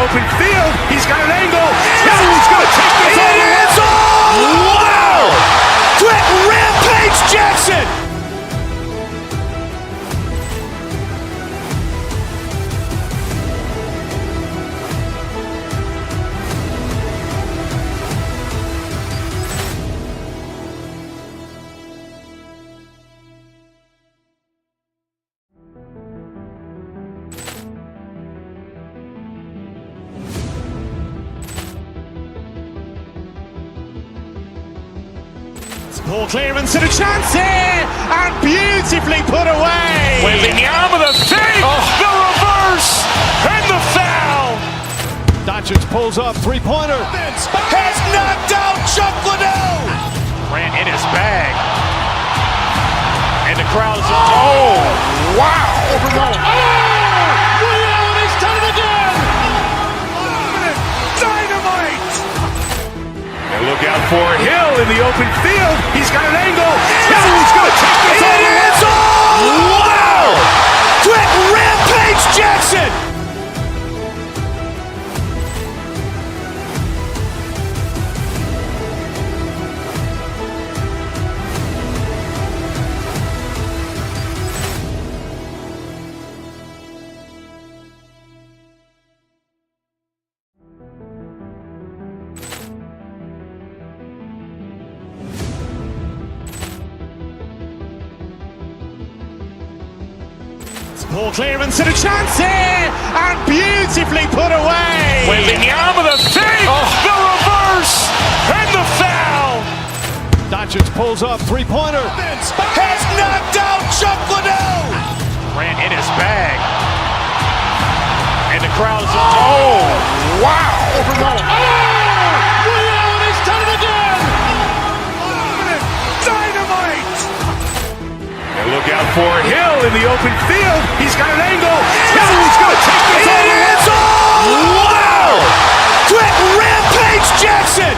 open field. He's got an angle. He's going to take this all the way. Wow! Quick Rampage Jackson! Poor clearance and a chance here, and beautifully put away. Waving the arm of the thing, the reverse, and the foul. Doncic pulls up, three-pointer. Has knocked out Chuck Liddell. Ran in his bag. And the crowd is, oh, wow. He's done it again. Dynamite. And look out for Hill in the open field. He's got an angle. He's going to take this all the way. Wow! Quick Rampage Jackson! Poor clearance and a chance here, and beautifully put away. Waving the arm of the thing, the reverse, and the foul. Doncic pulls up, three-pointer. Has knocked out Chuck Liddell. Ran in his bag. And the crowd is, oh, wow. He's done it again. Dynamite. And look out for Hill in the open field. He's got an angle. He's going to take this all the way. Wow! Quick Rampage Jackson!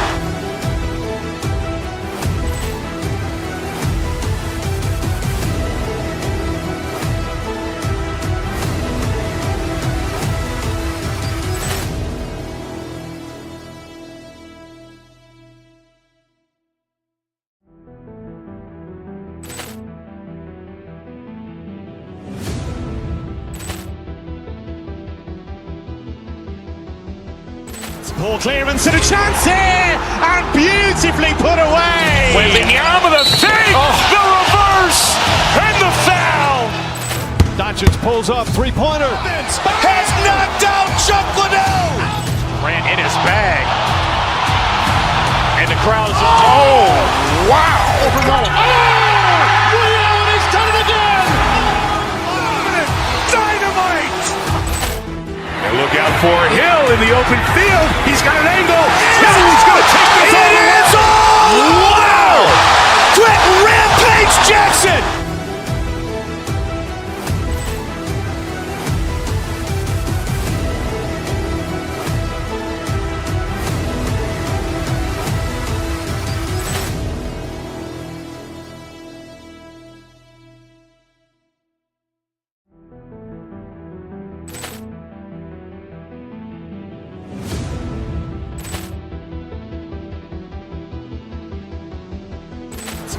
Poor clearance and a chance here, and beautifully put away. Waving the arm of the thing, the reverse, and the foul. Doncic pulls up, three-pointer. Has knocked out Chuck Liddell. Ran in his bag. And the crowd is, oh, wow. He's done it again. Dynamite. And look out for Hill in the open field. He's got an angle. He's going to take this all the way. Wow! Quick Rampage Jackson!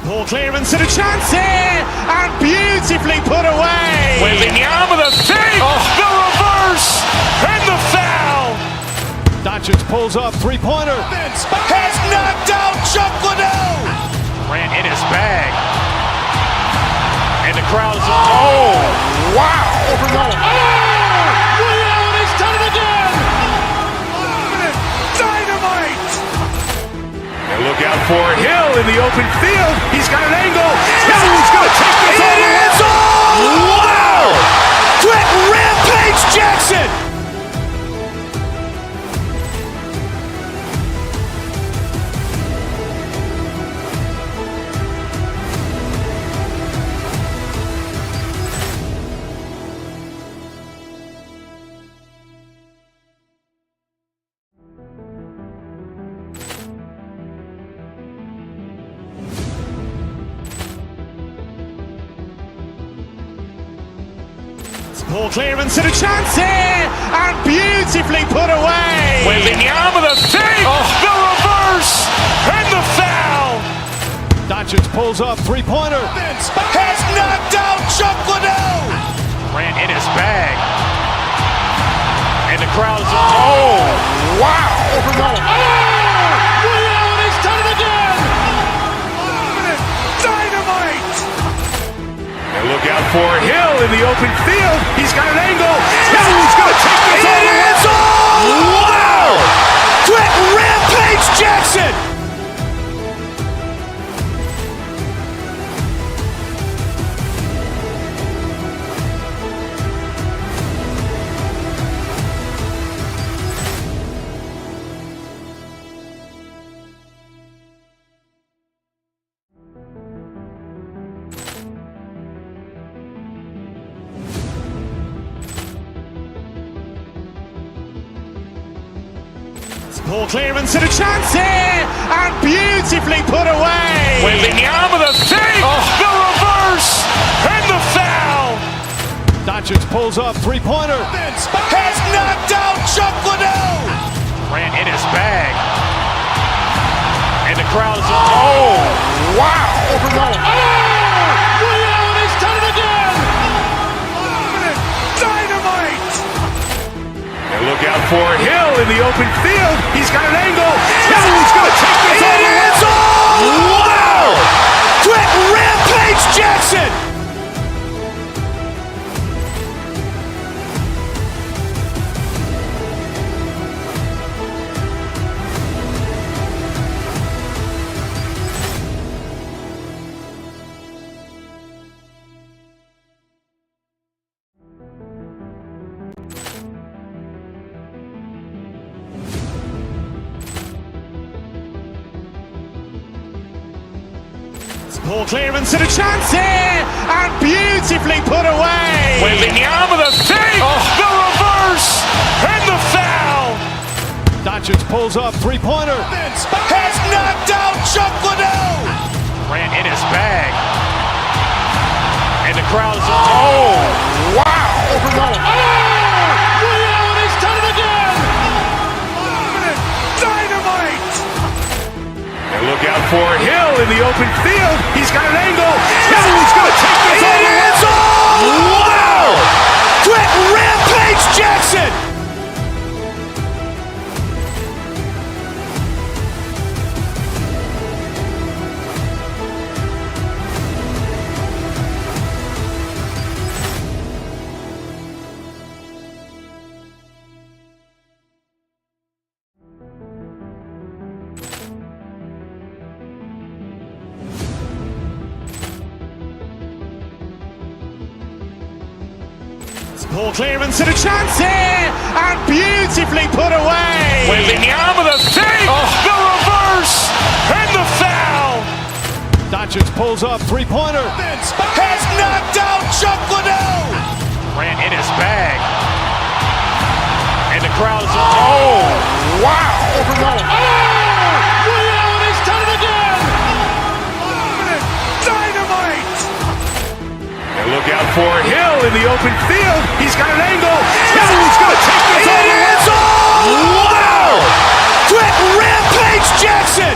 Poor clearance and a chance here, and beautifully put away. Waving the arm of the thing, the reverse, and the foul. Doncic pulls up, three-pointer. Has knocked out Chuck Liddell. Ran in his bag. And the crowd is, oh, wow. He's done it again. Dynamite. And look out for Hill in the open field. He's got an angle. He's going to take this all the way. Wow! Quick Rampage Jackson! Poor clearance and a chance here, and beautifully put away. Wembanyama the fake, the reverse, and the foul. Doncic pulls up, three-pointer. Has knocked out Chuck Liddell. Grant in his bag. And the crowd is, oh, wow. Liddell has done it again. Dynamite. And look out for Hill in the open field. He's got an angle. Hill's going to take this all the way. It's all! Wow! Quick Rampage Jackson. Poor clearance and a chance here, and beautifully put away. Wembanyama the fake, the reverse, and the foul. Doncic pulls up, three-pointer. Has knocked out Chuck Liddell. Grant in his bag. And the crowd is, oh, wow. Liddell has done it again. Dynamite. And look out for Hill in the open field. He's got an angle. Hill's going to take this all the way. It's all! Wow! Quick Rampage Jackson. Poor clearance and a chance here, and beautifully put away. Wembanyama the fake, the reverse, and the foul. Doncic pulls up, three-pointer. Has knocked out Chuck Liddell. Grant in his bag. And the crowd is, oh, wow. Liddell has done it again. Dynamite. And look out for Hill in the open field. He's got an angle. Hill's going to take this all the way. It's all! Wow! Quick Rampage Jackson. Poor clearance and a chance here, and beautifully put away. Wembanyama the fake, the reverse, and the foul. Doncic pulls up, three-pointer. Has knocked out Chuck Liddell. Grant in his bag. And the crowd is, oh, wow. Liddell has done it again. Dynamite. And look out for Hill in the open field. He's got an angle. Hill's going to take this all the way. It's all! Wow! Quick Rampage Jackson.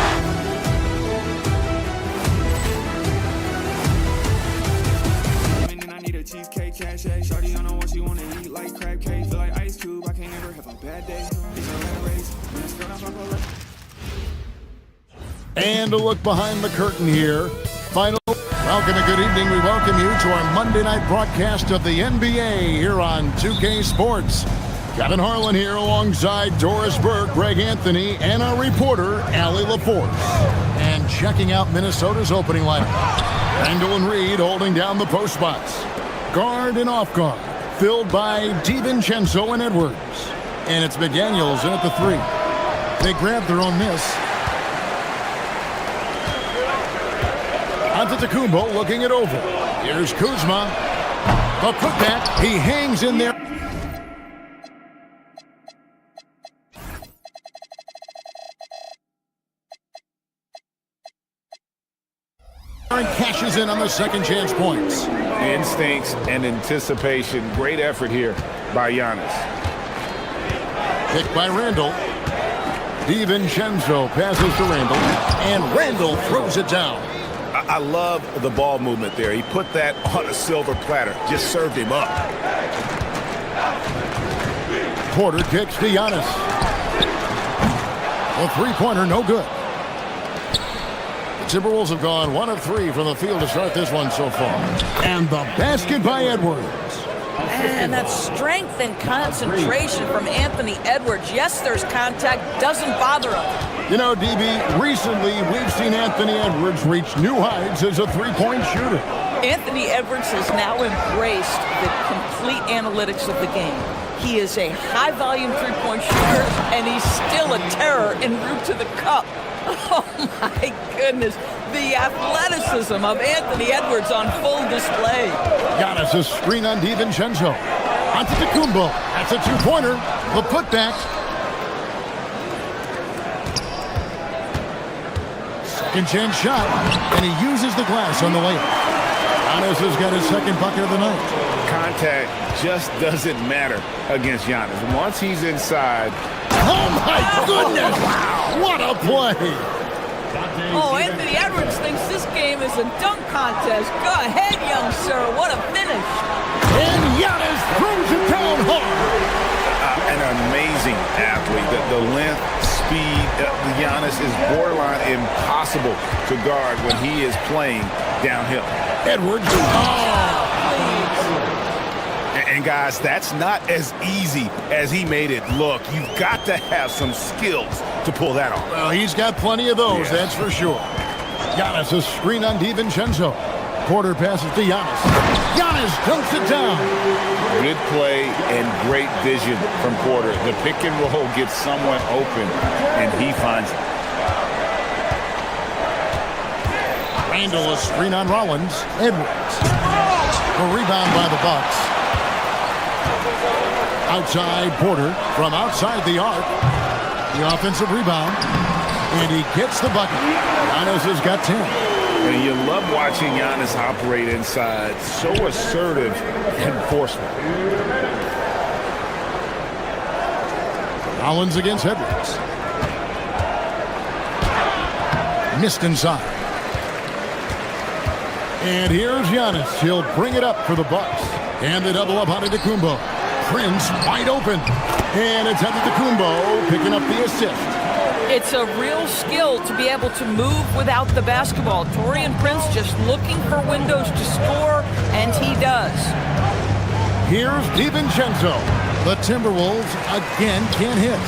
I need a cheesecake, cash egg. Shawty on the one, she wanna eat like crab cake. Feel like Ice Cube, I can't ever have a bad day. It's a rat race. When it's girl, I fuck her. And a look behind the curtain here. Final. Welcome and good evening. We welcome you to our Monday night broadcast of the NBA here on 2K Sports. Kevin Harlan here alongside Doris Burke, Greg Anthony, and our reporter, Allie LaForce. And checking out Minnesota's opening lineup. Randall and Reed holding down the post spots. Guard and off guard, filled by DiVincenzo and Edwards. And it's McDaniels in at the three. They grab their own miss. Antetokounmpo looking it over. Here's Kuzma. The putback. He hangs in there. Cashes goes in on the second chance points. Instincts and anticipation. Great effort here by Giannis. Picked by Randall. DiVincenzo passes to Randall, and Randall throws it down. I love the ball movement there. He put that on a silver platter. Just served him up. Porter kicks to Giannis. A three-pointer, no good. The Timberwolves have gone 1 of 3 from the field to start this one so far. And the basket by Edwards. And that strength and concentration from Anthony Edwards. Yes, there's contact. Doesn't bother him. You know, DB, recently we've seen Anthony Edwards reach new heights as a three-point shooter. Anthony Edwards has now embraced the complete analytics of the game. He is a high-volume three-point shooter, and he's still a terror en route to the cup. Oh, my goodness. The athleticism of Anthony Edwards on full display. Giannis a screen on DiVincenzo. Onto Tacumbo. That's a two-pointer. The putback. Second chance shot, and he uses the glass on the layup. Giannis has got his second bucket of the night. Contact just doesn't matter against Giannis. Once he's inside. Oh, my goodness! Wow, what a play! Oh, Anthony Edwards thinks this game is a dunk contest. Go ahead, young sir. What a finish. And Giannis throws it down hard. An amazing athlete. The length, speed. Giannis is borderline impossible to guard when he is playing downhill. Edwards. And guys, that's not as easy as he made it look. You've got to have some skills to pull that off. Well, he's got plenty of those, that's for sure. Giannis a screen on DiVincenzo. Porter passes to Giannis. Giannis dunks it down. Good play and great vision from Porter. The pick and roll gets someone open, and he finds it. Randall a screen on Rollins. Edwards. A rebound by the Bucks. Outside Porter from outside the arc. The offensive rebound. And he gets the bucket. Giannis has got 10. And you love watching Giannis operate inside. So assertive enforcement. Rollins against Edwards. Missed inside. And here's Giannis. He'll bring it up for the Bucks. And they double up on Tacumbo. Prince wide open. And it's Tacumbo picking up the assist. It's a real skill to be able to move without the basketball. Taurean Prince just looking for windows to score, and he does. Here's DiVincenzo. The Timberwolves again can't hit.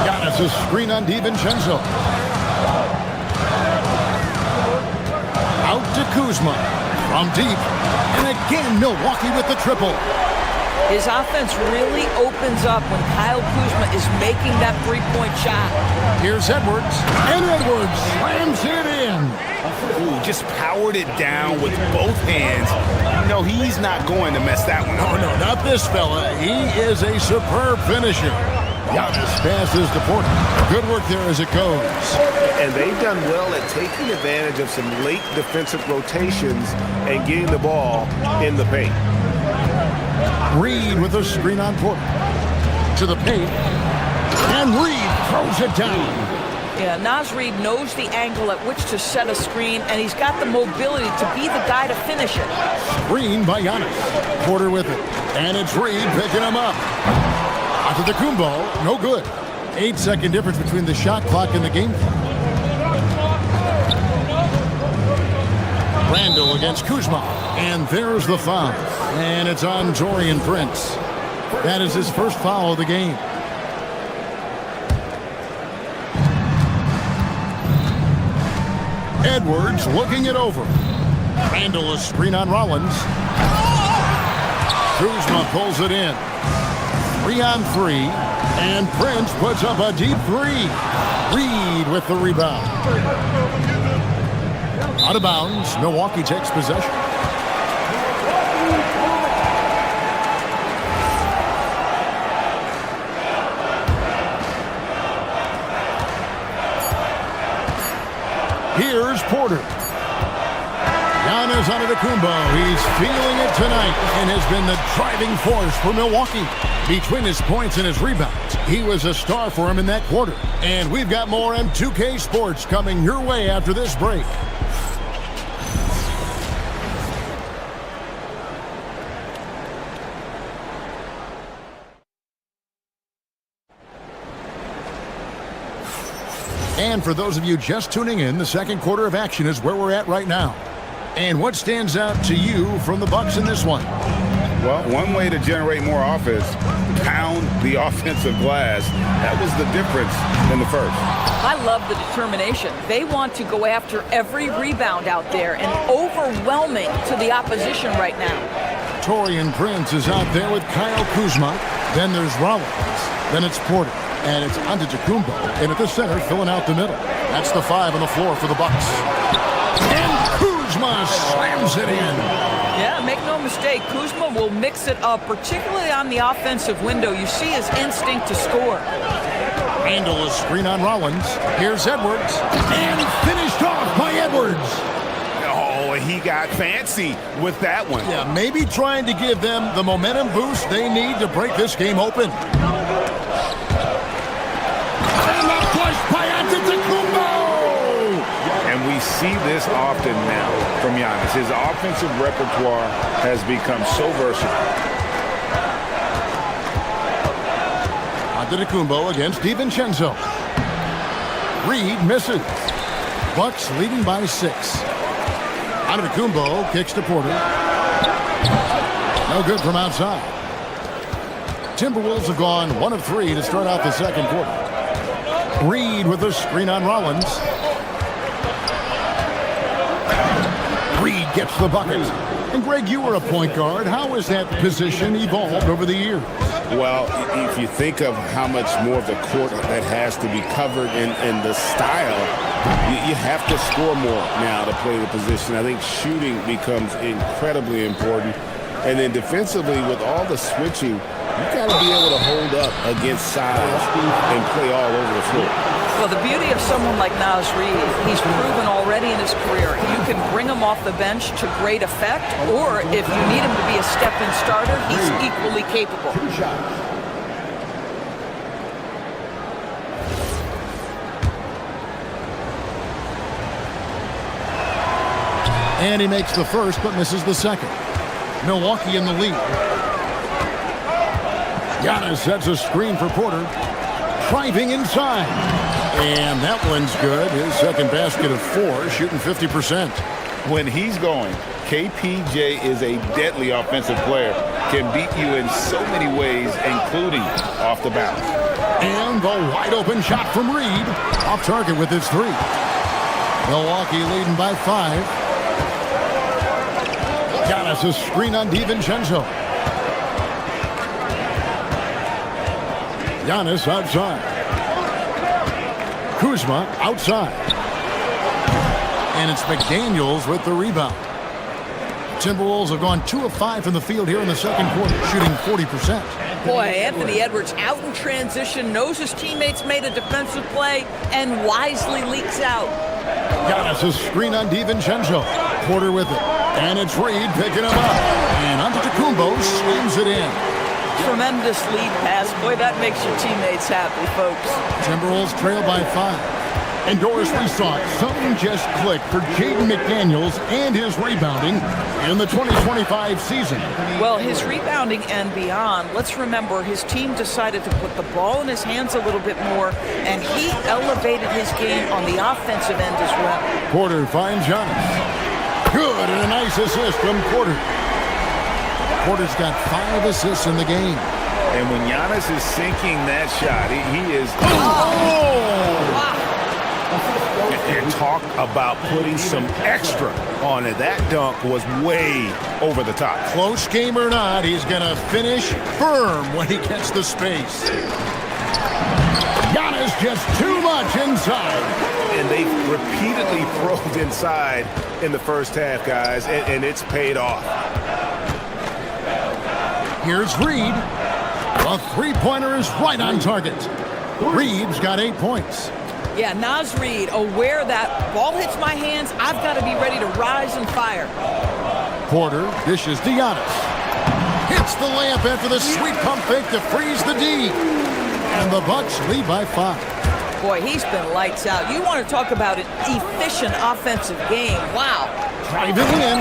Giannis a screen on DiVincenzo. Out to Kuzma from deep. And again, Milwaukee with the triple. His offense really opens up when Kyle Kuzma is making that three-point shot. Here's Edwards. And Edwards slams it in. Ooh, just powered it down with both hands. No, he's not going to mess that one up. Oh, no, not this fella. He is a superb finisher. Giannis passes to Porter. Good work there as it goes. And they've done well at taking advantage of some late defensive rotations and getting the ball in the paint. Reed with a screen on Porter. To the paint. And Reed throws it down. Yeah, Naz Reid knows the angle at which to set a screen, and he's got the mobility to be the guy to finish it. Screen by Giannis. Porter with it. And it's Reed picking him up. Onto Tacumbo. No good. 8-second difference between the shot clock and the game clock. Randall against Kuzma. And there's the foul. And it's on Taurean Prince. That is his first foul of the game. Edwards looking it over. Randall a screen on Rollins. Kuzma pulls it in. 3-on-3. And Prince puts up a deep three. Reed with the rebound. Out of bounds. Milwaukee takes possession. Here's Porter. Giannis Antetokounmpo, he's feeling it tonight and has been the driving force for Milwaukee. Between his points and his rebounds, he was a star for him in that quarter. And we've got more on 2K Sports coming your way after this break. And for those of you just tuning in, the second quarter of action is where we're at right now. And what stands out to you from the Bucks in this one? Well, one way to generate more offense, pound the offensive glass. That was the difference in the first. I love the determination. They want to go after every rebound out there and overwhelming to the opposition right now. Taurean Prince is out there with Kyle Kuzma. Then there's Rollins. Then it's Porter. And it's Antetokounmpo. And at the center, filling out the middle. That's the 5 on the floor for the Bucks. And Kuzma slams it in. Yeah, make no mistake, Kuzma will mix it up, particularly on the offensive window. You see his instinct to score. Handle a screen on Rollins. Here's Edwards. And finished off by Edwards. Oh, he got fancy with that one. Yeah, maybe trying to give them the momentum boost they need to break this game open. And we see this often now from Giannis. His offensive repertoire has become so versatile. Antetokounmpo against DiVincenzo. Reed misses. Bucks leading by 6. Antetokounmpo kicks to Porter. No good from outside. Timberwolves have gone 1 of 3 to start out the second quarter. Reed with a screen on Rollins. Reed gets the bucket. And Greg, you were a point guard. How has that position evolved over the years? Well, if you think of how much more of the court that has to be covered and the style, you have to score more now to play the position. I think shooting becomes incredibly important. And then defensively, with all the switching, you got to be able to hold up against size and play all over the floor. Well, the beauty of someone like Naz Reid, he's proven already in his career. You can bring him off the bench to great effect, or if you need him to be a step-in starter, he's equally capable. And he makes the first, but misses the second. Milwaukee in the lead. Giannis sets a screen for Porter. Driving inside. And that one's good. His second basket of 4, shooting 50%. When he's going, KPJ is a deadly offensive player. Can beat you in so many ways, including off the bounce. And the wide open shot from Reed. Off target with his 3. Milwaukee leading by 5. Giannis a screen on DiVincenzo. Giannis outside. Kuzma outside. And it's McDaniels with the rebound. Timberwolves have gone 2 of 5 from the field here in the second quarter, shooting 40%. Boy, Anthony Edwards out in transition, knows his teammates made a defensive play, and wisely leaks out. Giannis a screen on DiVincenzo. Porter with it. And it's Reed picking him up. And Antetokounmpo slams it in. Tremendous lead pass. Boy, that makes your teammates happy, folks. Timberwolves trail by 5. And Doris, we saw it. Something just clicked for Jaden McDaniels and his rebounding in the 2025 season. Well, his rebounding and beyond, let's remember his team decided to put the ball in his hands a little bit more, and he elevated his game on the offensive end as well. Porter finds Giannis. Good, and a nice assist from Porter. Porter's got 5 assists in the game. And when Giannis is sinking that shot, he is... Wow. And talk about putting some extra on it. That dunk was way over the top. Close game or not, he's going to finish firm when he gets the space. Giannis just too much inside. And they repeatedly probed inside in the first half, guys, and it's paid off. Here's Reed. A three-pointer is right on target. Reed's got 8 points. Yeah, Naz Reid, aware that ball hits my hands, I've got to be ready to rise and fire. Porter dishes to Giannis. Hits the layup after the sweet pump fake to freeze the D. And the Bucks lead by 5. Boy, he's been lights out. You want to talk about an efficient offensive game. Wow. Driving in.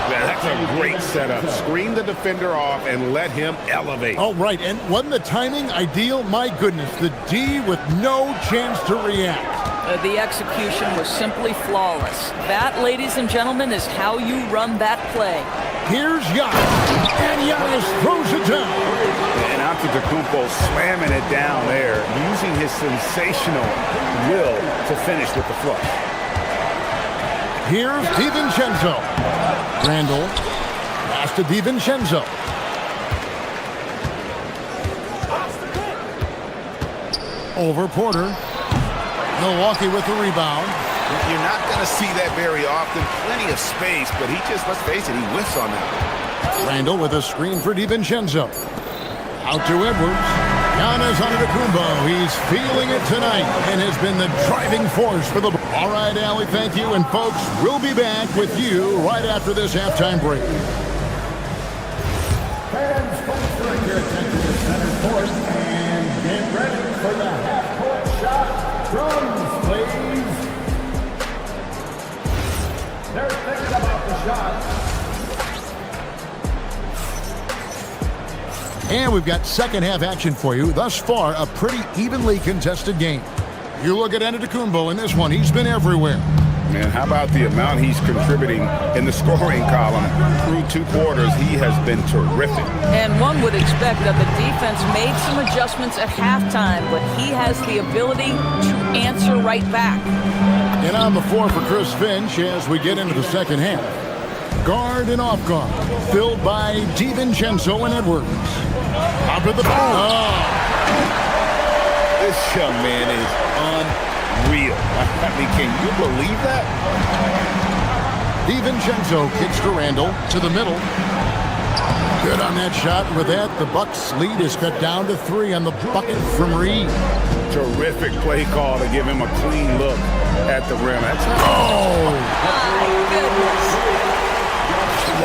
Yeah, that's a great setup. Screen the defender off and let him elevate. Oh, right. And wasn't the timing ideal? My goodness, the D with no chance to react. The execution was simply flawless. That, ladies and gentlemen, is how you run that play. Here's Giannis. And Giannis throws it down. And Antetokounmpo slamming it down there, using his sensational will to finish with the flush. Here's DiVincenzo. Randall. Pass to DiVincenzo. Over Porter. Milwaukee with the rebound. You're not going to see that very often. Plenty of space, but he just, let's face it, he whiffs on that. Randall with a screen for DiVincenzo. Out to Edwards. Giannis Antetokounmpo. He's feeling it tonight and has been the driving force for the... All right, Allie, thank you. And folks, we'll be back with you right after this halftime break. Fans, folks, bring your attention to center court and get ready for the half-court shot. Drums, please. They're thinking about the shot. And we've got second half action for you. Thus far, a pretty evenly contested game. You look at Antetokounmpo in this one. He's been everywhere. Man, how about the amount he's contributing in the scoring column? Through 2 quarters, he has been terrific. And one would expect that the defense made some adjustments at halftime, but he has the ability to answer right back. And on the floor for Chris Finch as we get into the second half. Guard and off guard, filled by DiVincenzo and Edwards. Up at the ball. This young man is unreal. I mean, can you believe that? DiVincenzo kicks to Randall to the middle. Good on that shot. With that, the Bucks lead is cut down to 3 on the bucket from Reid. Terrific play call to give him a clean look at the rim. That's My goodness.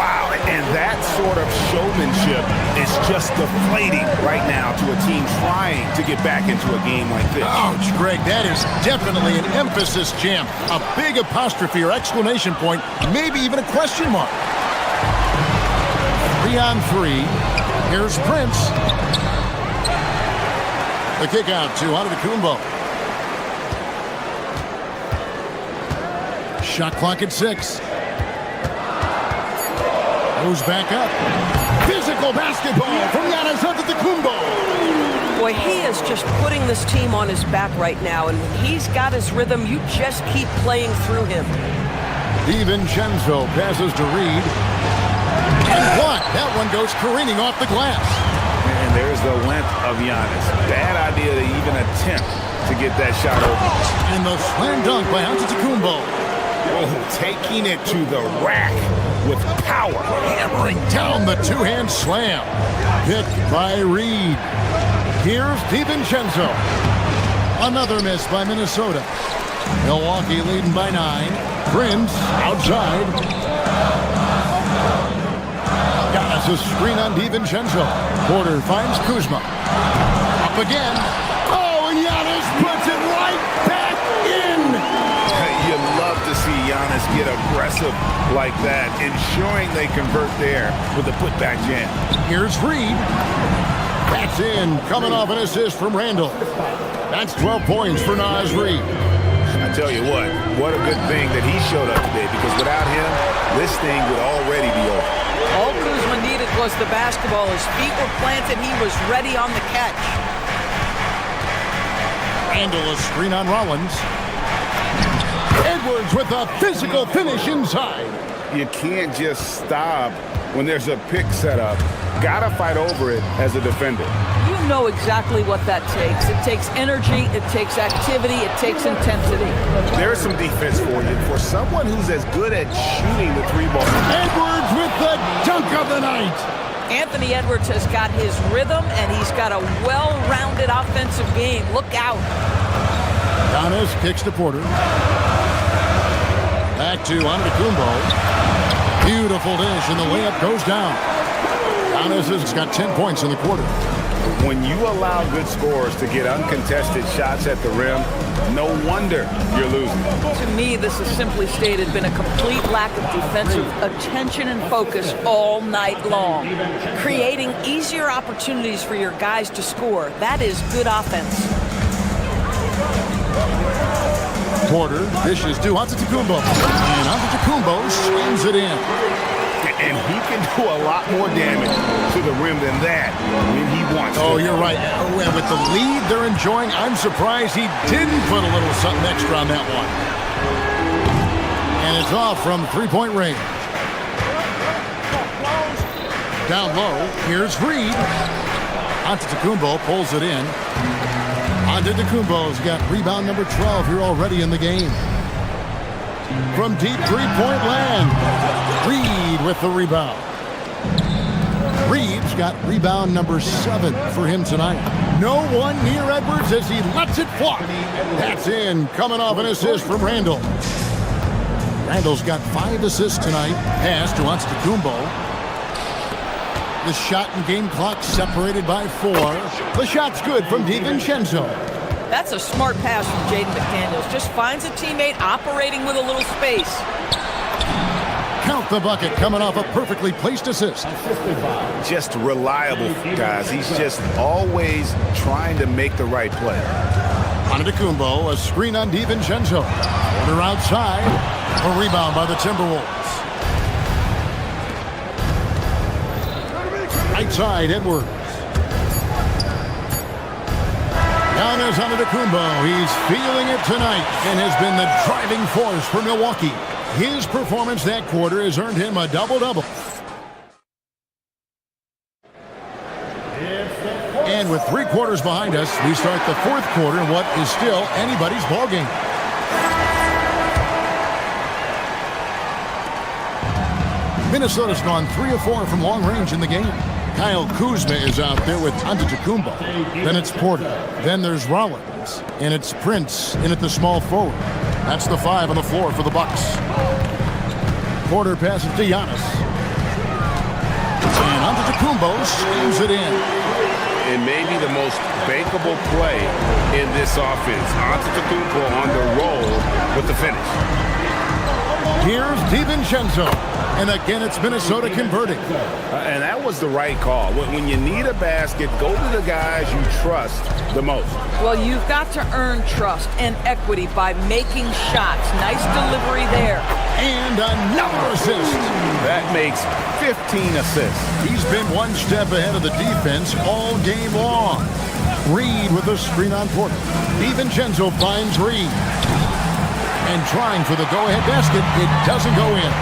wow, and that sort of showmanship is just deflating right now to a team trying to get back into a game like this. Ouch, Greg, that is definitely an emphasis jam. A big apostrophe or exclamation point, maybe even a question mark. 3 on 3. Here's Prince. The kick out to Antetokounmpo. Shot clock at 6. Goes back up. Physical basketball from Giannis Antetokounmpo. Boy, he is just putting this team on his back right now, and when he's got his rhythm, you just keep playing through him. DiVincenzo passes to Reid. And blocked. That one goes careening off the glass. And there's the length of Giannis. Bad idea to even attempt to get that shot open. And the slam dunk by Antetokounmpo. Oh, taking it to the rack with power. Hammering down the two-hand slam. Picked by Reid. Here's DiVincenzo. Another miss by Minnesota. Milwaukee leading by 9. Prince outside. Got us a screen on DiVincenzo. Porter finds Kuzma. Up again. Oh, and Giannis puts it right back in. You love to see Giannis get aggressive like that, ensuring they convert there with a putback jam. Here's Reid. That's in, coming off an assist from Randall. That's 12 points for Naz Reid. I tell you what a good thing that he showed up today, because without him, this thing would already be over. All Kuzma needed was the basketball. His feet were planted. He was ready on the catch. Randall a screen on Rollins. Edwards with a physical finish inside. You can't just stop when there's a pick set up. Gotta fight over it as a defender. You know exactly what that takes. It takes energy, it takes activity, it takes intensity. There's some defense for you. For someone who's as good at shooting the 3-ball. Edwards with the dunk of the night. Anthony Edwards has got his rhythm, and he's got a well-rounded offensive game. Look out. Giannis kicks to Porter. Back to Antetokounmpo. Beautiful dish, and the layup goes down. Giannis has got 10 points in the quarter. When you allow good scorers to get uncontested shots at the rim, no wonder you're losing. To me, this has simply stated been a complete lack of defensive attention and focus all night long. Creating easier opportunities for your guys to score. That is good offense. Porter dishes to Antetokounmpo. And Antetokounmpo slams it in. And he can do a lot more damage to the rim than that when he wants to. Oh, you're right. And with the lead they're enjoying, I'm surprised he didn't put a little something extra on that one. And it's off from three-point range. Down low, here's Reed. Antetokounmpo pulls it in. Antetokounmpo's got rebound number 12 here already in the game. From deep three-point land, Reed with the rebound. Reed's got rebound number 7 for him tonight. No one near Edwards as he lets it fly. That's in, coming off an assist from Randall. Randall's got 5 assists tonight. Pass to Antetokounmpo. The shot and game clock separated by 4. The shot's good from DiVincenzo. That's a smart pass from Jaden McDaniels. Just finds a teammate operating with a little space. Count the bucket coming off a perfectly placed assist. Just reliable, guys. He's just always trying to make the right play. Antetokounmpo, a screen on DiVincenzo. Order outside. A rebound by the Timberwolves. Right side, Edwards. Giannis Antetokounmpo, he's feeling it tonight and has been the driving force for Milwaukee. His performance that quarter has earned him a double-double. And with 3 quarters behind us, we start the 4th quarter in what is still anybody's ballgame. Minnesota's gone 3 of 4 from long range in the game. Kyle Kuzma is out there with Antetokounmpo. Then it's Porter. Then there's Rollins. And it's Prince in at the small forward. That's the 5 on the floor for the Bucks. Porter passes to Giannis. And Antetokounmpo slams it in. And maybe the most bankable play in this offense. Antetokounmpo on the roll with the finish. Here's DiVincenzo. And again, it's Minnesota converting. And that was the right call. When you need a basket, go to the guys you trust the most. Well, you've got to earn trust and equity by making shots. Nice delivery there. And another assist. That makes 15 assists. He's been one step ahead of the defense all game long. Reed with a screen on Porter. DiVincenzo finds Reed. And trying for the go-ahead basket, it doesn't go in.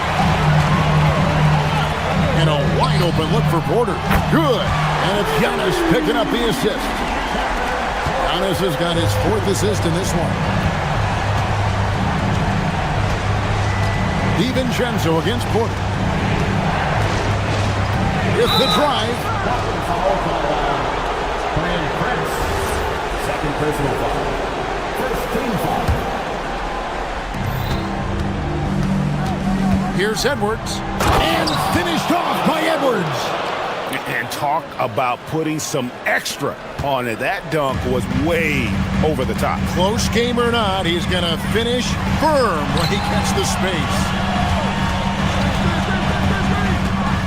And a wide open look for Porter. Good. And it's Giannis picking up the assist. Giannis has got his 4th assist in this one. DiVincenzo against Porter. It's the drive. Second personal foul. First team foul. Here's Edwards. And finished off by Edwards. And talk about putting some extra on it. That dunk was way over the top. Close game or not, he's going to finish firm when he gets the space.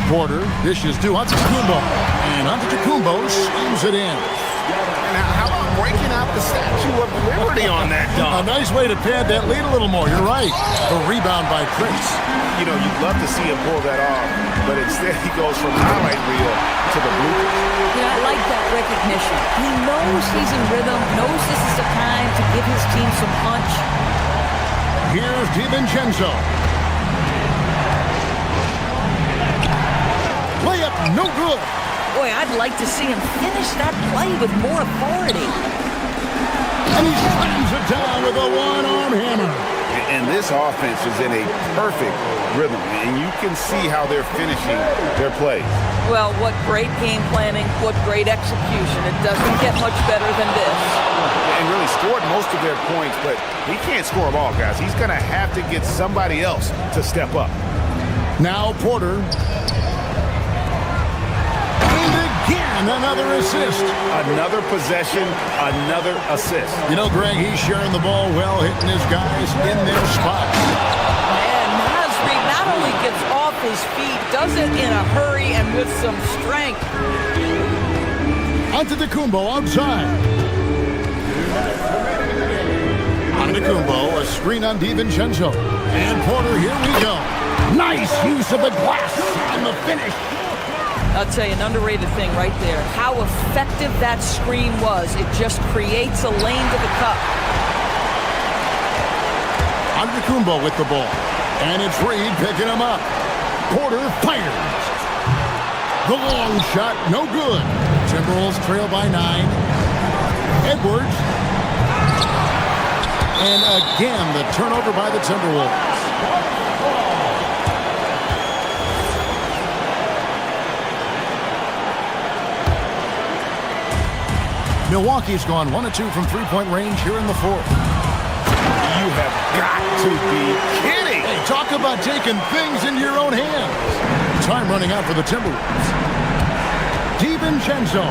Porter dishes to Antetokounmpo. And Antetokounmpo slams it in. Now, how about breaking out the Statue of Liberty on that dunk? A nice way to pad that lead a little more. You're right. The rebound by Prince. You know, you'd love to see him pull that off, but instead he goes from highlight reel to the bloopers. You know, I like that recognition. He knows he's in rhythm, knows this is the time to give his team some punch. Here's DiVincenzo. Layup, no good. Boy, I'd like to see him finish that play with more authority. And he slams it down with a one-arm hammer. And this offense is in a perfect rhythm, and you can see how they're finishing their plays. Well, what great game planning, what great execution. It doesn't get much better than this. And really scored most of their points, but he can't score them all, guys. He's going to have to get somebody else to step up. Now Porter. And again, another assist. Another possession, another assist. You know, Greg, he's sharing the ball well, hitting his guys in their spots. And Nasri not only gets off his feet, does it in a hurry and with some strength. Antetokounmpo outside. Antetokounmpo, a screen on DiVincenzo. And Porter, here we go. Nice use of the glass and the finish. I'll tell you, an underrated thing right there. How effective that screen was. It just creates a lane to the cup. Antetokounmpo with the ball. And it's Reed picking him up. Porter fires. The long shot, no good. Timberwolves trail by 9. Edwards. And again, the turnover by the Timberwolves. Milwaukee's gone 1 of 2 from three-point range here in the fourth. You have got to be kidding. Hey, talk about taking things into your own hands. Time running out for the Timberwolves. DiVincenzo.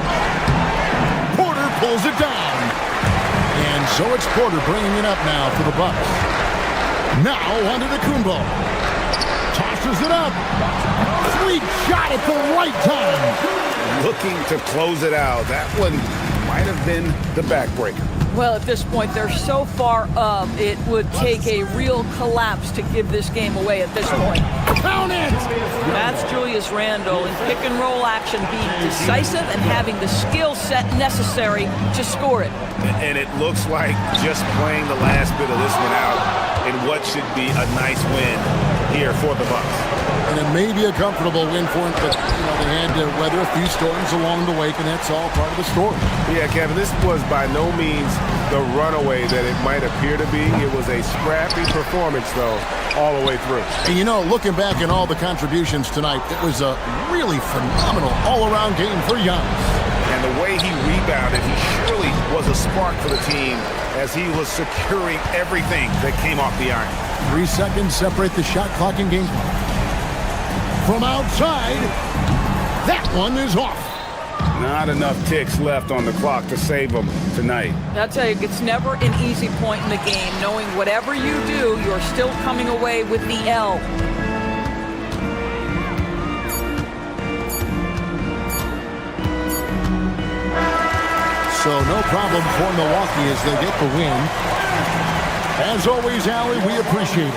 Porter pulls it down. And so it's Porter bringing it up now for the Bucks. Now Antetokounmpo. Tosses it up. Sweet shot at the right time. Looking to close it out. That one might have been the backbreaker. Well, at this point, they're so far up, it would take a real collapse to give this game away at this point. Count it! That's Julius Randle in pick-and-roll action, being decisive and having the skill set necessary to score it. And it looks like just playing the last bit of this one out in what should be a nice win here for the Bucks. And it may be a comfortable win for him, but they had to weather a few storms along the way, and that's all part of the story. Yeah, Kevin, this was by no means the runaway that it might appear to be. It was a scrappy performance, though, all the way through. And looking back at all the contributions tonight, it was a really phenomenal all-around game for Giannis. And the way he rebounded, he surely was a spark for the team as he was securing everything that came off the iron. 3 seconds separate the shot clock and game clock. From outside, that one is off. Not enough ticks left on the clock to save them tonight. I'll tell you, it's never an easy point in the game, knowing whatever you do, you're still coming away with the L. So no problem for Milwaukee as they get the win. As always, Allie, we appreciate it.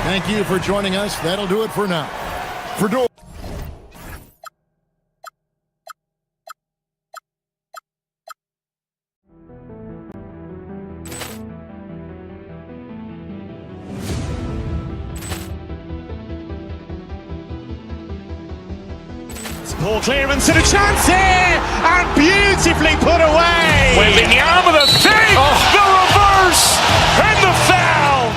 Thank you for joining us. That'll do it for now. For Dor. Ball clearance and a chance here, and beautifully put away. Wembanyama the save, the reverse, and the foul.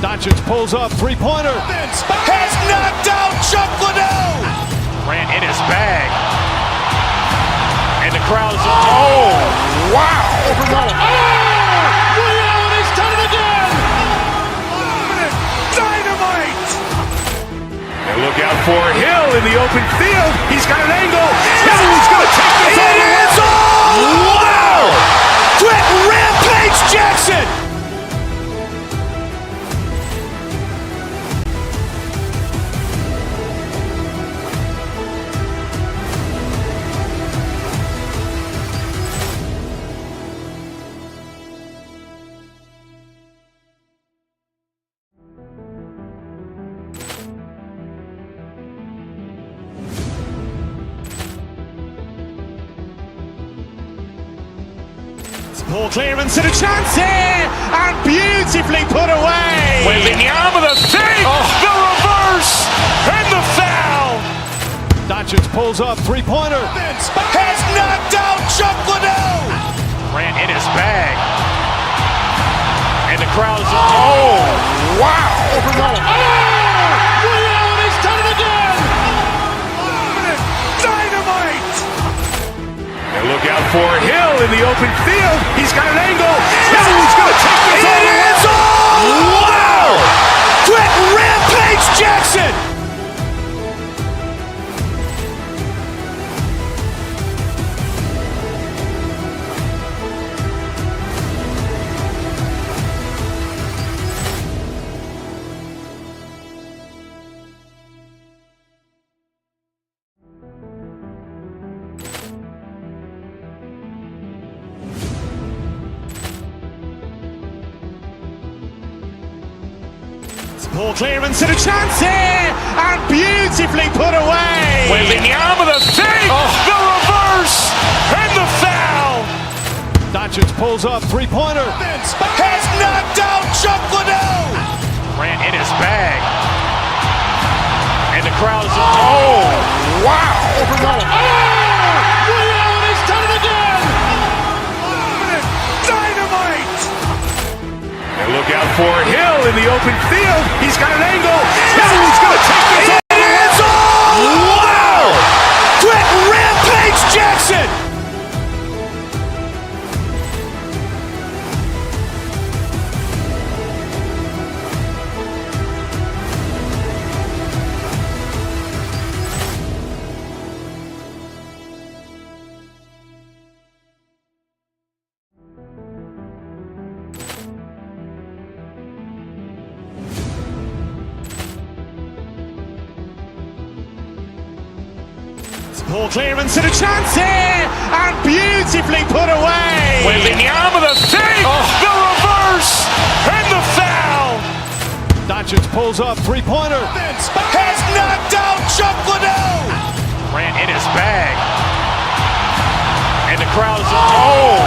Doncic pulls up, three-pointer. Has knocked out Chuck Liddell. Ran in his bag. And the crowd is, oh, wow. He's done it again. Dynamite. And look out for Hill in the open field. He's got an angle. Hill is going to take this all the way. Wow. Brett Rampage Jackson. Ball clearance and a chance here, and beautifully put away. Wembanyama the save, the reverse, and the foul. Doncic pulls up, three-pointer. Has knocked out Chuck Liddell. Ran in his bag. And And the crowd is, oh, wow. Ray Allen has done it again! Dynamite! And look out for Hill in the open field. He's got an angle. Hill's going to take this all the way. Wow! Quick Rampage Jackson! Ball clearance and a chance here! And beautifully put away! Wembanyama the fake! The reverse! And the foul! Doncic pulls up, three-pointer. Has knocked out Chuck Liddell! Grant in his bag. And the crowd is, oh, wow! Ray Allen has done it again! Dynamite! And look out for Hill in the open field. He's got an angle. Hill's going to take this all the way. Wow! Quick Rampage Jackson! Ball clearance and a chance here! And beautifully put away! Wembanyama the fake! The reverse! And the foul! Doncic pulls up, three-pointer. Has knocked out Chuck Liddell! Grant in his bag. And the crowd is, oh,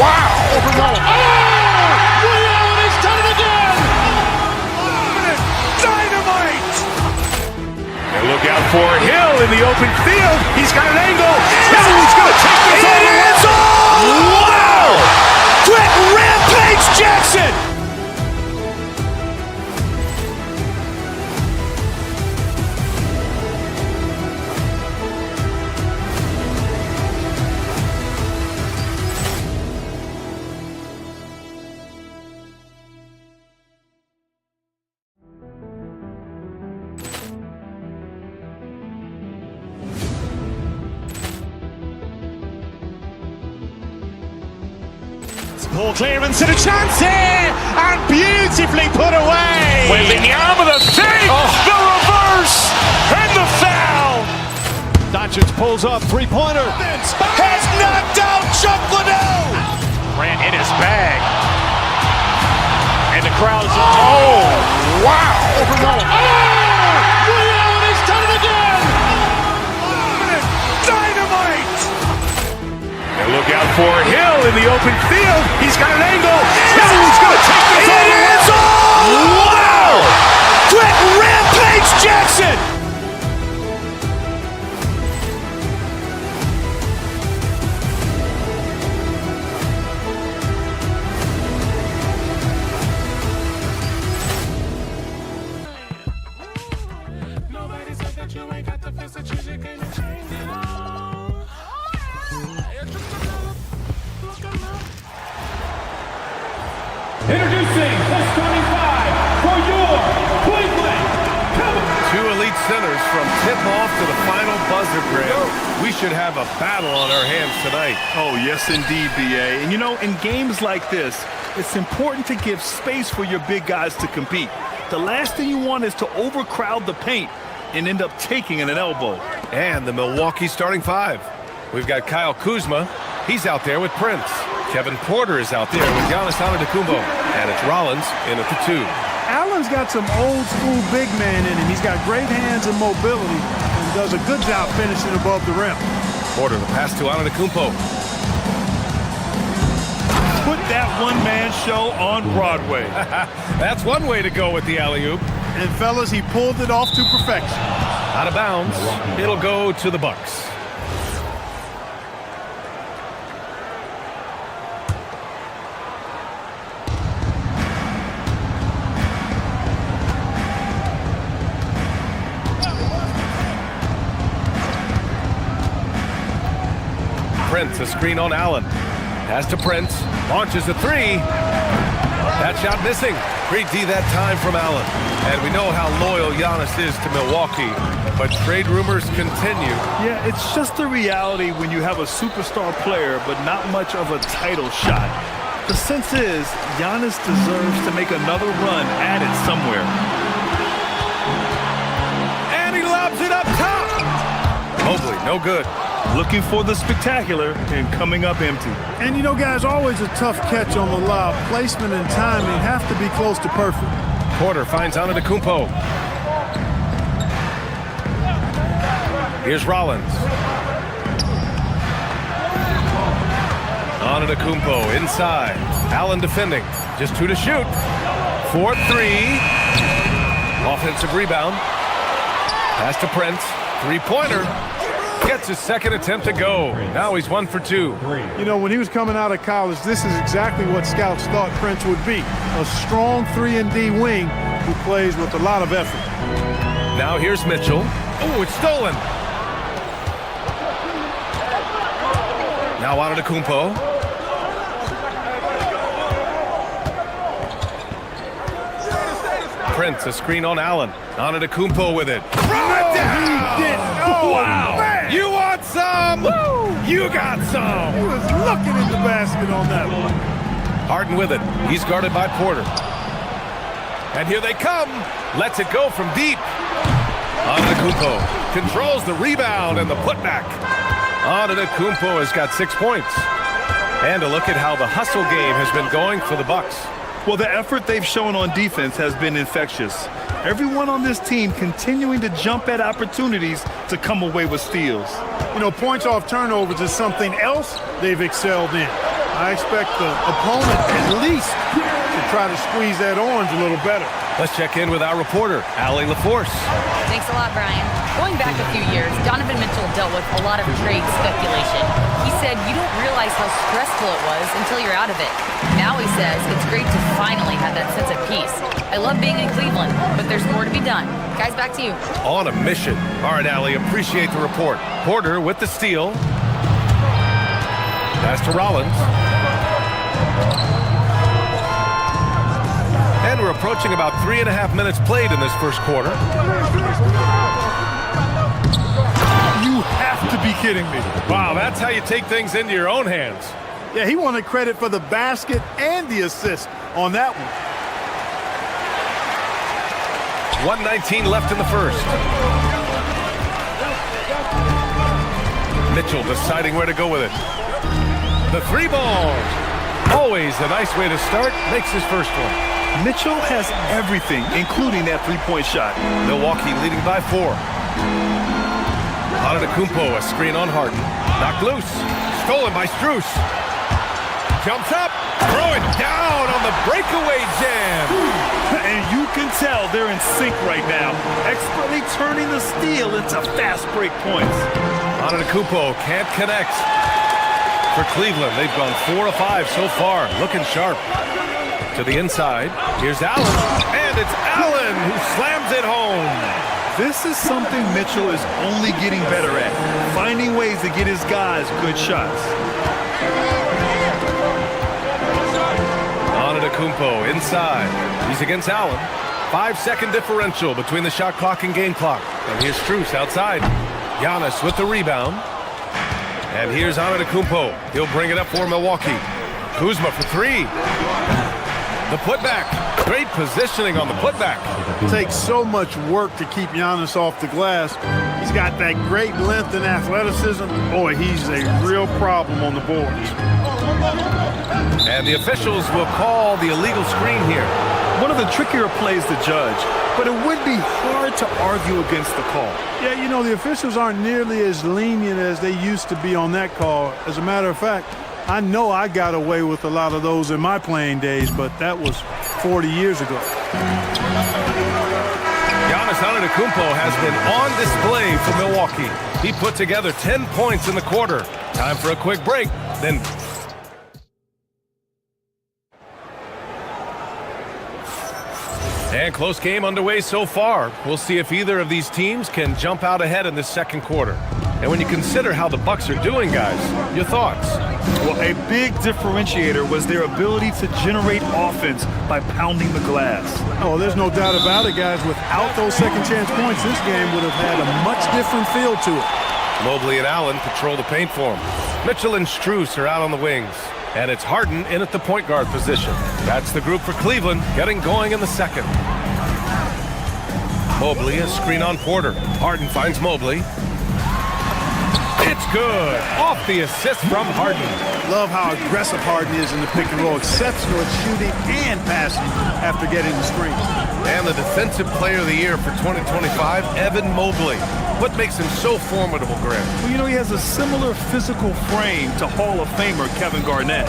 wow! Ray Allen has done it again! Dynamite! And look out for Hill in the open field. He's got an angle. Hill's going to take this all the way. Wow! Quick Rampage Jackson! Ball clearance and a chance here! And beautifully put away! Wembanyama the fake! The reverse! And the foul! Doncic pulls up, three-pointer. Has knocked out Chuck Liddell! Grant in his bag. And the crowd is, oh, wow! Ray Allen has done it again! Dynamite! And look out for Hill in the open field. He's got an angle. Hill's going to take this all the way. Wow! Quick Rampage Jackson! Nobody said that you ain't got the fist that you came to change it all. Introducing the starting five for your Cleveland Cavaliers. Two elite centers from tip-off to the final buzzer, Graham. We should have a battle on our hands tonight. Oh, yes, indeed, B.A. And, you know, in games like this, it's important to give space for your big guys to compete. The last thing you want is to overcrowd the paint and end up taking an elbow. And the Milwaukee starting five. We've got Kyle Kuzma. He's out there with Prince. Kevin Porter is out there with Giannis Antetokounmpo. And it's Rollins in at the two. Allen's got some old-school big man in him. He's got great hands and mobility and does a good job finishing above the rim. Porter, the pass to Antetokounmpo. Put that one-man show on Broadway. That's one way to go with the alley-oop. And, fellas, he pulled it off to perfection. Out of bounds. It'll go to the Bucks. Prince, a screen on Allen. Pass to Prince, launches a three. That shot missing. Great D that time from Allen. And we know how loyal Giannis is to Milwaukee, but trade rumors continue. Yeah, it's just the reality when you have a superstar player, but not much of a title shot. The sense is Giannis deserves to make another run at it somewhere. And he lobs it up top. Mobley, no good. Looking for the spectacular and coming up empty. And you know, guys, always a tough catch on the lob. Placement and timing have to be close to perfect. Porter finds Antetokounmpo. Here's Rollins. Antetokounmpo inside. Allen defending. Just 2 to shoot. 4-3. Offensive rebound. Pass to Prince. Three-pointer. Gets his second attempt to go. Now he's 1 for 2. You know, when he was coming out of college, this is exactly what scouts thought Prince would be. A strong 3-and-D wing who plays with a lot of effort. Now here's Mitchell. Oh, it's stolen. Now Antetokounmpo. Prince, a screen on Allen. Antetokounmpo with it. Throw it down! Oh, wow! Man. You want some? Woo! You got some! He was looking in the basket on that one. Harden with it. He's guarded by Porter. And here they come. Lets it go from deep. Antetokounmpo controls the rebound and the putback. Antetokounmpo has got 6 points. And a look at how the hustle game has been going for the Bucks. Well, the effort they've shown on defense has been infectious. Everyone on this team continuing to jump at opportunities to come away with steals. You know, points off turnovers is something else they've excelled in. I expect the opponent at least to try to squeeze that orange a little better. Let's check in with our reporter, Allie LaForce. Thanks a lot, Brian. Going back a few years, Donovan Mitchell dealt with a lot of trade speculation. He said you don't realize how stressful it was until you're out of it. Now he says it's great to finally have that sense of peace. I love being in Cleveland, but there's more to be done. Guys, back to you. On a mission. All right, Allie, appreciate the report. Porter with the steal. Pass to Rollins. And we're approaching about 3.5 minutes played in this first quarter. You have to be kidding me. Wow, that's how you take things into your own hands. Yeah, he wanted credit for the basket and the assist on that one. 1:19 left in the first. Mitchell deciding where to go with it. The three ball. Always a nice way to start. Makes his first one. Mitchell has everything, including that three-point shot. Milwaukee leading by 4. Antetokounmpo, a screen on Harden. Knocked loose. Stolen by Strus. Jumps up. Throw it down on the breakaway jam. And you can tell they're in sync right now. Expertly turning the steal into fast break points. Antetokounmpo can't connect. For Cleveland, they've gone 4 of 5 so far. Looking sharp. To the inside. Here's Allen. And it's Allen who slams it home. This is something Mitchell is only getting better at. Finding ways to get his guys good shots. Antetokounmpo inside. He's against Allen. 5-second differential between the shot clock and game clock. And here's Strus outside. Giannis with the rebound. And here's Antetokounmpo. He'll bring it up for Milwaukee. Kuzma for 3. The putback. Great positioning on the putback. It takes so much work to keep Giannis off the glass. He's got that great length and athleticism. Boy, he's a real problem on the boards. And the officials will call the illegal screen here. One of the trickier plays to judge, but it would be hard to argue against the call. Yeah, you know, the officials aren't nearly as lenient as they used to be on that call. As a matter of fact, I know I got away with a lot of those in my playing days, but that was 40 years ago. Giannis Antetokounmpo has been on display for Milwaukee. He put together 10 points in the quarter. Time for a quick break. Then and close game underway so far. We'll see if either of these teams can jump out ahead in this second quarter. And when you consider how the Bucks are doing, guys, your thoughts? Well, a big differentiator was their ability to generate offense by pounding the glass. Oh, there's no doubt about it, guys. Without those second chance points, this game would have had a much different feel to it. Mobley and Allen patrol the paint for him. Mitchell and Strus are out on the wings. And it's Harden in at the point guard position. That's the group for Cleveland, getting going in the second. Mobley, a screen on Porter. Harden finds Mobley. It's good. Off the assist from Harden. Love how aggressive Harden is in the pick and roll. Exceptional at shooting and passing after getting the screen. And the Defensive Player of the Year for 2025, Evan Mobley. What makes him so formidable, Grant? Well, you know, he has a similar physical frame to Hall of Famer Kevin Garnett.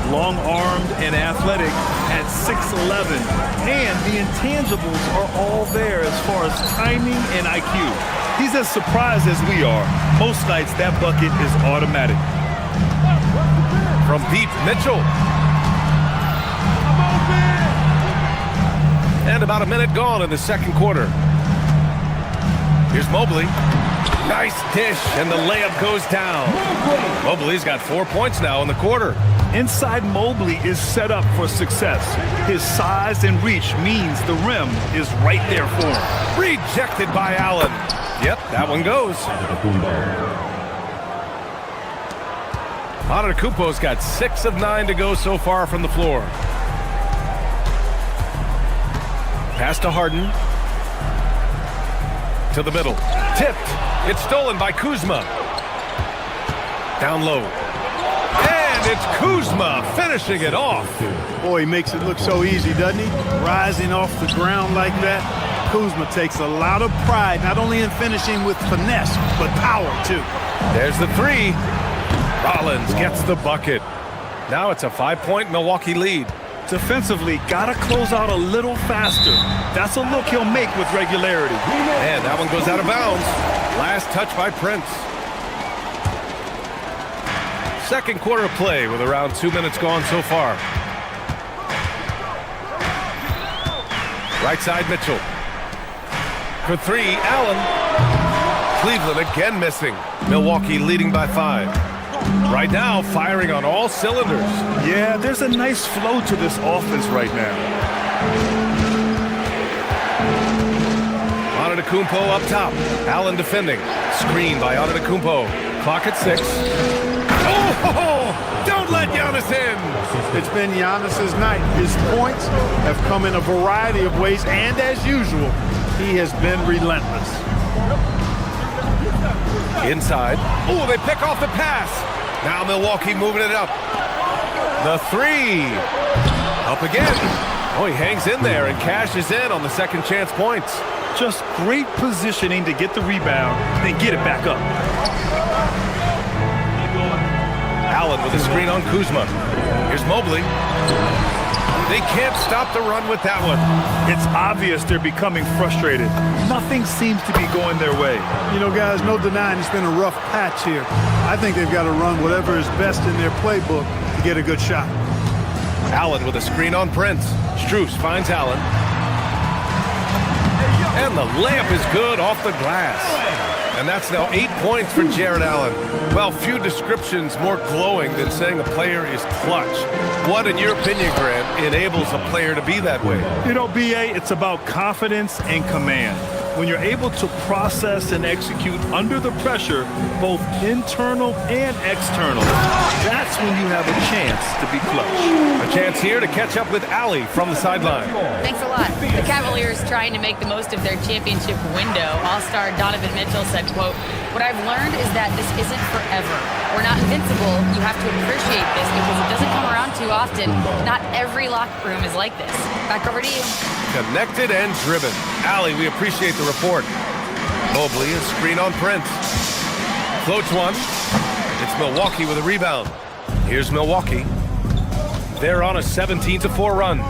Long-armed and athletic at 6'11". And the intangibles are all there as far as timing and IQ. He's as surprised as we are. Most nights, that bucket is automatic. From deep, Mitchell. And about a minute gone in the second quarter. Here's Mobley. Nice dish, and the layup goes down. Mobley's got 4 points now in the quarter. Inside Mobley is set up for success. His size and reach means the rim is right there for him. Rejected by Allen. Yep, that one goes. Antetokounmpo's got 6 of 9 to go so far from the floor. Pass to Harden. To the middle. Tipped. It's stolen by Kuzma. Down low. And it's Kuzma finishing it off. Boy, he makes it look so easy, doesn't he? Rising off the ground like that. Kuzma takes a lot of pride, not only in finishing with finesse, but power, too. There's the three. Rollins gets the bucket. Now it's a 5-point Milwaukee lead. Defensively, gotta close out a little faster. That's a look he'll make with regularity. And that one goes out of bounds. Last touch by Prince. Second quarter of play with around 2 minutes gone so far. Right side, Mitchell. For three, Allen. Cleveland again missing. Milwaukee leading by 5. Right now, firing on all cylinders. Yeah, there's a nice flow to this offense right now. Antetokounmpo up top. Allen defending. Screen by Antetokounmpo. Clock at 6. Oh! Don't let Giannis in! It's been Giannis's night. His points have come in a variety of ways, and as usual, he has been relentless. Inside. Oh, they pick off the pass. Now Milwaukee moving it up. The three. Up again. Oh, he hangs in there and cashes in on the second chance points. Just great positioning to get the rebound, then get it back up. Allen with a screen on Kuzma. Here's Mobley. They can't stop the run with that one. It's obvious they're becoming frustrated. Nothing seems to be going their way. You know, guys, no denying it's been a rough patch here. I think they've got to run whatever is best in their playbook to get a good shot. Allen with a screen on Prince. Strus finds Allen. And the layup is good off the glass. And that's now 8 points for Jared Allen. Well, few descriptions more glowing than saying a player is clutch. What, in your opinion, Grant, enables a player to be that way? You know, B.A., it's about confidence and command. When you're able to process and execute under the pressure, both internal and external, that's when you have a chance to be clutch. A chance here to catch up with Allie from the sideline. Thanks a lot. The Cavaliers trying to make the most of their championship window. All-star Donovan Mitchell said, quote, "What I've learned is that this isn't forever. We're not invincible. You have to appreciate this because it doesn't come around too often. Not every locker room is like this." Back over to you. Connected and driven. Allie, we appreciate the report. Mobley, a screen on Prince. Floats one. It's Milwaukee with a rebound. Here's Milwaukee. They're on a 17-4 run.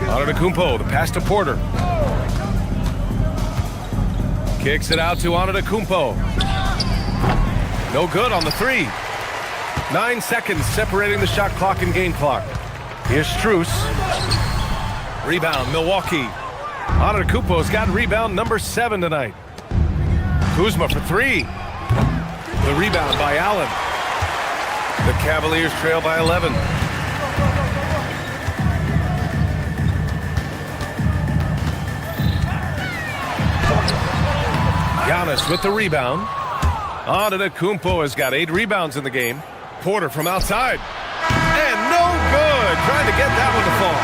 Antetokounmpo, the pass to Porter. Kicks it out to Antetokounmpo. No good on the three. 9 seconds separating the shot clock and game clock. Here's Strus. Rebound, Milwaukee. Antetokounmpo's got rebound number 7 tonight. Kuzma for three. The rebound by Allen. The Cavaliers trail by 11. Giannis with the rebound. Antetokounmpo has got 8 rebounds in the game. Porter from outside. And no good. Trying to get that one to fall.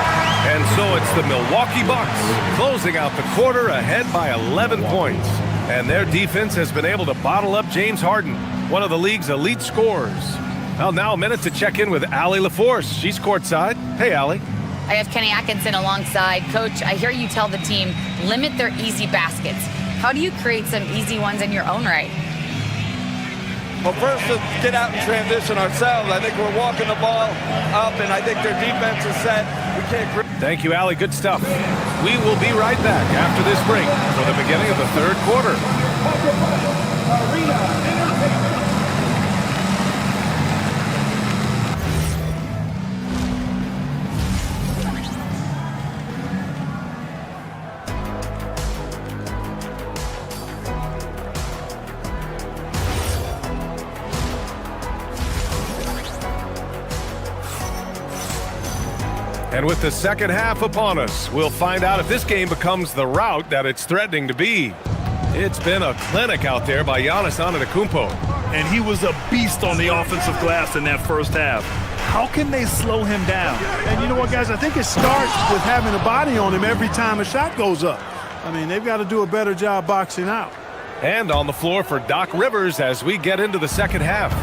And so it's the Milwaukee Bucks closing out the quarter ahead by 11 points. And their defense has been able to bottle up James Harden, one of the league's elite scorers. Well, now a minute to check in with Allie LaForce. She's courtside. Hey, Allie. I have Kenny Atkinson alongside. Coach, I hear you tell the team, limit their easy baskets. How do you create some easy ones in your own right? Well, first, let's get out and transition ourselves. I think we're walking the ball up, and I think their defense is set. We can't. Thank you, Allie. Good stuff. We will be right back after this break for the beginning of the third quarter. And with the second half upon us, we'll find out if this game becomes the rout that it's threatening to be. It's been a clinic out there by Giannis Antetokounmpo. And he was a beast on the offensive glass in that first half. How can they slow him down? And you know what, guys? I think it starts with having a body on him every time a shot goes up. I mean, they've got to do a better job boxing out. And on the floor for Doc Rivers as we get into the second half.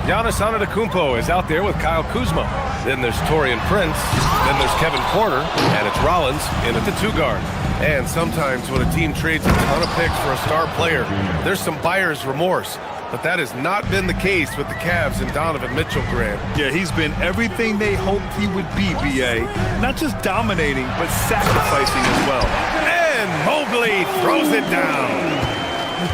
Giannis Antetokounmpo is out there with Kyle Kuzma. Then there's Taurean Prince. Then there's Kevin Porter. And it's Rollins in at the 2-guard. And sometimes when a team trades a ton of picks for a star player, there's some buyer's remorse. But that has not been the case with the Cavs and Donovan Mitchell, Grant. Yeah, he's been everything they hoped he would be, B.A. Not just dominating, but sacrificing as well. And Mobley throws it down.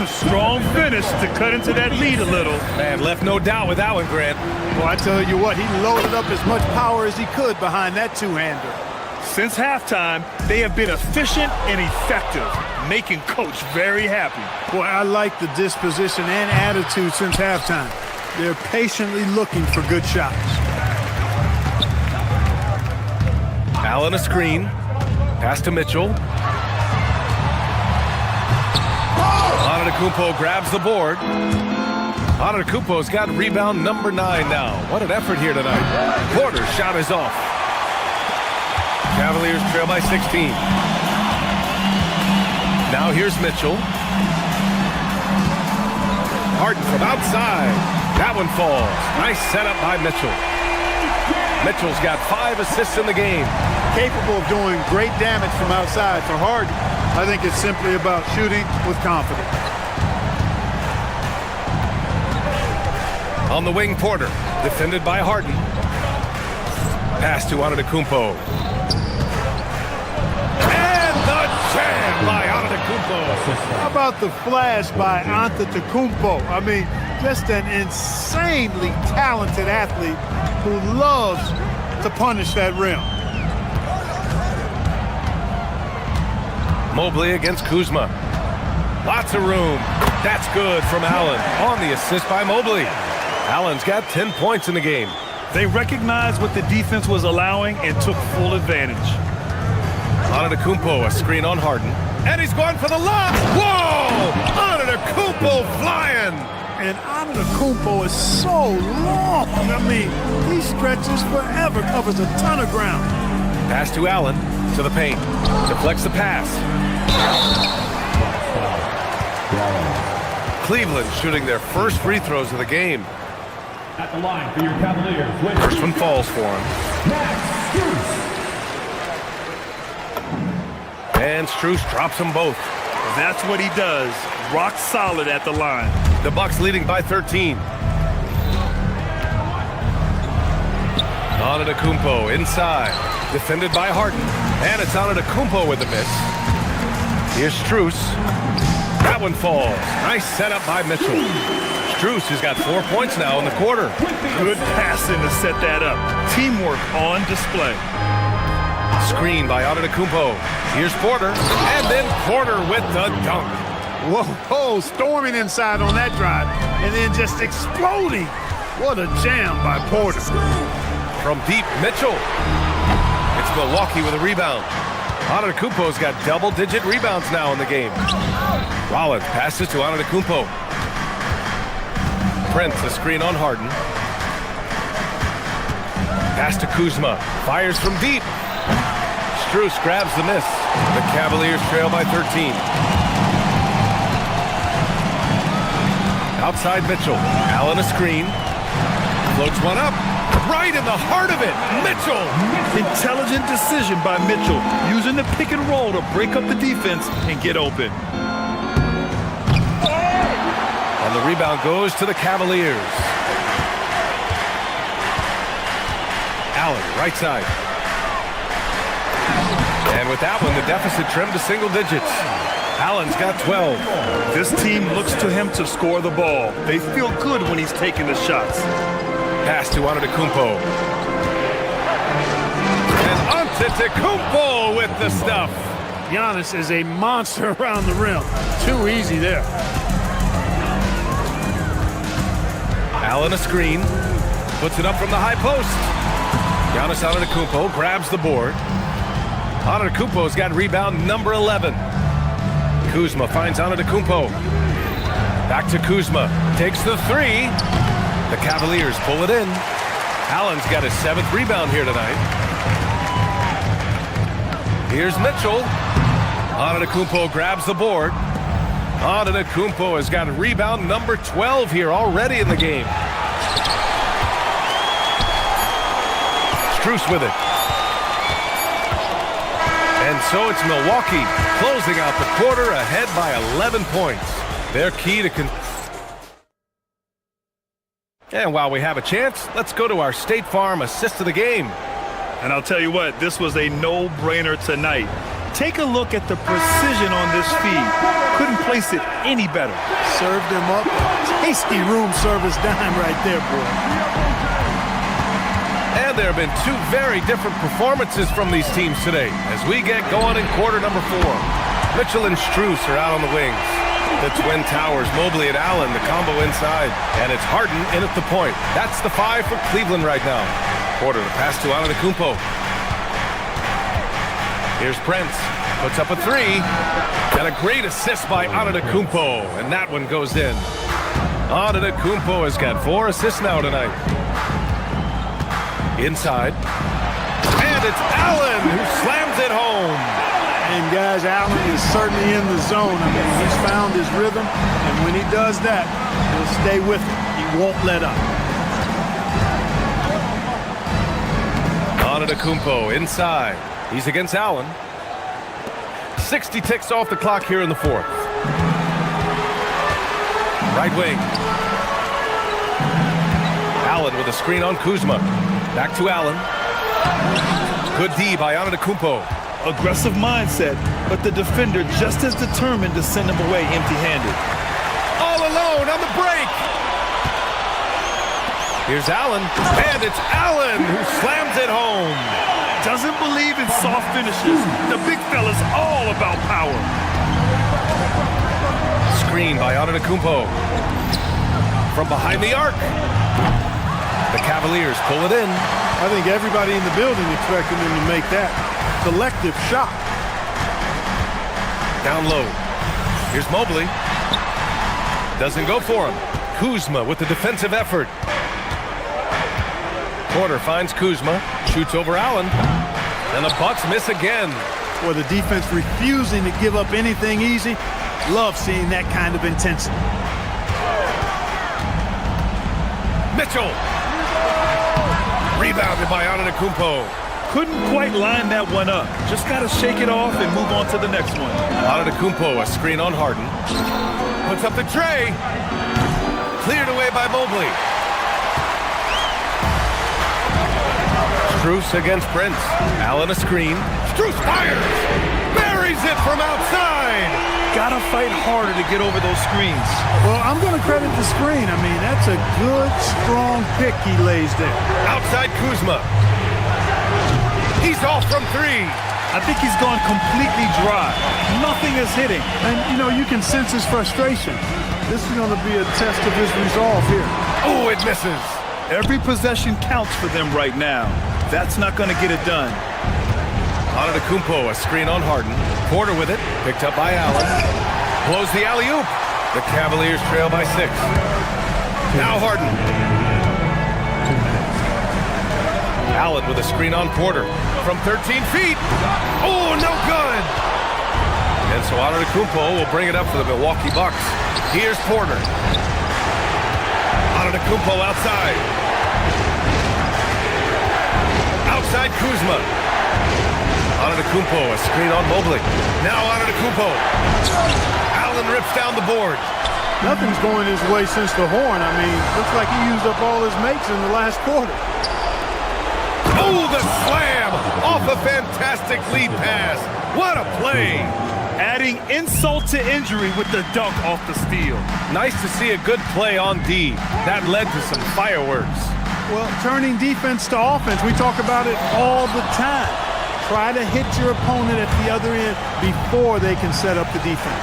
Strong finish to cut into that lead a little. Man, left no doubt with that one, Grant. Well, I tell you what, he loaded up as much power as he could behind that two-hander. Since halftime, they have been efficient and effective, making Coach very happy. Boy, I like the disposition and attitude since halftime. They're patiently looking for good shots. Allen a screen. Pass to Mitchell. Antetokounmpo grabs the board. Antetokounmpo's got rebound number 9 now. What an effort here tonight. Porter's shot is off. Cavaliers trail by 16. Now here's Mitchell. Harden from outside. That one falls. Nice setup by Mitchell. Mitchell's got 5 assists in the game. Capable of doing great damage from outside. For Harden, I think it's simply about shooting with confidence. On the wing, Porter, defended by Harden. Pass to Antetokounmpo. And the jam by Antetokounmpo. How about the flash by Antetokounmpo? I mean, just an insanely talented athlete who loves to punish that rim. Mobley against Kuzma. Lots of room. That's good from Allen on the assist by Mobley. Allen's got 10 points in the game. They recognized what the defense was allowing and took full advantage. Antetokounmpo, a screen on Harden. And he's going for the lob. Whoa! Antetokounmpo flying. And Antetokounmpo is so long. I mean, he stretches forever, covers a ton of ground. Pass to Allen, to the paint. Deflects the pass. Cleveland shooting their first free throws of the game. At the line for your Cavaliers. First one falls for him. And Strus drops them both. That's what he does. Rock solid at the line. The Bucks leading by 13. Antetokounmpo inside. Defended by Harden. And it's Antetokounmpo with the miss. Here's Strus. That one falls. Nice setup by Mitchell. Strus has got 4 points now in the quarter. Good passing to set that up. Teamwork on display. Screen by Antetokounmpo. Here's Porter. And then Porter with the dunk. Whoa, storming inside on that drive, and then just exploding. What a jam by Porter. From deep, Mitchell. It's Milwaukee with a rebound. Antetokounmpo's got double-digit rebounds now in the game. Rollins passes to Antetokounmpo. Prince, a screen on Harden. Pass to Kuzma. Fires from deep. Strus grabs the miss. The Cavaliers trail by 13. Outside Mitchell. Allen a screen. Floats one up. Right in the heart of it. Mitchell. Intelligent decision by Mitchell, using the pick and roll to break up the defense and get open. And the rebound goes to the Cavaliers. Allen, right side. And with that one, the deficit trimmed to single digits. Allen's got 12. This team looks to him to score the ball. They feel good when he's taking the shots. Pass to Antetokounmpo. And Antetokounmpo with the stuff. Giannis is a monster around the rim. Too easy there. Allen a screen. Puts it up from the high post. Giannis Antetokounmpo grabs the board. Antetokounmpo's got rebound number 11. Kuzma finds Antetokounmpo. Back to Kuzma. Takes the three. The Cavaliers pull it in. Allen's got his 7th rebound here tonight. Here's Mitchell. Antetokounmpo grabs the board. Antetokounmpo has got rebound number 12 here already in the game. Strus with it. And so it's Milwaukee closing out the quarter ahead by 11 points. Their key to And while we have a chance, let's go to our State Farm assist of the game. And I'll tell you what, this was a no-brainer tonight. Take a look at the precision on this feed. Couldn't place it any better. Served him up. Tasty room service dime right there, boy. And there have been two very different performances from these teams today as we get going in quarter number 4. Mitchell and Strus are out on the wings. The Twin Towers, Mobley and Allen, the combo inside. And it's Harden in at the point. That's the 5 for Cleveland right now. Porter to pass to Antetokounmpo. Here's Prince. Puts up a 3. And a great assist by Antetokounmpo. And that one goes in. Antetokounmpo has got 4 assists now tonight. Inside. And it's Allen who slams it home. And guys, Allen is certainly in the zone. I mean, he's found his rhythm, and when he does that, he'll stay with it. He won't let up. Antetokounmpo inside. He's against Allen. 60 ticks off the clock here in the 4th. Right wing. Allen with a screen on Kuzma. Back to Allen. Good D by Antetokounmpo. Aggressive mindset, but the defender just as determined to send him away empty-handed. All alone on the break. Here's Allen, and it's Allen who slams it home. Doesn't believe in soft finishes. The big fella's all about power. Screen by Antetokounmpo. From behind the arc. The Cavaliers pull it in. I think everybody in the building expected him to make that selective shot. Down low. Here's Mobley. Doesn't go for him. Kuzma with the defensive effort. Porter finds Kuzma. Shoots over Allen. And the Bucks miss again. Well, the defense refusing to give up anything easy. Love seeing that kind of intensity. Mitchell. Rebounded by Antetokounmpo. Couldn't quite line that one up. Just got to shake it off and move on to the next one. Antetokounmpo, a screen on Harden. Puts up the tray. Cleared away by Mobley. Strus against Prince. Allen a screen. Strus fires. Buries it from outside. Gotta fight harder to get over those screens. Well, I'm going to credit the screen. I mean, that's a good, strong pick he lays there. Outside Kuzma. He's off from 3. I think he's gone completely dry. Nothing Nothing is hitting. And, you know, you can sense his frustration. This is going to be a test of his resolve here. Oh, it misses. Every possession counts for them right now. That's not going to get it done. Antetokounmpo, a screen on Harden. Porter with it, picked up by Allen. Blows the alley-oop. The Cavaliers trail by 6. Now Harden. Allen with a screen on Porter from 13 feet. Oh, no good. And so Antetokounmpo will bring it up for the Milwaukee Bucks. Here's Porter. Antetokounmpo outside. Outside Kuzma. Antetokounmpo, a screen on Mobley. Now Antetokounmpo. Allen rips down the board. Nothing's going his way since the horn. I mean, looks like he used up all his makes in the last quarter. Oh, the slam off a fantastic lead pass. What a play. Adding insult to injury with the dunk off the steal. Nice to see a good play on D. That led to some fireworks. Well, turning defense to offense, we talk about it all the time. Try to hit your opponent at the other end before they can set up the defense.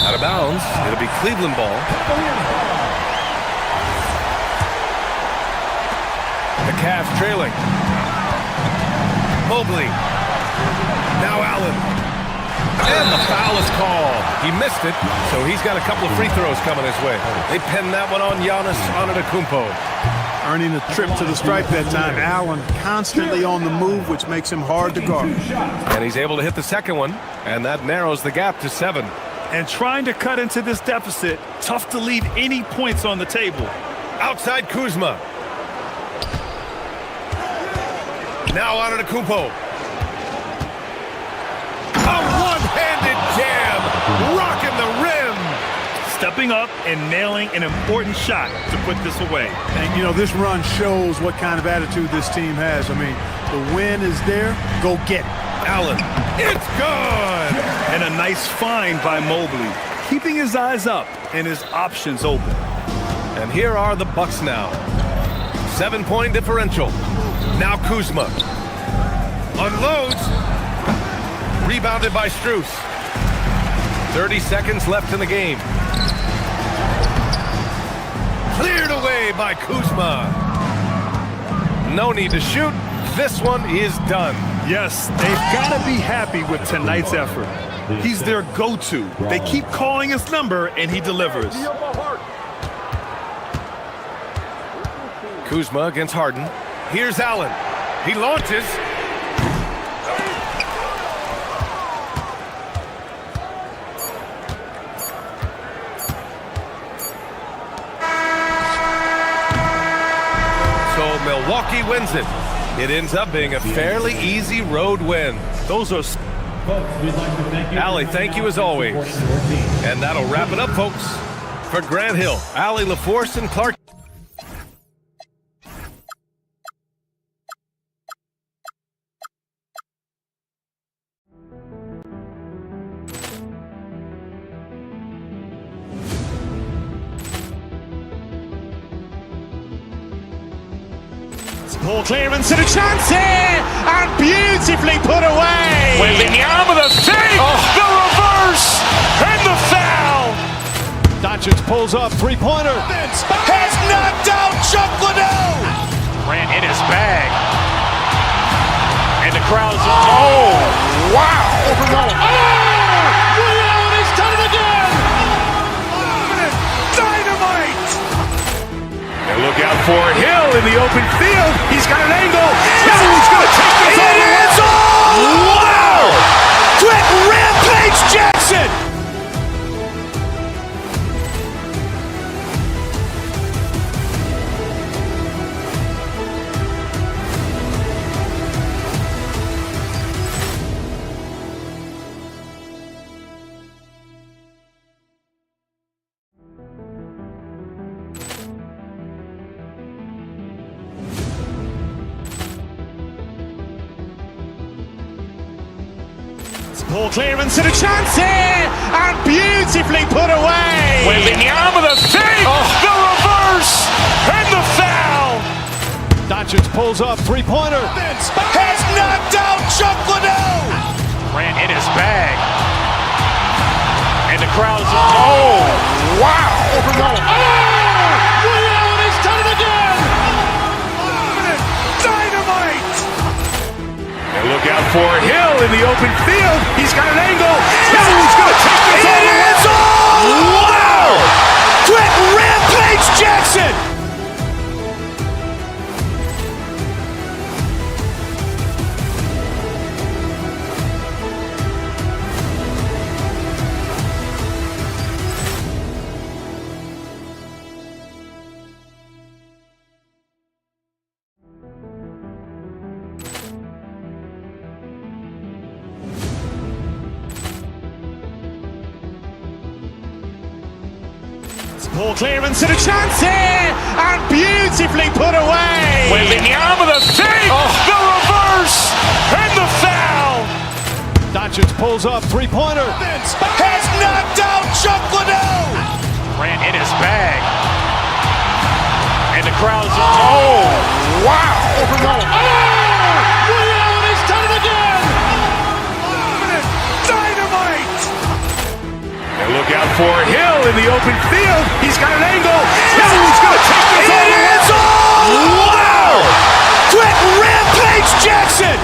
Out of bounds. It'll be Cleveland ball. The Cavs trailing. Mobley. Now Allen. And the foul is called. He missed it, so he's got a couple of free throws coming his way. They pinned that one on Giannis Antetokounmpo. Earning a trip to the stripe that time. Allen constantly on the move, which makes him hard to guard. And he's able to hit the second one, and that narrows the gap to 7. And trying to cut into this deficit, tough to leave any points on the table. Outside Kuzma. Now Antetokounmpo. A one-handed jam, rocking the rim. Stepping up and nailing an important shot to put this away. And, you know, this run shows what kind of attitude this team has. I mean, the win is there. Go get it. Allen. It's good. And a nice find by Mobley. Keeping his eyes up and his options open. And here are the Bucks now. 7-point differential. Now Kuzma. Unloads. Rebounded by Strus. 30 seconds left in the game. Cleared away by Kuzma. No need to shoot. This one is done. Yes, they've got to be happy with tonight's effort. He's their go-to. They keep calling his number, and he delivers. Kuzma against Harden. Here's Allen. He launches. So Milwaukee wins it. It ends up being a fairly easy road win. Those are... Allie, thank you as always. And that'll wrap it up, folks. For Grant Hill, Allie LaForce, and Clark. Poor clearance and a chance here, and beautifully put away. Wembanyama the save, the reverse, and the foul. Doncic pulls up, three-pointer. Has knocked out Chuck Liddell. Grant in his bag. And the crowd's... Oh, wow. Liddell, he's done it again. Dynamite. And look out for Hill in the open field. He's got an angle. Hill's going to take this all the way. Wow! Quick rampage Jackson. Poor clearance and a chance here, and beautifully put away. Wembanyama the save, the reverse, and the foul. Doncic pulls up, three-pointer. Has knocked out Chuck Liddell. Grant in his bag. crowd is, oh, wow. Overruled. Ray Allen has done it again! Dynamite! And look out for Hill in the open field. He's got an angle. Hill's going to take this all the way. Wow! Quick Rampage Jackson! Poor clearance and a chance here! And beautifully put away! Wembanyama the fake! The reverse! And the foul! Doncic pulls up, three-pointer. Vince has knocked out Chuck Liddell! Ran in his bag. And the crowd is, oh, wow! Overruled. Ray Allen has done it again! Dynamite! And look out for Hill in the open field. He's got an angle. Hill's going to take this all the way. Wow! Quick Rampage Jackson!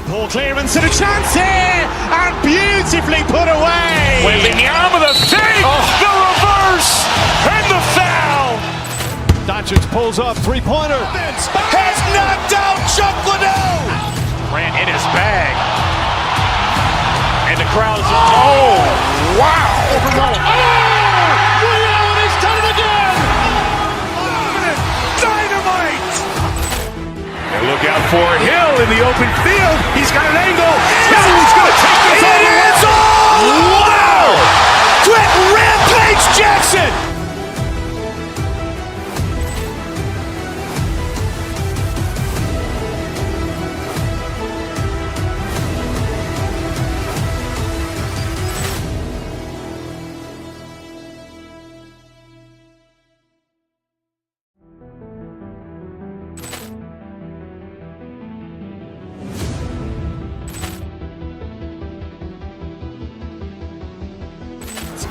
Poor clearance and a chance here! And beautifully put away! Wembanyama the fake! The reverse! And the foul! Doncic pulls up, three-pointer. Vince has knocked out Chuck Liddell! Ran in his bag. And the crowd is, oh, wow! Overruled. Ray Allen has done it again! Dynamite! And look out for Hill in the open field. He's got an angle. Hill's going to take this all the way. Wow! Quick Rampage Jackson!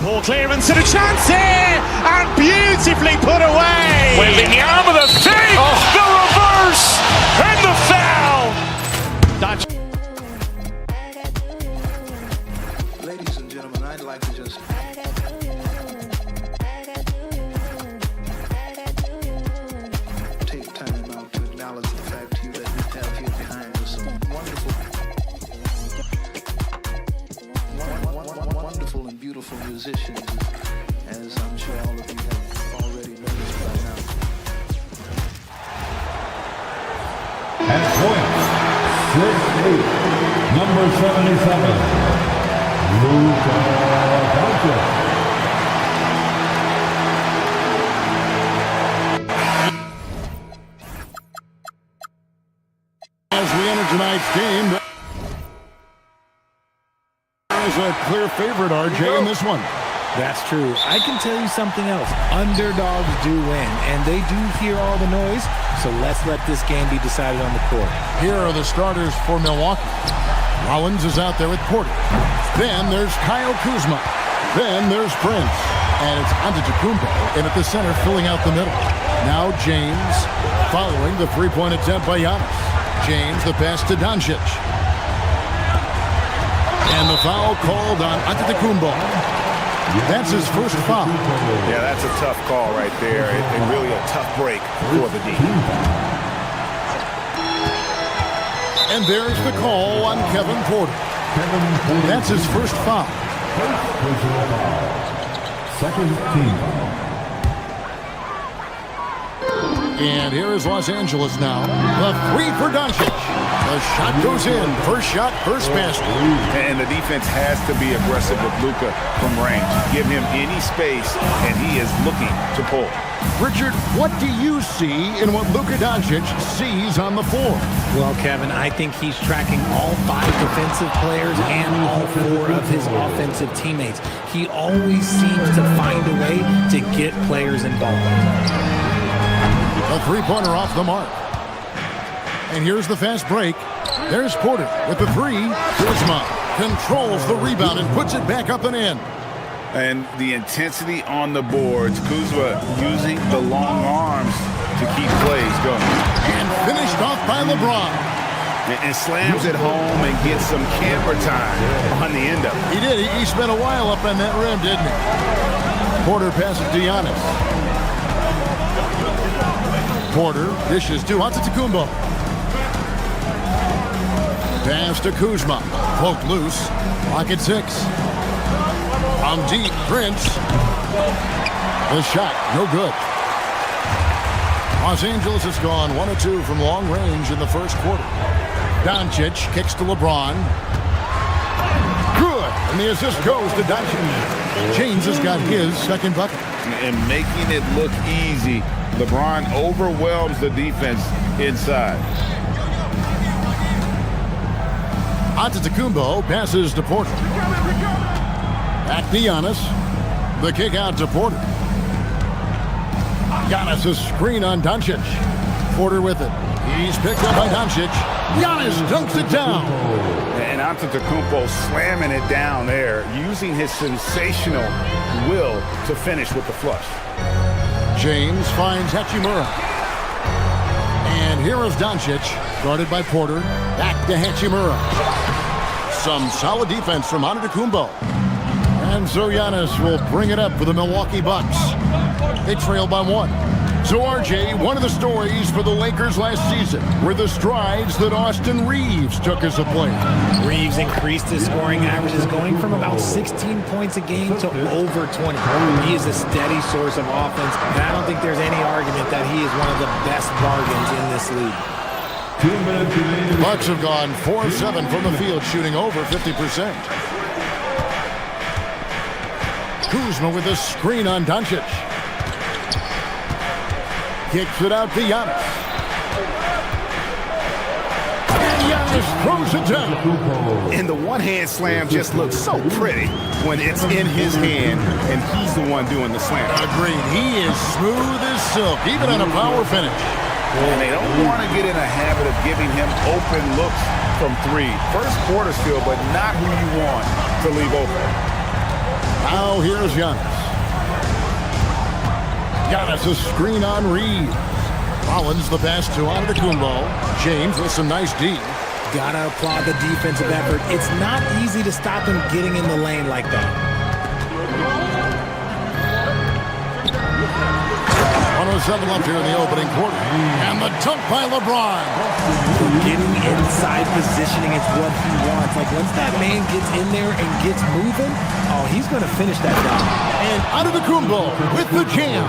Poor clearance and a chance here! And beautifully put away! Wembanyama the fake! The reverse! And the foul! Doncic. Ladies and gentlemen, I'd like to just take time out to acknowledge the fact to you that we have here behind us some wonderful and beautiful musicians, as I'm sure all of you have already noticed by now. At point, 6'8", number 77, Luka Doncic. As we enter tonight's game, there's a clear favorite, RJ, in this one. That's true. I can tell you something else. Underdogs do win, and they do hear all the noise, so let's let this game be decided on the court. Here are the starters for Milwaukee. Rollins is out there with Porter. Then there's Kyle Kuzma. Then there's Prince. And it's Antetokounmpo in at the center, filling out the middle. Now James, following the three-point attempt by Giannis. James, the pass to Doncic. And the foul called on Antetokounmpo. That's his first foul. Yeah, that's a tough call right there, and really a tough break for the D. And there's the call on Kevin Porter. That's his first foul. Second team. And here is Los Angeles now. The three for Doncic. The shot goes in. First shot, first basket. And the defense has to be aggressive with Luka from range. Give him any space, and he is looking to pull. Richard, what do you see in what Luka Doncic sees on the floor? Well, Kevin, I think he's tracking all 5 defensive players and all 4 of his offensive teammates. He always seems to find a way to get players involved. A three-pointer off the mark. And here's the fast break. There's Porter with the three. Kuzma controls the rebound and puts it back up and in. And the intensity on the boards. Kuzma using the long arms to keep plays going. And finished off by LeBron. And slams it home and gets some camera time on the end of it. He did. He spent a while up on that rim, didn't he? Porter passes to Giannis. Porter dishes to Antetokounmpo. Pass to Kuzma. Poked loose. Pocket 6. From deep, Prince. The shot, no good. Los Angeles has gone 1 of 2 from long range in the first quarter. Doncic kicks to LeBron. Good. And the assist goes to Doncic. James has got his second bucket. And making it look easy, LeBron overwhelms the defense inside. Antetokounmpo passes to Porter. Back to Giannis. The kick out to Porter. Giannis a screen on Doncic. Porter with it. He's picked up by Doncic. Giannis dunks it down. And Antetokounmpo slamming it down there, using his sensational will to finish with the flush. James finds Hachimura. And here is Doncic, guarded by Porter. Back to Hachimura. Some solid defense from Antetokounmpo. And so Giannis will bring it up for the Milwaukee Bucks. They trail by 1. So RJ, one of the stories for the Lakers last season were the strides that Austin Reeves took as a player. Reeves increased his scoring averages, going from about 16 points a game to over 20. He is a steady source of offense, and I don't think there's any argument that he is one of the best bargains in this league. Bucks have gone 4 of 7 from the field, shooting over 50%. Kuzma with a screen on Doncic. Kicks it out to Giannis. And Giannis throws it down. And the one-hand slam just looks so pretty when it's in his hand and he's the one doing the slam. Agreed. He is smooth as silk, even on a power finish. And they don't want to get in a habit of giving him open looks from 3. First quarter still, but not who you want to leave open. Now here's Giannis. Giannis a screen on Reed. Rollins the pass to Antetokounmpo. James with some nice D. Gotta applaud the defensive effort. It's not easy to stop him getting in the lane like that. 107 left here in the opening quarter. And the dunk by LeBron. Getting inside positioning is what he wants. Like once that man gets in there and gets moving, oh, he's going to finish that job. And Antetokounmpo with the jam.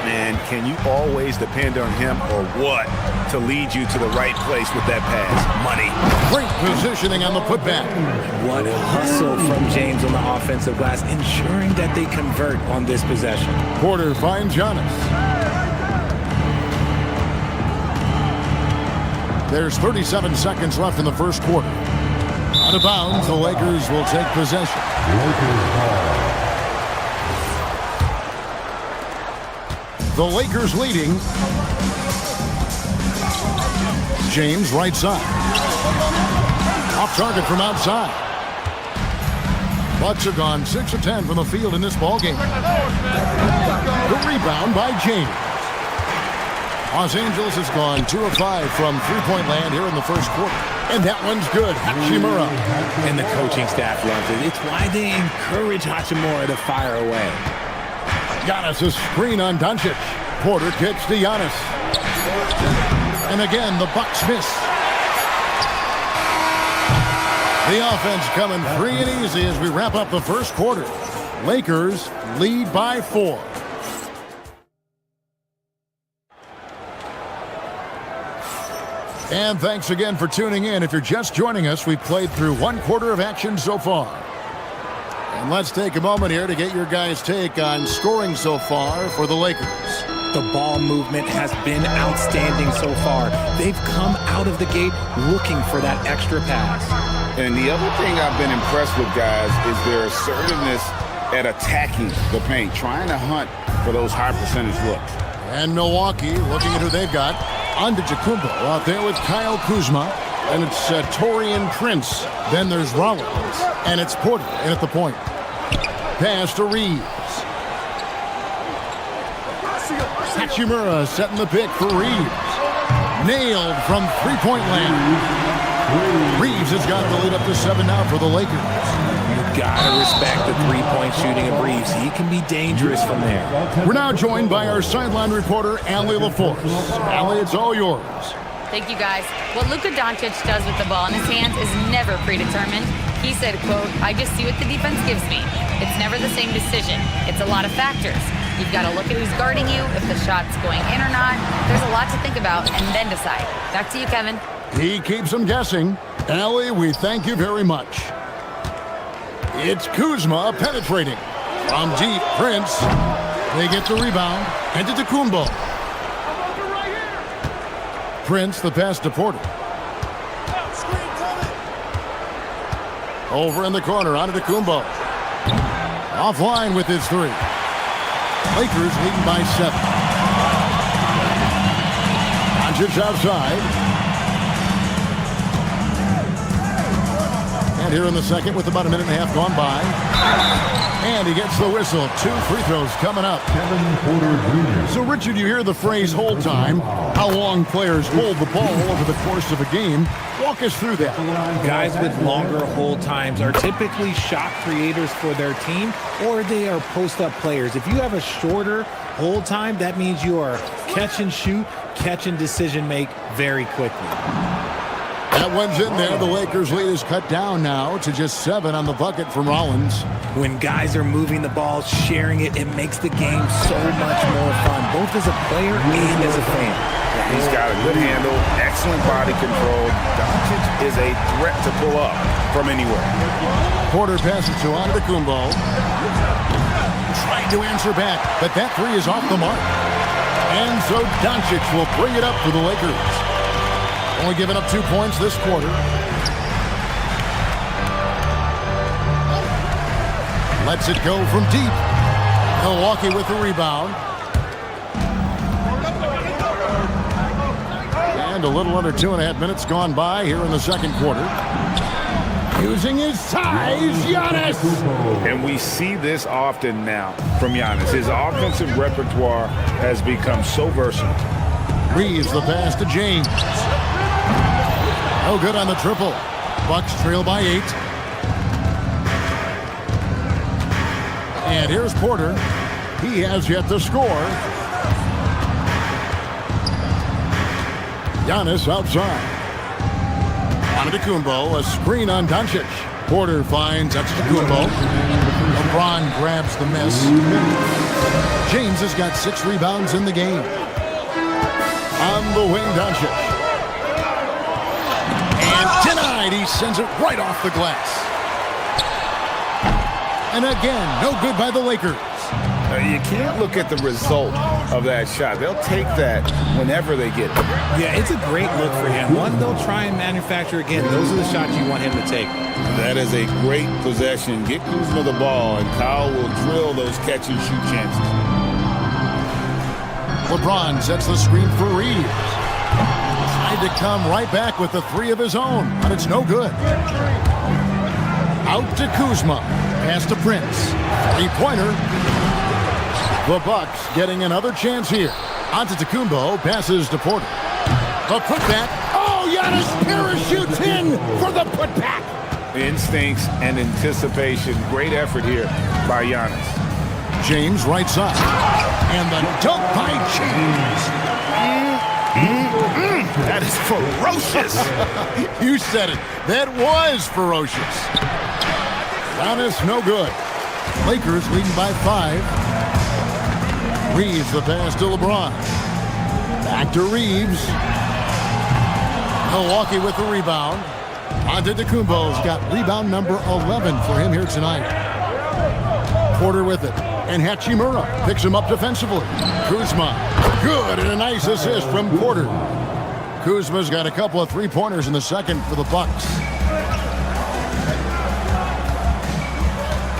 Man, can you always depend on him or what to lead you to the right place with that pass? Money. Great positioning on the putback. What a hustle from James on the offensive glass, ensuring that they convert on this possession. Porter finds Giannis. There's 37 seconds left in the first quarter. Out of bounds, the Lakers will take possession. The Lakers leading. James right side. Off target from outside. Bucks have gone 6 of 10 from the field in this ballgame. The rebound by James. Los Angeles has gone 2 of 5 from three-point land here in the first quarter. And that one's good. Hachimura. And the coaching staff loves it. It's why they encourage Hachimura to fire away. Giannis a screen on Doncic. Porter kicks to Giannis. And again, the Bucks miss. The offense coming free and easy as we wrap up the first quarter. Lakers lead by 4. And thanks again for tuning in. If you're just joining us, we've played through 1/4 of action so far. And let's take a moment here to get your guys' take on scoring so far for the Lakers. The ball movement has been outstanding so far. They've come out of the gate looking for that extra pass. And the other thing I've been impressed with, guys, is their assertiveness at attacking the paint, trying to hunt for those high percentage looks. And Milwaukee, looking at who they've got, Antetokounmpo out there with Kyle Kuzma, and it's Taurean Prince. Then there's Rollins, and it's Porter in at the point. Pass to Reeves. Hachimura setting the pick for Reeves. Nailed from three-point land. Reeves has got to lead up to 7 now for the Lakers. You gotta respect the three-point shooting of Reeves. He can be dangerous from there. We're now joined by our sideline reporter, Allie LaForce. Allie, it's all yours. Thank you, guys. What Luka Doncic does with the ball in his hands is never predetermined. He said, quote, "I just see what the defense gives me. It's never the same decision. It's a lot of factors. You've got to look at who's guarding you, if the shot's going in or not. There's a lot to think about and then decide." Back to you, Kevin. He keeps them guessing. Allie, we thank you very much. It's Kuzma penetrating. From deep, Prince. They get the rebound. Antetokounmpo. Prince, the pass to Porter. Over in the corner, Antetokounmpo. Offline with his 3. Lakers leading by 7. Doncic outside. And here in the second with about a minute and a half gone by. And he gets the whistle. 2 free throws coming up. So, Richard, you hear the phrase hold time. How long players hold the ball over the course of a game. Walk us through that. Guys with longer hold times are typically shot creators for their team, or they are post-up players. If you have a shorter hold time, that means you are catch and shoot, catch and decision make very quickly. That one's in there. The Lakers' lead is cut down now to just 7 on the bucket from Rollins. When guys are moving the ball, sharing it, it makes the game so much more fun, both as a player and as a fan. He's got a good handle, excellent body control. Doncic is a threat to pull up from anywhere. Porter passes to Antetokounmpo. Trying to answer back, but that 3 is off the mark. And so Doncic will bring it up for the Lakers. Only giving up 2 points this quarter. Lets it go from deep. Milwaukee with the rebound. And a little under 2.5 minutes gone by here in the second quarter. Using his size, Giannis. And we see this often now from Giannis. His offensive repertoire has become so versatile. Reeves the pass to James. No good on the triple. Bucks trail by 8. And here's Porter. He has yet to score. Giannis outside. Antetokounmpo, a screen on Doncic. Porter finds Antetokounmpo. LeBron grabs the miss. James has got 6 rebounds in the game. On the wing, Doncic. And denied. He sends it right off the glass. And again, no good by the Lakers. You can't look at the result of that shot. They'll take that whenever they get it. Yeah, it's a great look for him. One they'll try and manufacture again. Those are the shots you want him to take. That is a great possession. Get Kuzma the ball, and Kyle will drill those catch-and-shoot chances. LeBron sets the screen for Reeves. Tried to come right back with the 3 of his own, but it's no good. Out to Kuzma. Pass to Prince. 3-pointer. The Bucks getting another chance here. Antetokounmpo passes to Porter. The putback. Oh, Giannis parachutes in for the putback. Instincts and anticipation. Great effort here by Giannis. James right side. And the dunk by James. That is ferocious. You said it. That was ferocious. Giannis no good. Lakers leading by 5. Reeves the pass to LeBron. Back to Reeves. Milwaukee with the rebound. Antetokounmpo's got rebound number 11 for him here tonight. Porter with it. And Hachimura picks him up defensively. Kuzma, good, and a nice assist from Porter. Kuzma's got a couple of three-pointers in the second for the Bucks.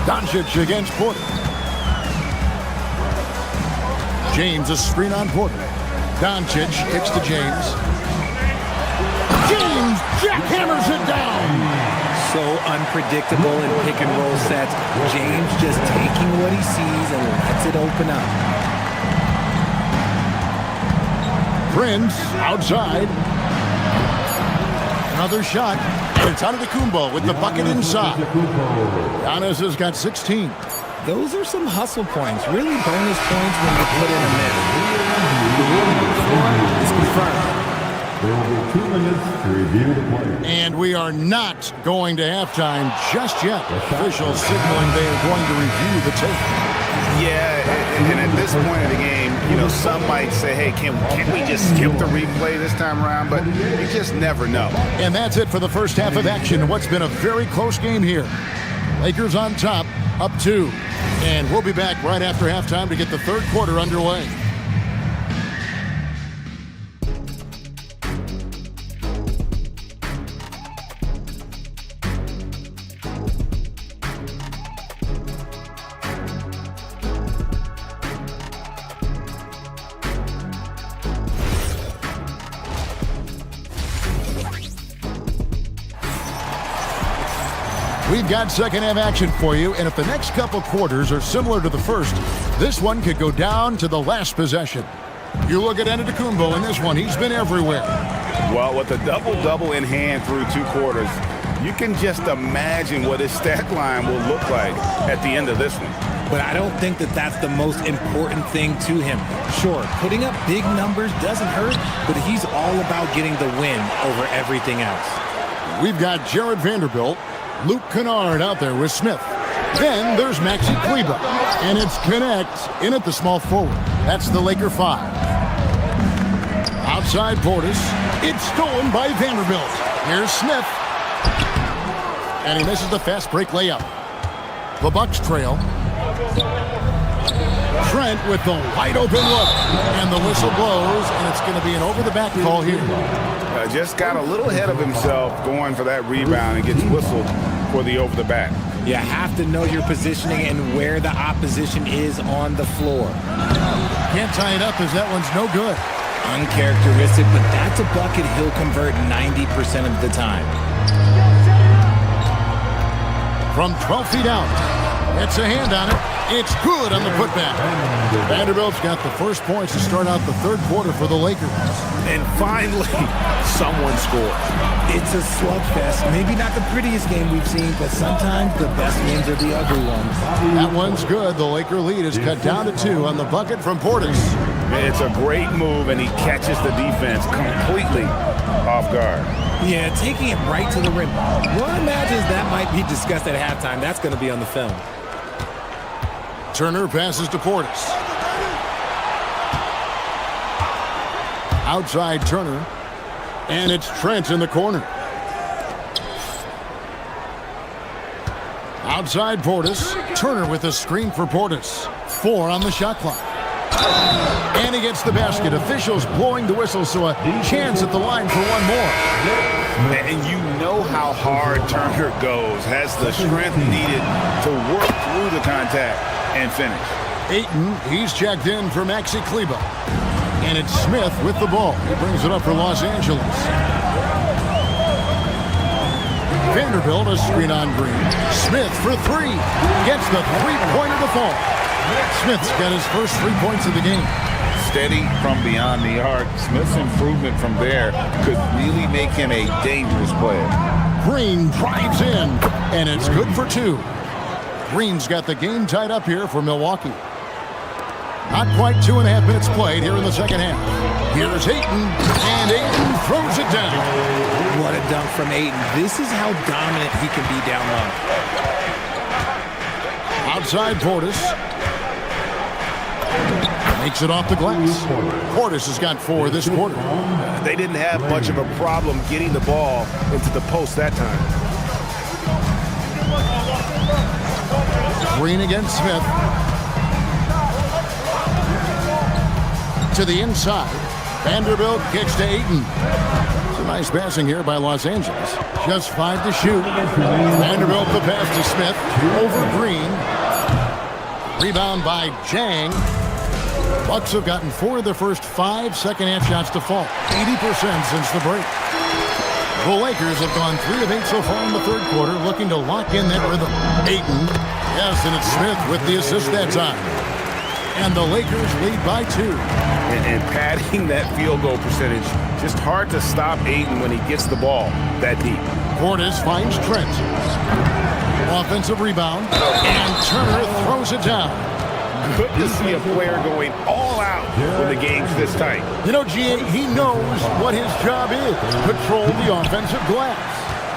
Doncic against Porter. James, a screen on Porter. Doncic kicks to James. James jackhammers it down. So unpredictable in pick-and-roll sets. James just taking what he sees and lets it open up. Prince outside. Another shot. And it's Antetokounmpo with the bucket inside. Giannis has got 16. Those are some hustle points. Really bonus points when you put in a miss. It's confirmed. There will be 2 minutes to review the play. And we are not going to halftime just yet. Officials signaling they are going to review the tape. Yeah, and at this point in the game, you know, some might say, hey, can't we just skip the replay this time around? But you just never know. And that's it for the first half of action. What's been a very close game here. Lakers on top, up 2. And we'll be back right after halftime to get the third quarter underway. We've got second half action for you, and if the next couple quarters are similar to the first, this one could go down to the last possession. You look at Antetokounmpo in this one, he's been everywhere. Well, with a double-double in hand through 2 quarters, you can just imagine what his stat line will look like at the end of this one. But I don't think that that's the most important thing to him. Sure, putting up big numbers doesn't hurt, but he's all about getting the win over everything else. We've got Jared Vanderbilt, Luke Kennard out there with Smith. Then there's Maxi Kleber. And it's Connect in at the small forward. That's the Laker 5. Outside Portis. It's stolen by Vanderbilt. Here's Smith. And he misses the fast break layup. The Bucks trail. Trent with the wide open look. And the whistle blows, and it's going to be an over-the-back call here. Just got a little ahead of himself going for that rebound and gets whistled for the over-the-back. You have to know your positioning and where the opposition is on the floor. Can't tie it up as that one's no good. Uncharacteristic, but that's a bucket he'll convert 90% of the time. From 12 feet out, it's a hand on it. It's good on the putback. Vanderbilt's got the first points to start out the third quarter for the Lakers. And finally, someone scored. It's a slugfest. Maybe not the prettiest game we've seen, but sometimes the best games are the ugly ones. That one's good. The Laker lead is cut down to 2 on the bucket from Portis. It's a great move, and he catches the defense completely off guard. Yeah, taking it right to the rim. One imagines that might be discussed at halftime. That's going to be on the film. Turner passes to Portis. Outside Turner. And it's Trent in the corner. Outside Portis. Turner with a screen for Portis. 4 on the shot clock. And he gets the basket. Officials blowing the whistle, so a chance at the line for one more. And you know how hard Turner goes. Has the strength needed to work through the contact and finish. Ayton, he's checked in for Maxi Kleber. And it's Smith with the ball. He brings it up for Los Angeles. Vanderbilt, a screen on Green. Smith for 3. Gets the three-pointer to fall. Smith's got his first 3 points of the game. Steady from beyond the arc. Smith's improvement from there could really make him a dangerous player. Green drives in, and it's good for 2. Green's got the game tied up here for Milwaukee. Not quite 2.5 minutes played here in the second half. Here's Ayton, and Ayton throws it down. What a dunk from Ayton. This is how dominant he can be down low. Outside Portis. Makes it off the glass. Portis has got 4 this quarter. They didn't have much of a problem getting the ball into the post that time. Green against Smith. To the inside. Vanderbilt kicks to Ayton. It's a nice passing here by Los Angeles. Just 5 to shoot. Vanderbilt the pass to Smith. Over Green. Rebound by Jang. Bucks have gotten 4 of their first 5 second-half shots to fall. 80% since the break. The Lakers have gone 3 of 8 so far in the third quarter, looking to lock in that rhythm. Ayton. Yes, and it's Smith with the assist that time. And the Lakers lead by 2. And padding that field goal percentage, just hard to stop Ayton when he gets the ball that deep. Portis finds Trent. Offensive rebound. And Turner throws it down. Good to see a player going all out when the game's this tight. You know, G.A., he knows what his job is. Control the offensive glass.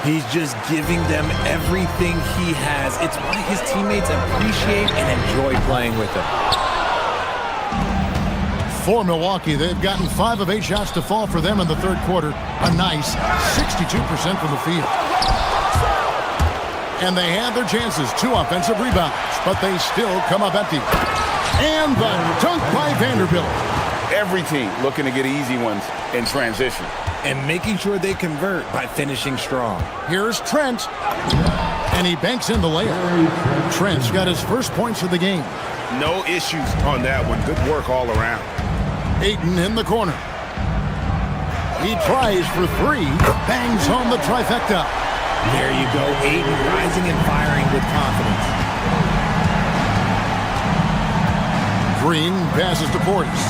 He's just giving them everything he has. It's why his teammates appreciate and enjoy playing with him. For Milwaukee, they've gotten 5 of 8 shots to fall for them in the third quarter. A nice 62% from the field. And they have their chances. 2 offensive rebounds, but they still come up empty. And the dunk by Vanderbilt. Every team looking to get easy ones in transition. And making sure they convert by finishing strong. Here's Trent. And he banks in the layup. Trent's got his first points of the game. No issues on that one. Good work all around. Ayton in the corner. He tries for 3. Bangs home the trifecta. There you go. Ayton rising and firing with confidence. Green passes to Portis.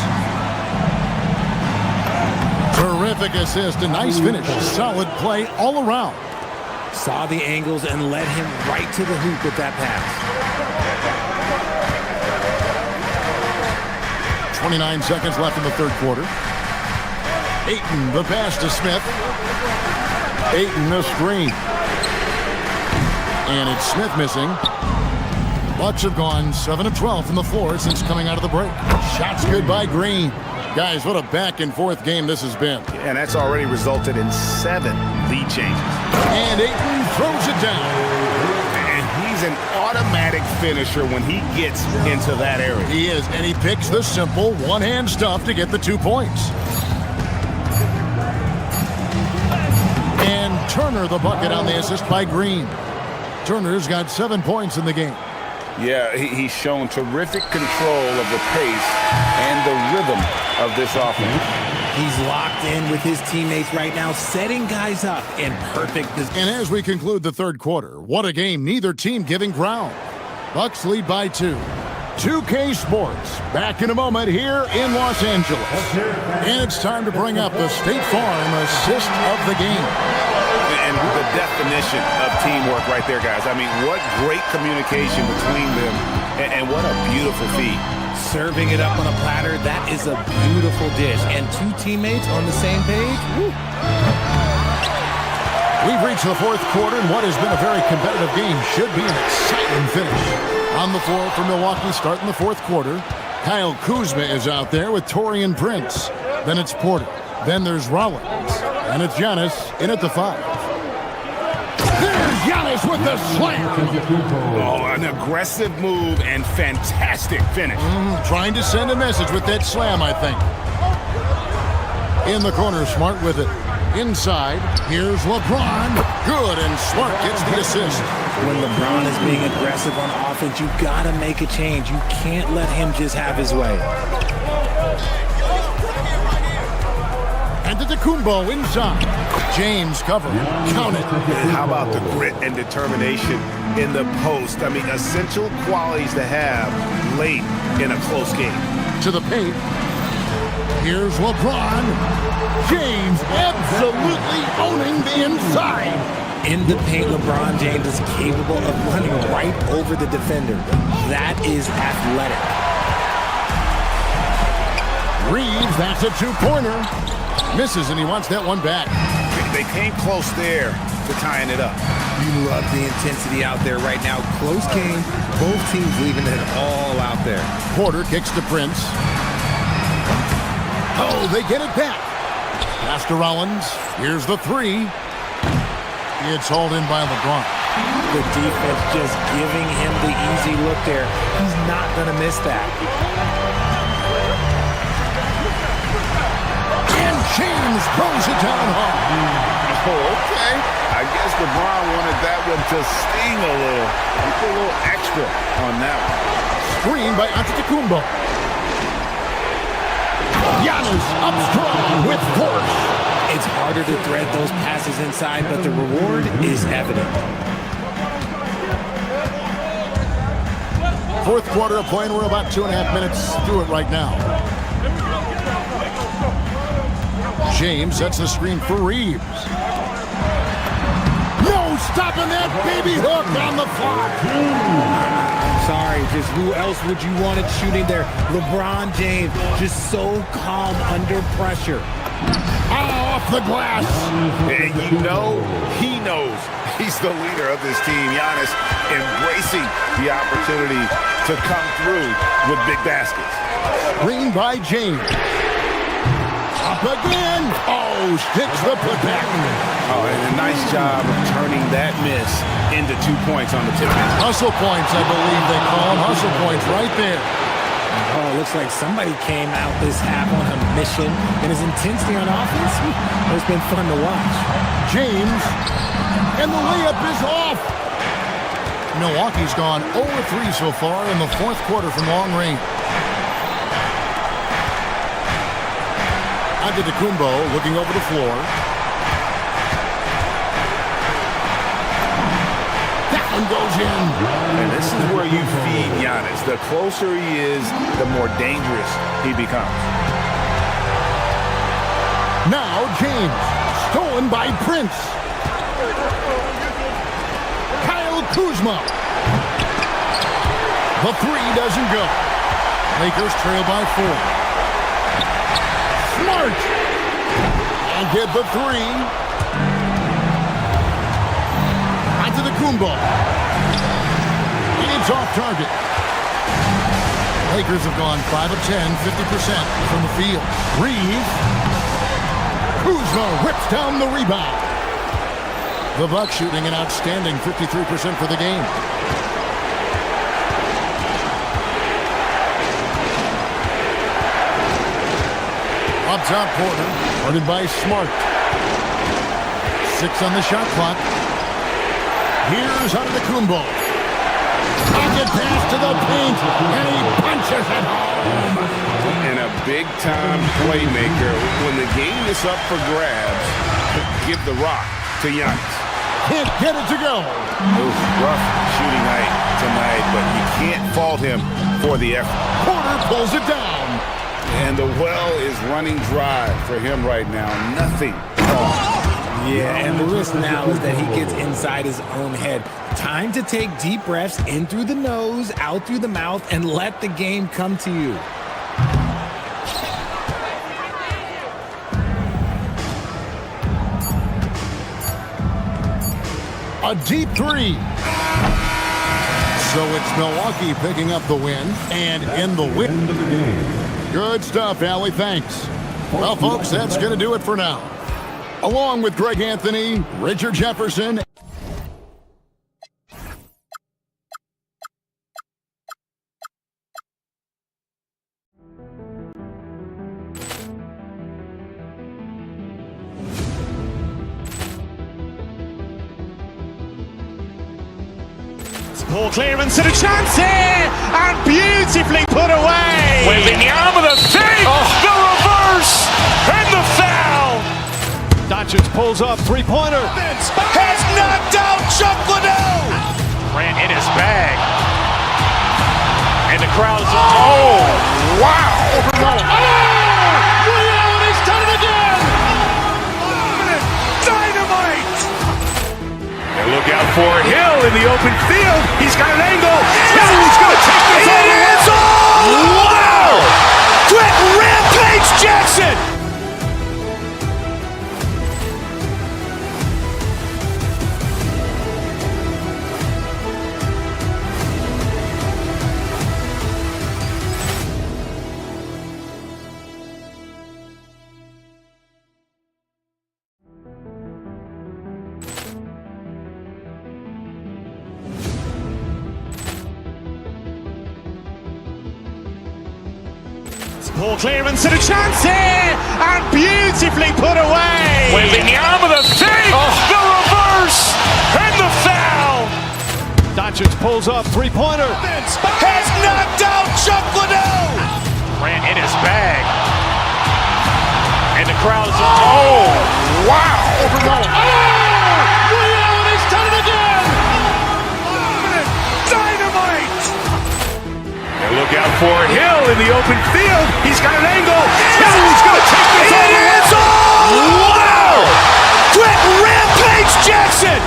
Terrific assist, a nice finish. Solid play all around. Saw the angles and led him right to the hoop with that pass. 29 seconds left in the third quarter. Ayton, the pass to Smith. Ayton, the screen. And it's Smith missing. Bucks have gone 7 of 12 from the floor since coming out of the break. Shots good by Green. Guys, what a back-and-forth game this has been. And that's already resulted in 7 lead changes. And Ayton throws it down. And he's an automatic finisher when he gets into that area. He is, and he picks the simple one-hand stuff to get the 2 points. And Turner the bucket on the assist by Green. Turner's got 7 points in the game. Yeah, he's shown terrific control of the pace and the rhythm of this offense. He's locked in with his teammates right now, setting guys up in perfect position. And as we conclude the third quarter, what a game, neither team giving ground. Bucks lead by 2. 2K Sports, back in a moment here in Los Angeles. And it's time to bring up the State Farm assist of the game. And the definition of teamwork right there, guys. I mean, what great communication between them, and what a beautiful feed. Serving it up on a platter, that is a beautiful dish. And 2 teammates on the same page. Woo. We've reached the fourth quarter, and what has been a very competitive game should be an exciting finish. On the floor for Milwaukee starting the fourth quarter, Kyle Kuzma is out there with Taurean Prince. Then it's Porter. Then there's Rollins. And it's Giannis in at the 5. There's Giannis with the slam. Oh, an aggressive move and fantastic finish. Trying to send a message with that slam, I think. In the corner, Smart with it. Inside, here's LeBron. Good, and Smart gets the assist. When LeBron is being aggressive on offense, you got to make a change. You can't let him just have his way. Antetokounmpo inside. James cover. Count it. How about the grit and determination in the post? I mean, essential qualities to have late in a close game. To the paint. Here's LeBron. James absolutely owning the inside. In the paint, LeBron James is capable of running right over the defender. That is athletic. Reeves, that's a 2-pointer. Misses, and he wants that one back. They came close there to tying it up. You love the intensity out there right now. Close game. Both teams leaving it all out there. Porter kicks to Prince. Oh, they get it back. Pass to Rollins. Here's the three. It's hauled in by LeBron. The defense just giving him the easy look there. He's not going to miss that. And James throws it down hard. Oh, okay. I guess LeBron wanted that one to sting a little. He put a little extra on that one. Screen by Antetokounmpo. Giannis up strong with force. It's harder to thread those passes inside, but the reward is evident. Fourth quarter of play, and we're about 2.5 minutes through it right now. James sets the screen for Reeves. No stopping that baby hook on the fly. I'm sorry, just who else would you want it shooting there? LeBron James, just so calm under pressure. Off the glass. And you know, he knows he's the leader of this team. Giannis embracing the opportunity to come through with big baskets. Screen by James. Up again. Oh, sticks the putback. Oh, and a nice job of turning that miss into 2 points on the tip. Hustle points, I believe they call them. Hustle points right there. Oh, it looks like somebody came out this half on a mission, and his intensity on offense, it's been fun to watch. James, and the layup is off. Milwaukee's gone 0-3 so far in the fourth quarter from long range. Antetokounmpo looking over the floor. That one goes in. And this is where you feed Giannis. The closer he is, the more dangerous he becomes. Now James, stolen by Prince. Kyle Kuzma. The three doesn't go. Lakers trail by 4. Smart. And get the three. Antetokounmpo. It's off target. Lakers have gone 5 of 10, 50% from the field. Reeves. Kuzma whips down the rebound. The Bucks shooting an outstanding 53% for the game. Up top corner, guarded by Smart. 6 on the shot clock. Here's Antetokounmpo. Pocket pass to the paint, and he punches it home. And a big-time playmaker. When the game is up for grabs, give the rock to Giannis. Can't get it to go. It was rough shooting night tonight, but you can't fault him for the effort. Porter pulls it down. And the well is running dry for him right now. Nothing. Yeah, and the risk now is that he gets inside his own head. Time to take deep breaths in through the nose, out through the mouth, and let the game come to you. A deep three. So it's Milwaukee picking up the win and in the win. Good stuff, Allie. Thanks. Well, folks, that's going to do it for now. Along with Greg Anthony, Richard Jefferson. Poor clearance and a chance here, and beautifully put away. Wembanyama with a save, the reverse, and the foul. Doncic pulls up, three-pointer. Has knocked out Chuck Liddell. Ran in his bag. And the crowd is, oh, wow. Liddell, and he's done it again. Dynamite. And look out for Hill in the open field. He's got an angle. Hill's going to take this all the way. Wow! Quick rampage Jackson. Poor clearance and a chance here, and beautifully put away. Wembanyama the save, the reverse, and the foul. Doncic pulls up, three-pointer. Has knocked out Chuck Liddell. Ran in his bag. And the crowd is, oh, wow. Ray Allen has done it again. Dynamite. And look out for Hill in the open field. He's got an angle. Hill's going to take this all the way. Wow. Quick Rampage Jackson.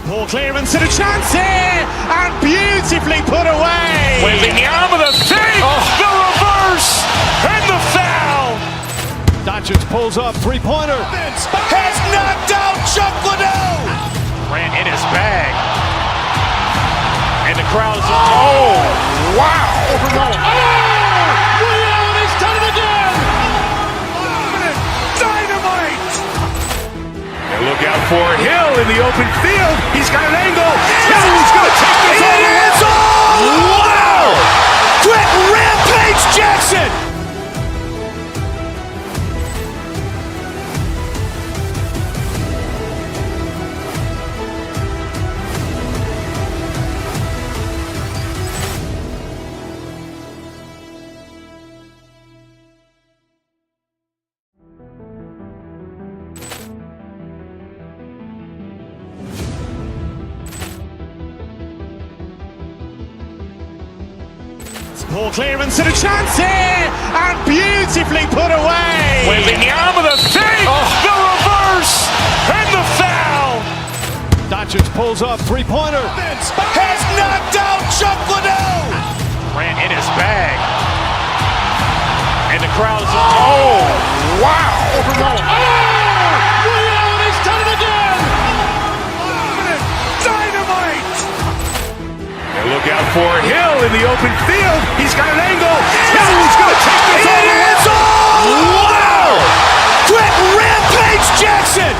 Poor clearance and a chance here, and beautifully put away. Wembanyama the save, the reverse, and the foul. Doncic pulls up, three-pointer. Has knocked out Chuck Liddell. Ran in his bag. And the crowd is, oh, wow. Ray Allen has done it again. Dynamite. And look out for Hill in the open field. He's got an angle. Hill's going to take this all the way. Wow. Quick Rampage Jackson. Poor clearance and a chance here, and beautifully put away. Wembanyama the save, the reverse, and the foul. Doncic pulls up, three-pointer. Has knocked out Chuck Liddell. Ran in his bag. And the crowd is, oh, wow. Ray Allen has done it again. Dynamite. And look out for Hill in the open field. He's got an angle. Hill's going to take this all the way. Wow. Quick Rampage Jackson.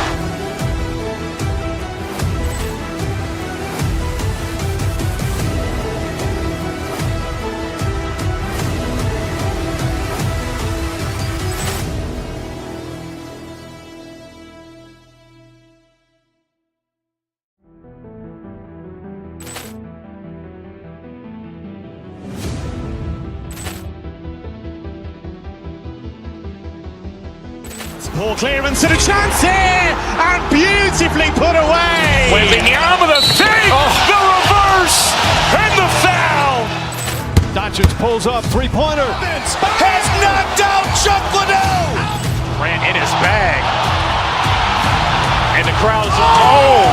Poor clearance and a chance here, and beautifully put away. Wembanyama the save, the reverse, and the foul. Doncic pulls up, three-pointer. Has knocked out Chuck Liddell. Ran in his bag. And the crowd is, oh,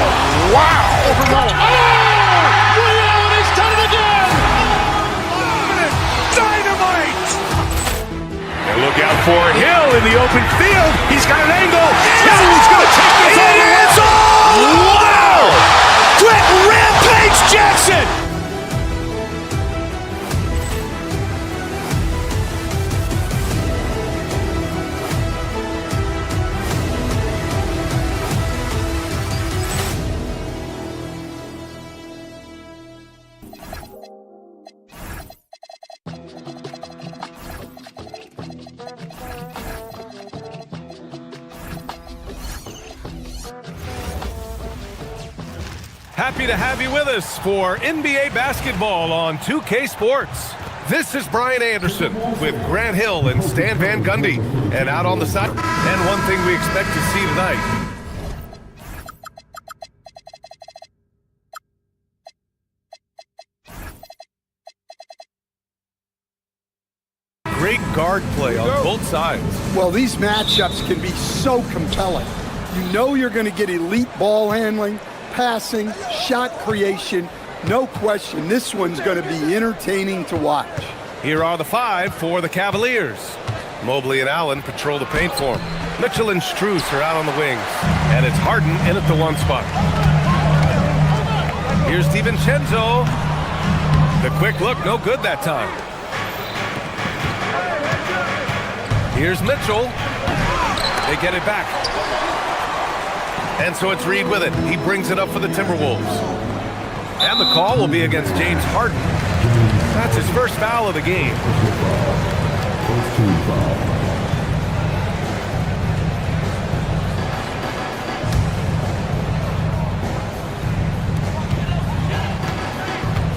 wow. Ray Allen has done it again. Dynamite. And look out for Hill in the open field. He's got an angle. Hill's going to take this all the way. Wow. Quick Rampage Jackson. Happy to have you with us for NBA basketball on 2K Sports. This is Brian Anderson with Grant Hill and Stan Van Gundy. And out on the side, and one thing we expect to see tonight. Great guard play on both sides. Well, these matchups can be so compelling. You know you're going to get elite ball handling, passing, shot creation. No question, this one's going to be entertaining to watch. Here are the five for the Cavaliers. Mobley and Allen patrol the paint for him. Mitchell and Strus are out on the wings. And it's Harden in at the 1 spot. Here's DiVincenzo. The quick look, no good that time. Here's Mitchell. They get it back. And so it's Reed with it. He brings it up for the Timberwolves. And the call will be against James Harden. That's his first foul of the game.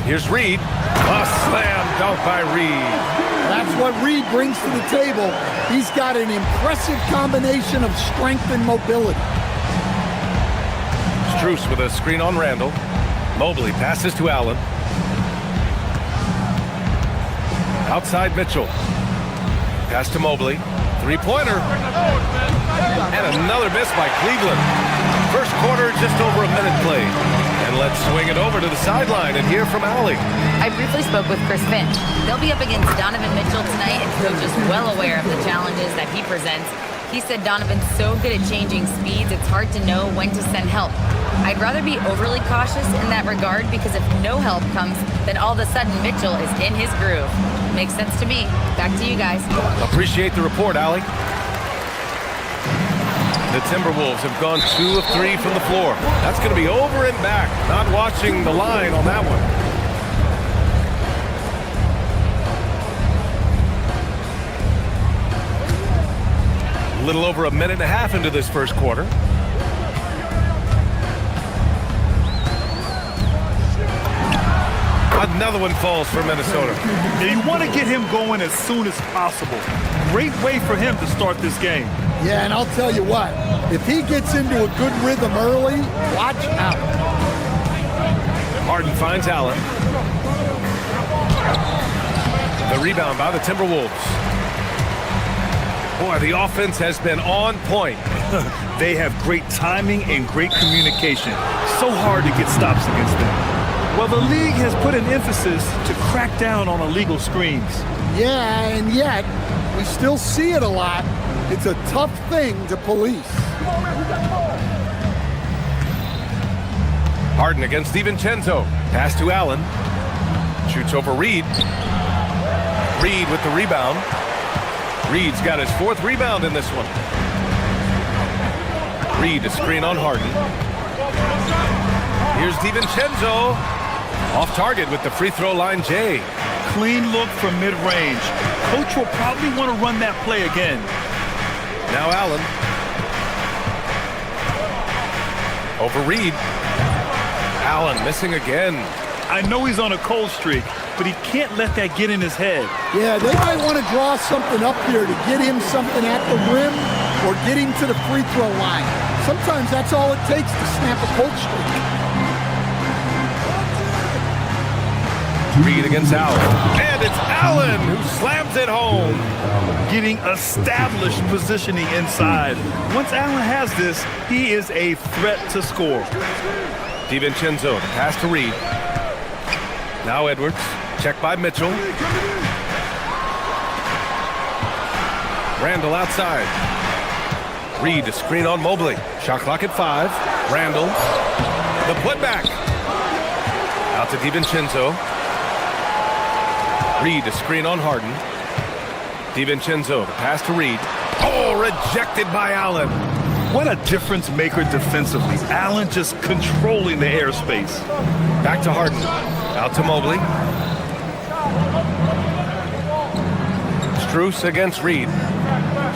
Here's Reed. A slam dunk by Reed. That's what Reed brings to the table. He's got an impressive combination of strength and mobility. Strus with a screen on Randall. Mobley passes to Allen. Outside Mitchell. Pass to Mobley. Three-pointer. And another miss by Cleveland. First quarter, just over a minute played. And let's swing it over to the sideline and hear from Allie. I briefly spoke with Chris Finch. They'll be up against Donovan Mitchell tonight, and Coach is well aware of the challenges that he presents. He said Donovan's so good at changing speeds, it's hard to know when to send help. I'd rather be overly cautious in that regard, because if no help comes, then all of a sudden Mitchell is in his groove. Makes sense to me. Back to you guys. Appreciate the report, Allie. The Timberwolves have gone 2 of 3 from the floor. That's going to be over and back. Not watching the line on that one. A little over a minute and a half into this first quarter. Another one falls for Minnesota. Yeah, you want to get him going as soon as possible. Great way for him to start this game. Yeah, and I'll tell you what, if he gets into a good rhythm early, watch out. Harden finds Allen. The rebound by the Timberwolves. Boy, the offense has been on point. They have great timing and great communication. So hard to get stops against them. Well, the league has put an emphasis to crack down on illegal screens. Yeah, and yet, we still see it a lot. It's a tough thing to police. Harden against DiVincenzo. Pass to Allen. Shoots over Reed. Reed with the rebound. Reed's got his 4th rebound in this one. Reed a screen on Harden. Here's DiVincenzo. Off target with the free throw line, Jay. Clean look from mid-range. Coach will probably want to run that play again. Now Allen. Over Reed. Allen missing again. I know he's on a cold streak, but he can't let that get in his head. Yeah, they might want to draw something up here to get him something at the rim or get him to the free throw line. Sometimes that's all it takes to snap a cold streak. Reed against Allen. And it's Allen who slams it home. Getting established positioning inside. Once Allen has this, he is a threat to score. DiVincenzo, the pass to Reed. Now Edwards, checked by Mitchell. Randall outside. Reed to screen on Mobley. Shot clock at 5. Randall, the putback. Out to DiVincenzo. Reed to screen on Harden. DiVincenzo, the pass to Reed. Oh, rejected by Allen. What a difference maker defensively. Allen just controlling the airspace. Back to Harden. Out to Mobley. Strus against Reed.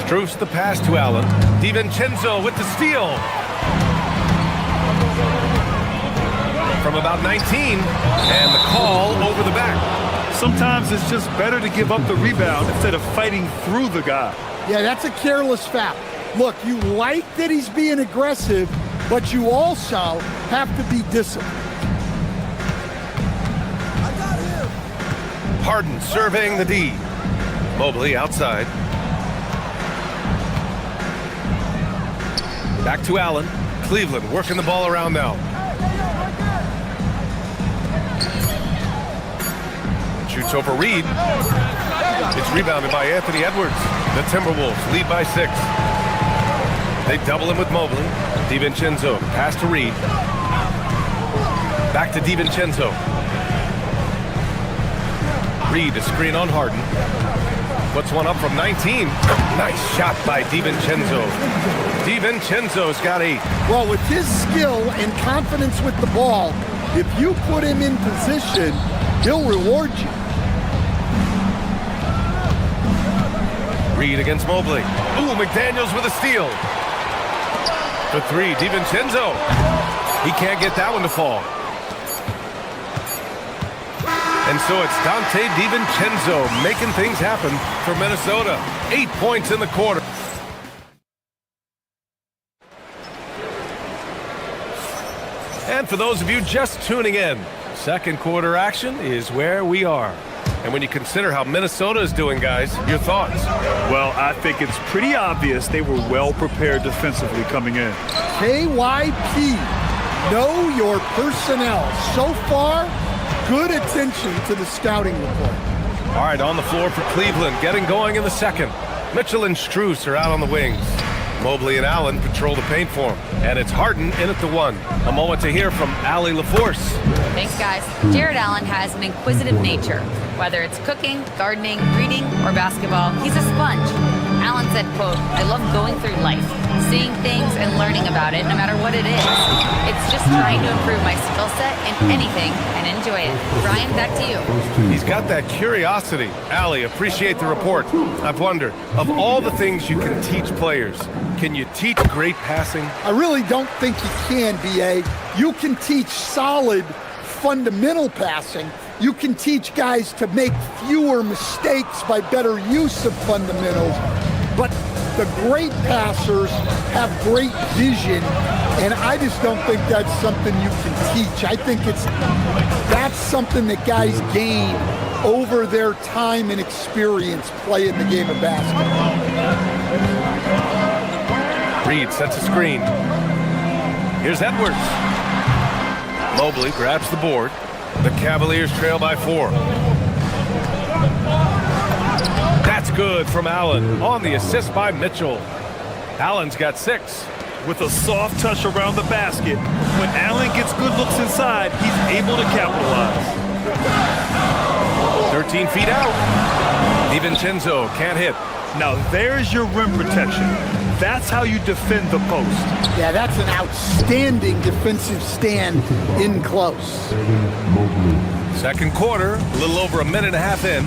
Strus the pass to Allen. DiVincenzo with the steal. From about 19. And the call over the back. Sometimes it's just better to give up the rebound instead of fighting through the guy. Yeah, that's a careless foul. Look, you like that he's being aggressive, but you also have to be disciplined. Harden surveying the D. Mobley outside. Back to Allen. Cleveland working the ball around now. Shoots over Reed. It's rebounded by Anthony Edwards. The Timberwolves lead by 6. They double him with Mobley. DiVincenzo, pass to Reed. Back to DiVincenzo. Reed, a screen on Harden. Puts one up from 19. Nice shot by DiVincenzo. DiVincenzo's got 8. Well, with his skill and confidence with the ball, if you put him in position, he'll reward you. Reed against Mobley. Ooh, McDaniels with a steal. For 3, DiVincenzo. He can't get that one to fall. And so it's Dante DiVincenzo making things happen for Minnesota. 8 points in the quarter. And for those of you just tuning in, second quarter action is where we are. And when you consider how Minnesota is doing, guys, your thoughts? Well, I think it's pretty obvious they were well prepared defensively coming in. KYP, know your personnel. So far, good attention to the scouting report. All right, on the floor for Cleveland, getting going in the second. Mitchell and Strus are out on the wings. Mobley and Allen patrol the paint for him. And it's Harden in at the 1. A moment to hear from Allie LaForce. Thanks, guys. Jared Allen has an inquisitive nature. Whether it's cooking, gardening, reading, or basketball, he's a sponge. Allen said, quote, "I love going through life, seeing things and learning about it no matter what it is. It's just trying to improve my skill set in anything and enjoy it." Brian, back to you. He's got that curiosity. Allie, appreciate the report. I've wondered, of all the things you can teach players, can you teach great passing? I really don't think you can, B.A. You can teach solid, fundamental passing. You can teach guys to make fewer mistakes by better use of fundamentals. But the great passers have great vision, and I just don't think that's something you can teach. I think that's something that guys gain over their time and experience playing the game of basketball. Reed sets a screen. Here's Edwards. Mobley grabs the board. The Cavaliers trail by 4. That's good from Allen on the assist by Mitchell. Allen's got 6. With a soft touch around the basket, when Allen gets good looks inside, he's able to capitalize. 13 feet out. DiVincenzo can't hit. Now there's your rim protection. That's how you defend the post. Yeah, that's an outstanding defensive stand in close. Second quarter, a little over a minute and a half in.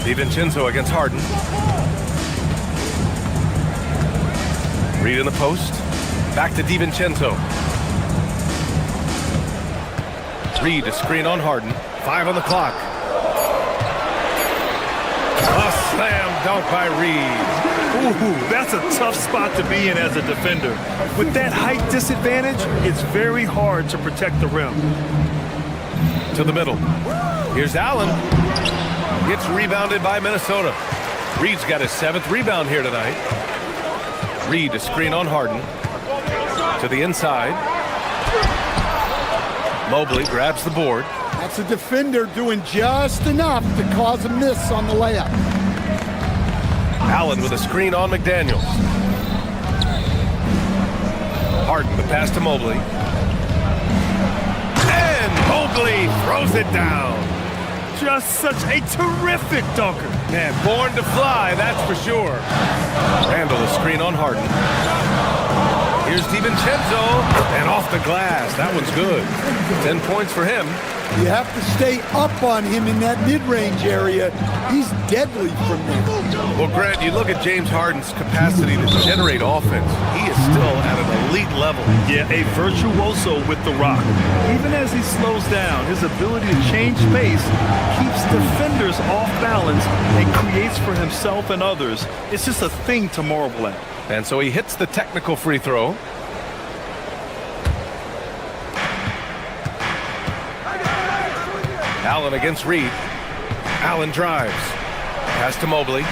DiVincenzo against Harden. Reed in the post. Back to DiVincenzo. Reed, a screen on Harden. 5 on the clock. A slam dunk by Reed. Ooh, that's a tough spot to be in as a defender. With that height disadvantage, it's very hard to protect the rim. To the middle. Here's Allen. Gets rebounded by Minnesota. Reed's got his 7th rebound here tonight. Reed, a screen on Harden. To the inside. Mobley grabs the board. That's a defender doing just enough to cause a miss on the layup. Allen with a screen on McDaniels. Harden, the pass to Mobley. And Mobley throws it down. Just such a terrific dunker. Man, born to fly, that's for sure. Randall, a screen on Harden. Here's DiVincenzo, and off the glass. That one's good. 10 points for him. You have to stay up on him in that mid-range area. He's deadly from there. Well, Grant, you look at James Harden's capacity to generate offense. He is still at an elite level. Yeah, a virtuoso with the rock. Even as he slows down, his ability to change pace keeps defenders off balance and creates for himself and others. It's just a thing to marvel at. And so he hits the technical free throw. Allen against Reed. Allen drives. Pass to Mobley.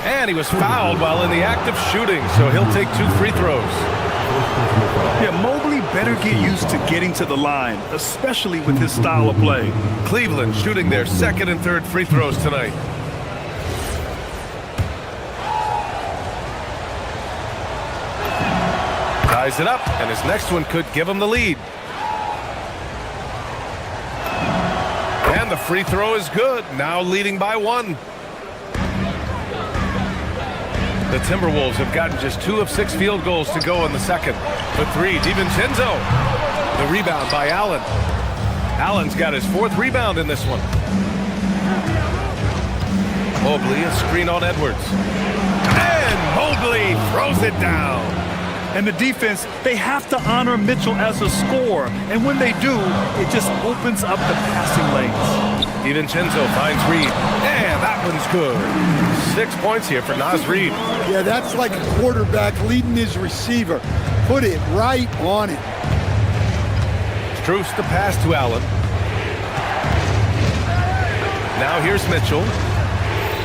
And he was fouled while in the act of shooting, so he'll take 2 free throws. Yeah, Mobley better get used to getting to the line, especially with his style of play. Cleveland shooting their 2nd and 3rd free throws tonight. Ties it up, and his next one could give him the lead. And the free throw is good, now leading by 1. The Timberwolves have gotten just 2 of 6 field goals to go in the second. For 3, DiVincenzo. The rebound by Allen. Allen's got his 4th rebound in this one. Mobley, a screen on Edwards. And Mobley throws it down. And the defense, they have to honor Mitchell as a scorer. And when they do, it just opens up the passing lanes. DiVincenzo finds Reed. And that one's good. 6 points here for Naz Reid. Yeah, that's like a quarterback leading his receiver. Put it right on it. Strus the pass to Allen. Now here's Mitchell.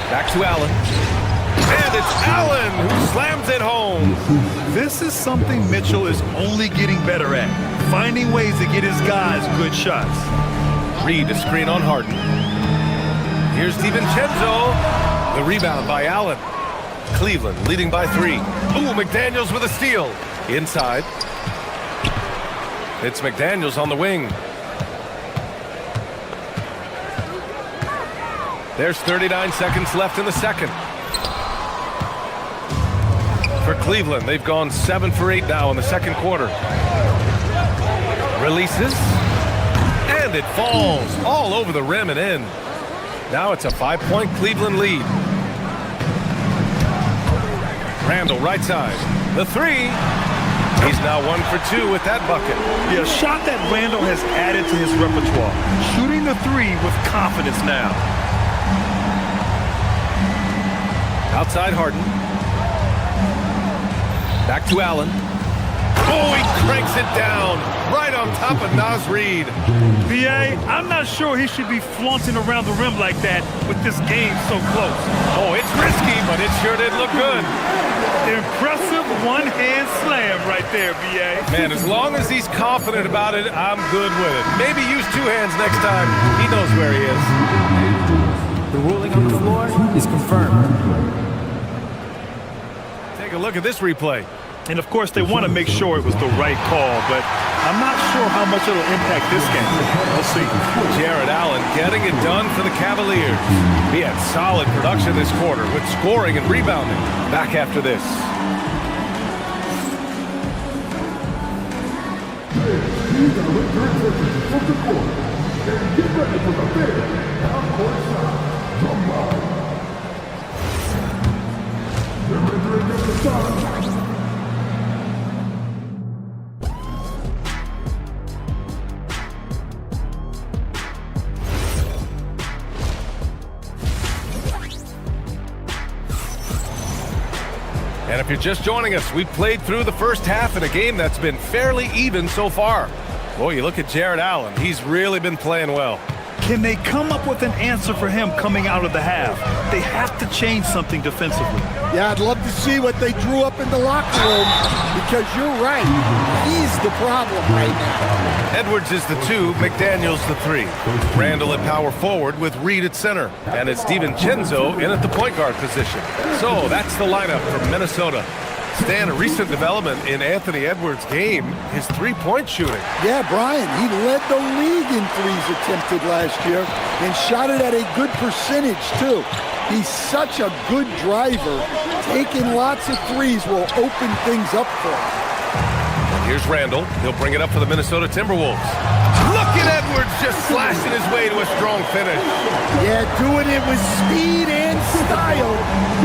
Back to Allen. And it's Allen who slams it home. This is something Mitchell is only getting better at. Finding ways to get his guys good shots. Reed, a screen on Harden. Here's DiVincenzo. The rebound by Allen. Cleveland leading by 3. Ooh, McDaniels with a steal. Inside. It's McDaniels on the wing. There's 39 seconds left in the second. For Cleveland, they've gone 7 for 8 now in the second quarter. Releases. And it falls all over the rim and in. Now it's a 5-point Cleveland lead. Randall, right side. The 3. He's now 1 for 2 with that bucket. Yeah, a shot that Randall has added to his repertoire. Shooting the 3 with confidence now. Outside Harden. Back to Allen. Oh, he cranks it down right on top of Naz Reid. B.A., I'm not sure he should be flaunting around the rim like that with this game so close. Oh, it's risky, but it sure did look good. Impressive one-hand slam right there, B.A. Man, as long as he's confident about it, I'm good with it. Maybe use 2 hands next time. He knows where he is. The ruling on the floor is confirmed. Take a look at this replay. And, of course, they want to make sure it was the right call, but I'm not sure how much it'll impact this game. We'll see. Jared Allen getting it done for the Cavaliers. He had solid production this quarter with scoring and rebounding. Back after this. And if you're just joining us, we've played through the first half in a game that's been fairly even so far. Boy, you look at Jared Allen. He's really been playing well. Can they come up with an answer for him coming out of the half? They have to change something defensively. Yeah, I'd love to see what they drew up in the locker room because you're right. He's the problem right now. Edwards is the 2, McDaniels the 3. Randall at power forward with Reed at center. And it's DiVincenzo in at the point guard position. So that's the lineup from Minnesota. Stan, a recent development in Anthony Edwards' game, his 3-point shooting. Yeah, Brian, he led the league in 3s attempted last year and shot it at a good percentage, too. He's such a good driver. Taking lots of 3s will open things up for him. Here's Randall. He'll bring it up for the Minnesota Timberwolves. Look at Edwards just slashing his way to a strong finish. Yeah, doing it with speed and style.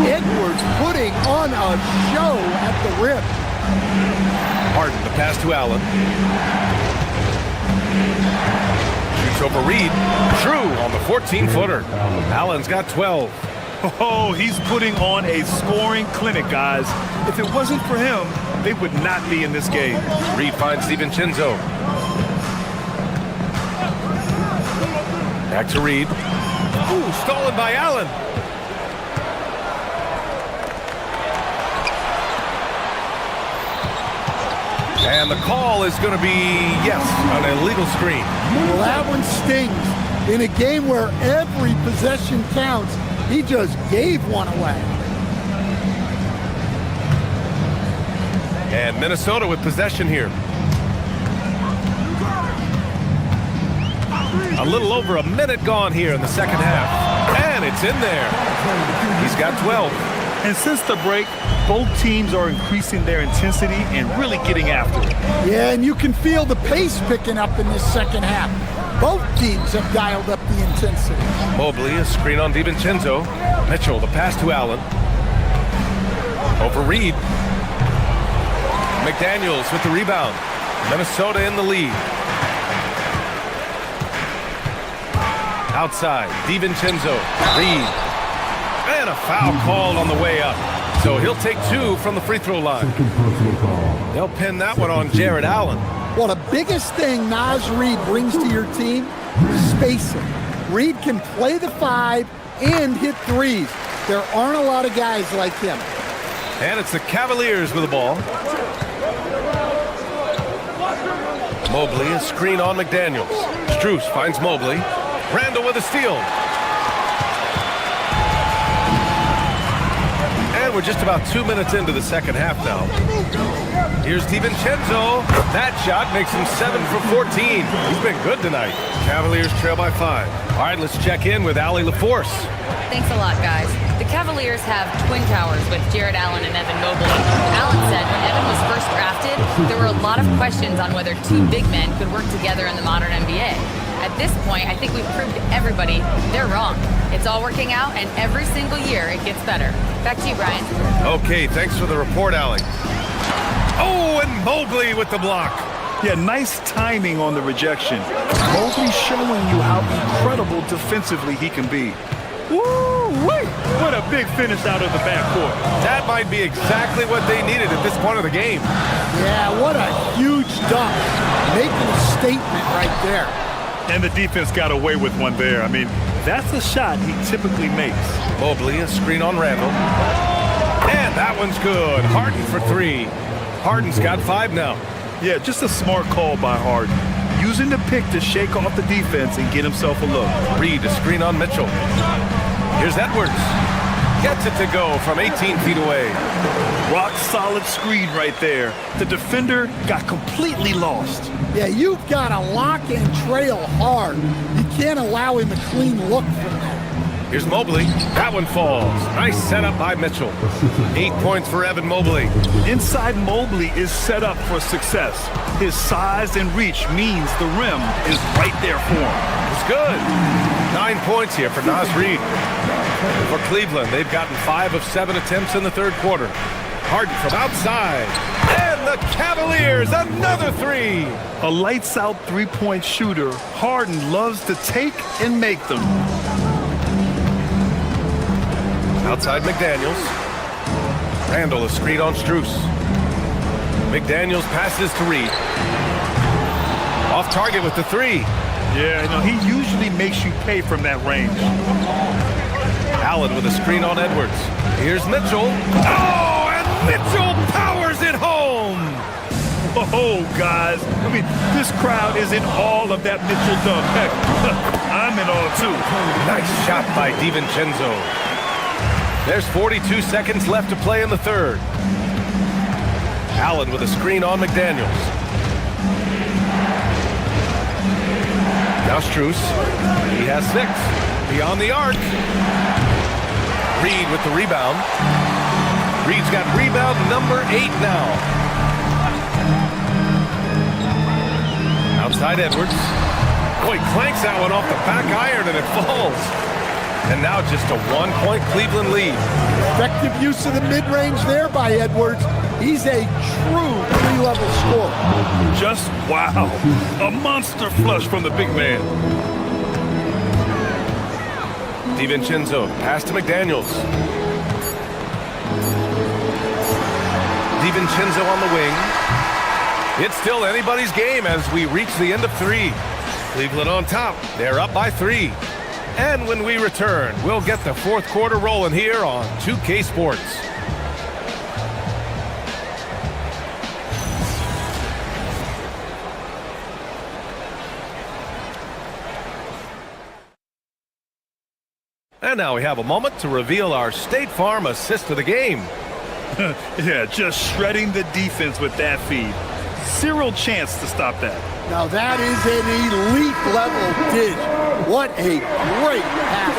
Edwards putting on a show at the rim. Harden, the pass to Allen. Shoots over Reed. True on the 14-footer. Allen's got 12. Oh, he's putting on a scoring clinic, guys. If it wasn't for him, they would not be in this game. Reed finds DiVincenzo. Back to Reed. Ooh, stolen by Allen. And the call is going to be, yes, an illegal screen. Well, that one stings. In a game where every possession counts, he just gave one away. And Minnesota with possession here. A little over a minute gone here in the second half. And it's in there. He's got 12. And since the break, both teams are increasing their intensity and really getting after it. Yeah, and you can feel the pace picking up in this second half. Both teams have dialed up the intensity. Mobley, a screen on DiVincenzo. Mitchell, the pass to Allen. Over Reed. McDaniels with the rebound. Minnesota in the lead. Outside, DiVincenzo, Reed. And a foul called on the way up. So he'll take 2 from the free throw line. They'll pin that one on Jared Allen. Well, the biggest thing Naz Reid brings to your team is spacing. Reed can play the 5 and hit threes. There aren't a lot of guys like him. And it's the Cavaliers with the ball. Mobley, a screen on McDaniels. Strus finds Mobley. Randall with a steal. And we're just about 2 minutes into the second half now. Here's DiVincenzo. That shot makes him 7 for 14. He's been good tonight. Cavaliers trail by 5. All right, let's check in with Allie LaForce. Thanks a lot, guys. The Cavaliers have twin towers with Jared Allen and Evan Mobley. Allen said when Evan was first drafted, there were a lot of questions on whether 2 big men could work together in the modern NBA. At this point, I think we've proved to everybody they're wrong. It's all working out, and every single year it gets better. Back to you, Brian. Okay, thanks for the report, Allie. Oh, and Mobley with the block. Yeah, nice timing on the rejection. Mobley showing you how incredible defensively he can be. Woo-wee! What a big finish out of the backcourt. That might be exactly what they needed at this point of the game. Yeah, what a huge dunk. Making a statement right there. And the defense got away with one there. I mean, that's a shot he typically makes. Mobley, a screen on Randall. And that one's good. Harden for 3. Harden's got 5 now. Yeah, just a smart call by Harden. Using the pick to shake off the defense and get himself a look. Reed, a screen on Mitchell. Here's Edwards. Gets it to go from 18 feet away. Rock solid screen right there. The defender got completely lost. Yeah, you've got to lock and trail hard. You can't allow him a clean look from that. Here's Mobley. That one falls. Nice setup by Mitchell. 8 points for Evan Mobley. Inside Mobley is set up for success. His size and reach means the rim is right there for him. It's good. 9 points here for Naz Reid. For Cleveland, they've gotten 5 of 7 attempts in the third quarter. Harden from outside. And the Cavaliers, another 3. A lights-out three-point shooter, Harden loves to take and make them. Outside McDaniels. Randall, a screen on Strus. McDaniels passes to Reed. Off target with the 3. Yeah, you know, he usually makes you pay from that range. Allen with a screen on Edwards. Here's Mitchell. Oh, and Mitchell powers it home. Oh, guys. I mean, this crowd is in awe of that Mitchell dunk. Heck, I'm in awe, too. Nice shot by DiVincenzo. There's 42 seconds left to play in the third. Allen with a screen on McDaniels. Now Strus. He has 6. Beyond the arc. Reed with the rebound. Reed's got rebound number 8 now. Outside Edwards. Boy, clanks that one off the back iron and it falls. And now just a 1-point Cleveland lead. Effective use of the mid-range there by Edwards. He's a true 3-level scorer. Just wow. A monster flush from the big man. DiVincenzo, pass to McDaniels. DiVincenzo on the wing. It's still anybody's game as we reach the end of 3. Cleveland on top. They're up by 3. And when we return, we'll get the fourth quarter rolling here on 2K Sports. And now we have a moment to reveal our State Farm assist of the game. Yeah, just shredding the defense with that feed. Zero chance to stop that. Now that is an elite level dish. What a great pass.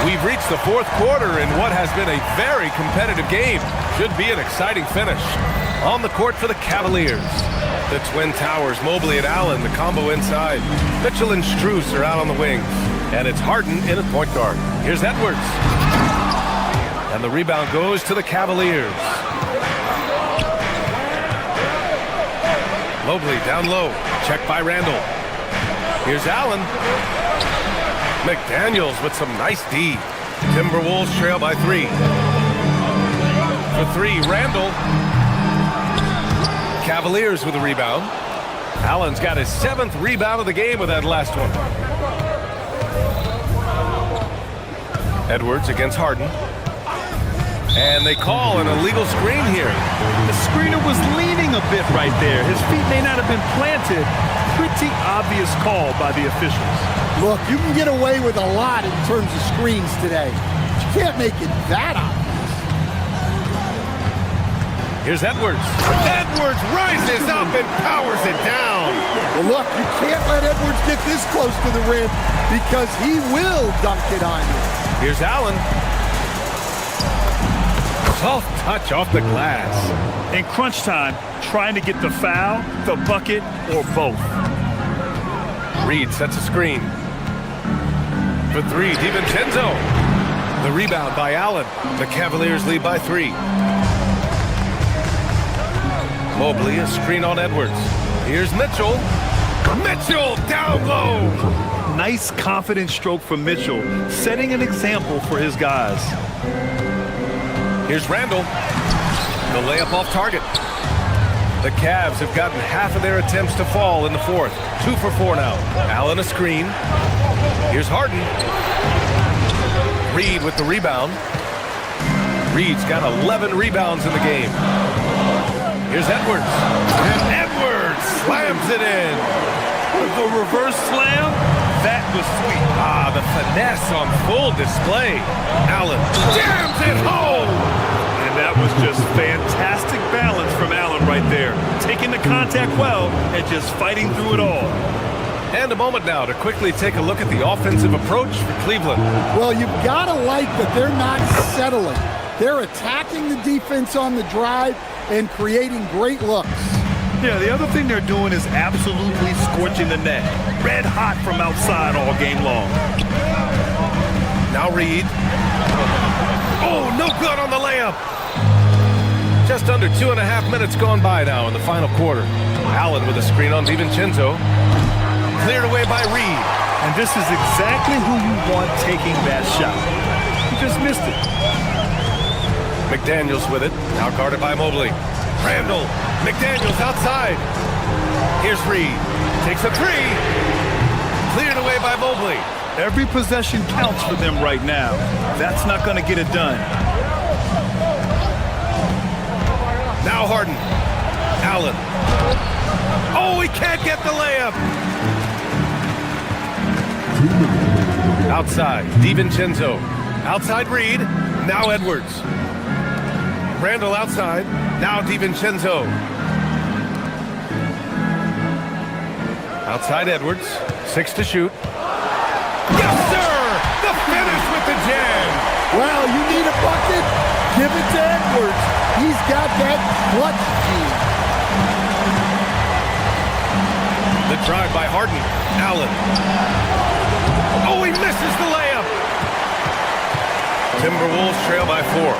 We've reached the fourth quarter in what has been a very competitive game. Should be an exciting finish. On the court for the Cavaliers. The Twin Towers, Mobley and Allen, the combo inside. Mitchell and Strus are out on the wings. And it's Harden in at point guard. Here's Edwards. And the rebound goes to the Cavaliers. Mobley down low. Check by Randall. Here's Allen. McDaniels with some nice D. Timberwolves trail by 3. For 3, Randall. Cavaliers with a rebound. Allen's got his 7th rebound of the game with that last one. Edwards against Harden. And they call an illegal screen here. The screener was leaning a bit right there. His feet may not have been planted. Pretty obvious call by the officials. Look, you can get away with a lot in terms of screens today. But you can't make it that obvious. Here's Edwards. Edwards rises up and powers it down. Well, look, you can't let Edwards get this close to the rim because he will dunk it on you. Here's Allen. Soft touch off the glass. In crunch time, trying to get the foul, the bucket, or both. Reed sets a screen. For 3, DiVincenzo. The rebound by Allen. The Cavaliers lead by 3. Mobley, a screen on Edwards. Here's Mitchell. Mitchell down low. Nice confident stroke from Mitchell, setting an example for his guys. Here's Randall. The layup off target. The Cavs have gotten half of their attempts to fall in the 4th. 2 for 4 now. Allen a screen. Here's Harden. Reed with the rebound. Reed's got 11 rebounds in the game. Here's Edwards. And Edwards slams it in. The reverse slam, that was sweet. Ah, the finesse on full display. Allen jams it home. And that was just fantastic balance from Allen right there. Taking the contact well and just fighting through it all. And a moment now to quickly take a look at the offensive approach for Cleveland. Well, you've got to like that they're not settling. They're attacking the defense on the drive and creating great looks. Yeah, the other thing they're doing is absolutely scorching the net. Red hot from outside all game long. Now Reed. Oh, no good on the layup. Just under 2.5 minutes gone by now in the final quarter. Allen with a screen on DiVincenzo. Cleared away by Reed. And this is exactly who you want taking that shot. He just missed it. McDaniels with it. Now guarded by Mobley. Randall. McDaniels outside. Here's Reed. Takes a 3. Cleared away by Mobley. Every possession counts for them right now. That's not going to get it done. Now Harden. Allen. Oh, he can't get the layup. Outside. DiVincenzo. Outside Reed. Now Edwards. Randall outside. Now DiVincenzo. Outside Edwards. 6 to shoot. Yes, sir! The finish with the jam. Well, you need a bucket? Give it to Edwards. He's got that clutch gene. The drive by Harden. Allen. Oh, he misses the layup. Timberwolves trail by 4.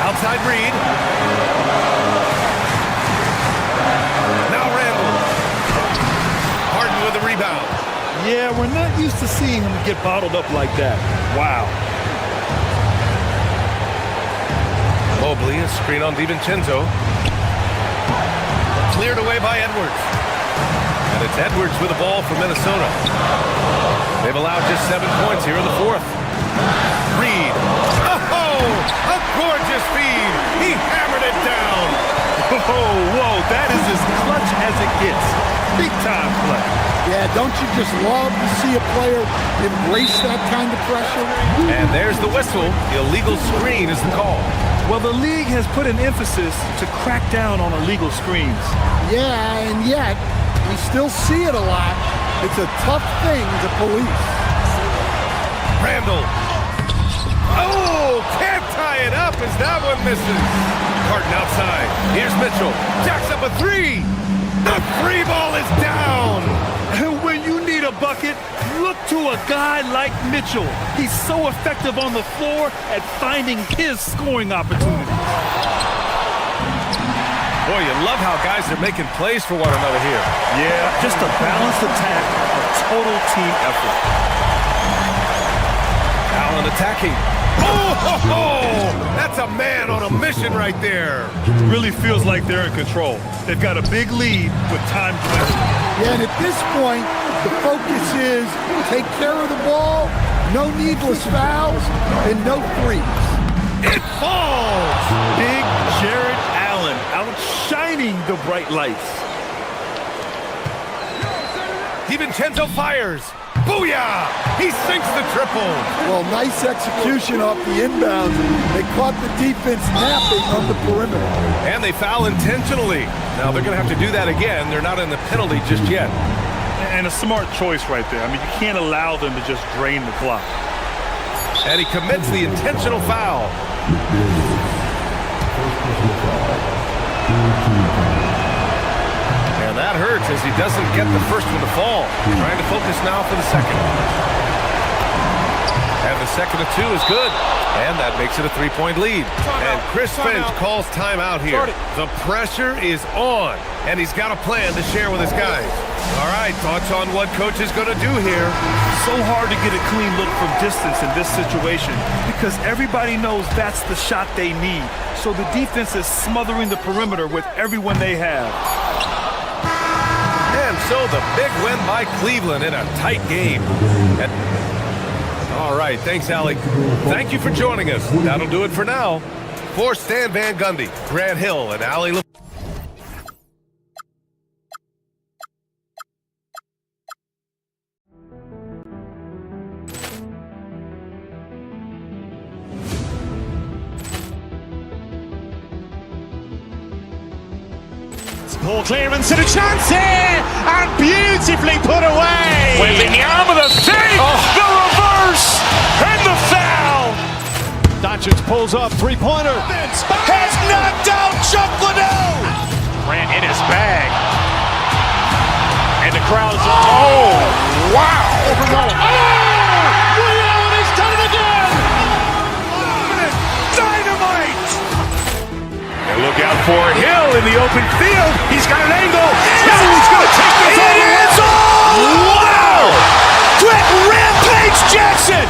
Outside Reed. Now Randall. Harden with a rebound. Yeah, we're not used to seeing him get bottled up like that. Wow. Mobley, a screen on DiVincenzo. Cleared away by Edwards. And it's Edwards with the ball for Minnesota. They've allowed just 7 points here in the 4th. Reed. Oh, a gorgeous feed. He hammered it down. Whoa, that is as clutch as it gets. Big time play. Yeah, don't you just love to see a player embrace that kind of pressure? And there's the whistle. Illegal screen is the call. Well, the league has put an emphasis to crack down on illegal screens. Yeah, and yet we still see it a lot. It's a tough thing to police. Randall. Oh, can't tie it up as that one misses. Carton outside. Here's Mitchell. Jacks up a three. The free ball is down. And when you need a bucket, look to a guy like Mitchell. He's so effective on the floor at finding his scoring opportunities. Boy, you love how guys are making plays for one another here. Yeah, just a balanced attack, a total team effort. Allen attacking. That's a man on a mission right there. Really feels like they're in control. They've got a big lead with time left. Yeah, and at this point, the focus is take care of the ball, no needless fouls, and no threes. It falls! Big Jared Allen outshining the bright lights. DiVincenzo fires. Booyah! He sinks the triple. Well, nice execution off the inbound. They caught the defense napping on the perimeter. And they foul intentionally. Now they're going to have to do that again. They're not in the penalty just yet. And a smart choice right there. I mean, you can't allow them to just drain the clock. And he commits the intentional foul. And that hurts as he doesn't get the first one to fall. Trying to focus now for the second. And the second of two is good. And that makes it a three-point lead. And Chris Finch calls timeout here. The pressure is on. And he's got a plan to share with his guys. All right, thoughts on what coach is going to do here? So hard to get a clean look from distance in this situation because everybody knows that's the shot they need. So the defense is smothering the perimeter with everyone they have. And so the big win by Cleveland in a tight game. All right, thanks, Allie. Thank you for joining us. That'll do it for now. For Stan Van Gundy, Grant Hill, and Allie Poor clearance and a chance here, and beautifully put away. Wembanyama the save, the reverse, and the foul. Doncic pulls up, three-pointer. Has knocked out Chuck Liddell. Grant in his bag. And the crowd's oh, wow. Liddell, he's done it again. Dynamite. And look out for Hill in the open field. He's got an angle. Hill's going to take this all the way. Wow! Quick rampage Jackson.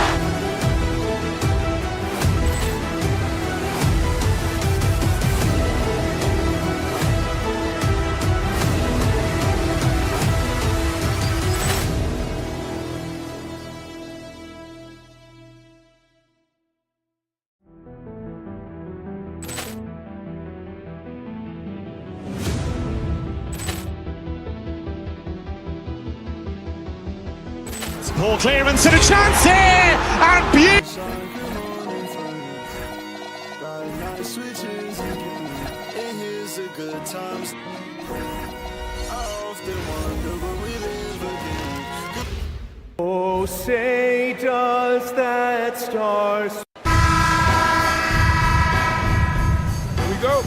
Poor clearance and a chance here, and beautiful. Oh, say does that star... Here we go.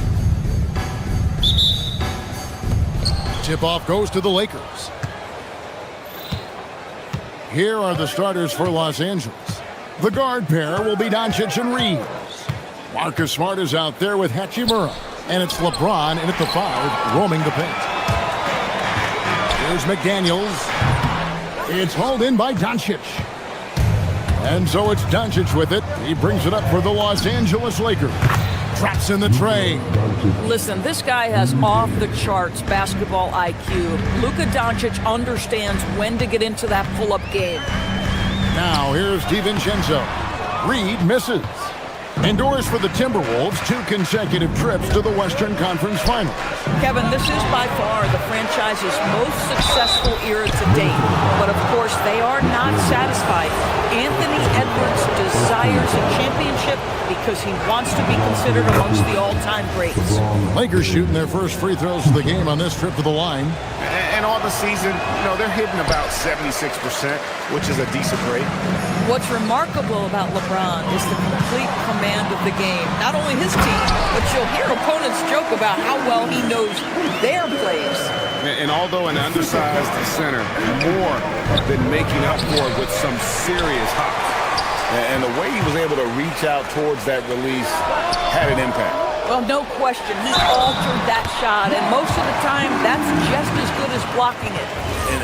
Tip-off goes to the Lakers. Here are the starters for Los Angeles. The guard pair will be Doncic and Reeves. Marcus Smart is out there with Hachimura. And it's LeBron in at the 5, roaming the paint. Here's McDaniels. It's hauled in by Doncic. And so it's Doncic with it. He brings it up for the Los Angeles Lakers. Traps in the tray. Listen, this guy has off-the-charts basketball IQ. Luka Doncic understands when to get into that pull-up game. Now here's DiVincenzo. Reed misses. Endures for the Timberwolves 2 consecutive trips to the Western Conference Finals. Kevin, this is by far the franchise's most successful era to date. But of course, they are not satisfied. Anthony Edwards desires a championship because he wants to be considered amongst the all-time greats. Lakers shooting their first free throws of the game on this trip to the line. And all the season, they're hitting about 76%, which is a decent rate. What's remarkable about LeBron is the complete command of the game. Not only his team, but you'll hear opponents joke about how well he knows their plays. And although an undersized center, more than making up for it with some serious hops. And the way he was able to reach out towards that release had an impact. Well, no question. He altered that shot, and most of the time, that's just as good as blocking it.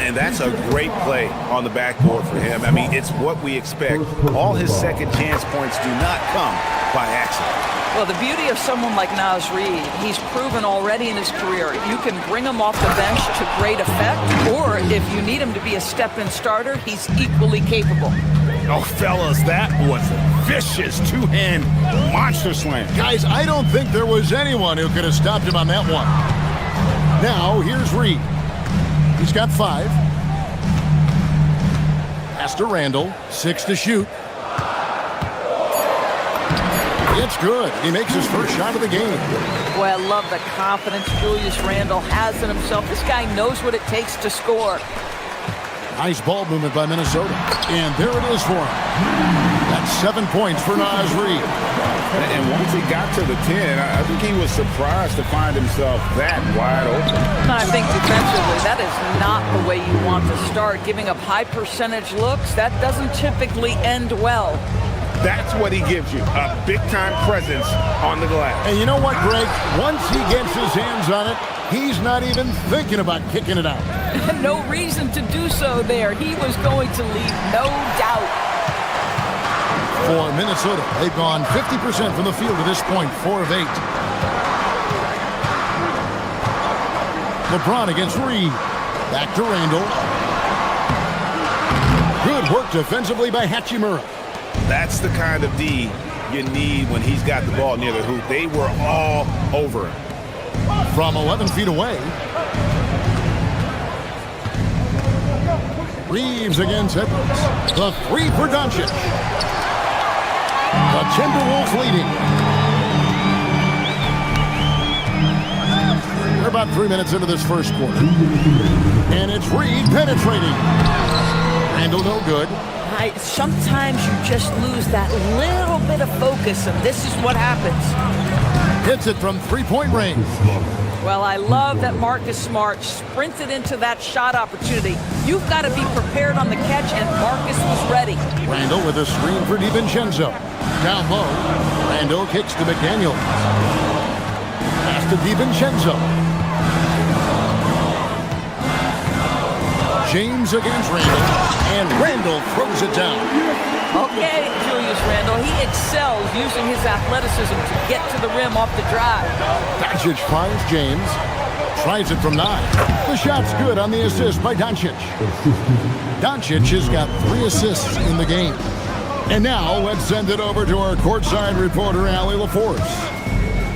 And that's a great play on the backboard for him. I mean, it's what we expect. All his second chance points do not come by accident. Well, the beauty of someone like Naz Reid, he's proven already in his career, you can bring him off the bench to great effect, or if you need him to be a step-in starter, he's equally capable. Oh, fellas, that was a vicious two-hand monster slam. Guys, I don't think there was anyone who could have stopped him on that one. Now, here's Reid. He's got 5. Pass to Randall. 6 to shoot. It's good. He makes his first shot of the game. Boy, I love the confidence Julius Randle has in himself. This guy knows what it takes to score. Nice ball movement by Minnesota. And there it is for him. That's 7 points for Naz Reid. And once he got to the 10, I think he was surprised to find himself that wide open. I think defensively, that is not the way you want to start. Giving up high percentage looks, that doesn't typically end well. That's what he gives you, a big-time presence on the glass. And you know what, Greg? Once he gets his hands on it, he's not even thinking about kicking it out. No reason to do so there. He was going to leave, no doubt. For Minnesota, they've gone 50% from the field at this point, 4 of 8. LeBron against Reid. Back to Randall. Good work defensively by Hachimura. That's the kind of D you need when he's got the ball near the hoop. They were all over him. From 11 feet away. Reeves against Edwards. The 3 for Doncic. The Timberwolves leading. We're about 3 minutes into this first quarter. And it's Reid penetrating. Randall no good. Sometimes you just lose that little bit of focus, and this is what happens. Hits it from 3-point range. Well, I love that Marcus Smart sprinted into that shot opportunity. You've got to be prepared on the catch, and Marcus was ready. Randall with a screen for DiVincenzo. Down low, Randall kicks to McDaniel. Pass to DiVincenzo. James against Randall, and Randall throws it down. Okay, Julius Randle, he excels using his athleticism to get to the rim off the drive. Doncic finds James, tries it from 9. The shot's good on the assist by Doncic. Doncic has got 3 assists in the game. And now let's send it over to our courtside reporter, Allie LaForce.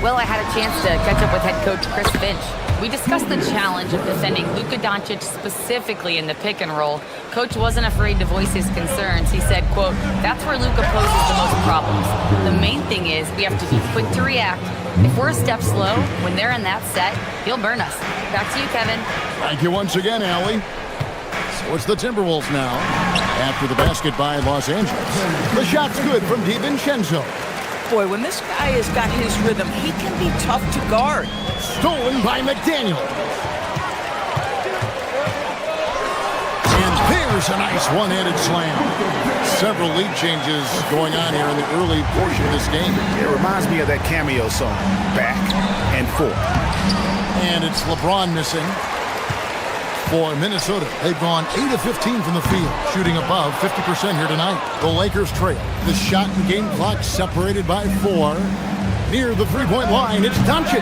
Well, I had a chance to catch up with head coach Chris Finch. We discussed the challenge of defending Luka Doncic specifically in the pick and roll. Coach wasn't afraid to voice his concerns. He said, quote, "That's where Luka poses the most problems. The main thing is we have to be quick to react. If we're a step slow, when they're in that set, he'll burn us." Back to you, Kevin. Thank you once again, Allie. So it's the Timberwolves now after the basket by Los Angeles. The shot's good from DiVincenzo. Boy, when this guy has got his rhythm, he can be tough to guard. Stolen by McDaniel. And there's a nice one-handed slam. Several lead changes going on here in the early portion of this game. It reminds me of that cameo song, Back and Forth. And it's LeBron missing. For Minnesota, they've gone 8 of 15 from the field, shooting above 50% here tonight. The Lakers trail. The shot and game clock separated by 4. Near the 3-point line, it's Doncic.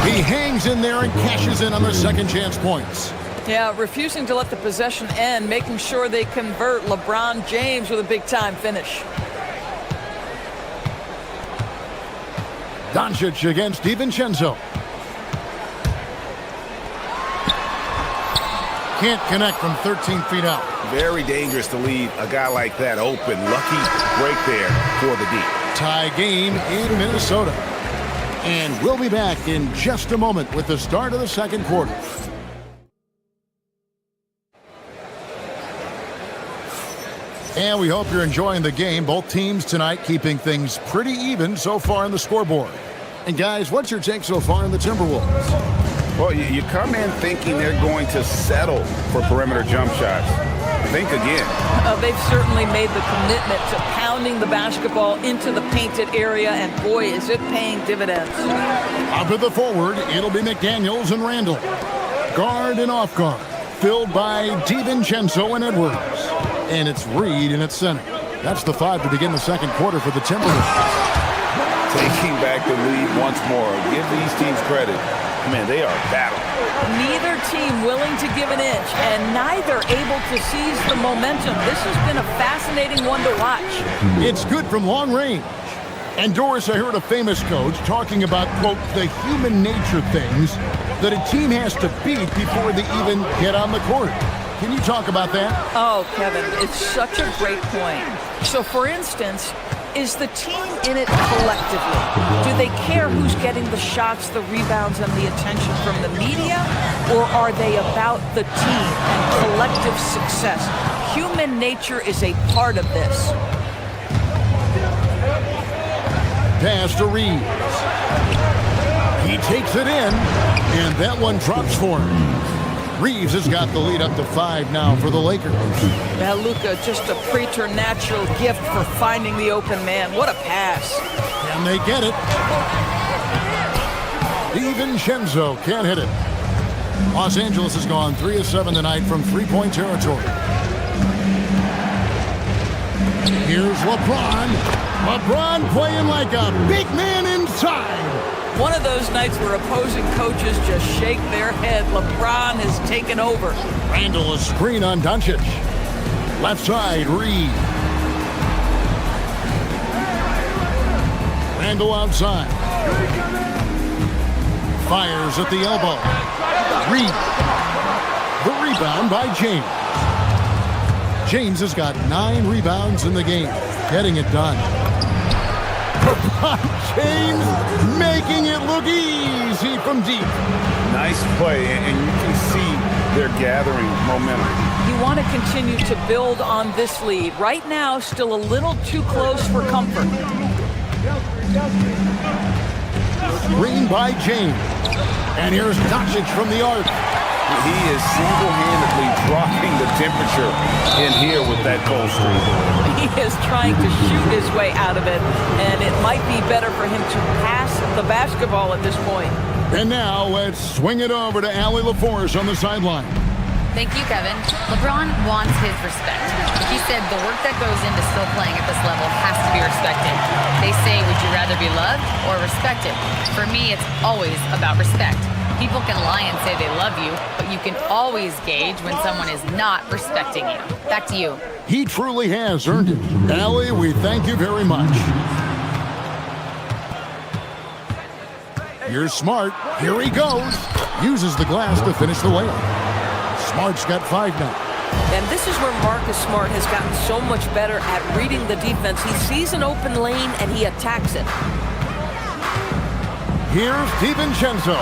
He hangs in there and cashes in on the second chance points. Yeah, refusing to let the possession end, making sure they convert. LeBron James with a big-time finish. Doncic against DiVincenzo. Can't connect from 13 feet out. Very dangerous to leave a guy like that open. Lucky break there for the D. Tie game in Minnesota. And we'll be back in just a moment with the start of the second quarter. And we hope you're enjoying the game. Both teams tonight keeping things pretty even so far on the scoreboard. And guys, what's your take so far on the Timberwolves? Well, you come in thinking they're going to settle for perimeter jump shots. Think again. They've certainly made the commitment to pounding the basketball into the painted area, and boy, is it paying dividends. Up at the forward, it'll be McDaniels and Randall. Guard and off guard, filled by DiVincenzo and Edwards. And it's Reed in its center. That's the 5 to begin the second quarter for the Timberwolves. Taking back the lead once more. Give these teams credit. Man, they are battling. Neither team willing to give an inch, and neither able to seize the momentum. This has been a fascinating one to watch. It's good from long range. And Doris, I heard a famous coach talking about, quote, the human nature things that a team has to beat before they even get on the court. Can you talk about that? Oh, Kevin, it's such a great point. So, for instance, is the team in it collectively? Do they care who's getting the shots, the rebounds, and the attention from the media? Or are they about the team and collective success? Human nature is a part of this. Pass to Reeves. He takes it in, and that one drops for him. Reeves has got the lead up to 5 now for the Lakers. Now, Luka, just a preternatural gift for finding the open man. What a pass. And they get it. DiVincenzo can't hit it. Los Angeles has gone 3 of 7 tonight from three-point territory. Here's LeBron. LeBron playing like a big man inside. One of those nights where opposing coaches just shake their head. LeBron has taken over. Randall a screen on Doncic. Left side, Reed. Randall outside. Fires at the elbow. Reed. The rebound by James. James has got 9 rebounds in the game. Getting it done. James making it look easy from deep. Nice play, and you can see they're gathering momentum. You want to continue to build on this lead. Right now, still a little too close for comfort. Screen by James. And here's Doncic from the arc. He is single-handedly dropping the temperature in here with that cold streak. He is trying to shoot his way out of it, and it might be better for him to pass the basketball at this point. And now let's swing it over to Allie LaForce on the sideline. Thank you, Kevin. LeBron wants his respect. He said the work that goes into still playing at this level has to be respected. They say, would you rather be loved or respected? For me, it's always about respect. People can lie and say they love you, but you can always gauge when someone is not respecting you. Back to you. He truly has earned it. Allie, we thank you very much. Here's Smart. Here he goes. Uses the glass to finish the layup. Smart's got 5 now. And this is where Marcus Smart has gotten so much better at reading the defense. He sees an open lane and he attacks it. Here's DiVincenzo.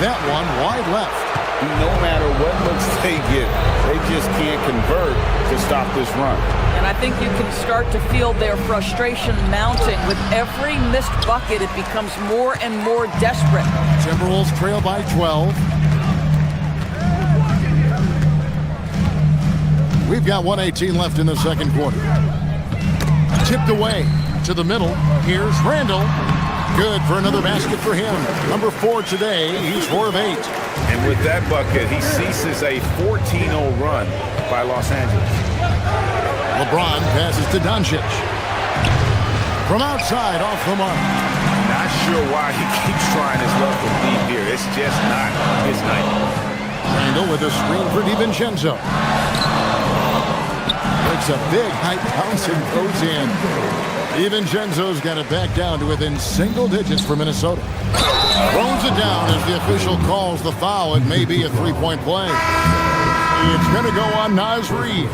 That one wide left. No matter what looks they get, they just can't convert to stop this run. And I think you can start to feel their frustration mounting. With every missed bucket, it becomes more and more desperate. Timberwolves trail by 12. We've got 1:18 left in the second quarter. Tipped away to the middle. Here's Randall. Good for another basket for him. Number 4 today. He's 4 of 8. And with that bucket, he ceases a 14-0 run by Los Angeles. LeBron passes to Doncic. From outside, off the mark. Not sure why he keeps trying his luck with deep here. It's just not his night. Randall with a screen for DiVincenzo. Breaks a big high bounce and goes in. DiVincenzo's got it back down to within single digits for Minnesota. Throws it down as the official calls the foul. It may be a three-point play. It's going to go on Naz Reid.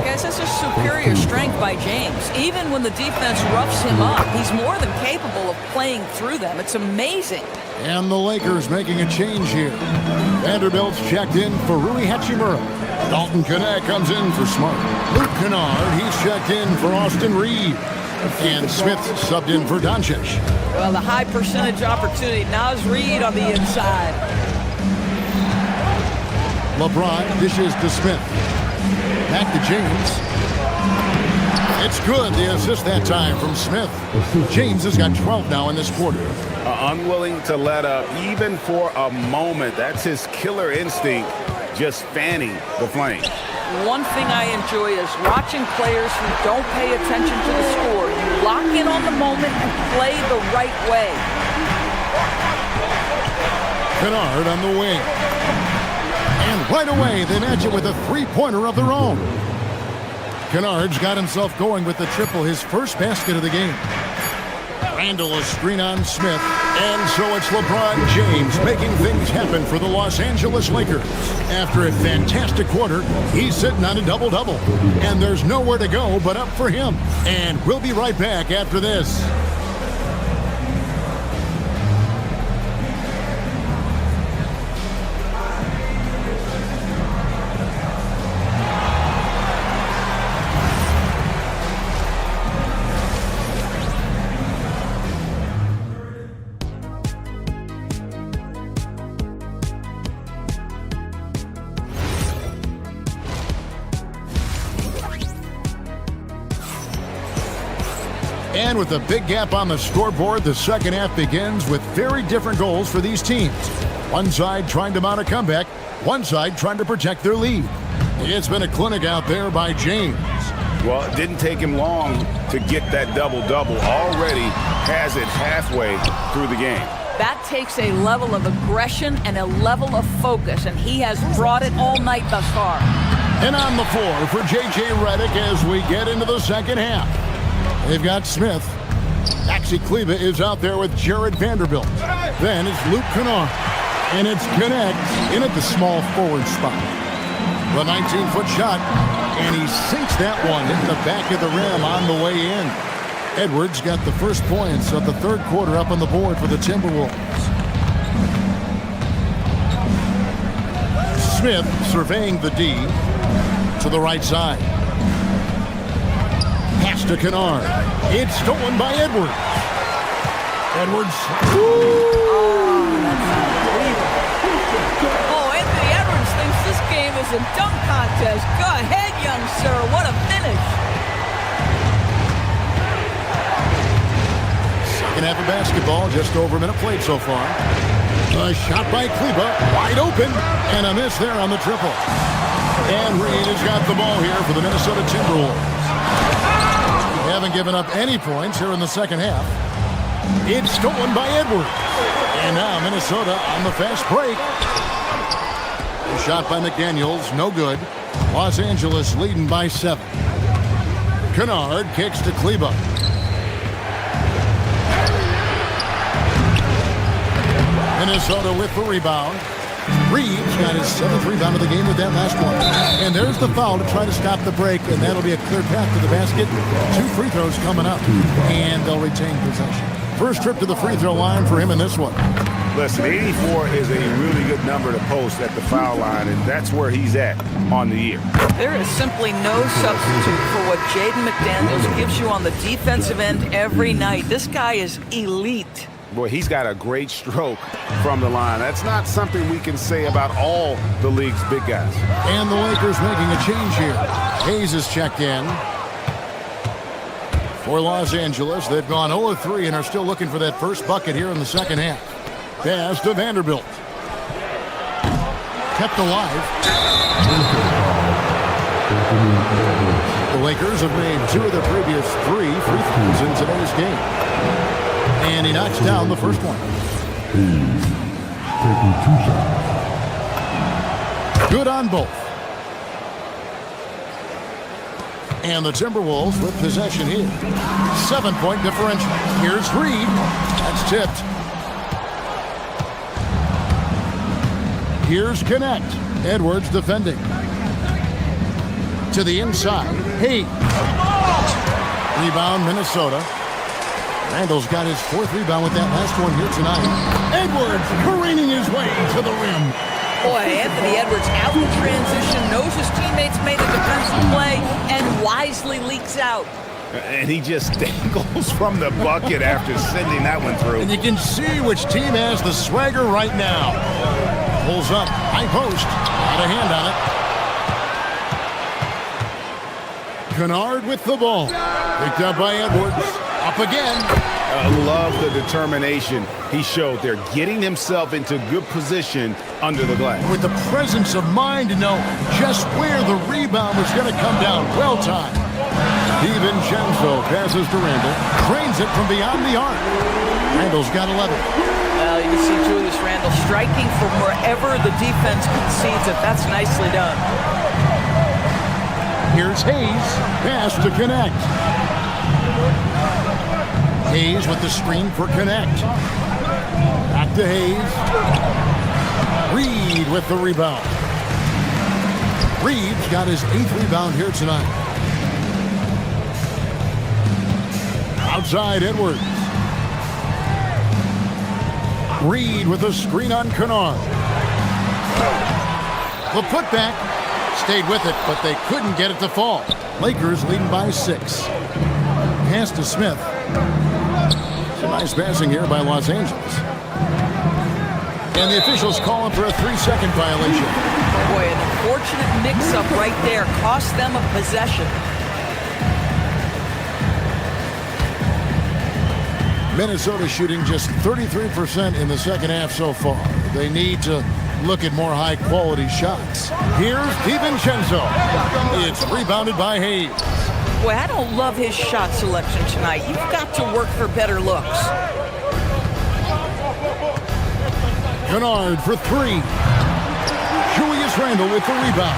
Guys, that's just superior strength by James. Even when the defense roughs him up, he's more than capable of playing through them. It's amazing. And the Lakers making a change here. Vanderbilt's checked in for Rui Hachimura. Dalton Knecht comes in for Smart. Luke Kennard, he's checked in for Austin Reed. And Smith subbed in for Doncic. Well, the high percentage opportunity. Naz Reid on the inside. LeBron dishes to Smith. Back to James. It's good. The assist that time from Smith. James has got 12 now in this quarter. Unwilling to let up even for a moment. That's his killer instinct, just fanning the flame. One thing I enjoy is watching players who don't pay attention to the score. You lock in on the moment and play the right way. Kennard on the wing. And right away, they match it with a three-pointer of their own. Kennard's got himself going with the triple, his first basket of the game. Randall a screen on Smith. And so it's LeBron James making things happen for the Los Angeles Lakers. After a fantastic quarter, he's sitting on a double-double. And there's nowhere to go but up for him. And we'll be right back after this. And with a big gap on the scoreboard, the second half begins with very different goals for these teams. One side trying to mount a comeback, one side trying to protect their lead. It's been a clinic out there by James. Well, it didn't take him long to get that double-double. Already has it halfway through the game. That takes a level of aggression and a level of focus, and he has brought it all night thus far. And on the floor for J.J. Redick as we get into the second half. They've got Smith. Maxi Kleber is out there with Jared Vanderbilt. Then it's Luke Kennard. And it's Knecht in at the small forward spot. The 19-foot shot. And he sinks that one in the back of the rim on the way in. Edwards got the first points of the third quarter up on the board for the Timberwolves. Smith surveying the D to the right side. Pass to Kennard. It's stolen by Edwards. Edwards. Oh, Anthony Edwards thinks this game is a dunk contest. Go ahead, young sir. What a finish. Second half of basketball, just over a minute played so far. A shot by Kleber, wide open, and a miss there on the triple. And Reed has got the ball here for the Minnesota Timberwolves. They haven't given up any points here in the second half. It's stolen by Edwards. And now Minnesota on the fast break. A shot by McDaniels, no good. Los Angeles leading by 7. Kennard kicks to Kleber. Minnesota with the rebound. Reeves got his 7th rebound of the game with that last one. And there's the foul to try to stop the break, and that'll be a clear path to the basket. 2 free throws coming up, and they'll retain possession. First trip to the free throw line for him in this one. Listen, 84 is a really good number to post at the foul line, and that's where he's at on the year. There is simply no substitute for what Jaden McDaniels gives you on the defensive end every night. This guy is elite. Boy, he's got a great stroke from the line. That's not something we can say about all the league's big guys. And the Lakers making a change here. Hayes is checked in for Los Angeles. They've gone 0-3 and are still looking for that first bucket here in the second half. Pass to Vanderbilt. Kept alive. The Lakers have made 2 of their previous 3 free throws in today's game. And he knocks down the first one. Taking 2 shots. Good on both. And the Timberwolves with possession here. 7-point differential. Here's Reed. That's tipped. Here's Connect. Edwards defending. To the inside. Hayes. Rebound, Minnesota. Randall's got his 4th rebound with that last one here tonight. Edwards careening his way to the rim. Boy, Anthony Edwards out in transition, knows his teammates made a defensive play, and wisely leaks out. And he just dangles from the bucket after sending that one through. And you can see which team has the swagger right now. Pulls up, high post, got a hand on it. Kennard with the ball. Picked up by Edwards. Up again. I love the determination he showed there, getting himself into good position under the glass. With the presence of mind to know just where the rebound was going to come down. Well timed. DiVincenzo passes to Randall. Drains it from beyond the arc. Randall's got 11. Well, you see Julius Randall striking from wherever the defense concedes it. That's nicely done. Here's Hayes. Pass to Connect. Hayes with the screen for Connect. Back to Hayes. Reed with the rebound. Reed's got his 8th rebound here tonight. Outside Edwards. Reed with the screen on Kennard. The putback. Stayed with it, but they couldn't get it to fall. Lakers leading by 6. Pass to Smith. Some nice passing here by Los Angeles. And the officials calling for a 3-second violation. Boy, an unfortunate mix-up right there. Cost them a possession. Minnesota shooting just 33% in the second half so far. They need to look at more high-quality shots. Here's DiVincenzo. It's rebounded by Hayes. Boy, I don't love his shot selection tonight. You've got to work for better looks. Kennard for 3. Julius Randall with the rebound.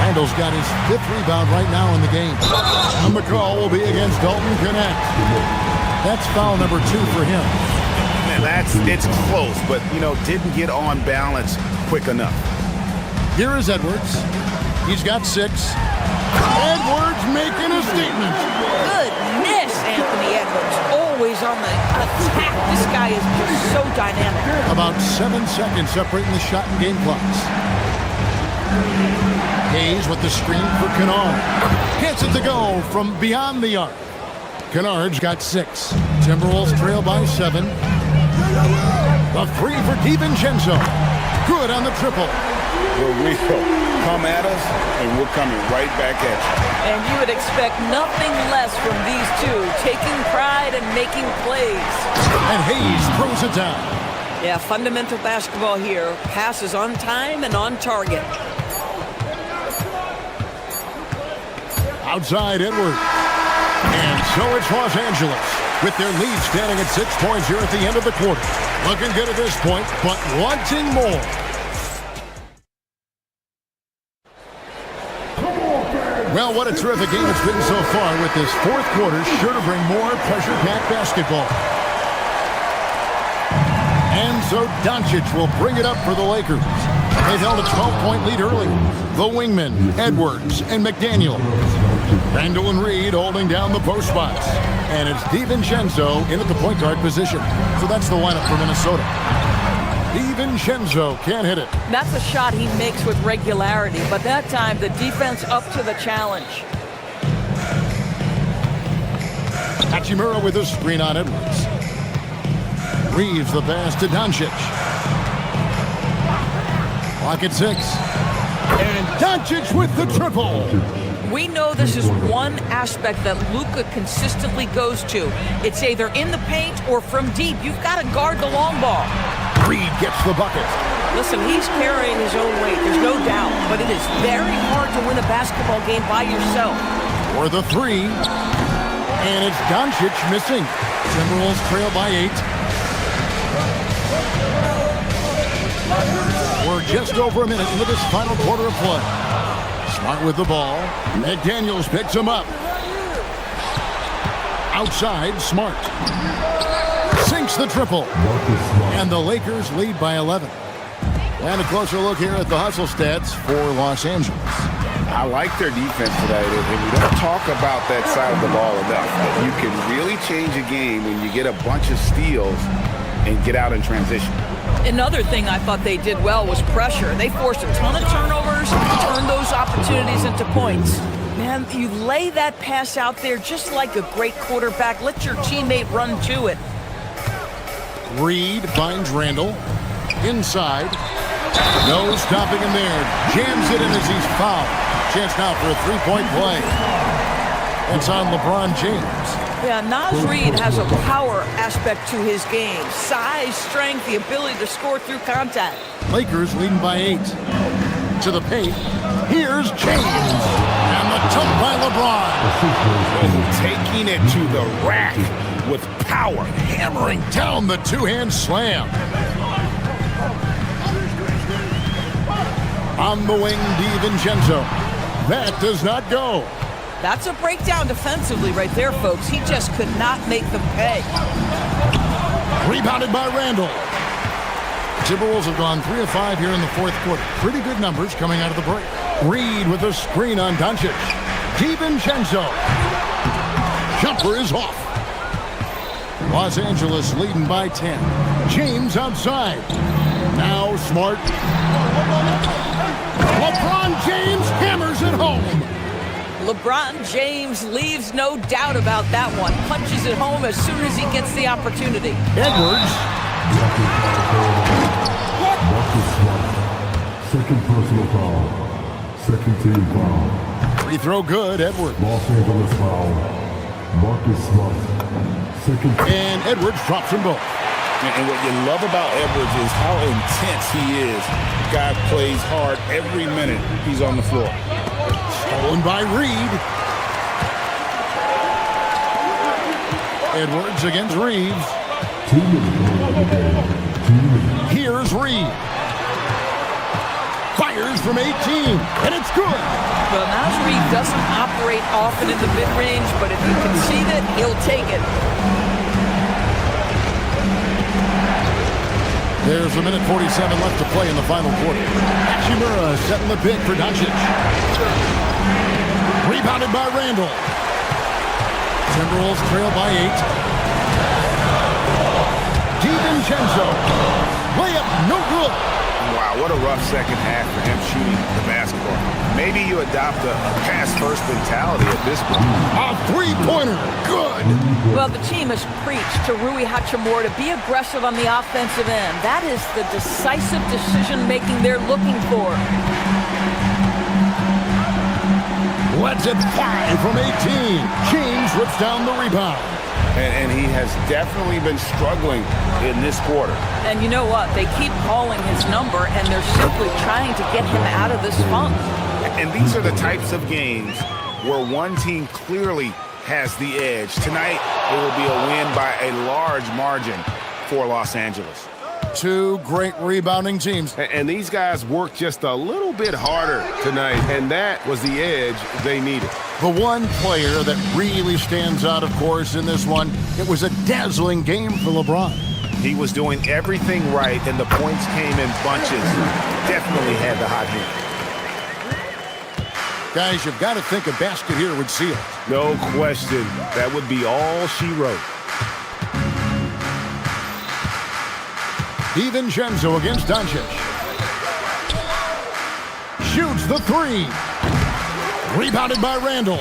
Randall's got his 5th rebound right now in the game. And McCall will be against Dalton Connect. That's foul number 2 for him. Man, it's close, but, didn't get on balance quick enough. Here is Edwards. He's got 6. Edwards making a statement. Goodness, Anthony Edwards. Always on the attack. This guy is just so dynamic. About 7 seconds separating the shot and game clocks. Hayes with the screen for Kennard. Gets it to go from beyond the arc. Kennard's got 6. Timberwolves trail by 7. The 3 for DiVincenzo. Good on the triple. Here we go. Come at us, and we're coming right back at you. And you would expect nothing less from these two, taking pride and making plays. And Hayes throws it down. Yeah, fundamental basketball here. Passes on time and on target. Outside Edwards. And so it's Los Angeles with their lead standing at 6 points here at the end of the quarter. Looking good at this point, but wanting more. Well, what a terrific game it's been so far with this 4th quarter sure to bring more pressure-packed basketball. And so Doncic will bring it up for the Lakers. They've held a 12-point lead early. The wingmen, Edwards and McDaniel. Randall and Reed holding down the post spots. And it's DiVincenzo in at the point guard position. So that's the lineup for Minnesota. DiVincenzo can't hit it. That's a shot he makes with regularity, but that time the defense up to the challenge. Hachimura with a screen on Edwards. Reeves the pass to Doncic. Clock at 6. And Doncic with the triple. We know this is one aspect that Luka consistently goes to. It's either in the paint or from deep. You've got to guard the long ball. Reed gets the bucket. Listen, he's carrying his own weight, there's no doubt, but it is very hard to win a basketball game by yourself. For the 3. And it's Doncic missing. Timberwolves trail by 8. We're just over a minute into this final quarter of play. Smart with the ball. McDaniels picks him up. Outside, Smart. Sinks the triple. And the Lakers lead by 11. And a closer look here at the hustle stats for Los Angeles. I like their defense today, and we don't talk about that side of the ball enough. But you can really change a game when you get a bunch of steals and get out in transition. Another thing I thought they did well was pressure. They forced a ton of turnovers, turned those opportunities into points. Man, you lay that pass out there just like a great quarterback. Let your teammate run to it. Reed finds Randall. Inside. No stopping him there. Jams it in as he's fouled. Chance now for a three-point play. It's on LeBron James. Yeah, Naz Reid has a power aspect to his game. Size, strength, the ability to score through contact. Lakers leading by 8. To the paint. Here's James. And the tug by LeBron. Taking it to the rack with power. Hammering down the two-hand slam. On the wing, DiVincenzo. That does not go. That's a breakdown defensively right there, folks. He just could not make them pay. Rebounded by Randall. Timberwolves have gone 3 of 5 here in the fourth quarter. Pretty good numbers coming out of the break. Reed with a screen on Doncic. DiVincenzo. Jumper is off. Los Angeles leading by 10. James outside. Now Smart. LeBron James hammers it home. LeBron James leaves no doubt about that one. Punches it home as soon as he gets the opportunity. Edwards. Second personal foul. Second team foul. Free throw good, Edwards. Los Angeles foul. Marcus Smart. Second. And Edwards drops them both. And what you love about Edwards is how intense he is. Guy plays hard every minute he's on the floor. Stolen by Reed. Edwards against Reeves. Here's Reed. Fires from 18, and it's good. Well, Naz Reid doesn't operate often in the mid-range, but if you concede it, he'll take it. There's a minute 47 left to play in the final quarter. Hachimura setting the pick for Doncic. Rebounded by Randall. Timberwolves trail by 8. DiVincenzo. Layup, no good. Wow, what a rough second half for him shooting the basketball. Maybe you adopt a pass-first mentality at this point. A three-pointer, good. Well, the team has preached to Rui Hachimura to be aggressive on the offensive end. That is the decisive decision-making they're looking for. Lets it fly from 18. James rips down the rebound. And he has definitely been struggling in this quarter. And you know what? They keep calling his number, and they're simply trying to get him out of this funk. And these are the types of games where one team clearly has the edge. Tonight, it will be a win by a large margin for Los Angeles. Two great rebounding teams. And these guys worked just a little bit harder tonight, and that was the edge they needed. The one player that really stands out, of course, in this one, it was a dazzling game for LeBron. He was doing everything right, and the points came in bunches. Definitely had the hot hand. Guys, you've got to think a basket here would seal it. No question. That would be all she wrote. DiVincenzo against Doncic. Shoots the three. Rebounded by Randall.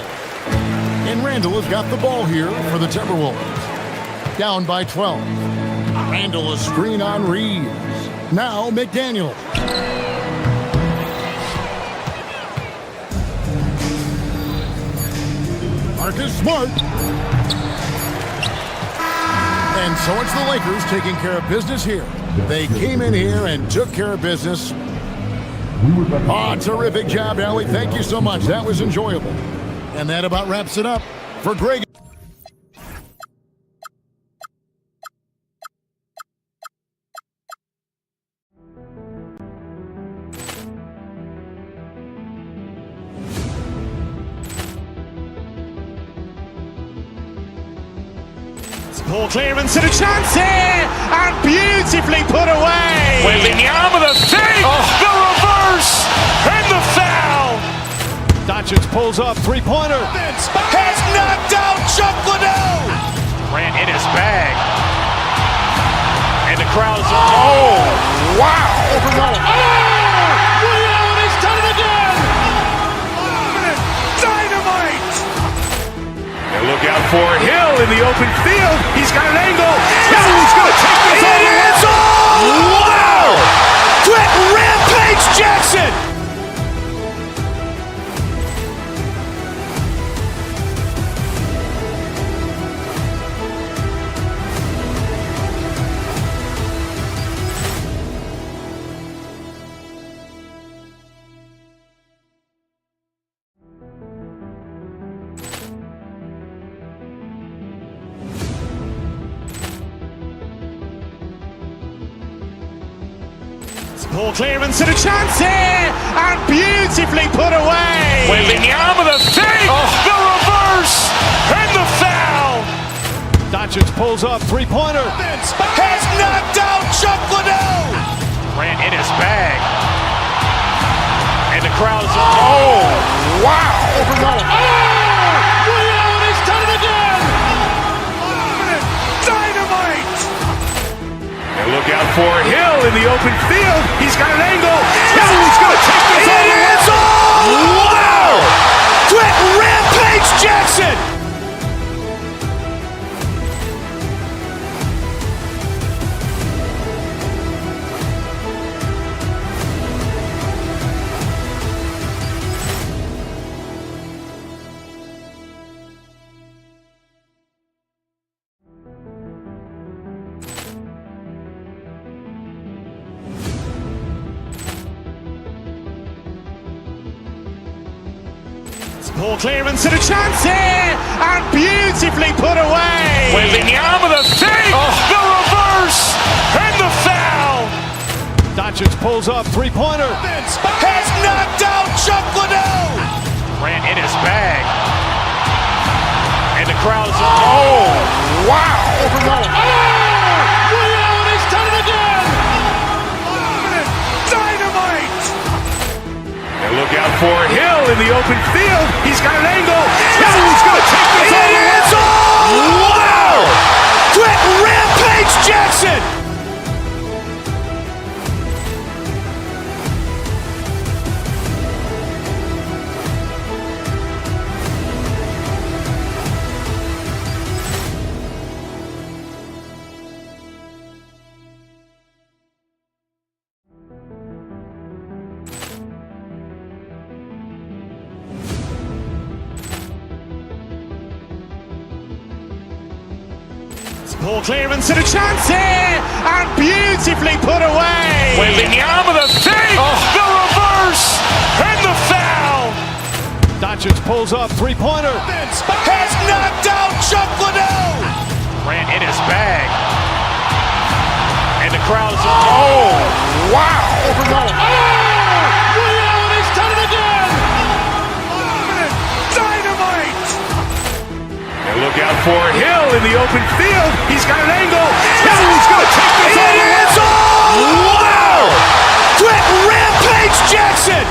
And Randall has got the ball here for the Timberwolves. Down by 12. Randall a screen on Reeves. Now McDaniel. Marcus Smart. And so it's the Lakers taking care of business here. They came in here and took care of business. Oh, terrific job, Allie. Thank you so much. That was enjoyable. And that about wraps it up for Greg. Ball clearance and a chance here, and beautifully put away. Wembanyama the fake, the reverse, and the foul. Doncic pulls up, three-pointer. Has knocked out Chuck Liddell. Grant in his bag. And the crowd's wow. Leon has done it again. Dynamite. And look out for Hill in the open field. He's got an angle. Hill's going to take this all the way. Wow. Quick rampage Jackson. Ball clearance and a chance here, and beautifully put away. Wembanyama the fake, the reverse, and the foul. Doncic pulls up, three-pointer. Has knocked out Chuck Liddell. Grant in his bag. And the crowd's wow. Leon has done it again. Dynamite. And look out for Hill in the open field. He's got an angle. Hill's going to take this all the way. Wow. Quick rampage Jackson. Ball clearance and a chance here, and beautifully put away. Wembanyama the fake, the reverse, and the foul. Doncic pulls up, three-pointer. Has knocked out Chuck Liddell. Grant in his bag. And the crowd's wow. Leon has done it again. Dynamite. And look out for Hill in the open field. He's got an angle. Hill's going to take this all the way. Wow. Quick rampage Jackson. Ball clearance and a chance here, and beautifully put away. Wembanyama the fake, the reverse, and the foul. Doncic pulls up, three-pointer. Has knocked out Chuck Liddell. Grant in his bag. And the crowd's wow. Leon has done it again. Dynamite. And look out for Hill in the open field. He's got an angle. Hill's going to take this all the way. Wow. Quick rampage Jackson.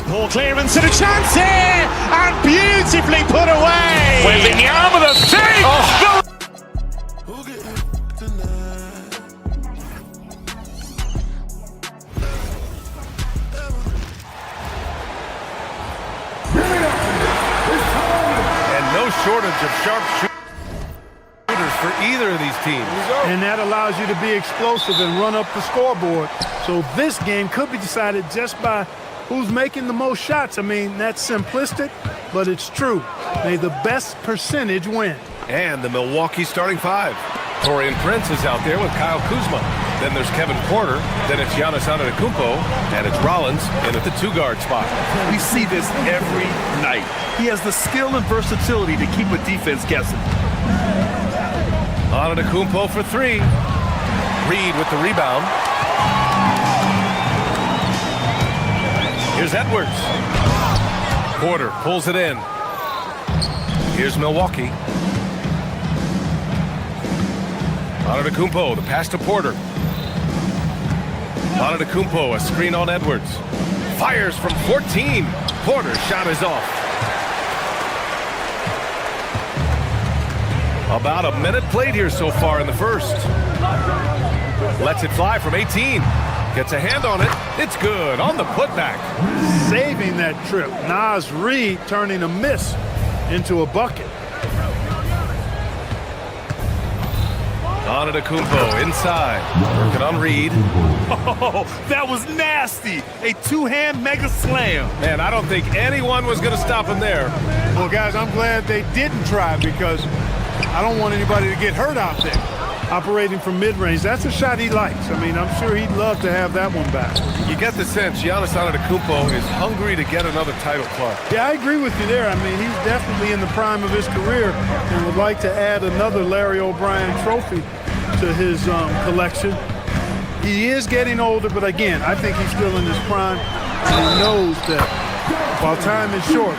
Ball clearance and a chance here, and beautifully put away. Wembanyama the fake, And no shortage of sharp shooters for either of these teams. And that allows you to be explosive and run up the scoreboard. So this game could be decided just by who's making the most shots. I mean, that's simplistic, but it's true. May the best percentage win. And the Milwaukee starting five. Torian Prince is out there with Kyle Kuzma. Then there's Kevin Porter. Then it's Giannis Antetokounmpo. And it's Rollins in at the 2-guard spot. We see this every night. He has the skill and versatility to keep a defense guessing. Antetokounmpo for 3. Reed with the rebound. Here's Edwards. Porter pulls it in. Here's Milwaukee. Antetokounmpo, the pass to Porter. Antetokounmpo, a screen on Edwards. Fires from 14. Porter's shot is off. About a minute played here so far in the first. Lets it fly from 18. Gets a hand on it. It's good on the putback. Saving that trip. Naz Reid turning a miss into a bucket. Antetokounmpo inside. Working on Reed. Oh, that was nasty. A 2-hand mega slam. Man, I don't think anyone was going to stop him there. Well, guys, I'm glad they didn't try because I don't want anybody to get hurt out there. Operating from mid-range, that's a shot he likes. I mean, I'm sure he'd love to have that one back. You get the sense Giannis Antetokounmpo is hungry to get another title, Clark. Yeah, I agree with you there. I mean, he's definitely in the prime of his career and would like to add another Larry O'Brien trophy to his collection. He is getting older, but again, I think he's still in his prime. And he knows that while time is short,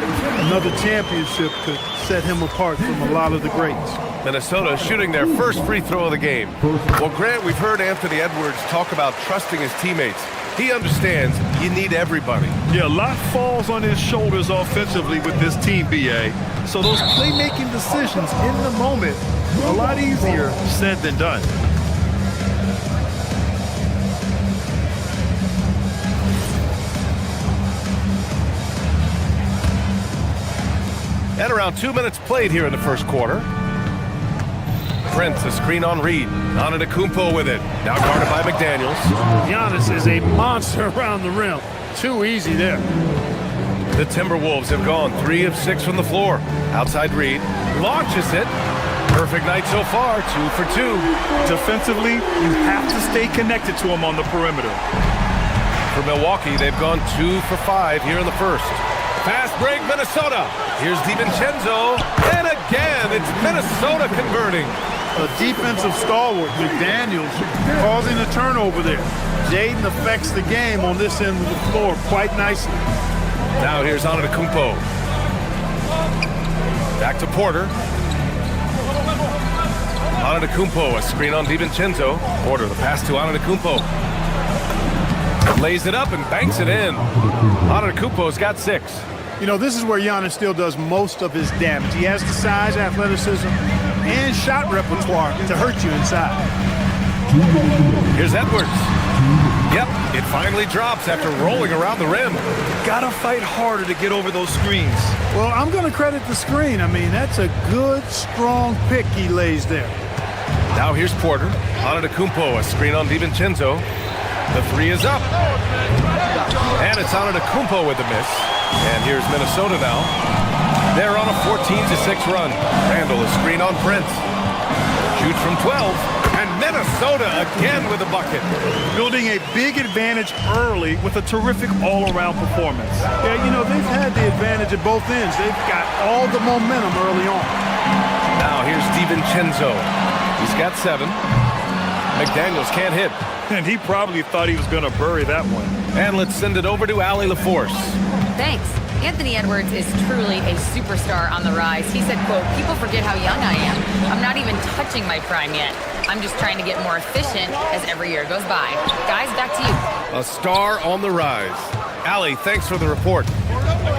another championship could set him apart from a lot of the greats. Minnesota shooting their first free throw of the game. Well, Grant, we've heard Anthony Edwards talk about trusting his teammates. He understands you need everybody. Yeah, a lot falls on his shoulders offensively with this team, BA. So those playmaking decisions in the moment are a lot easier said than done. And around 2 minutes played here in the first quarter. Prince, a screen on Reed. Antetokounmpo with it. Now guarded by McDaniels. Giannis is a monster around the rim. Too easy there. The Timberwolves have gone 3 of 6 from the floor. Outside Reed. Launches it. Perfect night so far. 2 for 2. Defensively, you have to stay connected to him on the perimeter. For Milwaukee, they've gone 2 for 5 here in the first. Fast break, Minnesota. Here's DiVincenzo. And again, it's Minnesota converting. A defensive stalwart, McDaniels, causing a turnover there. Jaden affects the game on this end of the floor quite nicely. Now here's Antetokounmpo. Back to Porter. Antetokounmpo, a screen on DiVincenzo. Porter, the pass to Antetokounmpo. Lays it up and banks it in. Antetokounmpo's got 6. You know, this is where Giannis still does most of his damage. He has the size, athleticism, and shot repertoire to hurt you inside. Here's Edwards. Yep, it finally drops after rolling around the rim. Gotta fight harder to get over those screens. Well, I'm going to credit the screen. I mean, that's a good, strong pick he lays there. Now here's Porter. Antetokounmpo, a screen on DiVincenzo. The 3 is up. And it's Antetokounmpo with the miss. And here's Minnesota now. They're on a 14-6 run. Randall, a screen on Prince. Shoots from 12. And Minnesota again with a bucket. Building a big advantage early with a terrific all-around performance. Yeah, you know, they've had the advantage at both ends. They've got all the momentum early on. Now here's DiVincenzo. He's got 7. McDaniels can't hit. And he probably thought he was going to bury that one. And let's send it over to Allie LaForce. Thanks. Anthony Edwards is truly a superstar on the rise. He said, quote, "People forget how young I am. I'm not even touching my prime yet. I'm just trying to get more efficient as every year goes by." Guys, back to you. A star on the rise. Allie, thanks for the report.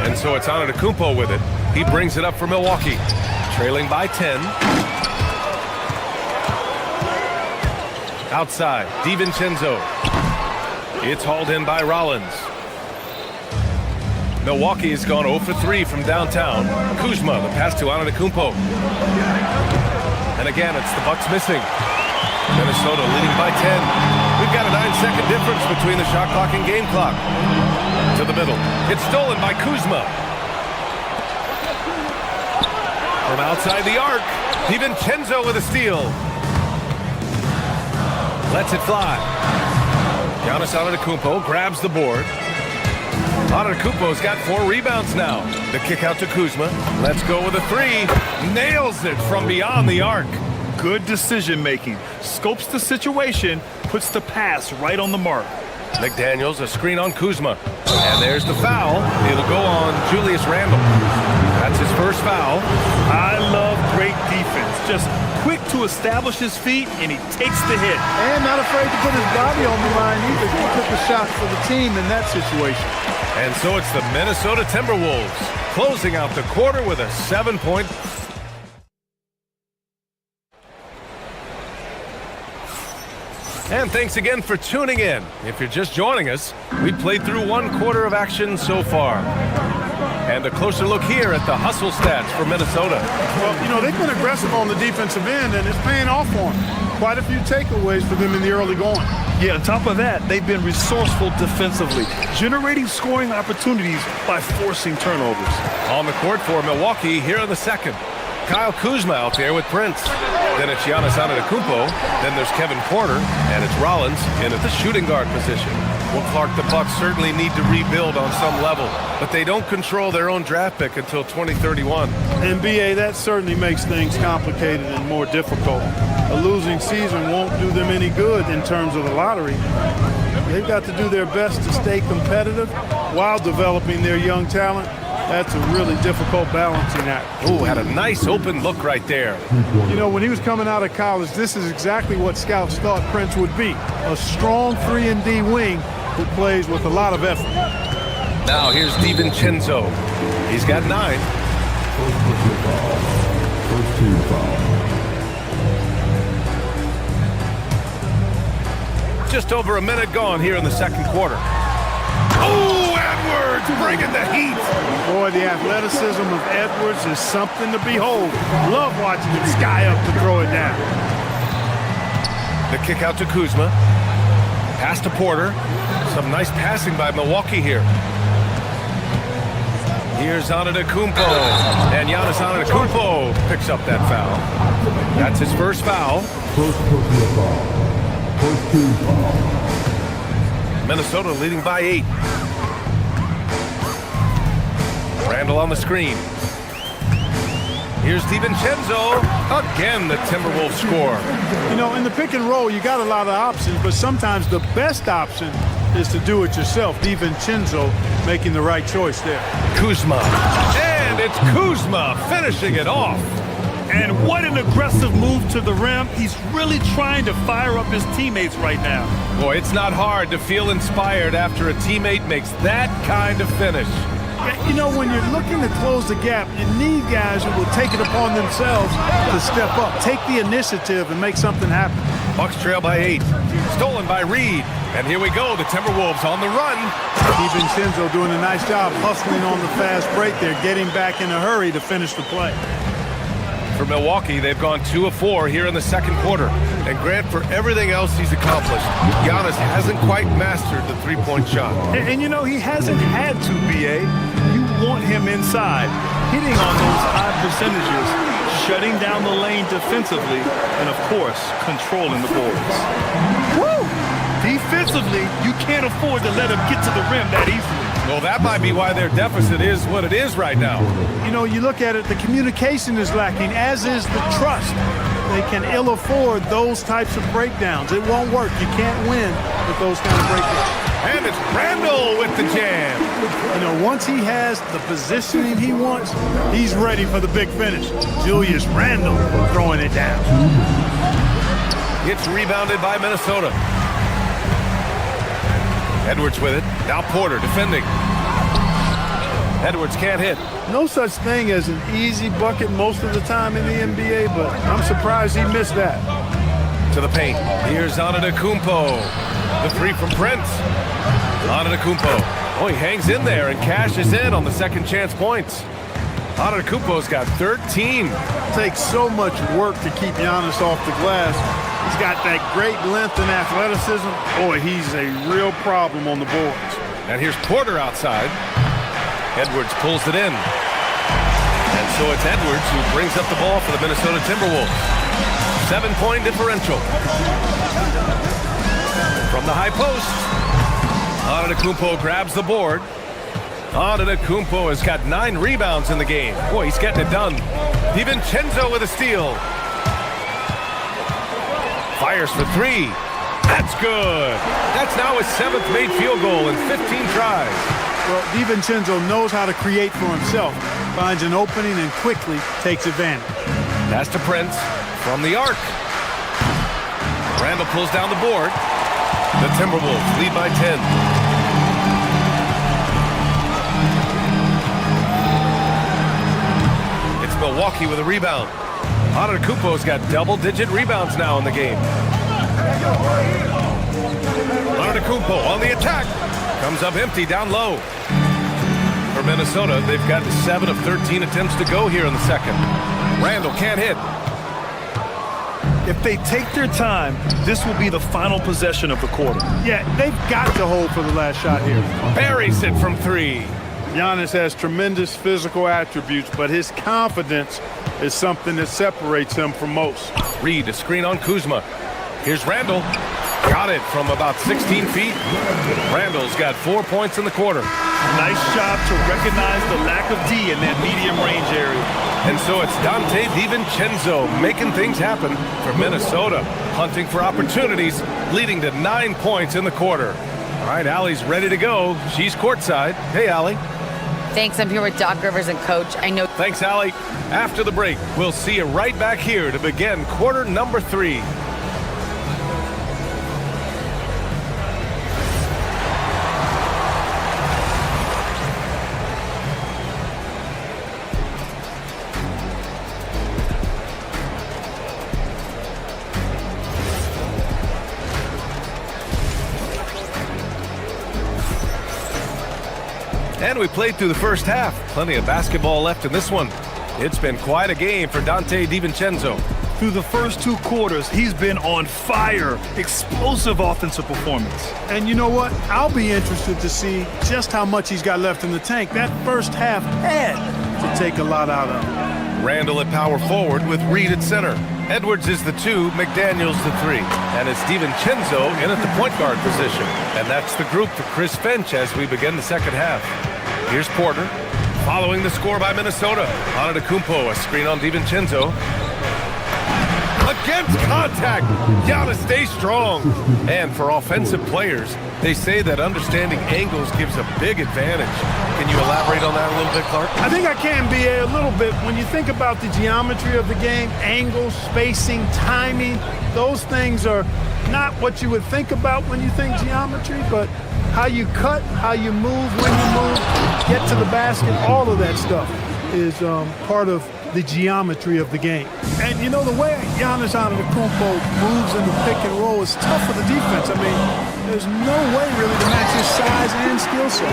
And so it's Antetokounmpo with it. He brings it up for Milwaukee. Trailing by 10. Outside, DiVincenzo. It's hauled in by Rollins. Milwaukee has gone 0 for 3 from downtown. Kuzma, the pass to Antetokounmpo. And again, it's the Bucks missing. Minnesota leading by 10. We've got a 9-second difference between the shot clock and game clock. To the middle. It's stolen by Kuzma. From outside the arc, DiVincenzo with a steal. Lets it fly. Giannis Antetokounmpo grabs the board. Antetokounmpo's got 4 rebounds now. The kick out to Kuzma. Let's go with a 3. Nails it from beyond the arc. Good decision making. Scopes the situation, puts the pass right on the mark. McDaniels, a screen on Kuzma. And there's the foul. It'll go on Julius Randle. That's his first foul. I love great defense. Just quick to establish his feet, and he takes the hit. And not afraid to put his body on the line either. He took a shot for the team in that situation. And so it's the Minnesota Timberwolves closing out the quarter with a 7-point. And thanks again for tuning in. If you're just joining us, we played through 1 quarter of action so far. And a closer look here at the hustle stats for Minnesota. Well, you know, they've been aggressive on the defensive end, and it's paying off for them. Quite a few takeaways for them in the early going. Yeah, on top of that, they've been resourceful defensively, generating scoring opportunities by forcing turnovers. On the court for Milwaukee here in the second. Kyle Kuzma out there with Prince. Then it's Giannis Antetokounmpo. Then there's Kevin Porter, and it's Rollins in at the shooting guard position. Well, Clark, the Bucks certainly need to rebuild on some level, but they don't control their own draft pick until 2031. NBA, that certainly makes things complicated and more difficult. A losing season won't do them any good in terms of the lottery. They've got to do their best to stay competitive while developing their young talent. That's a really difficult balancing act. Oh, had a nice open look right there. You know, when he was coming out of college, this is exactly what scouts thought Prince would be. A strong 3-and-D wing who plays with a lot of effort. Now here's DiVincenzo. He's got 9. First team foul. Just over a minute gone here in the second quarter. Oh, Edwards bringing the heat. Boy, the athleticism of Edwards is something to behold. Love watching him sky up to throw it down. The kick out to Kuzma. Pass to Porter. Some nice passing by Milwaukee here. Here's Antetokounmpo. And Giannis Antetokounmpo picks up that foul. That's his first foul. First personal foul. First team foul. Minnesota leading by 8. Randle on the screen. Here's DiVincenzo. Again, the Timberwolves score. You know, in the pick and roll, you got a lot of options, but sometimes the best option is to do it yourself. DiVincenzo making the right choice there. Kuzma. And it's Kuzma finishing it off. And what an aggressive move to the rim. He's really trying to fire up his teammates right now. Boy, it's not hard to feel inspired after a teammate makes that kind of finish. You know, when you're looking to close the gap, you need guys who will take it upon themselves to step up, take the initiative, and make something happen. Bucks trail by 8. Stolen by Reed. And here we go, the Timberwolves on the run. DiVincenzo doing a nice job hustling on the fast break there, getting back in a hurry to finish the play. For Milwaukee, they've gone 2 of 4 here in the second quarter. And Grant, for everything else he's accomplished, Giannis hasn't quite mastered the three-point shot. And you know, he hasn't had to, B.A. You want him inside, hitting on those high percentages, shutting down the lane defensively, and, of course, controlling the boards. Woo! Defensively, you can't afford to let him get to the rim that easily. Well, that might be why their deficit is what it is right now. You know, you look at it, the communication is lacking, as is the trust. They can ill afford those types of breakdowns. It won't work. You can't win with those kind of breakdowns. And it's Randle with the jam. You know, once he has the positioning he wants, he's ready for the big finish. Julius Randle throwing it down. It's rebounded by Minnesota. Edwards with it. Now Porter defending. Edwards can't hit. No such thing as an easy bucket most of the time in the NBA, but I'm surprised he missed that. To the paint. Here's Antetokounmpo. The 3 from Prince. Antetokounmpo. Oh, he hangs in there and cashes in on the second chance points. Antetokounmpo's got 13. It takes so much work to keep Giannis off the glass. He's got that great length and athleticism. Boy, he's a real problem on the boards. And here's Porter outside. Edwards pulls it in. And so it's Edwards who brings up the ball for the Minnesota Timberwolves. 7-point differential. from the high post. Antetokounmpo grabs the board. Antetokounmpo has got 9 rebounds in the game. Boy, he's getting it done. DiVincenzo with a steal. Fires for 3. That's good. That's now his 7th made field goal in 15 tries. Well, DiVincenzo knows how to create for himself. Finds an opening and quickly takes advantage. Pass to Prince from the arc. Randall pulls down the board. The Timberwolves lead by 10. It's Milwaukee with a rebound. Antetokounmpo's got double-digit rebounds now in the game. Antetokounmpo on the attack. Comes up empty down low. For Minnesota, they've got 7 of 13 attempts to go here in the second. Randall can't hit. If they take their time, this will be the final possession of the quarter. Yeah, they've got to hold for the last shot here. Buries it from 3. Giannis has tremendous physical attributes, but his confidence is something that separates him from most. Reed, a screen on Kuzma. Here's Randall. Got it from about 16 feet. Randall's got 4 points in the quarter. Nice job to recognize the lack of D in that medium range area. And so it's Dante DiVincenzo making things happen for Minnesota, hunting for opportunities, leading to 9 points in the quarter. All right, Allie's ready to go. She's courtside. Hey, Allie. Thanks. I'm here with Doc Rivers and Coach. I know. Thanks, Allie. After the break, we'll see you right back here to begin quarter number 3. And we played through the first half. Plenty of basketball left in this one. It's been quite a game for Dante DiVincenzo. Through the first 2 quarters, he's been on fire. Explosive offensive performance. And you know what? I'll be interested to see just how much he's got left in the tank. That first half had to take a lot out of him. Randall at power forward with Reed at center. Edwards is the 2, McDaniels the 3. And it's DiVincenzo in at the point guard position. And that's the group for Chris Finch as we begin the second half. Here's Porter, following the score by Minnesota. Antetokounmpo, a screen on DiVincenzo. Against contact, Giannis stays strong. And for offensive players, they say that understanding angles gives a big advantage. Can you elaborate on that a little bit, Clark? I think I can, B.A., a little bit. When you think about the geometry of the game, angles, spacing, timing, those things are not what you would think about when you think geometry, but how you cut, how you move, when you move, get to the basket, all of that stuff is part of the geometry of the game. And you know, the way Giannis Antetokounmpo moves in the pick and roll is tough for the defense. I mean, there's no way really to match his size and skill set.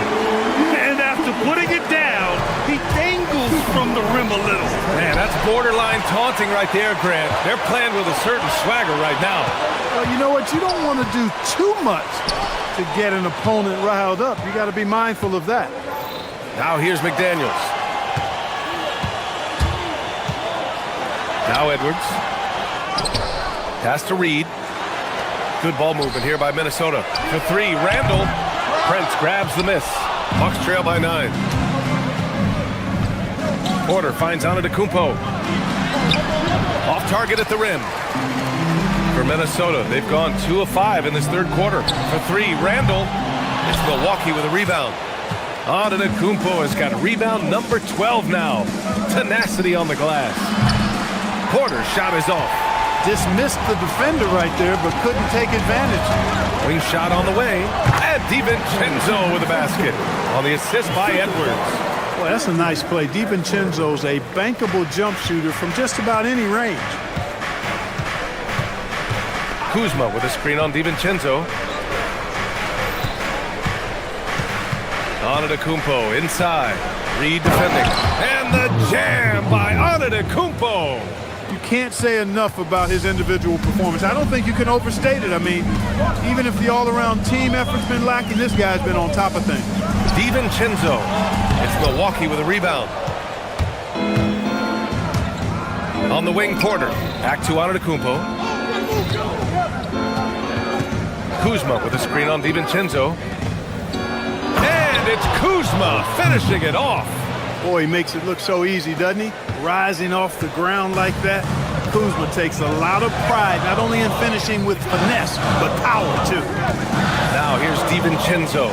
And after putting it down, he dangles from the rim a little. Man, that's borderline taunting right there, Grant. They're playing with a certain swagger right now. Well, you know what? You don't want to do too much to get an opponent riled up. You got to be mindful of that. Now here's McDaniels. Now Edwards. Pass to Reed. Good ball movement here by Minnesota. For 3, Randall. Prince grabs the miss. Bucks trail by 9. Porter finds Antetokounmpo. Off target at the rim. For Minnesota, they've gone 2 of 5 in this third quarter. For 3, Randall. It's Milwaukee with a rebound. Antetokounmpo has got rebound number 12 now. Tenacity on the glass. Porter's shot is off. Dismissed the defender right there, but couldn't take advantage. Wing shot on the way. And DiVincenzo with a basket on the assist by Edwards. Boy, that's a nice play. DiVincenzo's a bankable jump shooter from just about any range. Kuzma with a screen on DiVincenzo. Antetokounmpo inside. Reed defending. And the jam by Antetokounmpo. You can't say enough about his individual performance. I don't think you can overstate it. I mean, even if the all-around team effort's been lacking, this guy's been on top of things. DiVincenzo. It's Milwaukee with a rebound. On the wing, Porter. Back to Antetokounmpo. Kuzma with a screen on DiVincenzo. And it's Kuzma finishing it off. Boy, he makes it look so easy, doesn't he? Rising off the ground like that. Kuzma takes a lot of pride, not only in finishing with finesse, but power, too. Now here's DiVincenzo.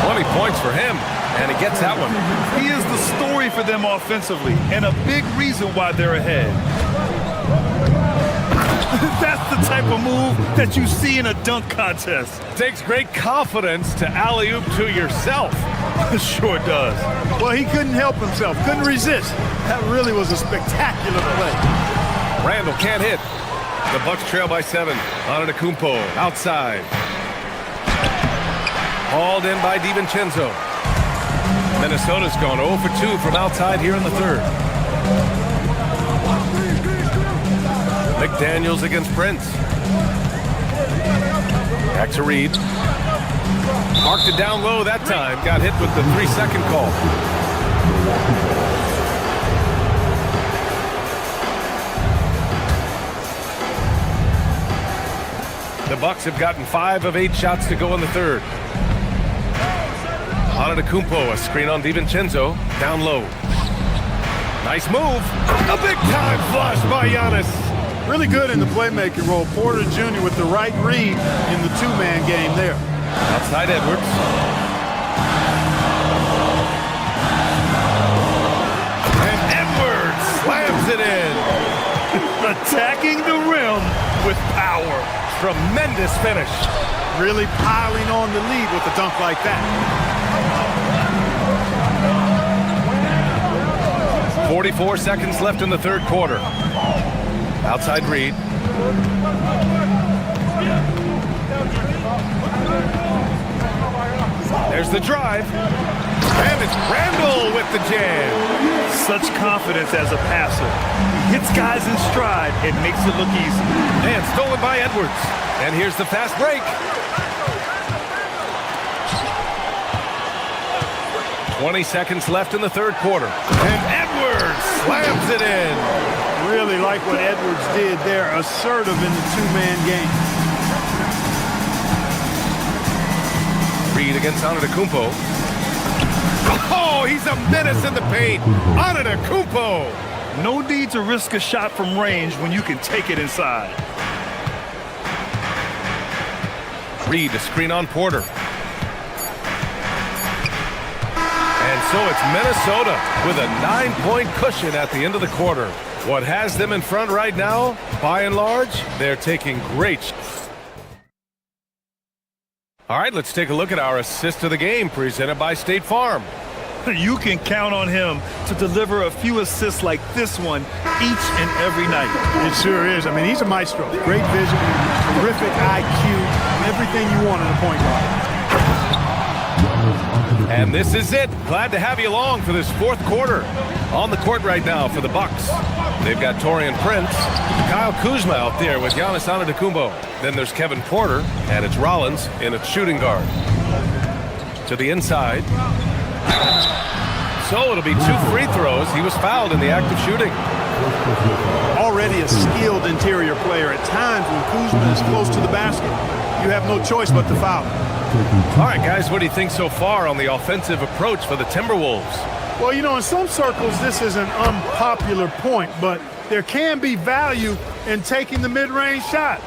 20 points for him, and he gets that one. He is the story for them offensively, and a big reason why they're ahead. That's the type of move that you see in a dunk contest. Takes great confidence to alley-oop to yourself. Sure does. Well, he couldn't help himself, couldn't resist. That really was a spectacular play. Randall can't hit. The Bucks trail by 7. Antetokounmpo outside. Hauled in by DiVincenzo. Minnesota's gone 0 for 2 from outside here in the third. McDaniels against Prince. Back to Reed. Marked it down low that time. Got hit with the 3-second call. The Bucks have gotten 5 of 8 shots to go in the third. Antetokounmpo, a screen on DiVincenzo, down low. Nice move. A big-time flush by Giannis. Really good in the playmaking role. Porter Jr. with the right read in the two-man game there. Outside Edwards. And Edwards slams it in. Attacking the rim with power. Tremendous finish. Really piling on the lead with a dunk like that. 44 seconds left in the third quarter. Outside Reed. There's the drive. And it's Randall with the jam. Such confidence as a passer. He hits guys in stride and makes it look easy. And stolen by Edwards. And here's the fast break. 20 seconds left in the third quarter. And Edwards slams it in. Really like what Edwards did there. Assertive in the two-man game. Reed against Antetokounmpo. Oh, he's a menace in the paint. Antetokounmpo. No need to risk a shot from range when you can take it inside. Reed, a screen on Porter. And so it's Minnesota with a 9-point cushion at the end of the quarter. What has them in front right now, by and large, they're taking great. All right, let's take a look at our assist of the game presented by State Farm. You can count on him to deliver a few assists like this one each and every night. It sure is. I mean, he's a maestro. Great vision, terrific IQ, everything you want in a point guard. And this is it. Glad to have you along for this fourth quarter. On the court right now for the Bucks. They've got Taurean Prince, Kyle Kuzma out there with Giannis Antetokounmpo. Then there's Kevin Porter, and it's Rollins in a shooting guard. To the inside. So it'll be 2 free throws. He was fouled in the act of shooting. Already a skilled interior player. At times when Kuzma is close to the basket, you have no choice but to foul. All right, guys, what do you think so far on the offensive approach for the Timberwolves? Well, you know, in some circles, this is an unpopular point, but there can be value in taking the mid-range shot.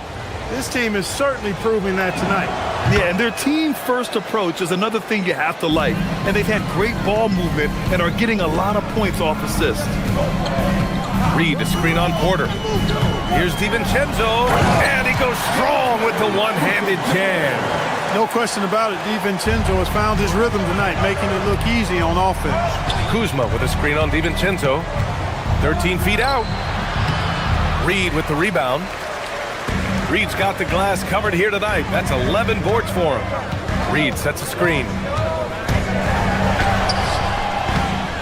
This team is certainly proving that tonight. Yeah, and their team-first approach is another thing you have to like. And they've had great ball movement and are getting a lot of points off assists. Reed, a screen on Porter. Here's DiVincenzo, and he goes strong with the one-handed jam. No question about it, DiVincenzo has found his rhythm tonight, making it look easy on offense. Kuzma with a screen on DiVincenzo. 13 feet out. Reed with the rebound. Reed's got the glass covered here tonight. That's 11 boards for him. Reed sets a screen.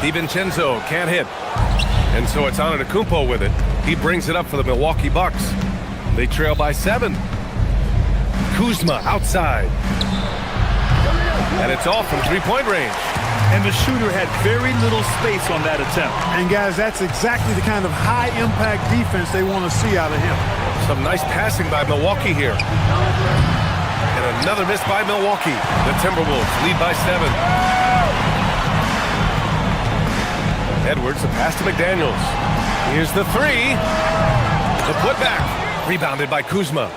DiVincenzo can't hit. And so it's Antetokounmpo with it. He brings it up for the Milwaukee Bucks. They trail by 7. Kuzma outside. And it's off from three-point range. And the shooter had very little space on that attempt. And guys, that's exactly the kind of high-impact defense they want to see out of him. Some nice passing by Milwaukee here. Another miss by Milwaukee. The Timberwolves lead by 7. Edwards, the pass to McDaniels. Here's the 3. The putback. Rebounded by Kuzma.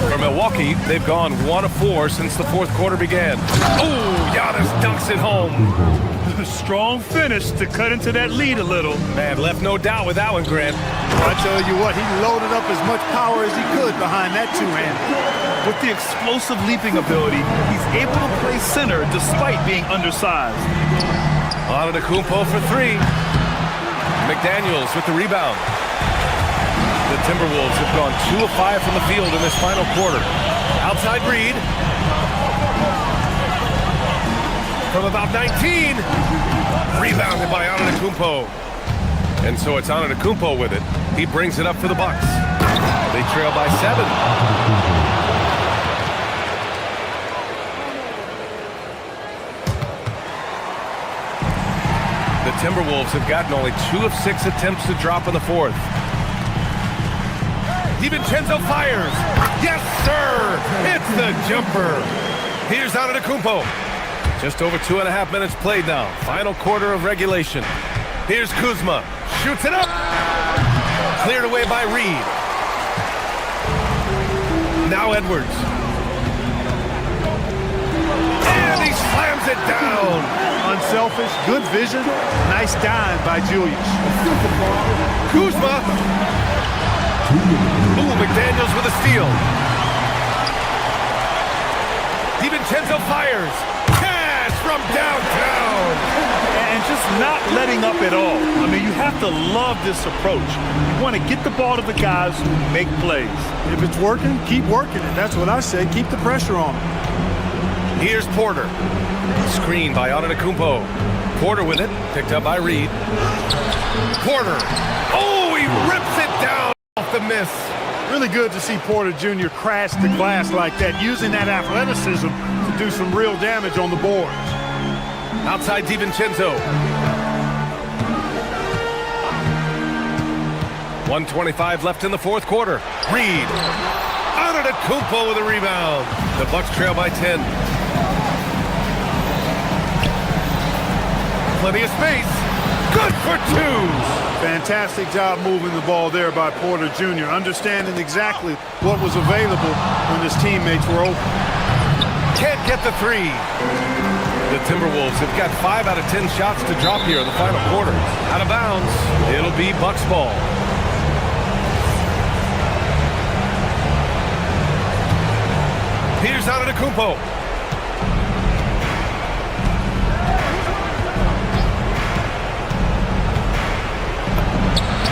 For Milwaukee, they've gone 1 of 4 since the fourth quarter began. Oh, Giannis dunks it home. Strong finish to cut into that lead a little. Man, left no doubt with that one, Grant. I tell you what, he loaded up as much power as he could behind that two-hander. With the explosive leaping ability, he's able to play center despite being undersized. Antetokounmpo for 3. McDaniels with the rebound. The Timberwolves have gone 2 of 5 from the field in this final quarter. Outside Reed. From about 19. Rebounded by Antetokounmpo. And so it's Antetokounmpo with it. He brings it up for the Bucks. They trail by 7. The Timberwolves have gotten only 2 of 6 attempts to drop in the fourth. DiVincenzo fires. Yes, sir. It's the jumper. Here's Antetokounmpo. Just over 2.5 minutes played now. Final quarter of regulation. Here's Kuzma. Shoots it up. Cleared away by Reed. Now Edwards. And he slams it down. Unselfish, good vision, nice dive by Julius. Kuzma. Ooh, McDaniels with a steal. DiVincenzo fires. Cash from downtown. And just not letting up at all. I mean, you have to love this approach. You want to get the ball to the guys who make plays. If it's working, keep working it. That's what I say. Keep the pressure on him. Here's Porter. Screen by Antetokounmpo. Porter with it. Picked up by Reed. Porter. Oh, he rips it down off the miss. Really good to see Porter Jr. crash the glass like that, using that athleticism to do some real damage on the boards. Outside DiVincenzo. 1:25 left in the fourth quarter. Reed. Antetokounmpo with a rebound. The Bucks trail by 10. Plenty of space. Good for 2. Fantastic job moving the ball there by Porter Jr., understanding exactly what was available when his teammates were open. Can't get the 3. The Timberwolves have got 5 out of 10 shots to drop here in the final quarter. Out of bounds. It'll be Bucks ball. Here's Antetokounmpo.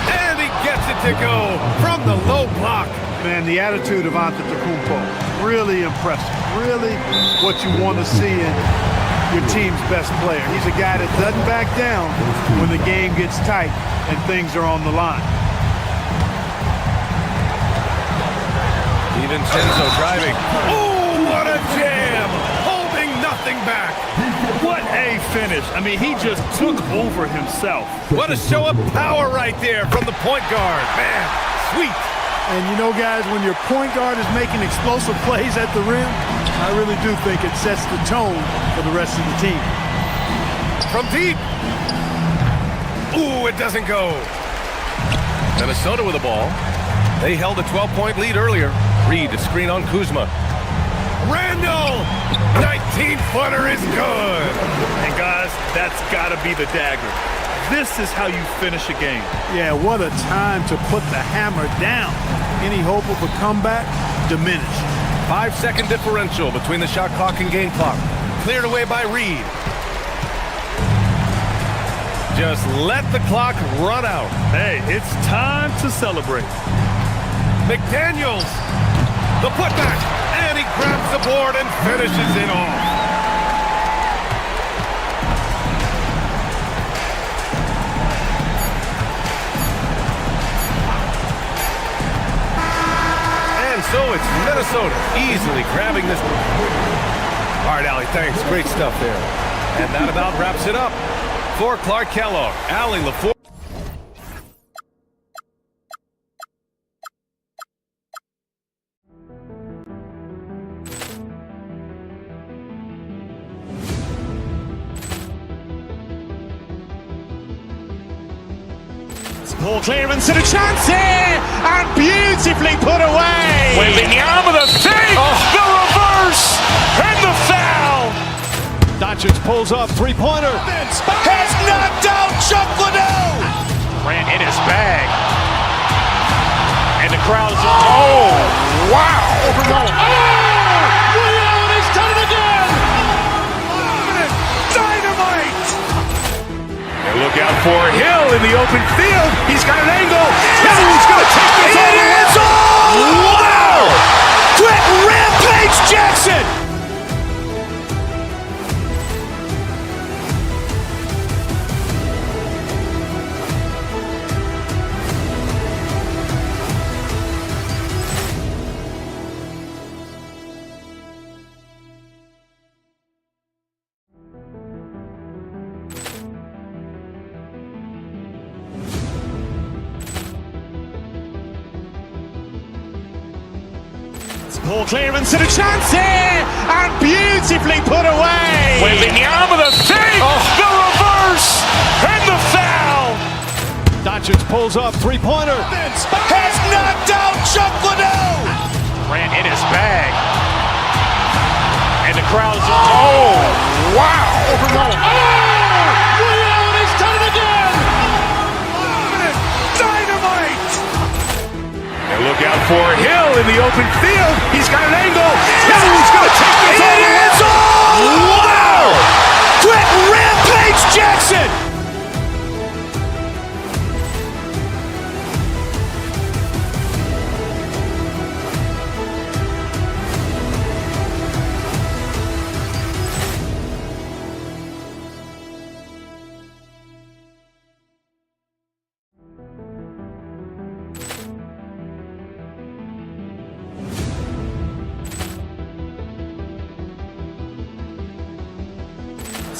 And he gets it to go from the low block. Man, the attitude of Antetokounmpo, really impressive. Really what you want to see in your team's best player. He's a guy that doesn't back down when the game gets tight and things are on the line. DiVincenzo driving. Oh, what a jam! Holding nothing back. What a finish. I mean, he just took over himself. What a show of power right there from the point guard. Man, sweet. And you know, guys, when your point guard is making explosive plays at the rim, I really do think it sets the tone for the rest of the team. From deep. Ooh, it doesn't go. Minnesota with the ball. They held a 12-point lead earlier. Reed to screen on Kuzma. Randall! 19-footer is good. And guys, that's got to be the dagger. This is how you finish a game. Yeah, what a time to put the hammer down. Any hope of a comeback? Diminished. 5-second differential between the shot clock and game clock. Cleared away by Reed. Just let the clock run out. Hey, it's time to celebrate. McDaniels, the putback, and he grabs the board and finishes it off. And so it's Minnesota easily grabbing this. All right, Allie, thanks. Great stuff there. And that about wraps it up. For Clark Kellogg, Allie LaForge. Ball clearance and a chance here, and beautifully put away. Wembanyama the fake, the reverse, and the foul. Doncic pulls up, three-pointer. Has knocked out Chuck Liddell. Ran in his bag. And the crowd is, oh, wow. Leon has done it again. Dynamite. And look out for Hill in the open field. He's got an angle. Hill's going to take this all the way. Wow. Quick Rampage Jackson. Ball clearance and a chance here, and beautifully put away. Wembanyama the fake, the reverse, and the foul. Doncic pulls up, three-pointer. Has knocked out Chuck Liddell. Ran in his bag. And the crowd is, oh, wow. Leon has done it again. Dynamite. And look out for Hill in the open field. He's got an angle. Hill's going to take this all the way. Wow. Quick Rampage Jackson.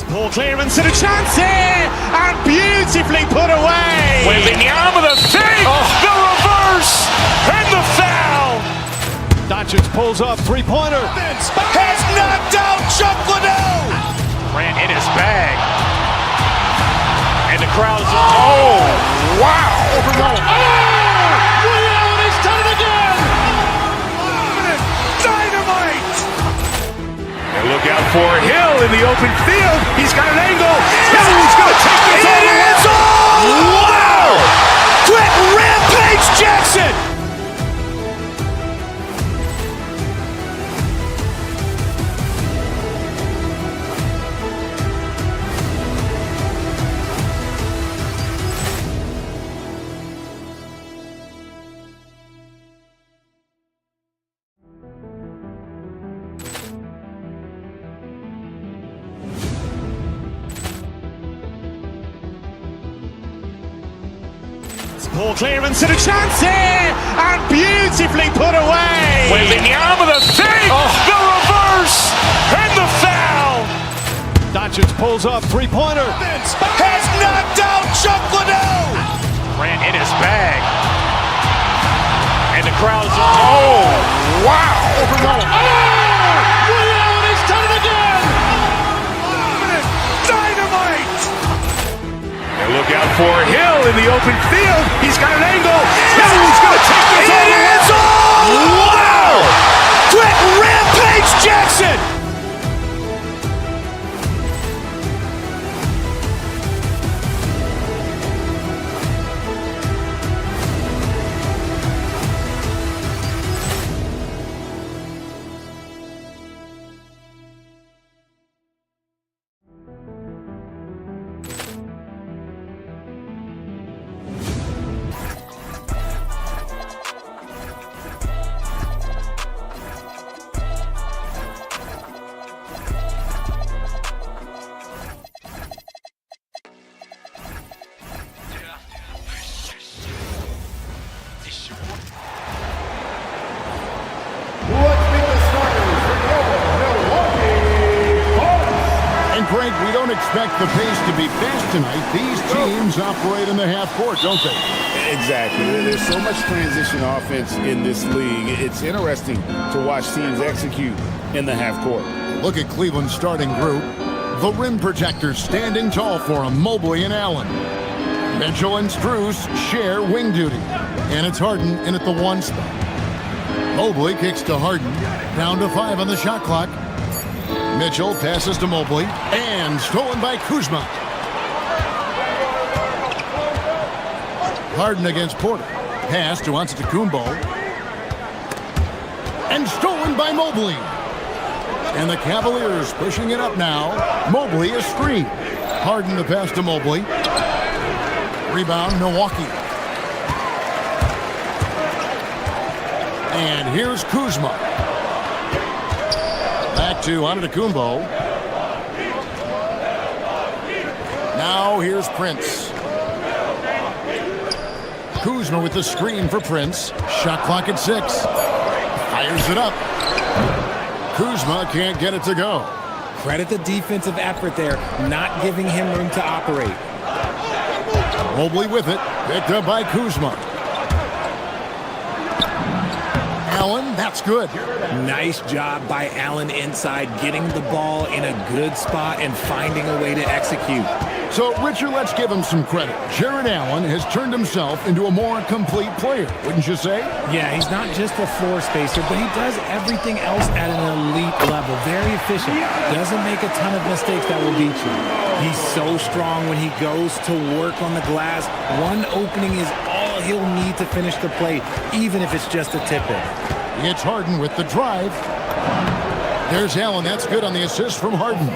Ball clearance and a chance here, and beautifully put away. Wembanyama the fake, the reverse, and the foul. Doncic pulls up, three-pointer. Has knocked out Chuck Liddell. Ran in his bag. And the crowd is, oh, wow. Leon has done it again. Dynamite. And look out for Hill in the open field. He's got an angle. Hill's going to take this all the way. Wow. Quick Rampage Jackson. Ball clearance and a chance here, and beautifully put away. Wembanyama the fake, the reverse, and the foul. Doncic pulls up, three-pointer. Has knocked out Chuck Liddell. Ran in his bag. And the crowd is, oh, wow. Leon has done it again. Dynamite. And look out for Hill in the open field. He's got an angle. Hill's going to take this all the way. Wow. Quick Rampage Jackson. Greg, we don't expect the pace to be fast tonight. These teams operate in the half court, don't they? Exactly. There's so much transition offense in this league. It's interesting to watch teams execute in the half court. Look at Cleveland's starting group. The rim protectors standing tall for him, Mobley and Allen. Mitchell and Strus share wing duty. And it's Harden in at the 1 spot. Mobley kicks to Harden. Down to 5 on the shot clock. Mitchell passes to Mobley. And stolen by Kuzma. Harden against Porter. Pass to Antetokounmpo. And stolen by Mobley. And the Cavaliers pushing it up now. Mobley is screened. Harden the pass to Mobley. Rebound, Milwaukee. And here's Kuzma. Back to Antetokounmpo. Now here's Prince. Kuzma with the screen for Prince. Shot clock at 6. Fires it up. Kuzma can't get it to go. Credit the defensive effort there, not giving him room to operate. Mobley with it. Picked up by Kuzma. Allen, that's good. Nice job by Allen inside, getting the ball in a good spot and finding a way to execute. So, Richard, let's give him some credit. Jared Allen has turned himself into a more complete player, wouldn't you say? Yeah, he's not just a floor spacer, but he does everything else at an elite level. Very efficient. Doesn't make a ton of mistakes that will beat you. He's so strong when he goes to work on the glass. One opening is all he'll need to finish the play, even if it's just a tip-in. It's Harden with the drive. There's Allen. That's good on the assist from Harden.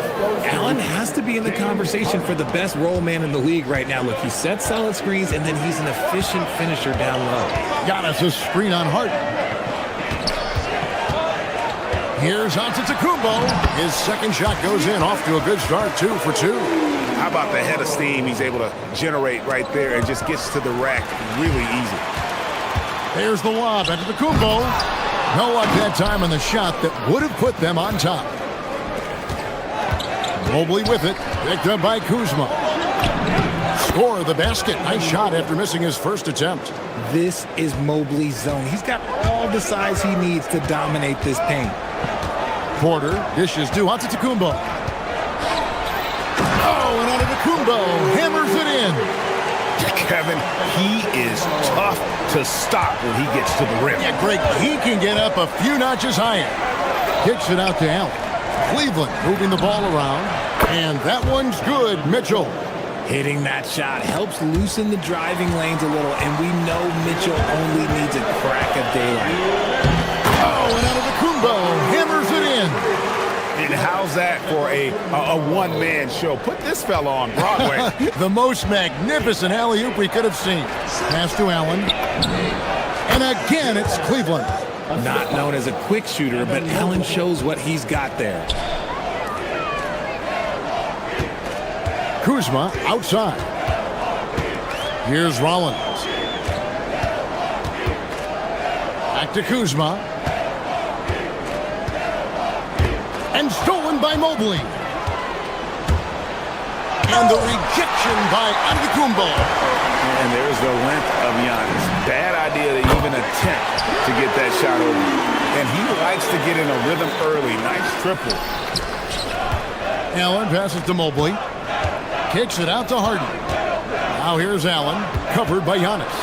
Allen has to be in the conversation for the best roll man in the league right now. Look, he sets solid screens, and then he's an efficient finisher down low. Giannis a screen on Harden. Here's Antetokounmpo. His second shot goes in. Off to a good start, 2 for 2. How about the head of steam he's able to generate right there and just gets to the rack really easy. There's the lob. Antetokounmpo. No luck that time on the shot that would have put them on top. Mobley with it. Picked up by Kuzma. Score the basket. Nice shot after missing his first attempt. This is Mobley's zone. He's got all the size he needs to dominate this paint. Porter dishes to Antetokounmpo. Oh, and Antetokounmpo hammers it in. Kevin, he is tough to stop when he gets to the rim. Yeah, Greg, he can get up a few notches higher. Kicks it out to Allen. Cleveland moving the ball around. And that one's good. Mitchell. Hitting that shot helps loosen the driving lanes a little, and we know Mitchell only needs a crack of daylight. Oh, and Antetokounmpo hammers it in. And how's that for a one-man show? Put this fella on Broadway. The most magnificent alley-oop we could have seen. Pass to Allen. And again, it's Cleveland. Not known as a quick shooter, but Allen shows what he's got there. Kuzma outside. Here's Rollins. Back to Kuzma. And stolen by Mobley. And the rejection by Antetokounmpo. And there's the length of Giannis. Bad idea to even attempt to get that shot over. And he likes to get in a rhythm early. Nice triple. Allen passes to Mobley. Kicks it out to Harden. Now here's Allen, covered by Giannis.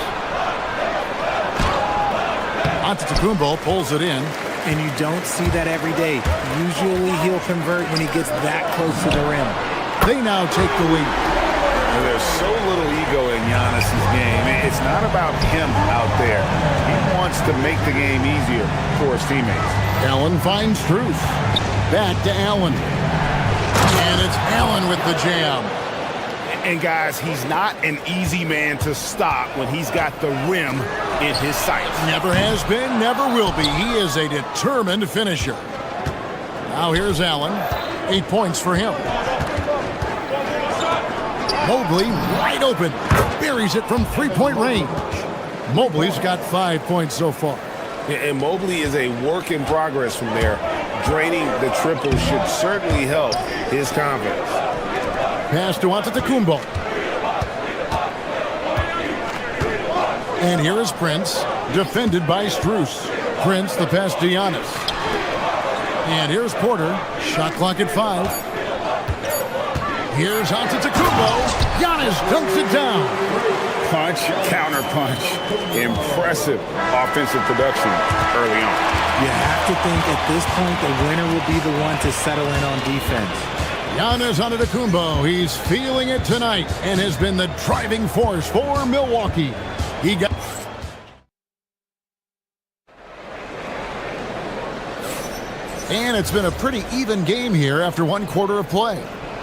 Antetokounmpo pulls it in. And you don't see that every day. Usually he'll convert when he gets that close to the rim. They now take the lead. There's so little ego in Giannis' game. It's not about him out there. He wants to make the game easier for his teammates. Allen finds Strus. Back to Allen. And it's Allen with the jam. And guys, he's not an easy man to stop when he's got the rim in his sights. Never has been, never will be. He is a determined finisher. Now here's Allen. 8 points for him. Mobley wide open. Buries it from three-point range. Mobley's got 5 points so far. And Mobley is a work in progress from there. Draining the triple should certainly help his confidence. Pass to Antetokounmpo. And here is Prince, defended by Strus. Prince, the pass to Giannis. And here's Porter, shot clock at 5. Here's Antetokounmpo. Giannis dunks it down. Punch, counter punch. Impressive offensive production early on. You have to think at this point the winner will be the one to settle in on defense. Giannis Antetokounmpo, he's feeling it tonight and has been the driving force for Milwaukee. He got... And it's been a pretty even game here after one quarter of play.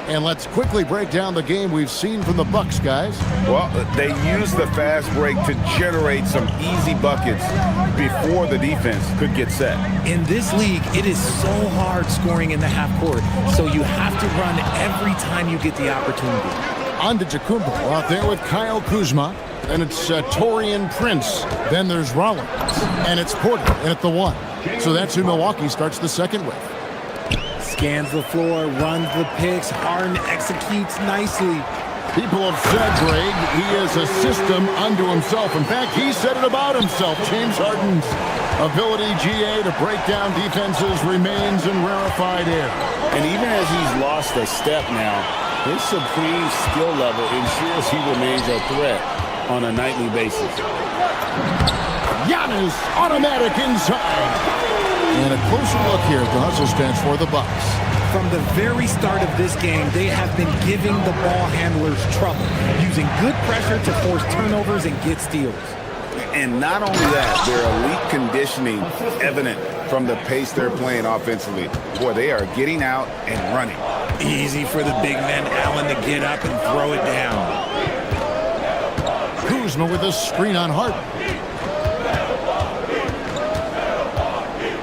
And let's quickly break down the game we've seen from the Bucks, guys. Well, they used the fast break to generate some easy buckets before the defense could get set. In this league, it is so hard scoring in the half court, so you have to run every time you get the opportunity. Antetokounmpo out there with Kyle Kuzma, and it's Taurean Prince. Then there's Rollins, and it's Porter in at the 1. So that's who Milwaukee starts the second with. Scans the floor, runs the picks, Harden executes nicely. People have said, Greg, he is a system unto himself. In fact, he said it about himself. James Harden's ability, GA, to break down defenses remains in rarefied air. And even as he's lost a step now, his supreme skill level ensures he remains a threat on a nightly basis. Giannis, automatic inside. And a closer look here at the hustle stats for the Bucks. From the very start of this game, they have been giving the ball handlers trouble, using good pressure to force turnovers and get steals. And not only that, their elite conditioning evident from the pace they're playing offensively. Boy, they are getting out and running. Easy for the big man Allen to get up and throw it down. Kuzma with a screen on Harden.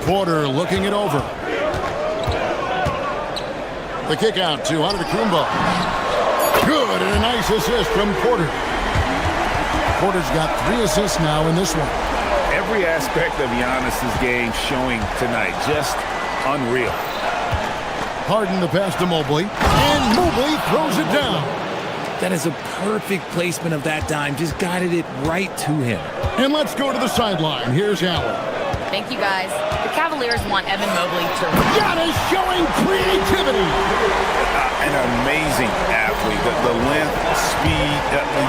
Porter looking it over. The kick out to Antetokounmpo. Good, and a nice assist from Porter. Porter's got 3 assists now in this one. Every aspect of Giannis's game showing tonight. Just unreal. Harden the pass to Mobley, and Mobley throws it down. That is a perfect placement of that dime. Just guided it right to him. And let's go to the sideline. Here's Allen. Thank you, guys. The Cavaliers want Evan Mobley to... Giannis showing creativity. An amazing athlete. The length, speed.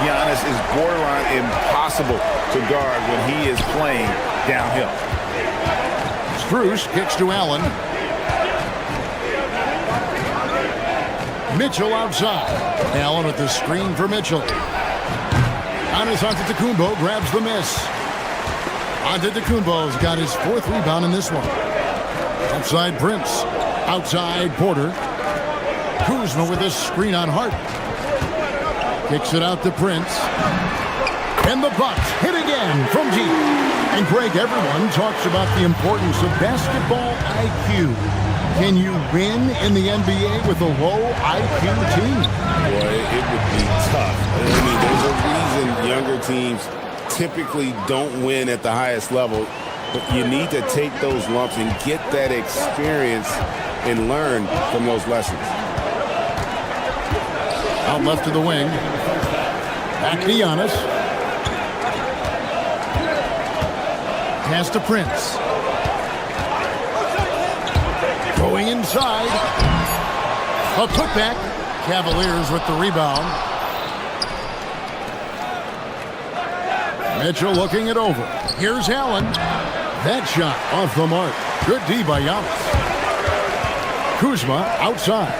Giannis is borderline impossible to guard when he is playing downhill. Strus kicks to Allen. Mitchell outside. Allen with the screen for Mitchell. Giannis Antetokounmpo grabs the miss. Antetokounmpo's got his 4th rebound in this one. Outside Prince. Outside Porter. Kuzma with a screen on Harden. Kicks it out to Prince. And the Bucks hit again from deep. And Greg, everyone talks about the importance of basketball IQ. Can you win in the NBA with a low IQ team? Boy, it would be tough. I mean, there's a reason younger teams typically don't win at the highest level. But you need to take those lumps and get that experience and learn from those lessons. Out left to the wing. Back to Giannis. Pass to Prince. Going inside. A putback. Cavaliers with the rebound. Mitchell looking it over. Here's Allen. That shot off the mark. Good D by Giannis. Kuzma outside.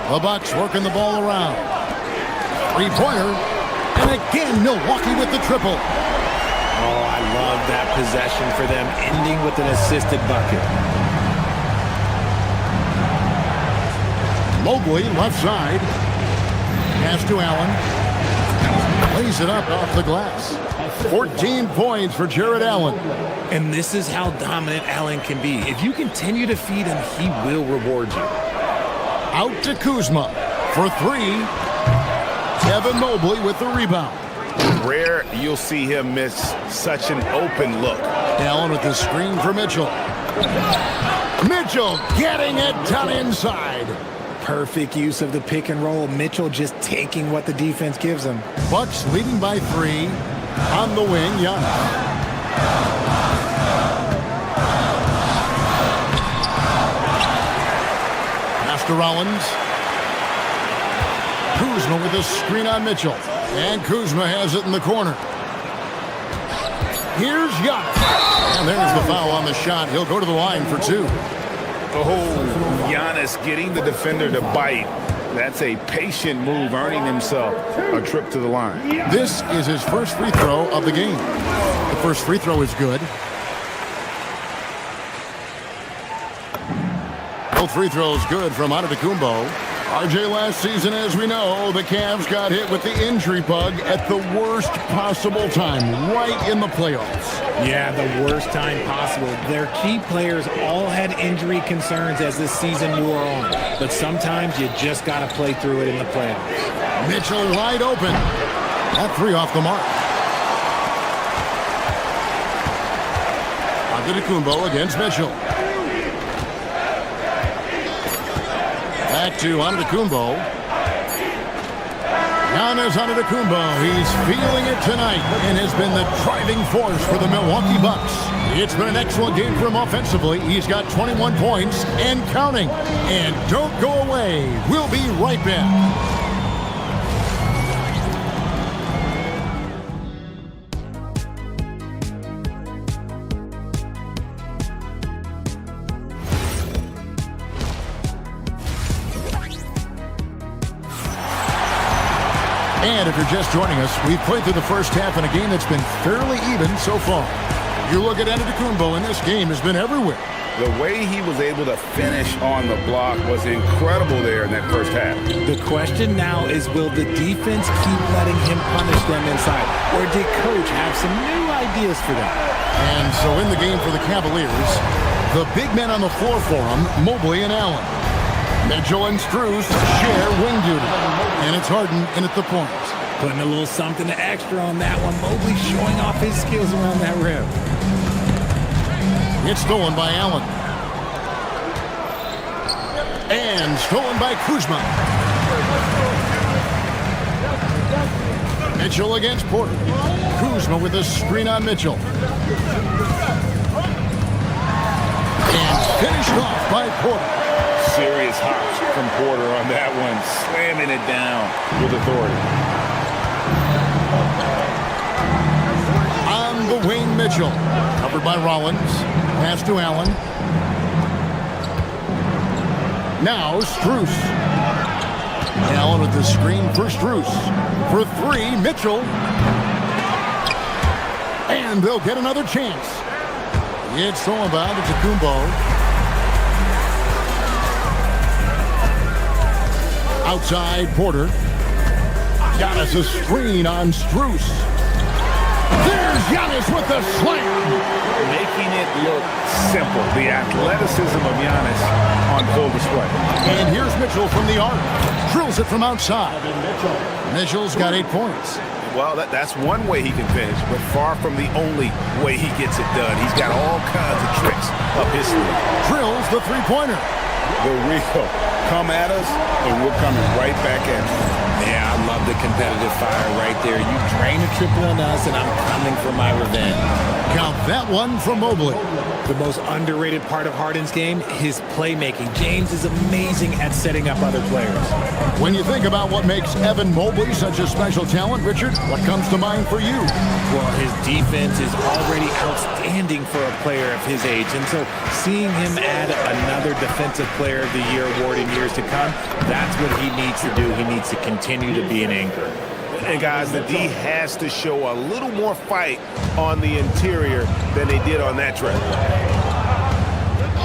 The Bucks working the ball around. 3-pointer. And again, Milwaukee with the triple. Oh, I love that possession for them, ending with an assisted bucket. Mobley left side. Pass to Allen. Lays it up off the glass. 14 points for Jared Allen. And this is how dominant Allen can be. If you continue to feed him, he will reward you. Out to Kuzma for 3. Evan Mobley with the rebound. Rare you'll see him miss such an open look. Allen with the screen for Mitchell. Mitchell getting it done inside. Perfect use of the pick and roll. Mitchell just taking what the defense gives him. Bucks leading by 3. On the wing, Giannis. Pass to Rollins. Kuzma with a screen on Mitchell. And Kuzma has it in the corner. Here's Giannis. And there's the foul on the shot. He'll go to the line for 2. Oh, Giannis getting the defender to bite. That's a patient move, earning himself a trip to the line. This is his first free throw of the game. The first free throw is good. Both free throws good from Antetokounmpo. RJ, last season, as we know, the Cavs got hit with the injury bug at the worst possible time, right in the playoffs. Yeah, the worst time possible. Their key players all had injury concerns as this season wore on. But sometimes you just got to play through it in the playoffs. Mitchell wide open. That 3 off the mark. Antetokounmpo against Mitchell. Back to Antetokounmpo. Giannis Antetokounmpo. He's feeling it tonight and has been the driving force for the Milwaukee Bucks. It's been an excellent game for him offensively. He's got 21 points and counting. And don't go away. We'll be right back. And if you're just joining us, we've played through the first half in a game that's been fairly even so far. You look at Antetokounmpo, and this game has been everywhere. The way he was able to finish on the block was incredible there in that first half. The question now is, will the defense keep letting him punish them inside? Or did coach have some new ideas for them? And so in the game for the Cavaliers, the big men on the floor for him, Mobley and Allen. Mitchell and Strus share wing duty. And it's Harden in at the point. Putting a little something extra on that one. Mobley showing off his skills around that rim. It's stolen by Allen. And stolen by Kuzma. Mitchell against Porter. Kuzma with a screen on Mitchell. And finished off by Porter. Serious hops from Porter on that one, slamming it down with authority. On the wing, Mitchell. Covered by Rollins. Pass to Allen. Now Strus. Allen with the screen for Strus. For 3, Mitchell. And they'll get another chance. It's all about Antetokounmpo. Outside, Porter. Giannis a screen on Strus. There's Giannis with the slam. Making it look simple. The athleticism of Giannis on full display. And here's Mitchell from the arc. Drills it from outside. Mitchell's got 8 points. Well, that's one way he can finish, but far from the only way he gets it done. He's got all kinds of tricks up his sleeve. Drills the three-pointer. The real come at us, and we're coming right back at you. Yeah, I love the competitive fire right there. You drain a triple on us, and I'm coming for my revenge. Count that one from Mobley. The most underrated part of Harden's game, his playmaking. James is amazing at setting up other players. When you think about what makes Evan Mobley such a special talent, Richard, what comes to mind for you? Well, his defense is already outstanding for a player of his age. And so seeing him add another Defensive Player of the Year award in years to come, that's what he needs to do. He needs to continue to be an anchor. And guys, the D has to show a little more fight on the interior than they did on that trip.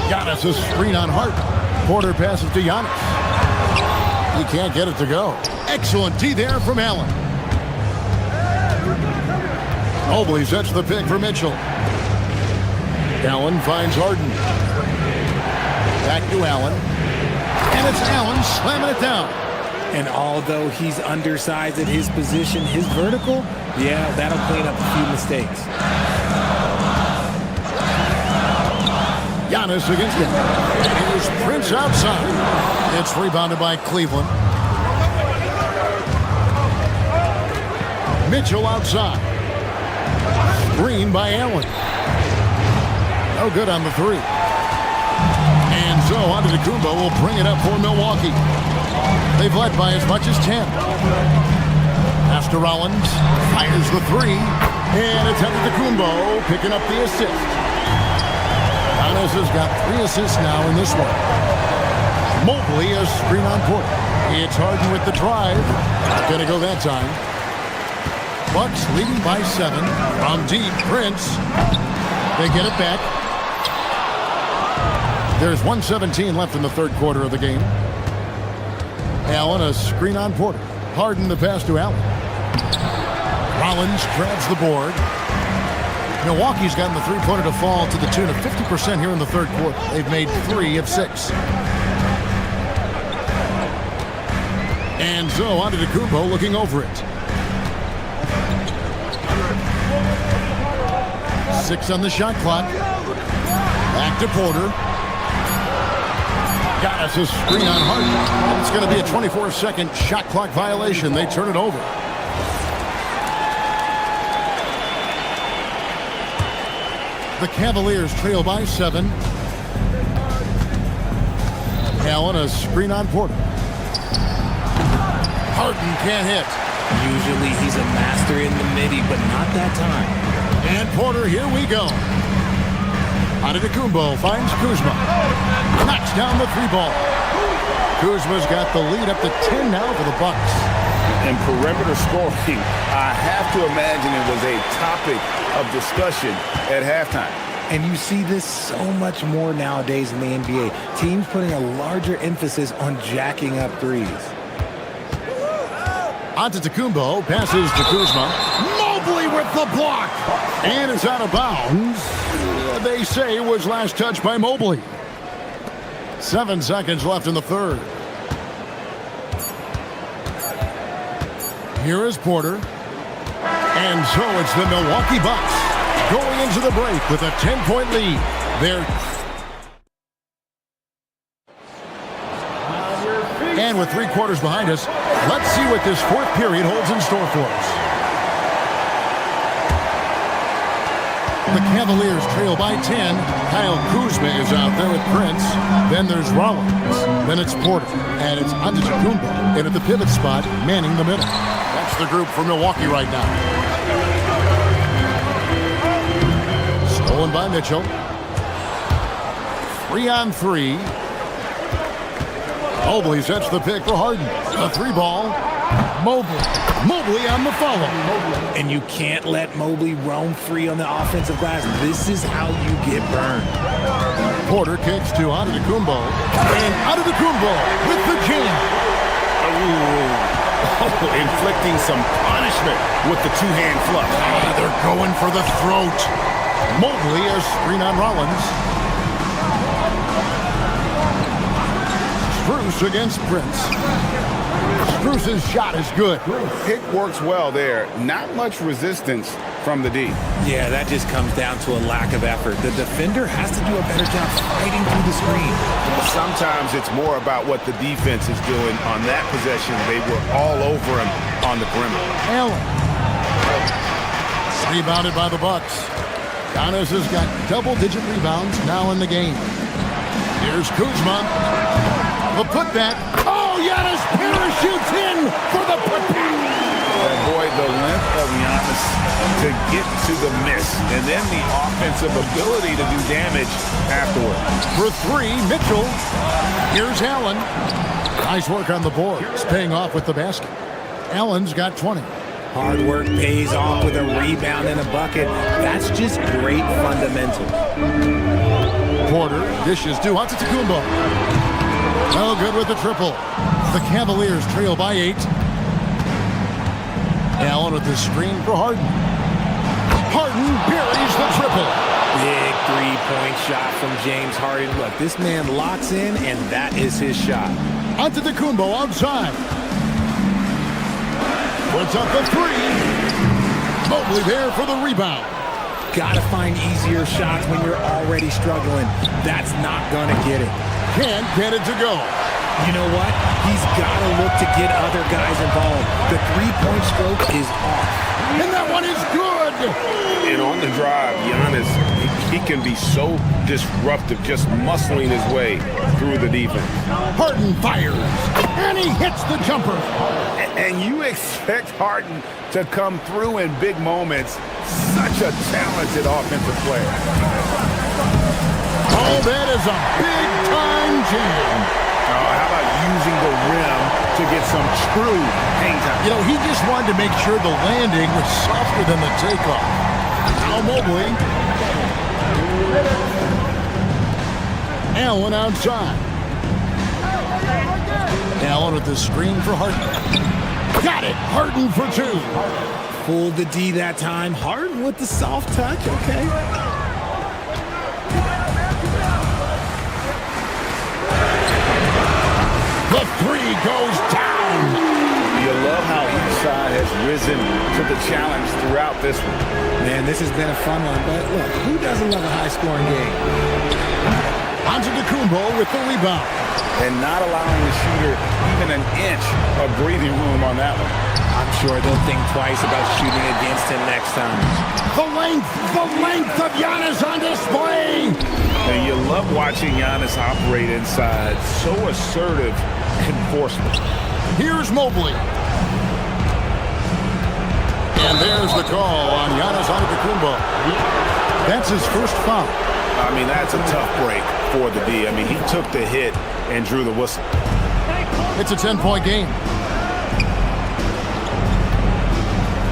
Giannis a screen on Hart. Porter passes to Giannis. He can't get it to go. Excellent D there from Allen. Mobley sets the pick for Mitchell. Allen finds Harden. Back to Allen. And it's Allen slamming it down. And although he's undersized at his position, his vertical, yeah, that'll clean up a few mistakes. Giannis against him. Here's Prince outside. It's rebounded by Cleveland. Mitchell outside. Screen by Allen. No good on the 3. And so Antetokounmpo will bring it up for Milwaukee. They've led by as much as 10. Pass to Rollins. Fires the three. And it's Antetokounmpo picking up the assist. Giannis has got 3 assists now in this one. Mobley a screen on Porter. It's Harden with the drive. Not going to go that time. Bucks leading by 7. From deep, Prince. They get it back. There's 1:17 left in the third quarter of the game. Allen a screen on Porter. Harden the pass to Allen. Rollins grabs the board. Milwaukee's gotten the three-pointer to fall to the tune of 50% here in the third quarter. They've made 3 of 6. And so Antetokounmpo looking over it. 6 on the shot clock. Back to Porter. Giannis a screen on Harden. It's going to be a 24-second shot clock violation. They turn it over. The Cavaliers trail by 7. Allen a screen on Porter. Harden can't hit. Usually he's a master in the midi, but not that time. And Porter, here we go. Antetokounmpo finds Kuzma. Knocks down the 3-ball. Kuzma's got the lead up to 10 now for the Bucks. And perimeter scoring, I have to imagine it was a topic of discussion at halftime. And you see this so much more nowadays in the NBA. Teams putting a larger emphasis on jacking up threes. Antetokounmpo passes to Kuzma. Mobley with the block. And it's out of bounds. They say was last touched by Mobley. 7 seconds left in the third. Here is Porter. And so it's the Milwaukee Bucks going into the break with a 10-point lead. And with 3 quarters behind us, let's see what this fourth period holds in store for us. The Cavaliers trail by 10. Kyle Kuzma is out there with Prince. Then there's Rollins. Then it's Porter. And it's Antetokounmpo. And at the pivot spot, manning the middle. That's the group for Milwaukee right now. Stolen by Mitchell. 3-on-3. Mobley sets the pick for Harden. A 3-ball. Mobley on the follow. And you can't let Mobley roam free on the offensive glass. This is how you get burned. Porter kicks to Antetokounmpo. And Antetokounmpo with the jam. Inflicting some punishment with the 2-hand flush. They're going for the throat. Mobley a screen on Rollins. Spruce against Prince. Spruce's shot is good. It works well there. Not much resistance from the D. Yeah, that just comes down to a lack of effort. The defender has to do a better job fighting through the screen. Sometimes it's more about what the defense is doing on that possession. They were all over him on the perimeter. Allen. Rebounded by the Bucks. Giannis has got double-digit rebounds now in the game. Here's Kuzma. The putback. Oh, Giannis parachutes in for the putback. And boy, the length of Giannis to get to the miss. And then the offensive ability to do damage afterward. For 3, Mitchell. Here's Allen. Nice work on the board. It's paying off with the basket. Allen's got 20. Hard work pays off with a rebound and a bucket. That's just great fundamentals. Porter dishes to Antetokounmpo. No good with the triple. The Cavaliers trail by 8. Allen with the screen for Harden. Harden buries the triple. Big 3-point shot from James Harden. Look, this man locks in, and that is his shot. Antetokounmpo outside. Puts up the 3. Mobley there for the rebound. Gotta find easier shots when you're already struggling. That's not gonna get it. Can't get it to go. You know what? He's gotta look to get other guys involved. The 3-point stroke is off. And that one is good. And on the drive, Giannis, he he can be so disruptive, just muscling his way through the defense. Harden fires, and he hits the jumper. And you expect Harden to come through in big moments. Such a talented offensive player. Oh, that is a big-time jam. How about using the rim to get some true hang time? You know, he just wanted to make sure the landing was softer than the takeoff. Now Mobley. Allen outside. Allen with the screen for Harden. Got it. Harden for two. Fooled the D that time. Harden with the soft touch. Okay. The three goes down. You love how each side has risen to the challenge throughout this one. Man, this has been a fun one, but look, who doesn't love a high-scoring game? Antetokounmpo with the rebound. And not allowing the shooter even an inch of breathing room on that one. I'm sure they'll think twice about shooting against him next time. The length of Giannis on display. And you love watching Giannis operate inside. So assertive and forceful. Here's Mobley. And there's the call on Giannis Antetokounmpo. That's his first foul. I mean, that's a tough break for the D. I mean, he took the hit and drew the whistle. It's a 10-point game.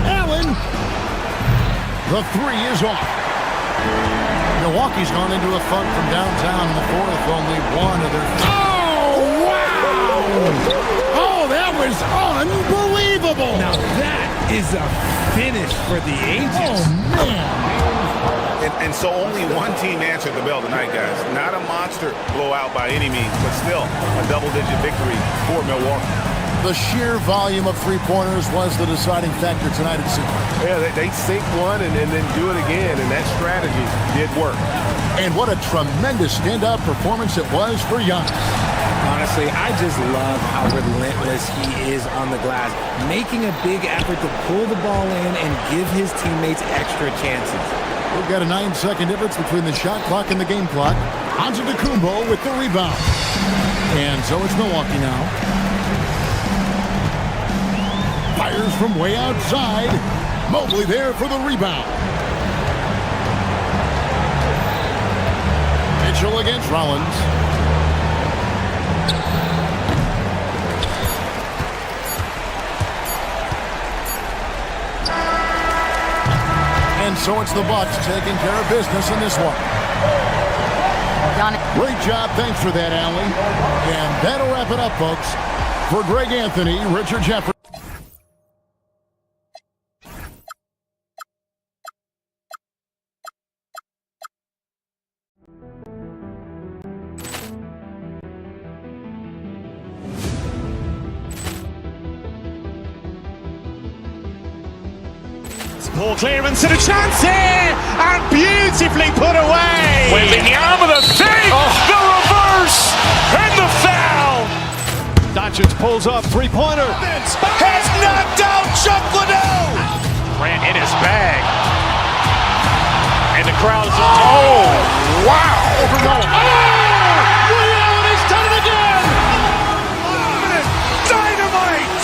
Allen. The three is off. Milwaukee's gone into a funk from downtown in the fourth. Only one of their... Oh, wow! Oh, that was unbelievable! Now that is a finish for the ages. Oh, man. And so only one team answered the bell tonight, guys. Not a monster blowout by any means, but still a double-digit victory for Milwaukee. The sheer volume of three-pointers was the deciding factor tonight at Sydney. Yeah, they sink one and then do it again, and that strategy did work. And what a tremendous standout performance it was for Giannis. Honestly, I just love how relentless he is on the glass, making a big effort to pull the ball in and give his teammates extra chances. We've got a 9-second difference between the shot clock and the game clock. Antetokounmpo with the rebound. And so it's Milwaukee now. Fires from way outside. Mobley there for the rebound. Mitchell against Rollins. And so it's the Bucks taking care of business in this one. Great job. Thanks for that, Allie. And that'll wrap it up, folks. For Greg Anthony, Richard Jefferson. Ball clearance and a chance here, and beautifully put away. Wembanyama the save, the reverse, and the foul. Doncic pulls up, three-pointer. Has knocked out Chuck Liddell. Grant in his bag, and the crowd is. Oh, wow! Ray Allen has done it again. Dynamite.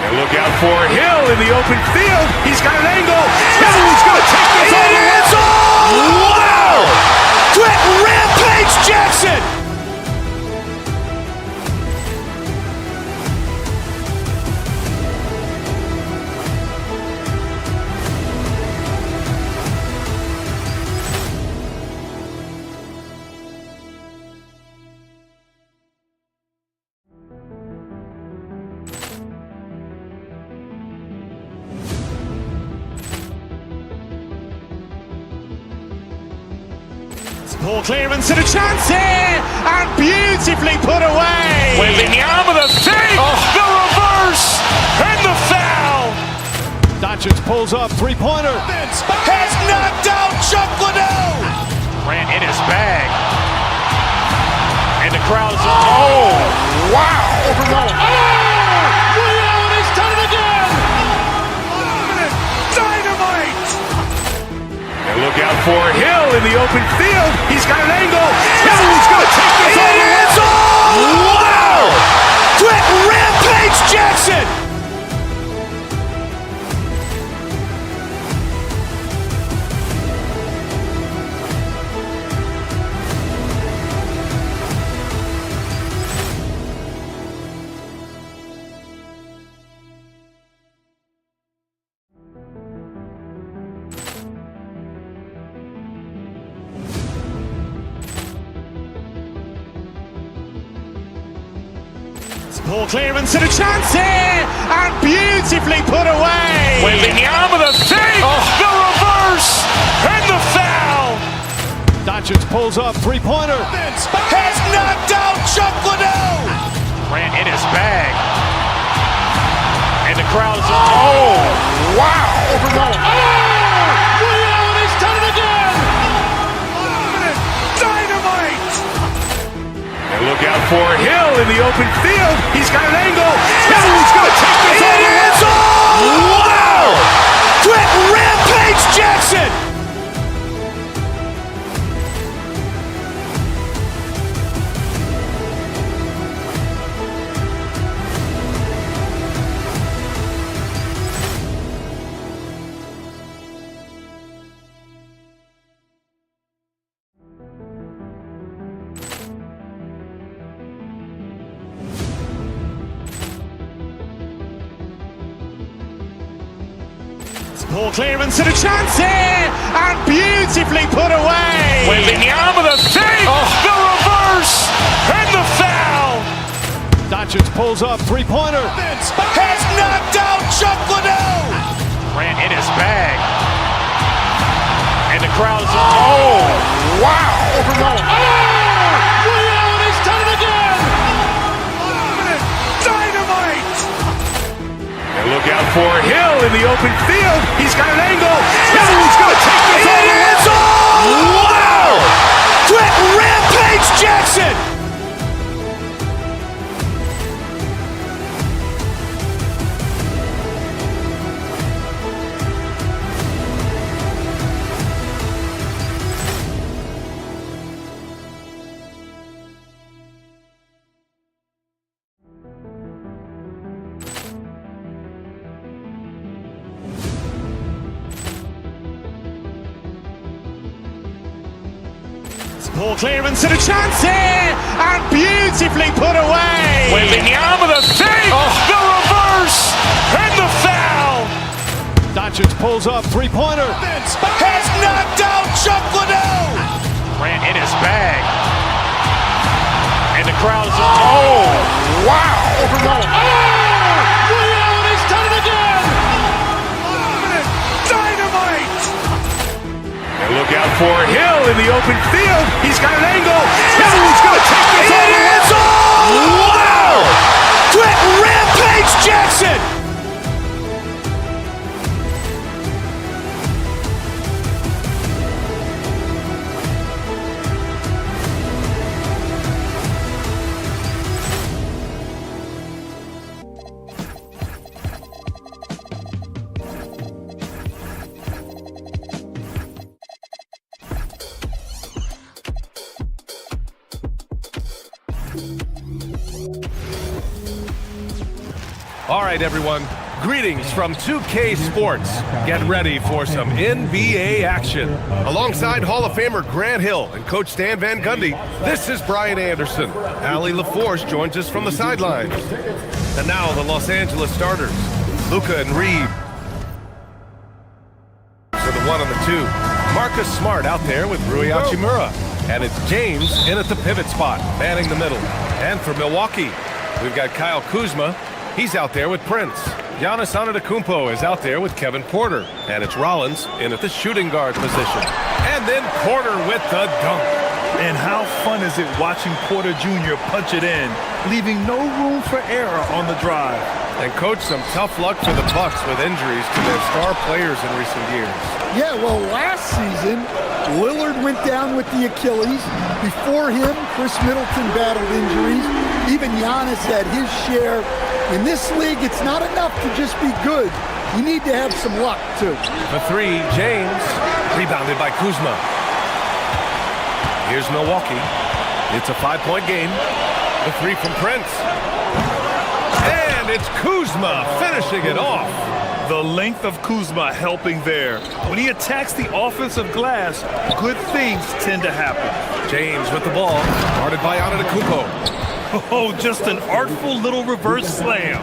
And look out for Hill in the open field. He's got an angle. He's going to take this all the way. Wow! Quick Rampage Jackson. Ball clearance and a chance here, and beautifully put away. Wembanyama the save, the reverse, and the foul. Doncic pulls up, three-pointer. Has knocked out Chuck Liddell. Grant in his bag, and the crowd is. Oh, wow! Ray Allen has done it again. Dynamite. And look Look out for Hill in the open field. He's got an angle. Hill's going to take this all the way. Wow! Quick rampage Jackson! Ball clearance and a chance here, and beautifully put away. Wembanyama the save, the reverse, and the foul. Doncic pulls up, three-pointer. Has knocked out Chuck Liddell. Grant in his bag. And the crowd is, oh, wow. Overrun. And he's done it again. Dynamite. And look out for Hill in the open field. He's got an angle. Hill's going to take this all the way. Wow. Quick rampage Jackson. Ball clearance and a chance here, and beautifully put away. Wembanyama the save, the reverse, and the foul. Doncic pulls up, three-pointer. Has knocked out Chuck Liddell. Grant in his bag. And the crowd is, oh, wow. Overrun. And he's done it again. Dynamite. And look out for Hill in the open field. He's got an angle. Hill's going to take this all the way. Wow. Quick rampage Jackson. Ball clearance and a chance here, and beautifully put away. Wembanyama the save, the reverse, and the foul. Doncic pulls up, three-pointer. Has knocked out Chuck Liddell. Grant in his bag. And the crowd is, oh, wow. Overrun. And he's done it again. Dynamite. And look out for Hill in the open field. He's got an angle. Hill's going to take this all the way. Wow. Quick rampage Jackson. All right, everyone. Greetings from 2K Sports. Get ready for some NBA action. Alongside Hall of Famer Grant Hill and Coach Stan Van Gundy, this is Brian Anderson. Allie LaForce joins us from the sidelines. And now the Los Angeles starters, Luka and Reed. For the 1 and the 2, Marcus Smart out there with Rui Hachimura. And it's James in at the pivot spot, manning the middle. And for Milwaukee, we've got Kyle Kuzma. He's out there with Prince. Giannis Antetokounmpo is out there with Kevin Porter. And it's Rollins in at the shooting guard position. And then Porter with the dunk. And how fun is it watching Porter Jr. punch it in, leaving no room for error on the drive. And coach, some tough luck for the Bucks with injuries to their star players in recent years. Yeah, well, last season, Lillard went down with the Achilles. Before him, Chris Middleton battled injuries. Even Giannis had his share. In this league, it's not enough to just be good. You need to have some luck, too. For 3, James. Rebounded by Kuzma. Here's Milwaukee. It's a 5-point game. The three from Prince. And it's Kuzma finishing it off. The length of Kuzma helping there. When he attacks the offensive glass, good things tend to happen. James with the ball, guarded by Antetokounmpo. Oh, just an artful little reverse slam.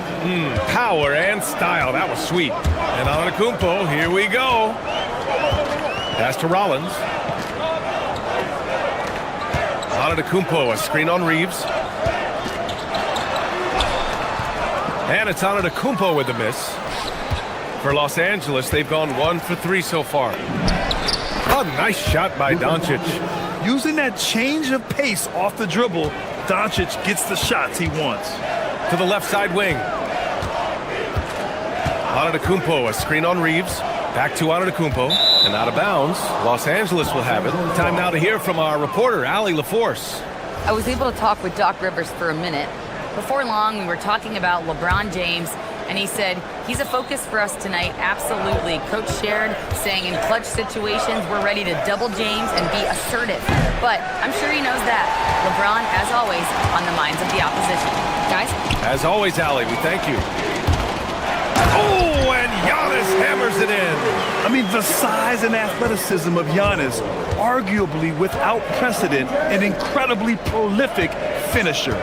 Power and style, that was sweet. And Antetokounmpo, here we go. Pass to Rollins. Antetokounmpo, a screen on Reeves. And it's Antetokounmpo with the miss. For Los Angeles, they've gone 1 for 3 so far. A nice shot by Doncic. Using that change of pace off the dribble, Doncic gets the shots he wants. To the left side wing. Antetokounmpo, a screen on Reeves. Back to Antetokounmpo, and out of bounds. Los Angeles will have it. Time now to hear from our reporter, Allie LaForce. I was able to talk with Doc Rivers for a minute. Before long, we were talking about LeBron James, and he said, he's a focus for us tonight, absolutely. Coach shared, saying in clutch situations, we're ready to double James and be assertive. But I'm sure he knows that. LeBron, as always, on the minds of the opposition. Guys? As always, Allie, we thank you. Oh, and Giannis hammers it in. I mean, the size and athleticism of Giannis, arguably without precedent, an incredibly prolific finisher.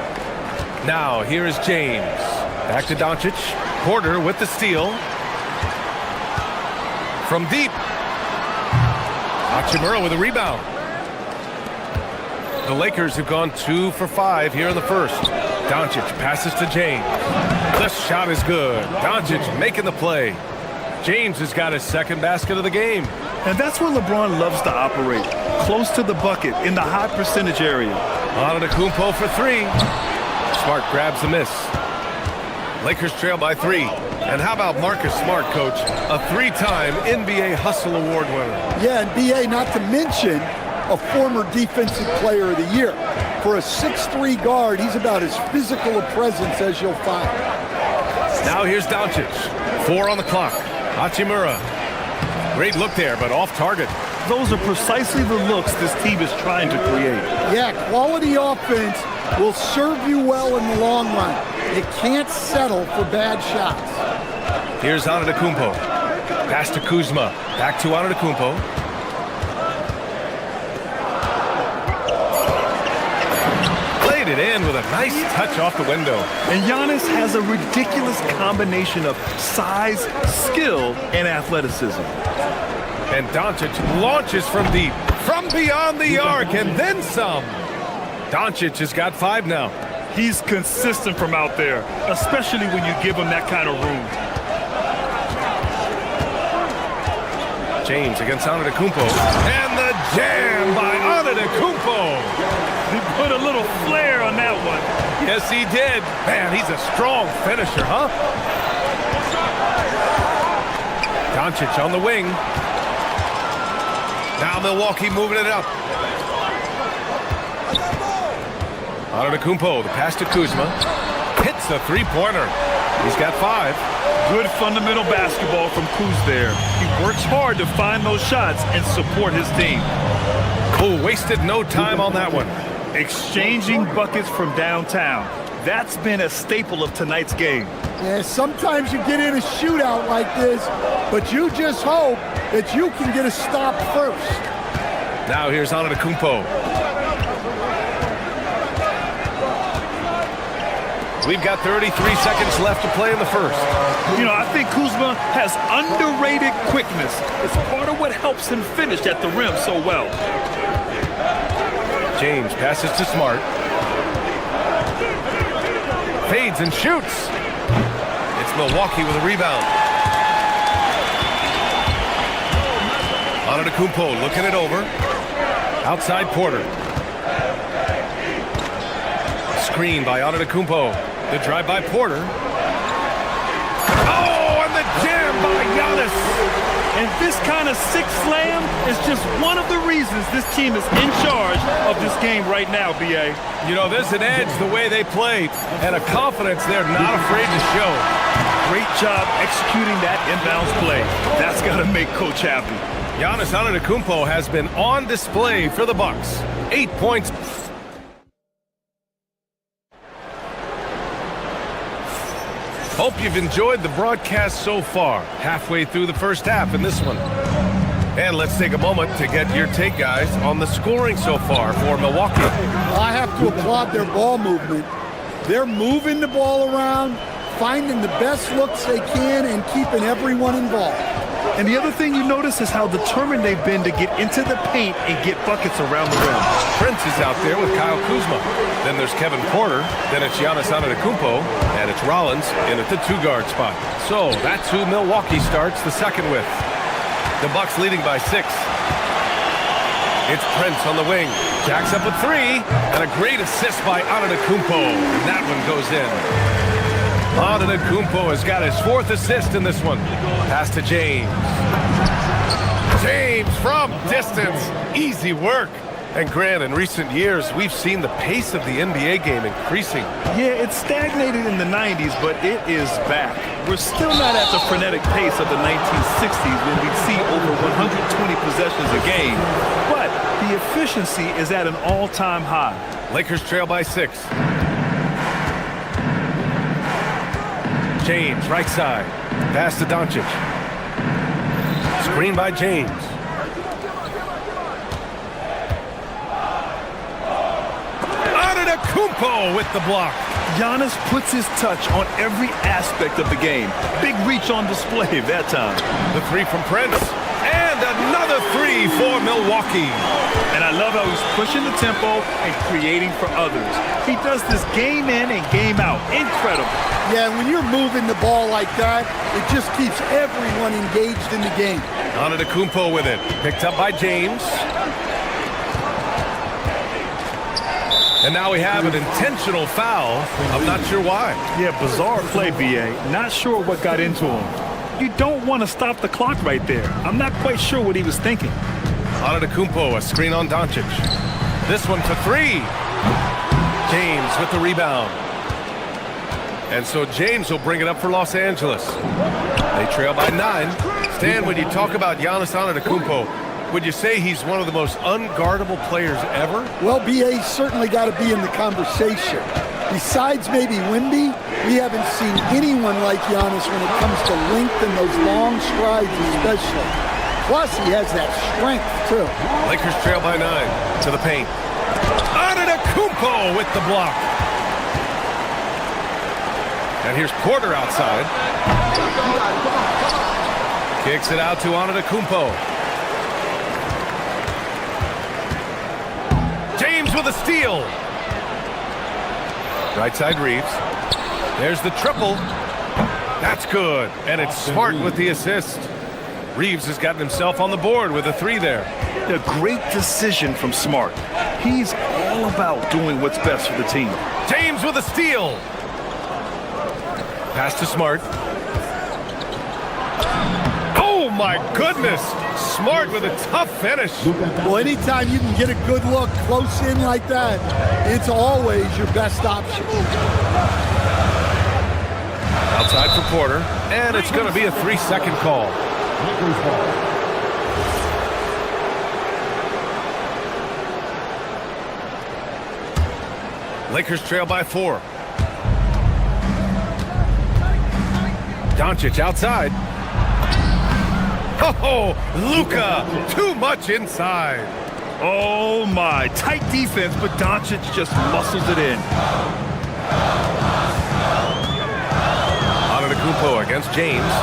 Now, here is James. Back to Doncic. Porter with the steal. From deep. Hachimura with a rebound. The Lakers have gone 2 for 5 here in the first. Doncic passes to James. The shot is good. Doncic making the play. James has got his second basket of the game. And that's where LeBron loves to operate. Close to the bucket, in the high percentage area. Antetokounmpo for 3. Smart grabs the miss. Lakers trail by 3. And how about Marcus Smart, Coach? A 3-time NBA Hustle Award winner. Yeah, and BA, not to mention a former Defensive Player of the Year. For a 6'3" guard, he's about as physical a presence as you'll find. Now here's Doncic. 4 on the clock. Hachimura. Great look there, but off target. Those are precisely the looks this team is trying to create. Yeah, quality offense will serve you well in the long run. You can't settle for bad shots. Here's Antetokounmpo. Pass to Kuzma. Back to Antetokounmpo. Played it in with a nice touch off the window. And Giannis has a ridiculous combination of size, skill, and athleticism. And Doncic launches from deep, from beyond the arc, and then some. Doncic has got 5 now. He's consistent from out there, especially when you give him that kind of room. James against Antetokounmpo. And the jam by Antetokounmpo. He put a little flair on that one. Yes, he did. Man, he's a strong finisher, huh? Doncic on the wing. Now Milwaukee moving it up. Antetokounmpo, the pass to Kuzma. Hits the three-pointer. He's got 5. Good fundamental basketball from Kuz there. He works hard to find those shots and support his team. Oh, wasted no time on that one. Exchanging buckets from downtown. That's been a staple of tonight's game. Yeah, sometimes you get in a shootout like this, but you just hope that you can get a stop first. Now here's Antetokounmpo. We've got 33 seconds left to play in the first. You know, I think Kuzma has underrated quickness. It's part of what helps him finish at the rim so well. James passes to Smart. Fades and shoots. It's Milwaukee with a rebound. Antetokounmpo looking it over. Outside Porter. Screen by Antetokounmpo. The drive by Porter. Oh, and the jam by Giannis. And this kind of six slam is just one of the reasons this team is in charge of this game right now, B.A. You know, there's an edge the way they play and a confidence they're not afraid to show. Great job executing that inbounds play. That's got to make Coach happy. Giannis Antetokounmpo has been on display for the Bucks. 8 points. Hope you've enjoyed the broadcast so far. Halfway through the first half in this one. And let's take a moment to get your take, guys, on the scoring so far for Milwaukee. I have to applaud their ball movement. They're moving the ball around, finding the best looks they can, and keeping everyone involved. And the other thing you notice is how determined they've been to get into the paint and get buckets around the rim. Prince is out there with Kyle Kuzma. Then there's Kevin Porter. Then it's Giannis Antetokounmpo. And it's Rollins in at the 2-guard spot. So that's who Milwaukee starts the second with. The Bucks leading by 6. It's Prince on the wing. Jacks up with 3. And a great assist by Antetokounmpo. And that one goes in. Antetokounmpo has got his 4th assist in this one. Pass to James. James from distance. Easy work. And Grant, in recent years, we've seen the pace of the NBA game increasing. Yeah, it stagnated in the 90s, but it is back. We're still not at the frenetic pace of the 1960s when we'd see over 120 possessions a game. But the efficiency is at an all-time high. Lakers trail by 6. James, right side. Pass to Doncic. Screen by James. Antetokounmpo with the block. Giannis puts his touch on every aspect of the game. Big reach on display that time. The 3 from Prince. And another 3 for Milwaukee. And I love how he's pushing the tempo and creating for others. He does this game in and game out. Incredible. Yeah, when you're moving the ball like that, it just keeps everyone engaged in the game. Antetokounmpo with it. Picked up by James. And now we have an intentional foul. I'm not sure why. Yeah, bizarre play, B.A. Not sure what got into him. You don't want to stop the clock right there. I'm not quite sure what he was thinking. Antetokounmpo, a screen on Doncic. This one for 3. James with the rebound. And so James will bring it up for Los Angeles. They trail by 9. Stan, when you talk about Giannis Antetokounmpo, would you say he's one of the most unguardable players ever? Well, B.A. certainly got to be in the conversation. Besides maybe Wemby, we haven't seen anyone like Giannis when it comes to length and those long strides especially. Plus, he has that strength, too. Lakers trail by 9 to the paint. Antetokounmpo with the block. And here's Porter outside. Kicks it out to Antetokounmpo. James with a steal. Right side Reeves. There's the triple. That's good. And it's Smart with the assist. Reeves has gotten himself on the board with a 3 there. A great decision from Smart. He's all about doing what's best for the team. James with a steal. Pass to Smart. Oh my goodness. Smart with a tough finish. Well, anytime you can get a good look close in like that, it's always your best option. Outside for Porter, and it's going to be a 3-second call. Lakers trail by 4. Doncic outside. Oh, Luka, too much inside. Oh my, tight defense, but Doncic just muscles it in. Antetokounmpo against James.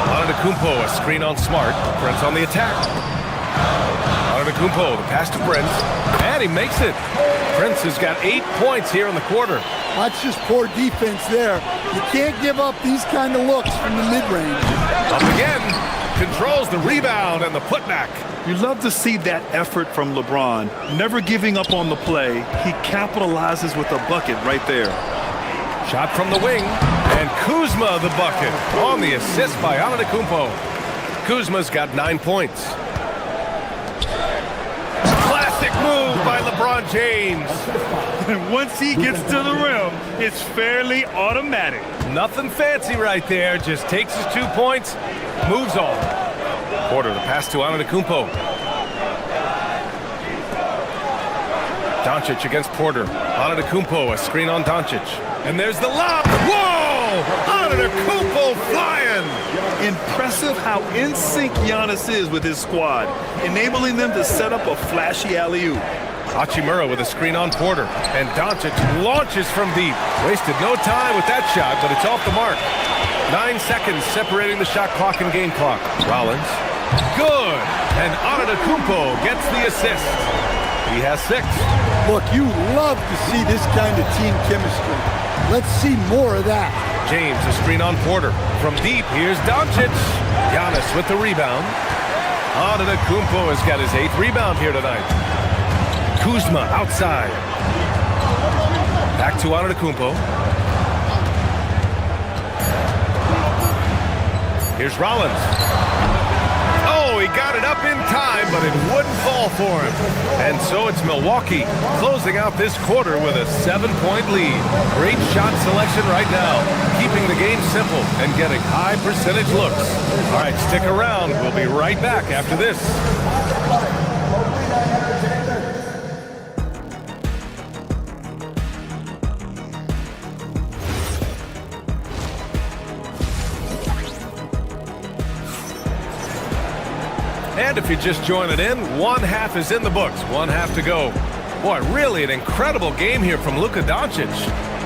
Antetokounmpo, a screen on Smart. Prince on the attack. Antetokounmpo, the pass to Prince, and he makes it. Prince has got 8 points here in the quarter. That's just poor defense there. You can't give up these kind of looks from the mid-range. Up again, controls the rebound and the putback. You love to see that effort from LeBron, never giving up on the play. He capitalizes with a bucket right there. Shot from the wing, and Kuzma the bucket on the assist by Antetokounmpo. Kuzma's got 9 points. Classic move by LeBron James. And once he gets to the rim, it's fairly automatic. Nothing fancy right there, just takes his 2 points, moves on. Porter, the pass to Antetokounmpo. Doncic against Porter. Antetokounmpo, a screen on Doncic. And there's the lob. Whoa! Antetokounmpo flying! Impressive how in sync Giannis is with his squad, enabling them to set up a flashy alley-oop. Hachimura with a screen on Porter. And Doncic launches from deep. Wasted no time with that shot, but it's off the mark. 9 seconds separating the shot clock and game clock. Rollins. Good! And Antetokounmpo gets the assist. He has 6. Look, you love to see this kind of team chemistry. Let's see more of that. James, a screen on Porter. From deep, here's Doncic. Giannis with the rebound. Antetokounmpo has got his 8th rebound here tonight. Kuzma outside. Back to Antetokounmpo. Here's Rollins. Oh, he got it up in time, but it wouldn't fall for him. And so it's Milwaukee closing out this quarter with a 7-point lead. Great shot selection right now, keeping the game simple and getting high percentage looks. All right, stick around. We'll be right back after this. And if you're just joining in, one half is in the books, one half to go. Boy, really an incredible game here from Luka Doncic.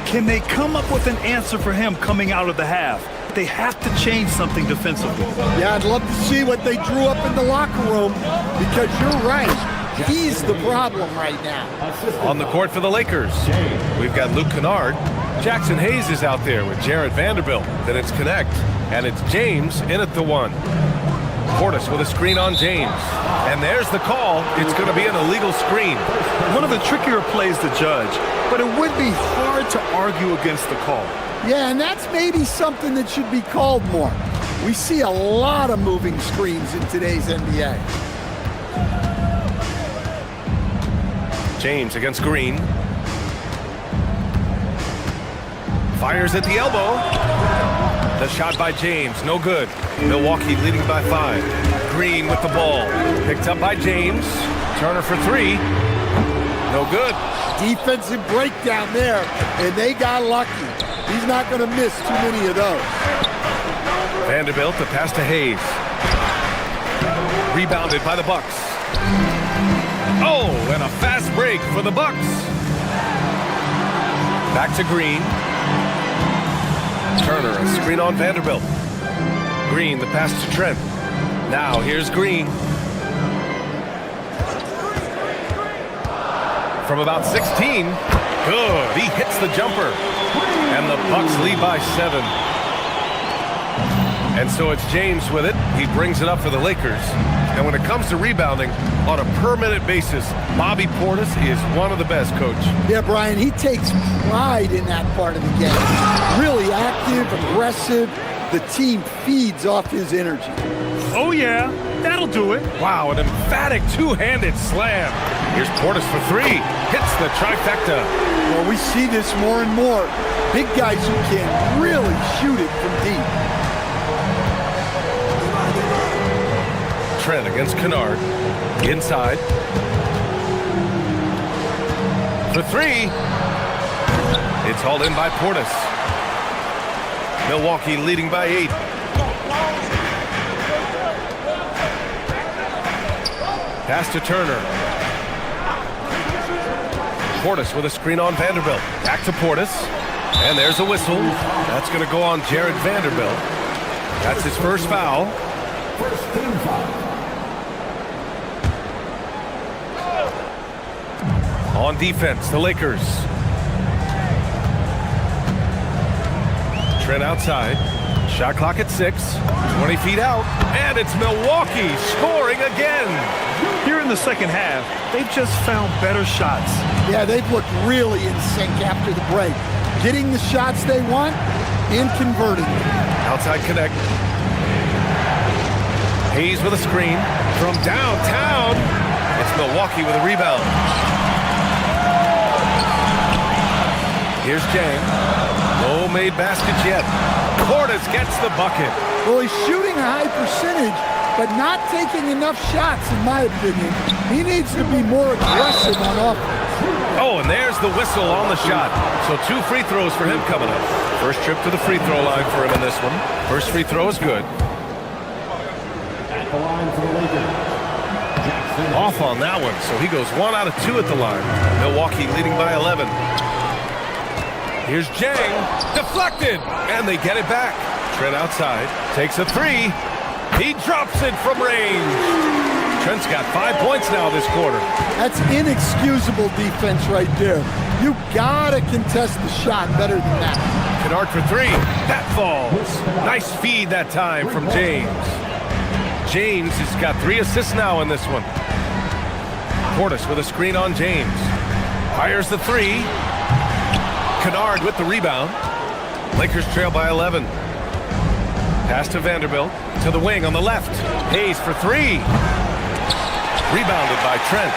Can they come up with an answer for him coming out of the half? They have to change something defensively. Yeah, I'd love to see what they drew up in the locker room, because you're right. He's the problem right now. On the court for the Lakers, we've got Luke Kennard. Jackson Hayes is out there with Jarrett Vanderbilt. Then it's Connect, and it's James in at the 1. Portis with a screen on James. And there's the call. It's going to be an illegal screen. One of the trickier plays to judge, but it would be hard to argue against the call. Yeah, and that's maybe something that should be called more. We see a lot of moving screens in today's NBA. James against Green. Fires at the elbow. The shot by James, no good. Milwaukee leading by 5. Green with the ball. Picked up by James. Turner for 3. No good. Defensive breakdown there, and they got lucky. He's not going to miss too many of those. Vanderbilt, the pass to Hayes. Rebounded by the Bucks. Oh, and a fast break for the Bucks. Back to Green. Turner, a screen on Vanderbilt. Green, the pass to Trent. Now here's Green. From about 16. Good. He hits the jumper. And the Bucks lead by 7. And so it's James with it. He brings it up for the Lakers. And when it comes to rebounding, on a per-minute basis, Bobby Portis is one of the best, Coach. Yeah, Brian, he takes pride in that part of the game. Really active, aggressive. The team feeds off his energy. Oh, yeah. That'll do it. Wow, an emphatic two-handed slam. Here's Portis for 3. Hits the trifecta. Well, we see this more and more. Big guys who can really shoot it from deep. Trent against Kennard. Inside. For 3. It's hauled in by Portis. Milwaukee leading by 8. Pass to Turner. Portis with a screen on Vanderbilt. Back to Portis. And there's a whistle. That's going to go on Jarrett Vanderbilt. That's his first foul. First team foul. On defense, the Lakers. Trent outside. Shot clock at 6. 20 feet out. And it's Milwaukee scoring again. Here in the second half, they've just found better shots. Yeah, they've looked really in sync after the break. Getting the shots they want and converting them. Outside connect. Hayes with a screen. From downtown, it's Milwaukee with a rebound. Here's Jang. No made baskets yet. Portis gets the bucket. Well, he's shooting a high percentage, but not taking enough shots, in my opinion. He needs to be more aggressive on offense. Oh, and there's the whistle on the shot. So 2 free throws for him coming up. First trip to the free throw line for him in this one. First free throw is good. At the line for the Lakers, Jackson. Off on that one, so he goes 1 out of 2 at the line. Milwaukee leading by 11. Here's Jang, deflected, and they get it back. Trent outside, takes a 3. He drops it from range. Trent's got 5 points now this quarter. That's inexcusable defense right there. You gotta contest the shot better than that. Kennard for 3. That falls. Nice feed that time from James. James has got 3 assists now in this one. Portis with a screen on James. Fires the 3. Kennard with the rebound. Lakers trail by 11. Pass to Vanderbilt. To the wing on the left. Hayes for 3. Rebounded by Trent.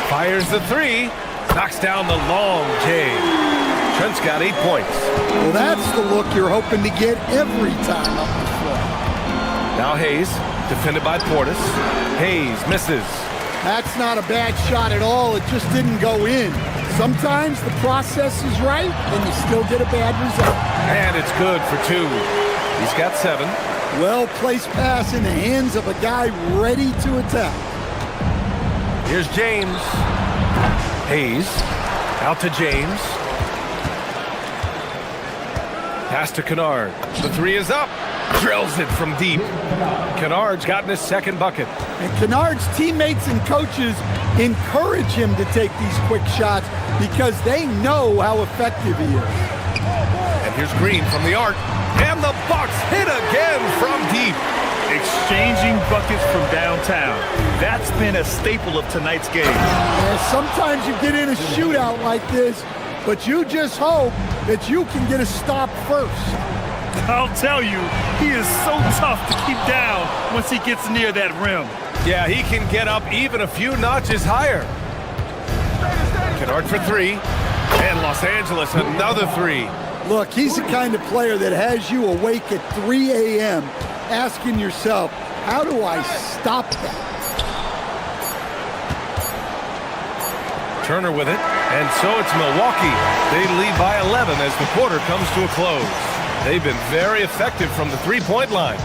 Fires the 3. Knocks down the long J. Trent's got 8 points. Well, that's the look you're hoping to get every time up the floor. Now Hayes, defended by Portis. Hayes misses. That's not a bad shot at all. It just didn't go in. Sometimes the process is right, and you still get a bad result. And it's good for 2. He's got 7. Well-placed pass in the hands of a guy ready to attack. Here's James. Hayes, out to James. Pass to Kennard. The 3 is up. Drills it from deep. Kennard's gotten his 2nd bucket. And Kennard's teammates and coaches encourage him to take these quick shots because they know how effective he is. And here's Green from the arc. And the Bucks hit again from deep. Exchanging buckets from downtown. That's been a staple of tonight's game. And sometimes you get in a shootout like this, but you just hope that you can get a stop first. I'll tell you, he is so tough to keep down once he gets near that rim. Yeah, he can get up even a few notches higher. Kennard for 3. And Los Angeles another 3. Look, he's the kind of player that has you awake at 3 a.m. asking yourself, how do I stop that? Turner with it. And so it's Milwaukee. They lead by 11 as the quarter comes to a close. They've been very effective from the 3-point line.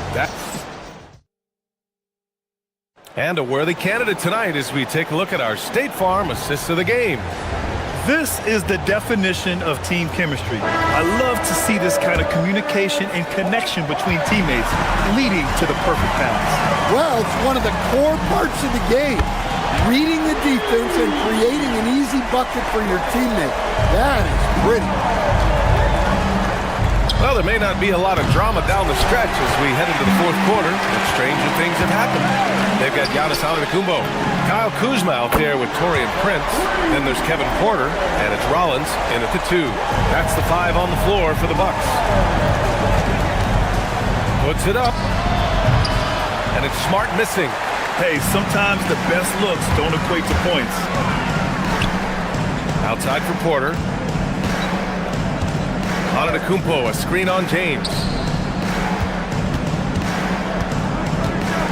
And a worthy candidate tonight as we take a look at our State Farm assists of the game. This is the definition of team chemistry. I love to see this kind of communication and connection between teammates leading to the perfect pass. Well, it's one of the core parts of the game. Reading the defense and creating an easy bucket for your teammate. That is pretty. Well, there may not be a lot of drama down the stretch as we head into the 4th quarter, but stranger things have happened. They've got Giannis Antetokounmpo, Kyle Kuzma out there with Taurean Prince. Then there's Kevin Porter, and it's Rollins in at the 2. That's the 5 on the floor for the Bucks. Puts it up, and it's Smart missing. Hey, sometimes the best looks don't equate to points. Outside for Porter. Antetokounmpo, a screen on James.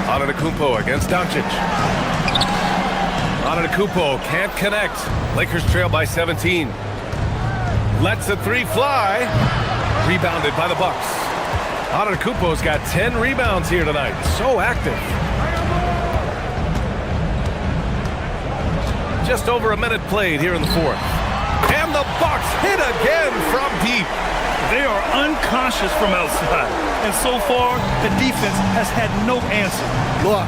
Antetokounmpo against Doncic. Antetokounmpo can't connect. Lakers trail by 17. Lets the 3 fly. Rebounded by the Bucks. Antetokounmpo's got 10 rebounds here tonight. So active. Just over a minute played here in the 4th. And the Bucks hit again from deep. They are unconscious from outside. And so far, the defense has had no answer. Look,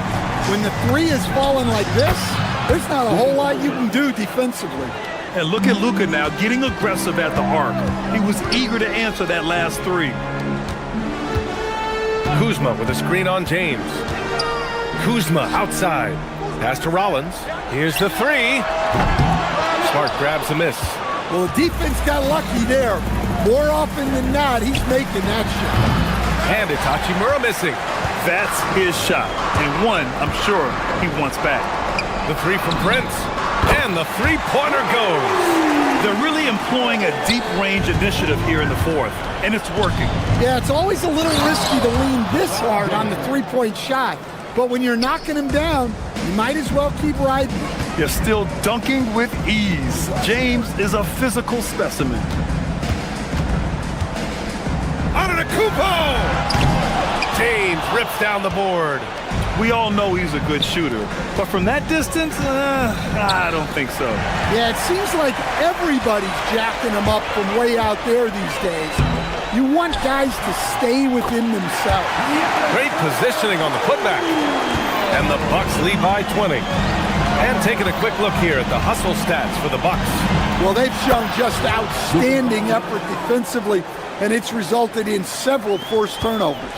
when the 3 is falling like this, there's not a whole lot you can do defensively. And look at Luka now getting aggressive at the arc. He was eager to answer that last 3. Kuzma with a screen on James. Kuzma outside. Pass to Rollins. Here's the 3. Smart grabs a miss. Well, the defense got lucky there. More often than not, he's making that shot. And Itachi Mura missing. That's his shot. And one, I'm sure, he wants back. The 3 from Prince. And the 3-pointer goes. They're really employing a deep range initiative here in the 4th. and it's working. Yeah, it's always a little risky to lean this hard on the three-point shot. But when you're knocking him down, you might as well keep riding. You're still dunking with ease. James is a physical specimen. Antetokounmpo! James rips down the board. We all know he's a good shooter, but from that distance, I don't think so. Yeah, it seems like everybody's jacking him up from way out there these days. You want guys to stay within themselves. Great positioning on the putback. And the Bucks lead by 20. And taking a quick look here at the hustle stats for the Bucks. Well, they've shown just outstanding effort defensively, and it's resulted in several forced turnovers.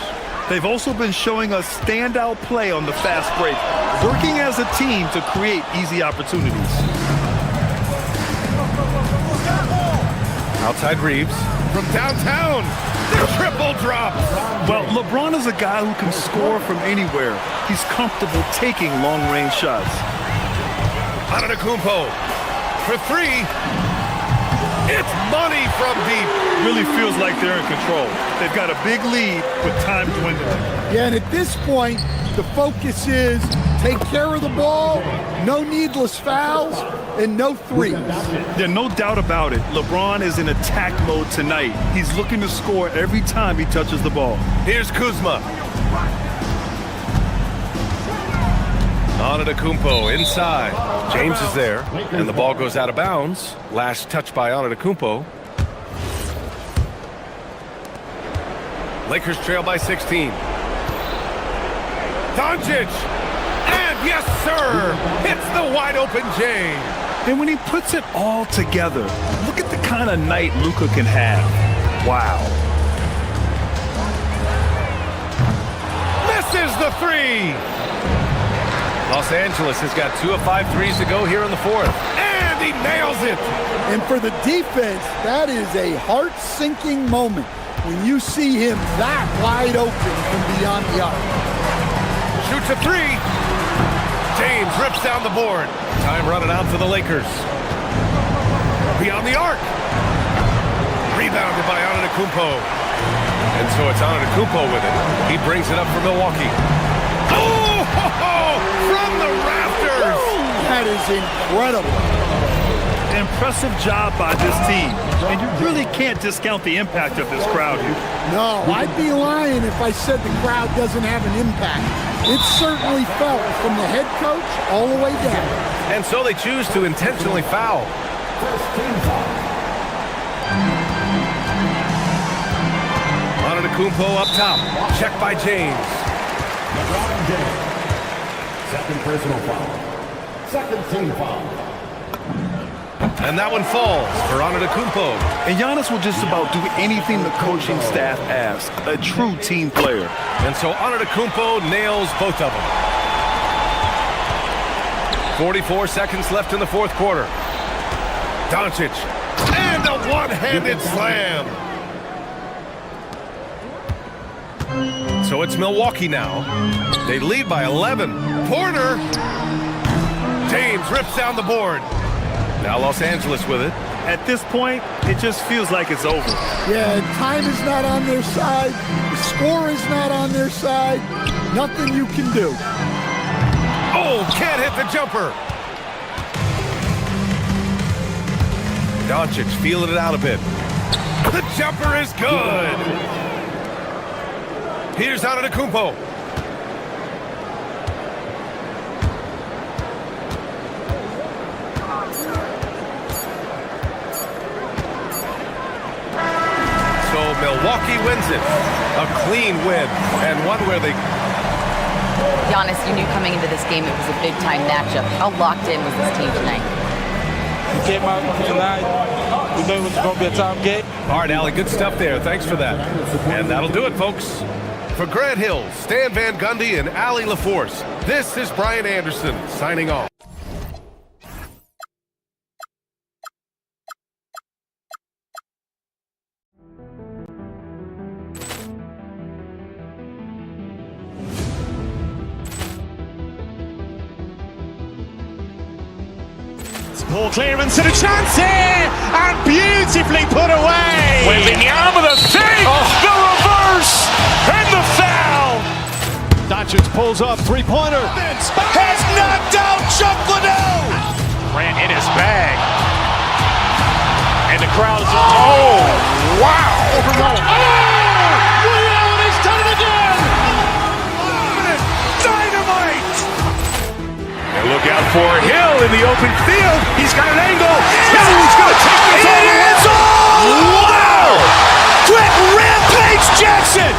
They've also been showing us standout play on the fast break, working as a team to create easy opportunities. Outside Reeves. From downtown, the triple drop. Well, LeBron is a guy who can score from anywhere. He's comfortable taking long-range shots. Antetokounmpo for three. It's money from deep. Really feels like they're in control. They've got a big lead with time dwindling. Yeah, and at this point, the focus is take care of the ball, no needless fouls, and no threes. Yeah, no doubt about it. LeBron is in attack mode tonight. He's looking to score every time he touches the ball. Here's Kuzma. Antetokounmpo inside. James is there, and the ball goes out of bounds. Last touch by Antetokounmpo. Lakers trail by 16. Doncic! And yes, sir! Hits the wide-open J. And when he puts it all together, look at the kind of night Luka can have. Wow. Misses the three! Los Angeles has got 2 of 5 threes to go here in the fourth. And he nails it! And for the defense, that is a heart-sinking moment when you see him that wide open from beyond the arc. Shoots a three. James rips down the board. Time running out for the Lakers. Beyond the arc. Rebounded by Antetokounmpo. And so it's Antetokounmpo with it. He brings it up for Milwaukee. Oh! From the rafters! That is incredible. Impressive job by this team. And you really can't discount the impact of this crowd here. No, I'd be lying if I said the crowd doesn't have an impact. It's certainly felt from the head coach all the way down. And so they choose to intentionally foul. Antetokounmpo up top. Checked by James. LeBron James. Second personal foul. Second team foul. And that one falls for Antetokounmpo. And Giannis will just about do anything the coaching staff asks. A true team player. And so Antetokounmpo nails both of them. 44 seconds left in the fourth quarter. Doncic. And a one-handed slam. So it's Milwaukee now. They lead by 11. Porter. James rips down the board. Now Los Angeles with it. At this point, it just feels like it's over. Yeah, time is not on their side. The score is not on their side. Nothing you can do. Oh, can't hit the jumper. Doncic feeling it out a bit. The jumper is good. Here's Antetokounmpo. So Milwaukee wins it. A clean win, and one where they... Giannis, you knew coming into this game it was a big-time matchup. How locked in was this team tonight? We came out tonight. We knew it was going to be a tough game. All right, Allie, good stuff there. Thanks for that. And that'll do it, folks. For Grant Hill, Stan Van Gundy, and Allie LaForce, this is Brian Anderson signing off. Ball clearance and a chance here, and beautifully put away. Wembanyama the save, the reverse, and the foul. Doncic pulls up, three-pointer. Has knocked out Chuck Liddell. Grant in his bag. And the crowd is, wow. He's done it again. Dynamite. And look out for Hill in the open field. He's got an angle. Hill's going to take this all the way. Wow. Quick Rampage Jackson.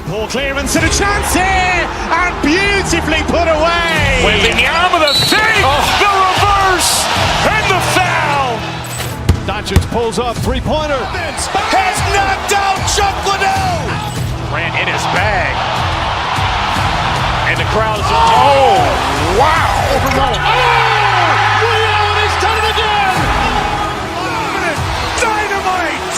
Ball clearance and a chance here, and beautifully put away. Wembanyama the save, the reverse, and the foul. Doncic pulls up, three-pointer. Has knocked out Chuck Liddell. Grant in his bag. And the crowd is, wow. He's done it again. Dynamite.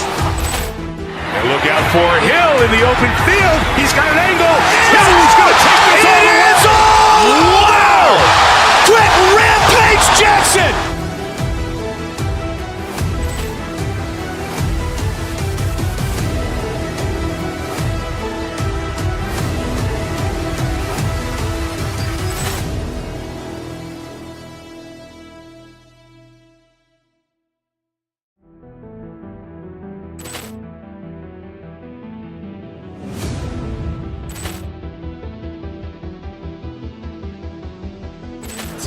And look out for Hill in the open field. He's got an angle. Hill's going to take this all the way. Wow. Quick Rampage Jackson.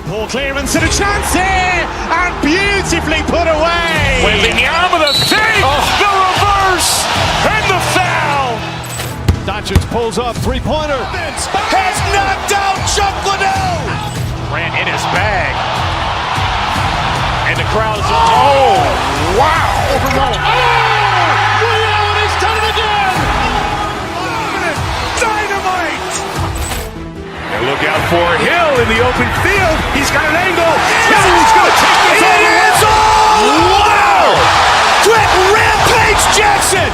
Ball clearance and a chance here, and beautifully put away. Wembanyama the save, the reverse, and the foul. Doncic pulls up, three-pointer. Has knocked out Chuck Liddell. Grant in his bag. And the crowd is, wow. He's done it again. Dynamite. And look out for Hill in the open field. He's got an angle. Hill's going to take this all the way. Wow. Quick Rampage Jackson.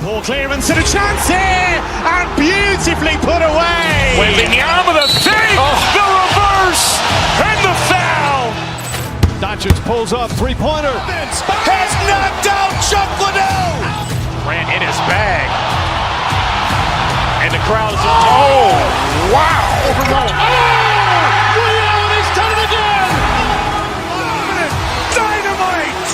Ball clearance and a chance here, and beautifully put away. Wembanyama the save, the reverse, and the foul. Doncic pulls up, three-pointer. Has knocked out Chuck Liddell. Grant in his bag. And the crowd is, wow. He's done it again. Dynamite.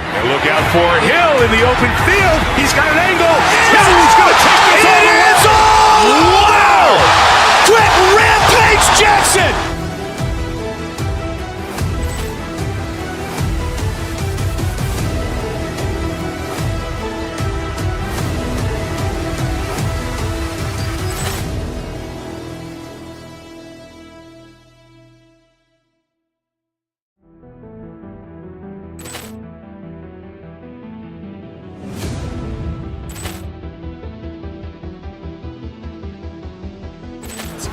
And look out for Hill in the open field. He's got an angle. Hill's going to take this all the way. Wow. Quick Rampage Jackson.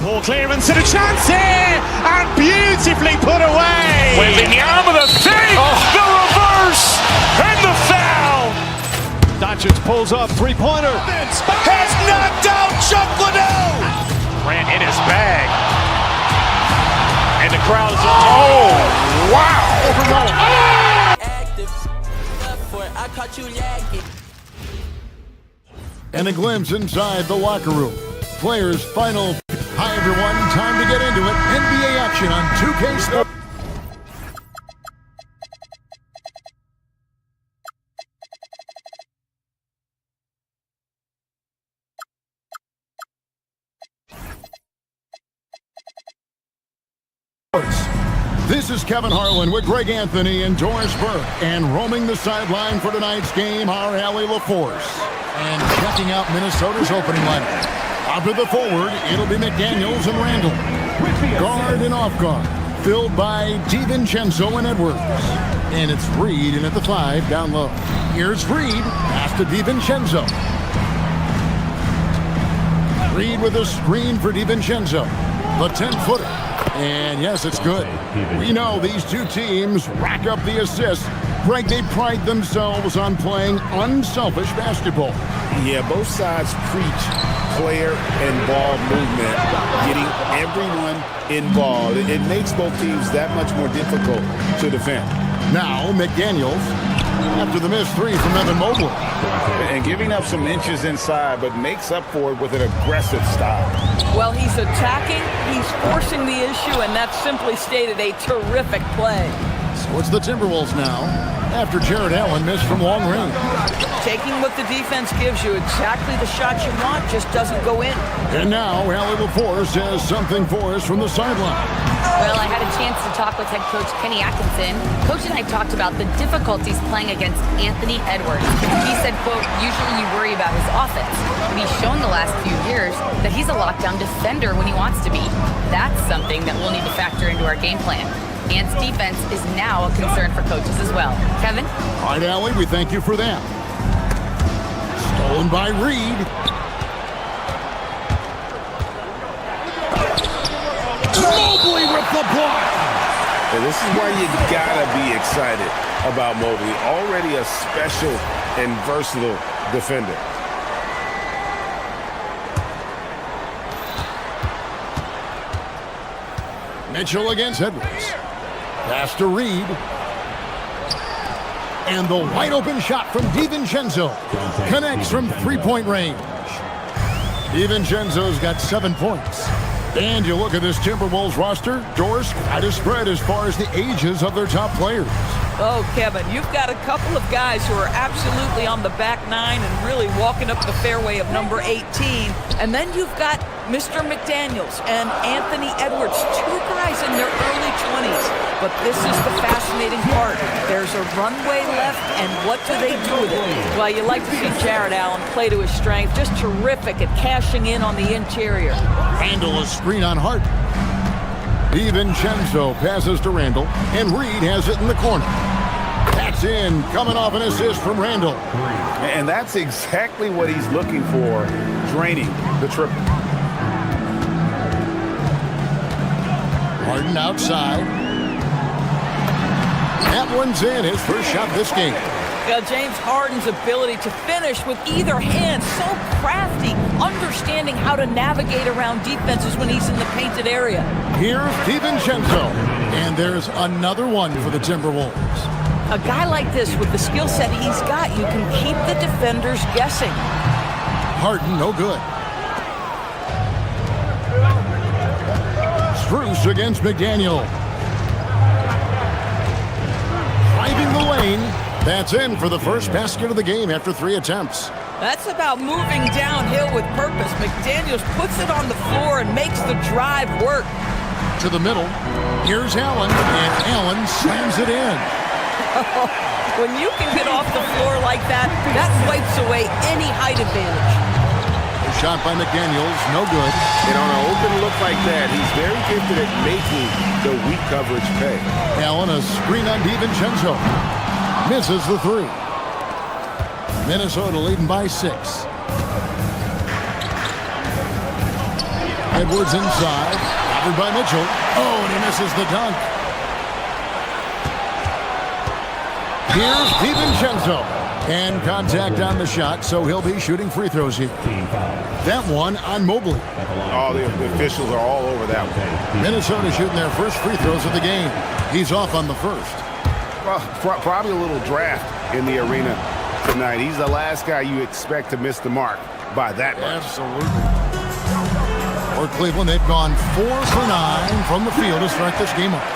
Ball clearance and a chance here, and beautifully put away. Wembanyama the save, the reverse, and the foul. Doncic pulls up, three-pointer. Has knocked out Chuck Liddell. Grant in his bag. And the crowd is, wow. And a glimpse inside the locker room. Players' final. Hi, everyone. Time to get into it. NBA action on 2K Sports. is Kevin Harlan with Greg Anthony and Doris Burke. And roaming the sideline for tonight's game, our Allie LaForce. And checking out Minnesota's opening lineup. Up to the forward, it'll be McDaniels and Randall. Guard and off guard, filled by DiVincenzo and Edwards. And it's Reed in at the 5 down low. Here's Reed, pass to DiVincenzo. Reed with a screen for DiVincenzo. The 10-footer. And yes, it's good. We know these two teams rack up the assists. Greg, they pride themselves on playing unselfish basketball. Yeah, both sides preach player and ball movement, getting everyone involved. It makes both teams that much more difficult to defend. Now, McDaniels, after the missed 3 from Evan Mobley. And giving up some inches inside, but makes up for it with an aggressive style. Well, he's attacking, he's forcing the issue, and that's simply stated a terrific play. So it's the Timberwolves now, after Jared Allen missed from long range. Taking what the defense gives you, exactly the shot you want, just doesn't go in. And now, Allie LaForce has something for us from the sideline. Well, I had a chance to talk with head coach Kenny Atkinson. Coach and I talked about the difficulties playing against Anthony Edwards. He said, quote, usually you worry about his offense, but he's shown the last few years that he's a lockdown defender when he wants to be. That's something that we'll need to factor into our game plan. Ant's defense is now a concern for coaches as well. Kevin? All right, Allie, we thank you for that. Stolen by Reed. Mobley with the block. And this is why you gotta be excited about Mobley. Already a special and versatile defender. Mitchell against Edwards. Pass to Reed. And the wide open shot from DiVincenzo. Connects from three-point range. DiVincenzo's got 7 points. And you look at this Timberwolves roster, Doris, quite a spread as far as the ages of their top players. Oh, Kevin, you've got a couple of guys who are absolutely on the back 9 and really walking up the fairway of number 18. And then you've got Mr. McDaniels and Anthony Edwards, 2 guys in their early 20s. But this is the fascinating part. There's a runway left, and what do they do with it? Well, you like to see Jared Allen play to his strength. Just terrific at cashing in on the interior. Randall a screen on Hart. DiVincenzo passes to Randall, and Reed has it in the corner. That's in, coming off an assist from Randall. And that's exactly what he's looking for, draining the triple. Harden outside. That one's in, his first shot this game. James Harden's ability to finish with either hand, so crafty, understanding how to navigate around defenses when he's in the painted area. Here's DiVincenzo, and there's another one for the Timberwolves. A guy like this, with the skill set he's got, you can keep the defenders guessing. Harden, no good. Strus against McDaniel. Driving the lane. That's in for the first basket of the game after 3 attempts. That's about moving downhill with purpose. McDaniels puts it on the floor and makes the drive work. To the middle. Here's Allen, and Allen slams it in. When you can get off the floor like that, that wipes away any height advantage. A shot by McDaniels, no good. And on an open look like that, he's very gifted at making the weak coverage pay. Allen, a screen on DiVincenzo. Misses the 3. Minnesota leading by 6. Edwards inside. Covered by Mitchell. Oh, and he misses the dunk. Here's DiVincenzo. And contact on the shot, so he'll be shooting free throws here. That one on Mobley. Oh, the officials are all over that one. Minnesota shooting their first free throws of the game. He's off on the first. Well, probably a little draft in the arena tonight. He's the last guy you expect to miss the mark by that much. Absolutely. For Cleveland, they've gone 4 for 9 from the field to start this game off.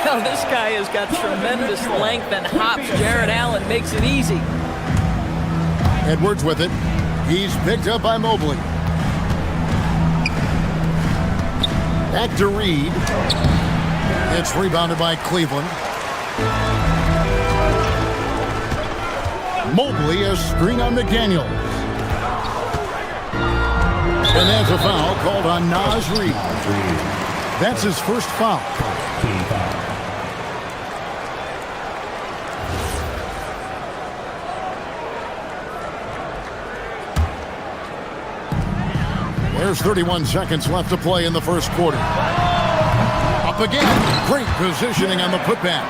Well, this guy has got tremendous length and hops. Jared Allen makes it easy. Edwards with it. He's picked up by Mobley. Back to Reed. It's rebounded by Cleveland. Mobley, a screen on McDaniels. And that's a foul called on Naz Reid. That's his first foul. There's 31 seconds left to play in the first quarter. Up again. Great positioning on the putback.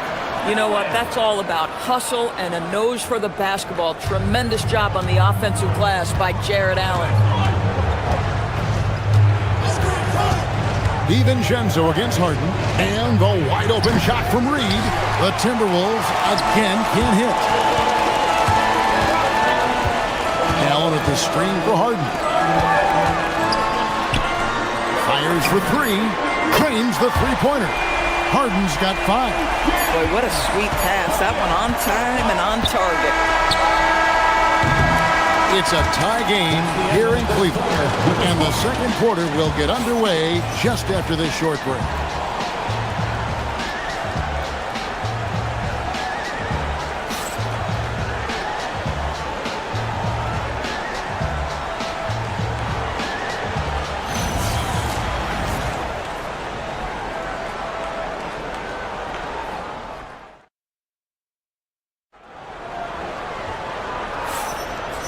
You know what? That's all about hustle and a nose for the basketball. Tremendous job on the offensive glass by Jared Allen. DiVincenzo against Harden. And the wide open shot from Reid. The Timberwolves again can't hit. Allen at the screen for Harden. Fires for three. Claims the three-pointer. Harden's got 5. Boy, what a sweet pass. That one on time and on target. It's a tie game here in Cleveland. And the second quarter will get underway just after this short break.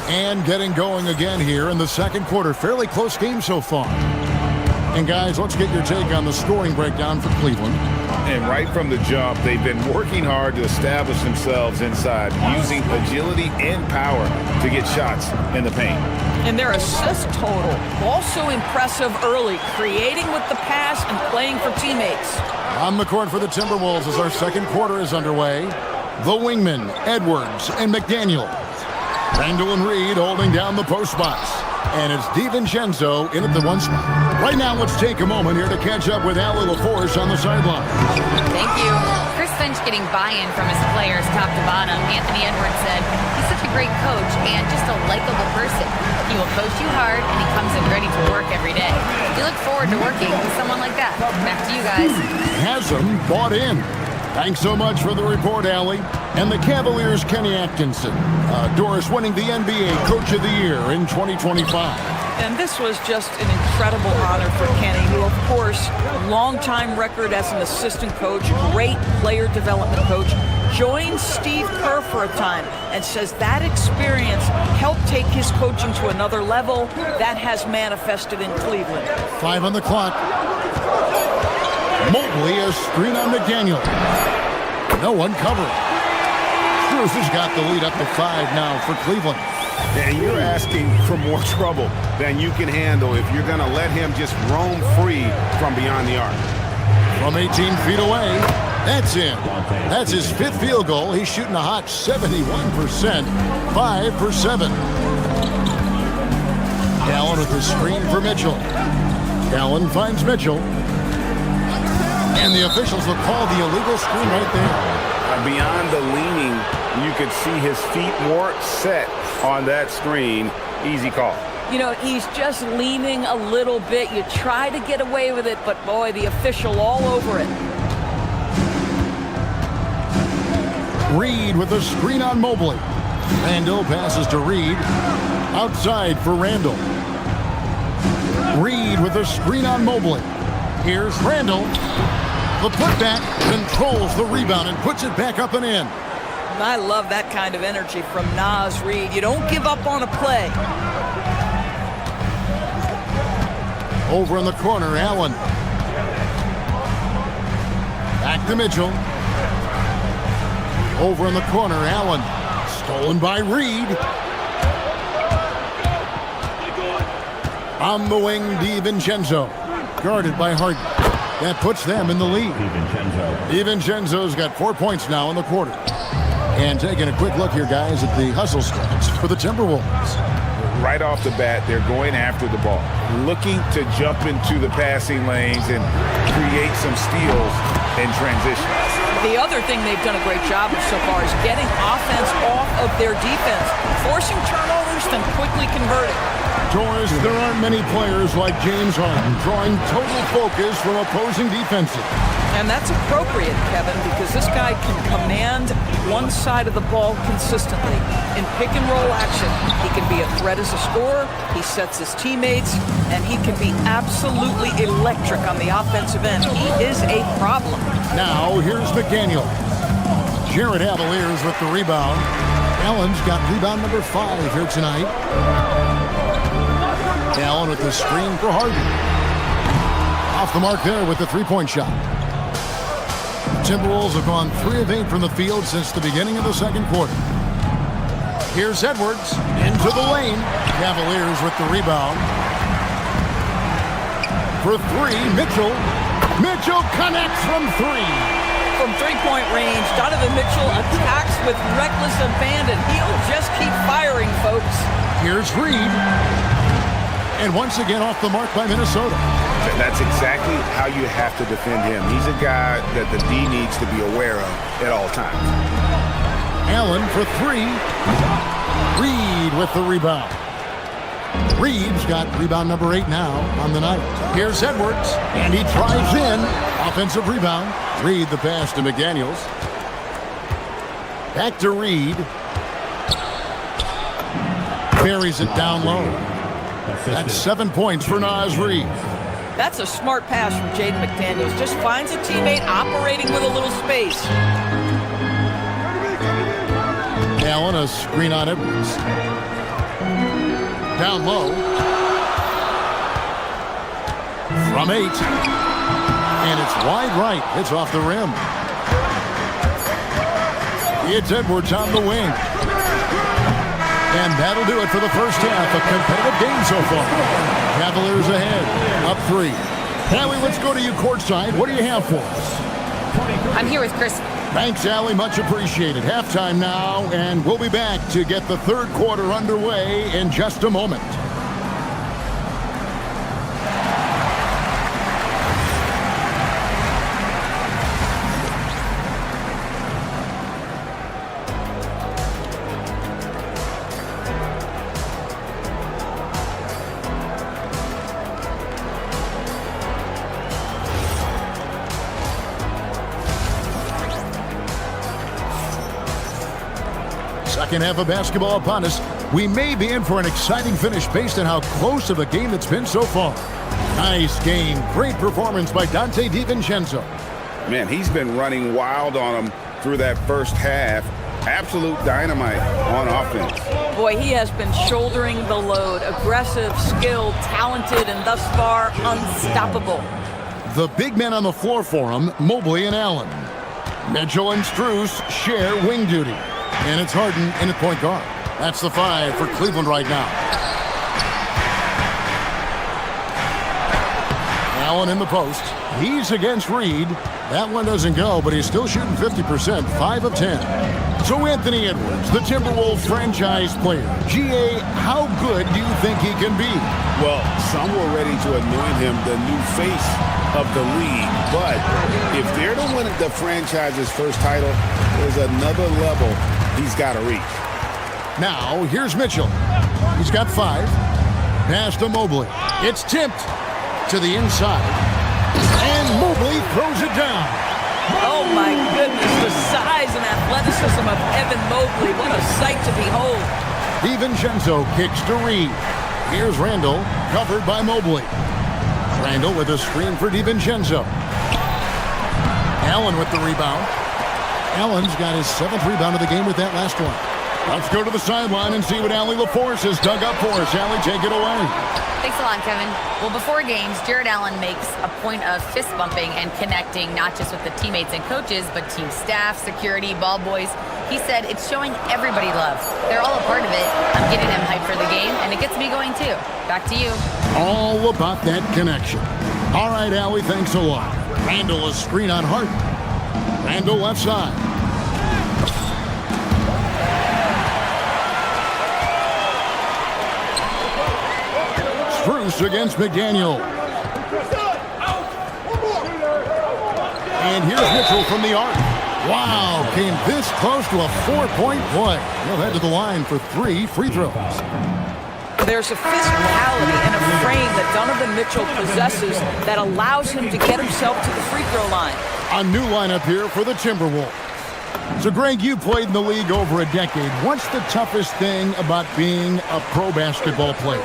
And getting going again here in the second quarter. Fairly close game so far. And guys, let's get your take on the scoring breakdown for Cleveland. And right from the jump, they've been working hard to establish themselves inside, using agility and power to get shots in the paint. And their assist total, also impressive early, creating with the pass and playing for teammates. On the court for the Timberwolves as our second quarter is underway. The wingmen, Edwards and McDaniel. Randall and Reid holding down the post spots. And it's DiVincenzo in at the one spot. Right now, let's take a moment here to catch up with Allie LaForce on the sideline. Thank you. Chris Finch getting buy-in from his players top to bottom. Anthony Edwards said, he's such a great coach and just a likable person. He will coach you hard and he comes in ready to work every day. We look forward to working with someone like that. Back to you guys. Hasn't bought in. Thanks so much for the report, Allie. And the Cavaliers' Kenny Atkinson. Doris winning the NBA Coach of the Year in 2025. And this was just an incredible honor for Kenny, who, of course, longtime record as an assistant coach, great player development coach, joined Steve Kerr for a time and says that experience helped take his coaching to another level. That has manifested in Cleveland. 5 on the clock. Mobley, a screen on McDaniel. No one covering. Cruz has got the lead up to 5 now for Cleveland. And you're asking for more trouble than you can handle if you're going to let him just roam free from beyond the arc. From 18 feet away, that's in. That's his 5th field goal. He's shooting a hot 71%, 5 for 7. Allen with the screen for Mitchell. Allen finds Mitchell. And the officials will call the illegal screen right there. Beyond the leaning, you could see his feet more set on that screen. Easy call. You know, he's just leaning a little bit. You try to get away with it, but boy, the official all over it. Reid with a screen on Mobley. Randall passes to Reid. Outside for Randall. Reid with a screen on Mobley. Here's Randall. The putback controls the rebound and puts it back up and in. I love that kind of energy from Naz Reid. You don't give up on a play. Over in the corner, Allen. Back to Mitchell. Over in the corner, Allen. Stolen by Reid. On the wing, DiVincenzo. Guarded by Harden. That puts them in the lead. DiVincenzo's got 4 points now in the quarter. And taking a quick look here, guys, at the hustle stats for the Timberwolves. Right off the bat, they're going after the ball, looking to jump into the passing lanes and create some steals in transition. The other thing they've done a great job of so far is getting offense off of their defense, forcing turnovers, then quickly converting. Doris, there aren't many players like James Harden drawing total focus from opposing defenses. And that's appropriate, Kevin, because this guy can command one side of the ball consistently. In pick and roll action, he can be a threat as a scorer, he sets his teammates, and he can be absolutely electric on the offensive end. He is a problem. Now, here's McDaniel. Jared Cavaliers with the rebound. Allen's got rebound number 5 here tonight. Allen with the screen for Harden. Off the mark there with the three-point shot. Timberwolves have gone 3 of 8 from the field since the beginning of the second quarter. Here's Edwards into the lane. Cavaliers with the rebound. For 3, Mitchell. Mitchell connects from 3. From three-point range, Donovan Mitchell attacks with reckless abandon. He'll just keep firing, folks. Here's Reed. And once again off the mark by Minnesota. That's exactly how you have to defend him. He's a guy that the D needs to be aware of at all times. Allen for 3. Reed with the rebound. Reed's got rebound number 8 now on the night. Here's Edwards, and he drives in. Offensive rebound. Reed the pass to McDaniels. Back to Reed. Buries it down low. That's 7 points for Naz Reid. That's a smart pass from Jaden McDaniels. Just finds a teammate operating with a little space. Allen, a screen on Edwards. Down low. From 8. And it's wide right. It's off the rim. It's Edwards on the wing. And that'll do it for the first half. A competitive game so far. Cavaliers ahead. Up 3. Allie, let's go to you courtside. What do you have for us? I'm here with Chris. Thanks, Allie. Much appreciated. Halftime now, and we'll be back to get the third quarter underway in just a moment. Second half of basketball upon us. We may be in for an exciting finish based on how close of a game it's been so far. Nice game. Great performance by Dante DiVincenzo. Man, he's been running wild on him through that first half. Absolute dynamite on offense. Boy, he has been shouldering the load. Aggressive, skilled, talented, and thus far unstoppable. The big men on the floor for him, Mobley and Allen. Mitchell and Strus share wing duty. And it's Harden in at point guard. That's the 5 for Cleveland right now. Allen in the post. He's against Reed. That one doesn't go, but he's still shooting 50%, 5 of 10. So Anthony Edwards, the Timberwolves franchise player. GA, how good do you think he can be? Well, some were ready to anoint him the new face of the league. But if they're to win the franchise's first title, there's another level he's got to reach. Now, here's Mitchell. He's got 5. Pass to Mobley. It's tipped to the inside. And Mobley throws it down. Oh, my goodness. The size and athleticism of Evan Mobley. What a sight to behold. DiVincenzo kicks to Reed. Here's Randall, covered by Mobley. Randall with a screen for DiVincenzo. Allen with the rebound. Allen's got his 7th rebound of the game with that last one. Let's go to the sideline and see what Allie LaForce has dug up for us. Allie, take it away. Thanks a lot, Kevin. Well, before games, Jared Allen makes a point of fist bumping and connecting not just with the teammates and coaches, but team staff, security, ball boys. He said it's showing everybody love. They're all a part of it. I'm getting them hyped for the game, and it gets me going too. Back to you. All about that connection. All right, Allie, thanks a lot. Randall, a screen on Harden. Randall left side. Strus against McDaniel. And here's Mitchell from the arc. Wow, came this close to a 4-point play. He'll head to the line for 3 free throws. There's a physicality and a frame that Donovan Mitchell possesses that allows him to get himself to the free throw line. A new lineup here for the Timberwolves. So, Greg, you played in the league over a decade. What's the toughest thing about being a pro basketball player?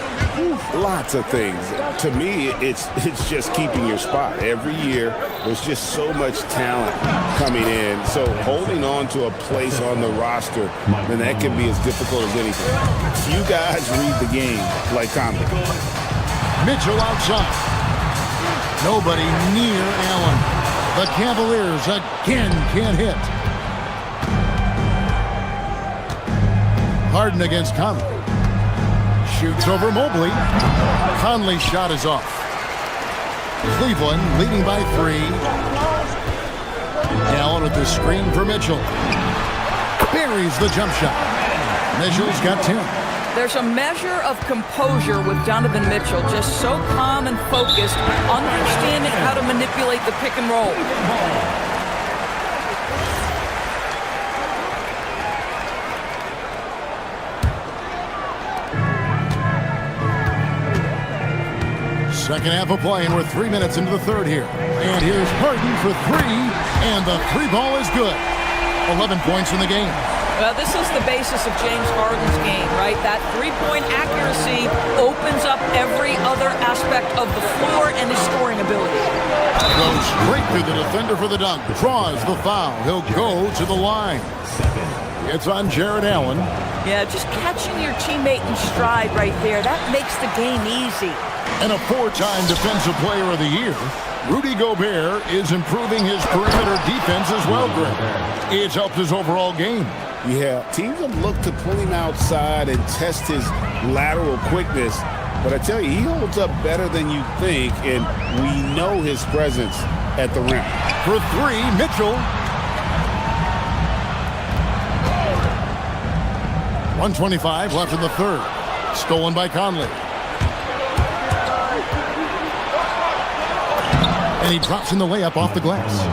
Lots of things. To me, it's just keeping your spot. Every year, there's just so much talent coming in. So holding on to a place on the roster, then that can be as difficult as anything. Few guys read the game like Conley. Mitchell outside. Nobody near Allen. The Cavaliers again can't hit. Harden against Conley. Shoots over Mobley. Conley's shot is off. Cleveland leading by 3. Allen with the screen for Mitchell. Buries the jump shot. Mitchell's got 10. There's a measure of composure with Donovan Mitchell, just so calm and focused, understanding how to manipulate the pick and roll. Second half of play, and we're 3 minutes into the third here. And here's Harden for 3, and the 3 ball is good. 11 points in the game. Well, this is the basis of James Harden's game, right? That three-point accuracy opens up every other aspect of the floor and his scoring ability. Goes straight through the defender for the dunk. Draws the foul. He'll go to the line. It's on Jared Allen. Yeah, just catching your teammate in stride right there. That makes the game easy. And a 4-time Defensive Player of the Year, Rudy Gobert is improving his perimeter defense as well, Greg. It's helped his overall game. Yeah, teams have looked to pull him outside and test his lateral quickness. But I tell you, he holds up better than you think, and we know his presence at the rim. For 3, Mitchell. 1:25 left in the third. Stolen by Conley. And he drops in the layup off the glass.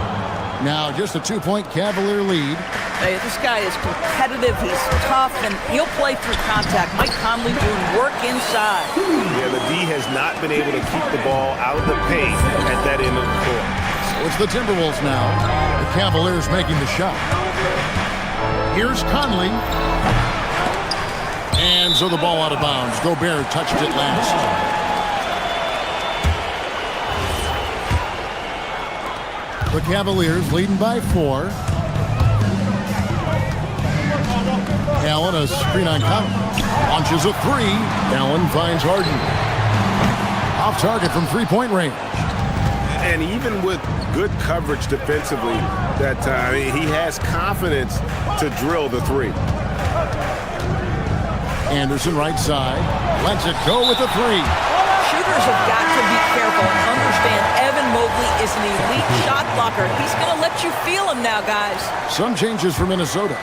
Now just a 2-point Cavalier lead. Hey, this guy is competitive, he's tough, and he'll play through contact. Mike Conley doing work inside. Yeah, the D has not been able to keep the ball out of the paint at that end of the court. So it's the Timberwolves now. The Cavaliers making the shot. Here's Conley. And so the ball out of bounds. Gobert touched it last. The Cavaliers leading by 4. Allen, a screen on Conley. Launches a 3. Allen finds Harden. Off target from 3-point range. And even with good coverage defensively that time, he has confidence to drill the 3. Anderson right side. Lets it go with the 3. Shooters have got to be careful and understand Evan Mobley is an elite shot blocker. He's going to let you feel him now, guys. Some changes for Minnesota.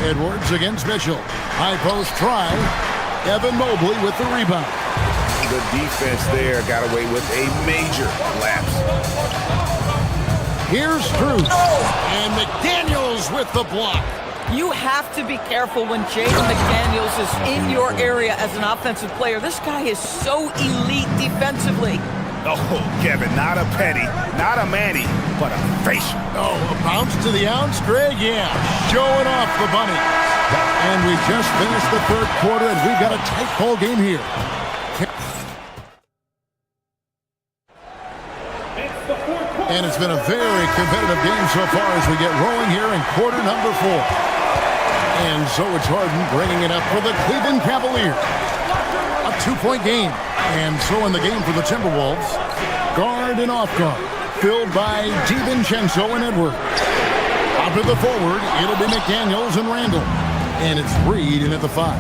Edwards against Mitchell. High post try. Evan Mobley with the rebound. The defense there got away with a major lapse. Here's Strus. And McDaniels with the block. You have to be careful when Jaden McDaniels is in your area as an offensive player. This guy is so elite defensively. Oh, Kevin, not a penny, not a Manny, but a facial. Oh, a bounce to the ounce, Greg? Yeah, showing off the bunny. And we just finished the third quarter, and we've got a tight ball game here. And it's been a very competitive game so far as we get rolling here in quarter number 4. And so it's Harden bringing it up for the Cleveland Cavaliers. A 2-point game. And so in the game for the Timberwolves, guard and off guard, filled by DiVincenzo and Edwards. Out to the forward, it'll be McDaniels and Randall. And it's Reed in at the 5.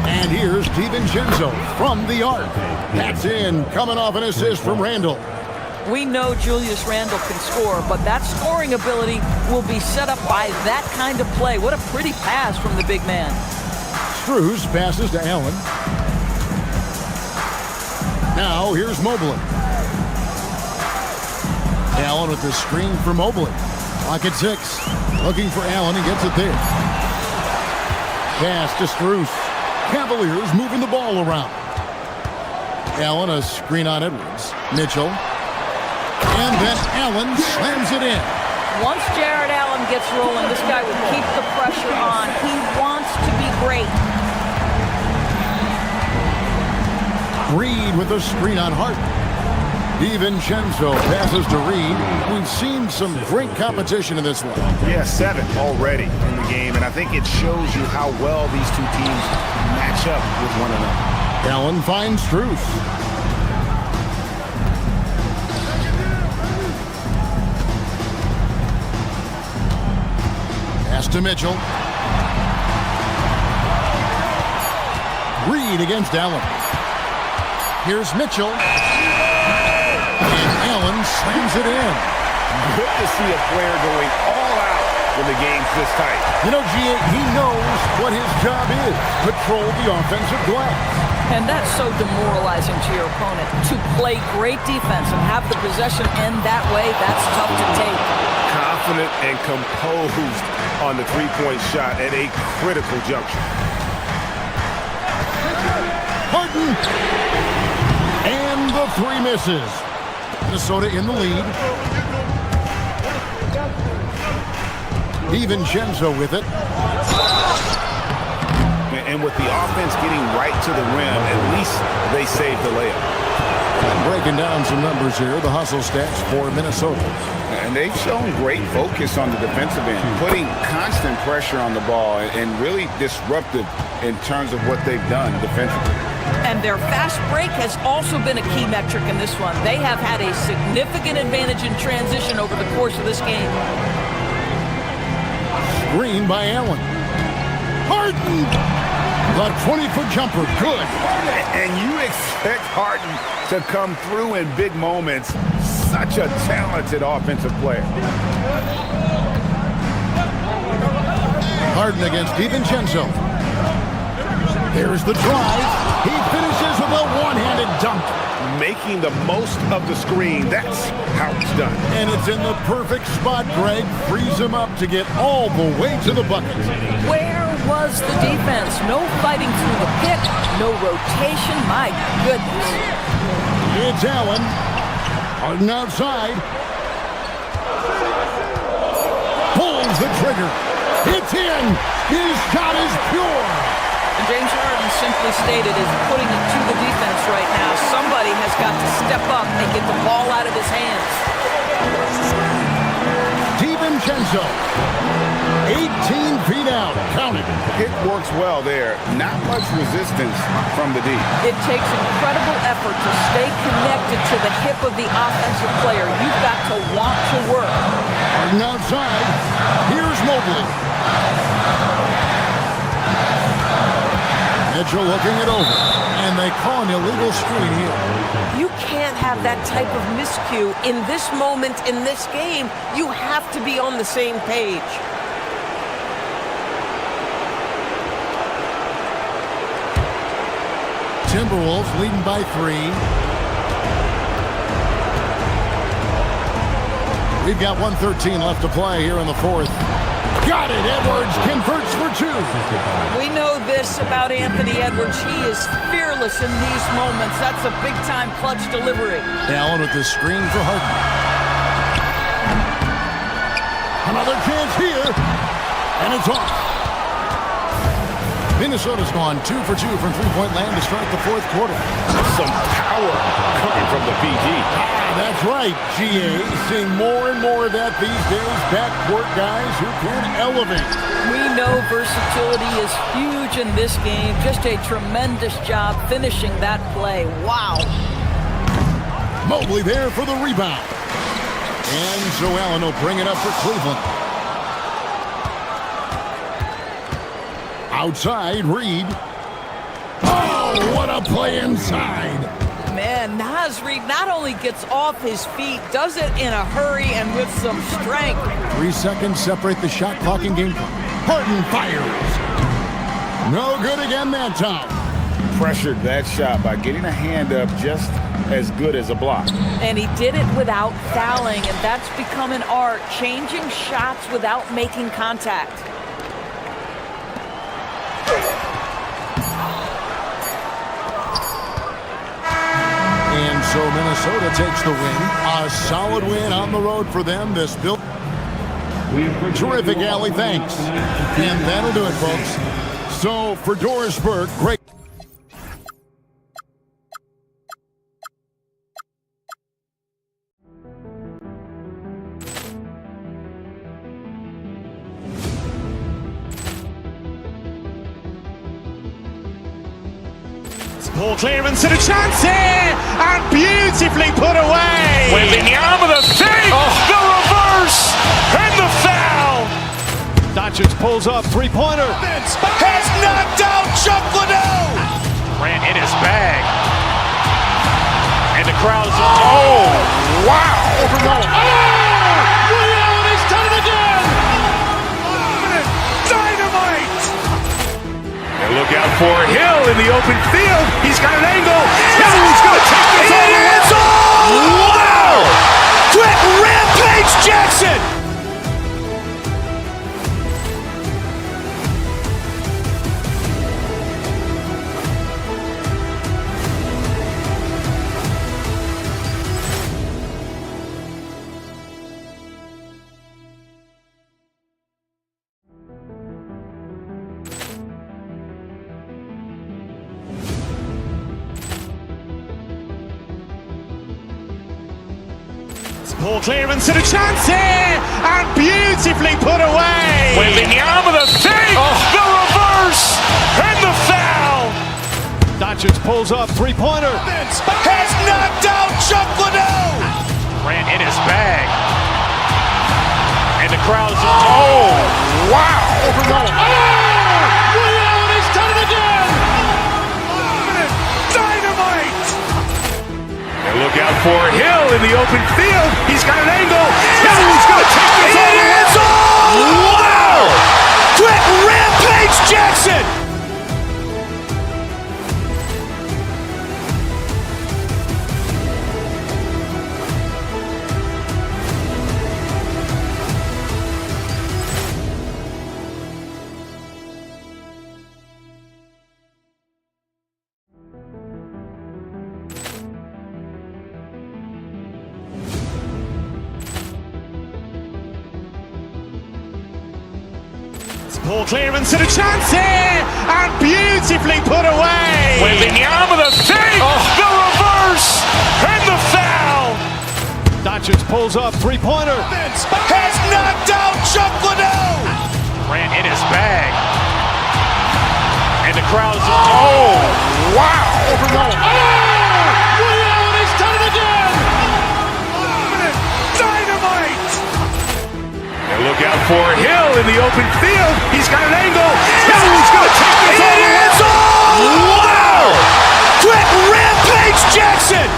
And here's DiVincenzo from the arc. That's in, coming off an assist from Randall. We know Julius Randle can score, but that scoring ability will be set up by that kind of play. What a pretty pass from the big man. Strus passes to Allen. Now here's Mobley. Allen with the screen for Mobley. Clock at 6. Looking for Allen. He gets it there. Pass to Strus. Cavaliers moving the ball around. Allen, a screen on Edwards. Mitchell. And then Allen slams it in. Once Jared Allen gets rolling, this guy will keep the pressure on. He wants to be great. Reed with a screen on Hart. DiVincenzo passes to Reed. We've seen some great competition in this one. Yeah, 7 already in the game, and I think it shows you how well these two teams match up with one another. Allen finds Strus. Pass to Mitchell. Reed against Allen. Here's Mitchell. And Allen slams it in. Good to see a player going all out when the game's this tight. You know, he knows what his job is. Patrol the offensive glass. And that's so demoralizing to your opponent. To play great defense and have the possession end that way, that's tough to take. Confident and composed on the three-point shot at a critical juncture. Harden. And the 3 misses. Minnesota in the lead. DiVincenzo with it. And with the offense getting right to the rim, at least they saved the layup. Breaking down some numbers here, the hustle stats for Minnesota. And they've shown great focus on the defensive end, putting constant pressure on the ball and really disruptive in terms of what they've done defensively. And their fast break has also been a key metric in this one. They have had a significant advantage in transition over the course of this game. Screen by Allen. Harden! The 20-foot jumper, good. And you expect Harden to come through in big moments. Such a talented offensive player. Harden against DiVincenzo. Here's the drive. He finishes with a one-handed dunk. Making the most of the screen. That's how it's done. And it's in the perfect spot, Greg. Frees him up to get all the way to the bucket. Where was the defense? No fighting through the pick, no rotation. My goodness. It's Allen. Harden outside. Pulls the trigger. It's in. His shot is pure. And James Harden simply stated is putting it to the defense right now. Somebody has got to step up and get the ball out of his hands. DiVincenzo. 18 feet out. Count it. It works well there. Not much resistance from the D. It takes incredible effort to stay connected to the hip of the offensive player. You've got to want to work. Harden outside. Here's Mobley. Mitchell looking it over, and they call an illegal screen here. You can't have that type of miscue in this moment, in this game. You have to be on the same page. Timberwolves leading by 3. We've got 1:13 left to play here in the 4th. Got it. Edwards converts for 2. We know this about Anthony Edwards. He is fearless in these moments. That's a big-time clutch delivery. Allen with the screen for Harden. Another chance here, and it's off. Minnesota's gone 2 for 2 from three-point land to start the 4th quarter. Some power coming from the PG. That's right, GA. Seeing more and more of that these days. Backcourt guys who can elevate. We know versatility is huge in this game. Just a tremendous job finishing that play. Wow. Mobley there for the rebound. And so Allen will bring it up for Cleveland. Outside, Reed. Oh, what a play inside. Man, Naz Reed not only gets off his feet, does it in a hurry and with some strength. 3 seconds separate the shot clock and game clock. Harden fires. No good again that time. Pressured that shot by getting a hand up just as good as a block. And he did it without fouling, and that's become an art, changing shots without making contact. Minnesota takes the win. A solid win on the road for them. This build. Terrific, Allie. Thanks. And that'll do it, folks. So for Doris Burke, great. Ball clearance and a chance here, and beautifully put away. Wembanyama with a fake, the reverse, and the foul. Doncic pulls up, three-pointer. Has knocked out Chuck Liddell. Ran in his bag. And the crowd is, oh, wow. Liddell, he's done it again. Dynamite. And look out for Hill in the open field. He's got an angle. Hill's going to take this all the way. Wow! Quick rampage Jackson. Ball clearance and a chance here, and beautifully put away. Wembanyama with a fake, the reverse, and the foul. Doncic pulls up, three-pointer. Has knocked out Chuck Liddell. Ran in his bag. And the crowd is, oh, wow. Liddell, he's done it again. Dynamite. And look out for Hill in the open field. He's got an angle. Hill's going to take this all the way. Wow! Quick rampage Jackson. Ball clearance and a chance here, and beautifully put away. Wembanyama with a fake, the reverse, and the foul. Doncic pulls up, three-pointer. Has knocked out Chuck Liddell. Ran in his bag. And the crowd is, oh, wow. Liddell, he's done it again. Dynamite. And look out for Hill in the open field. He's got an angle. Hill's going to take this all the way. Wow! Quick rampage Jackson.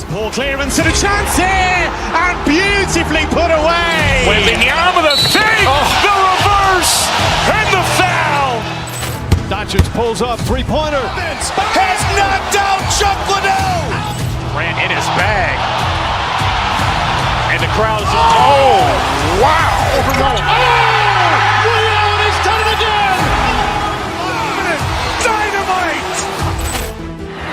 Ball clearance and a chance here, and beautifully put away. Wembanyama with a fake, the reverse, and the foul. Doncic pulls up, three-pointer. Has knocked out Chuck Liddell. Ran in his bag. And the crowd is, oh, wow. Liddell, he's done it again. Dynamite.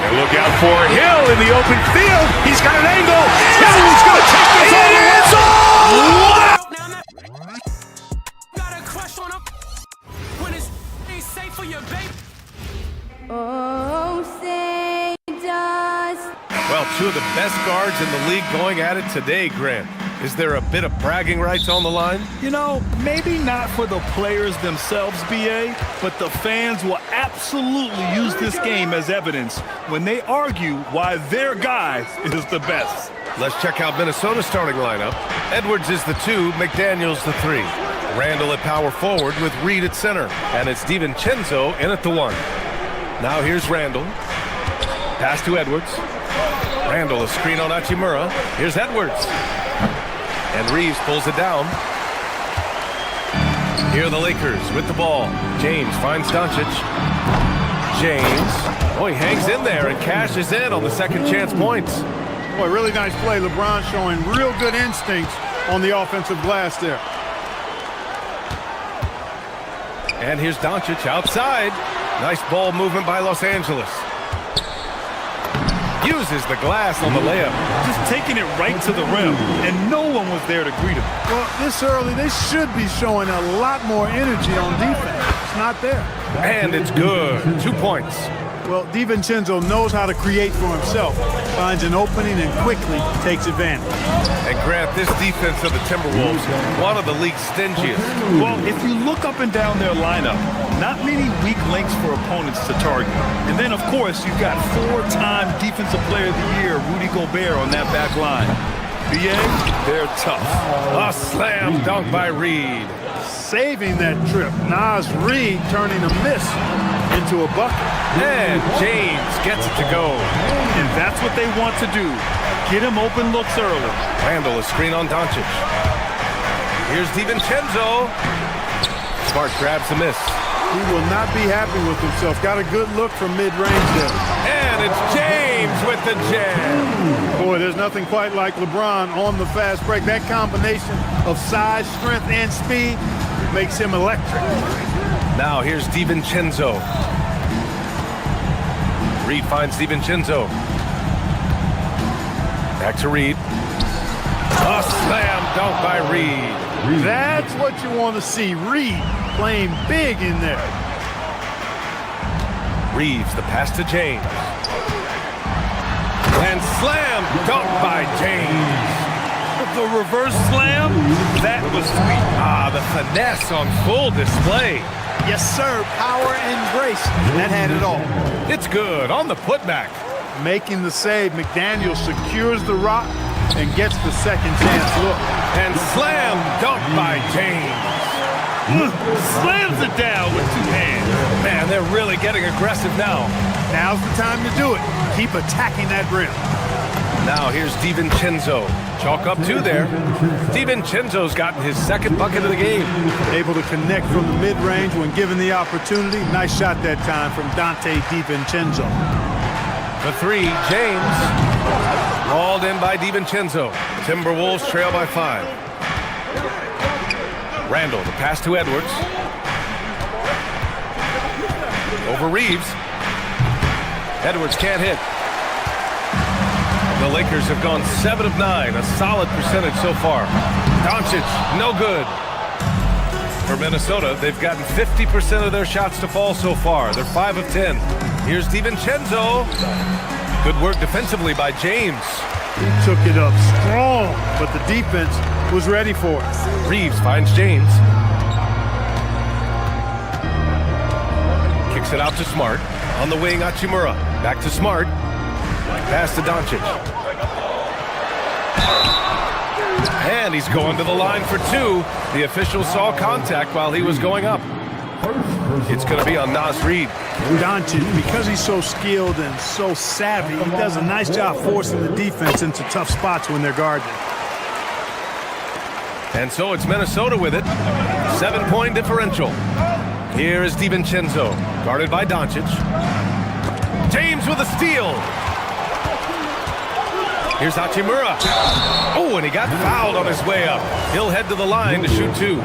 And look out for Hill in the open field. He's got an angle. Hill's going to take this all the way. Got a crush on him when it's ain't safe for your baby. Oh, say does. Well, two of the best guards in the league going at it today, Grant. Is there a bit of bragging rights on the line? You know, maybe not for the players themselves, BA, but the fans will absolutely use this game as evidence when they argue why their guy is the best. Let's check out Minnesota's starting lineup. Edwards is the 2, McDaniels the 3. Randall at power forward with Reed at center. And it's DiVincenzo in at the 1. Now here's Randall. Pass to Edwards. Randall, a screen on Hachimura. Here's Edwards. And Reeves pulls it down. Here are the Lakers with the ball. James finds Doncic. James. Oh, he hangs in there and cashes in on the second chance points. Boy, really nice play. LeBron showing real good instincts on the offensive glass there. And here's Doncic outside. Nice ball movement by Los Angeles. Uses the glass on the layup. Just taking it right to the rim, and no one was there to greet him. Well, this early, they should be showing a lot more energy on defense. It's not there. And it's good. 2 points. Well, DiVincenzo knows how to create for himself. Finds an opening and quickly takes advantage. And Grant, this defense of the Timberwolves, one of the league's stingiest. Well, if you look up and down their lineup, not many weak links for opponents to target. And then, of course, you've got 4-time Defensive Player of the Year, Rudy Gobert, on that back line. BA, they're tough. A slam dunk by Reed. Saving that trip. Nas Reed turning a miss into a bucket. And James gets it to go. And that's what they want to do. Get him open looks early. Randall, a screen on Doncic. Here's DiVincenzo. Smart grabs the miss. He will not be happy with himself. Got a good look from mid-range there. And it's James with the jam. Boy, there's nothing quite like LeBron on the fast break. That combination of size, strength, and speed makes him electric. Now here's DiVincenzo. Reed finds DiVincenzo. Back to Reed. A slam dunk by Reed. That's what you want to see. Reed playing big in there. Reeves, the pass to James. And slam dunk by James. The reverse slam, that was sweet. Ah, the finesse on full display. Yes, sir. Power and grace. That had it all. It's good on the putback. Making the save, McDaniel secures the rock and gets the second chance look. And slam dunk by James. Slams it down with 2 hands. Man, they're really getting aggressive now. Now's the time to do it. Keep attacking that rim. Now here's DiVincenzo. Chalk up 2 there. DiVincenzo's gotten his second bucket of the game. Able to connect from the mid-range when given the opportunity. Nice shot that time from Dante DiVincenzo. The 3, James. Hauled in by DiVincenzo. Timberwolves trail by 5. Randall, the pass to Edwards. Over Reeves. Edwards can't hit. The Lakers have gone 7 of 9, a solid percentage so far. Doncic, no good. For Minnesota, they've gotten 50% of their shots to fall so far. They're 5 of 10. Here's DiVincenzo. Good work defensively by James. He took it up strong, but the defense was ready for it. Reeves finds James. Kicks it out to Smart. On the wing, Hachimura. Back to Smart. Pass to Doncic. And he's going to the line for 2. The official saw contact while he was going up. It's going to be on Nas Reed. Doncic, because he's so skilled and so savvy, he does a nice job forcing the defense into tough spots when they're guarded. And so it's Minnesota with it. 7-point differential. Here is DiVincenzo, guarded by Doncic. James with a steal. Here's Hachimura. Oh, and he got fouled on his way up. He'll head to the line to shoot 2.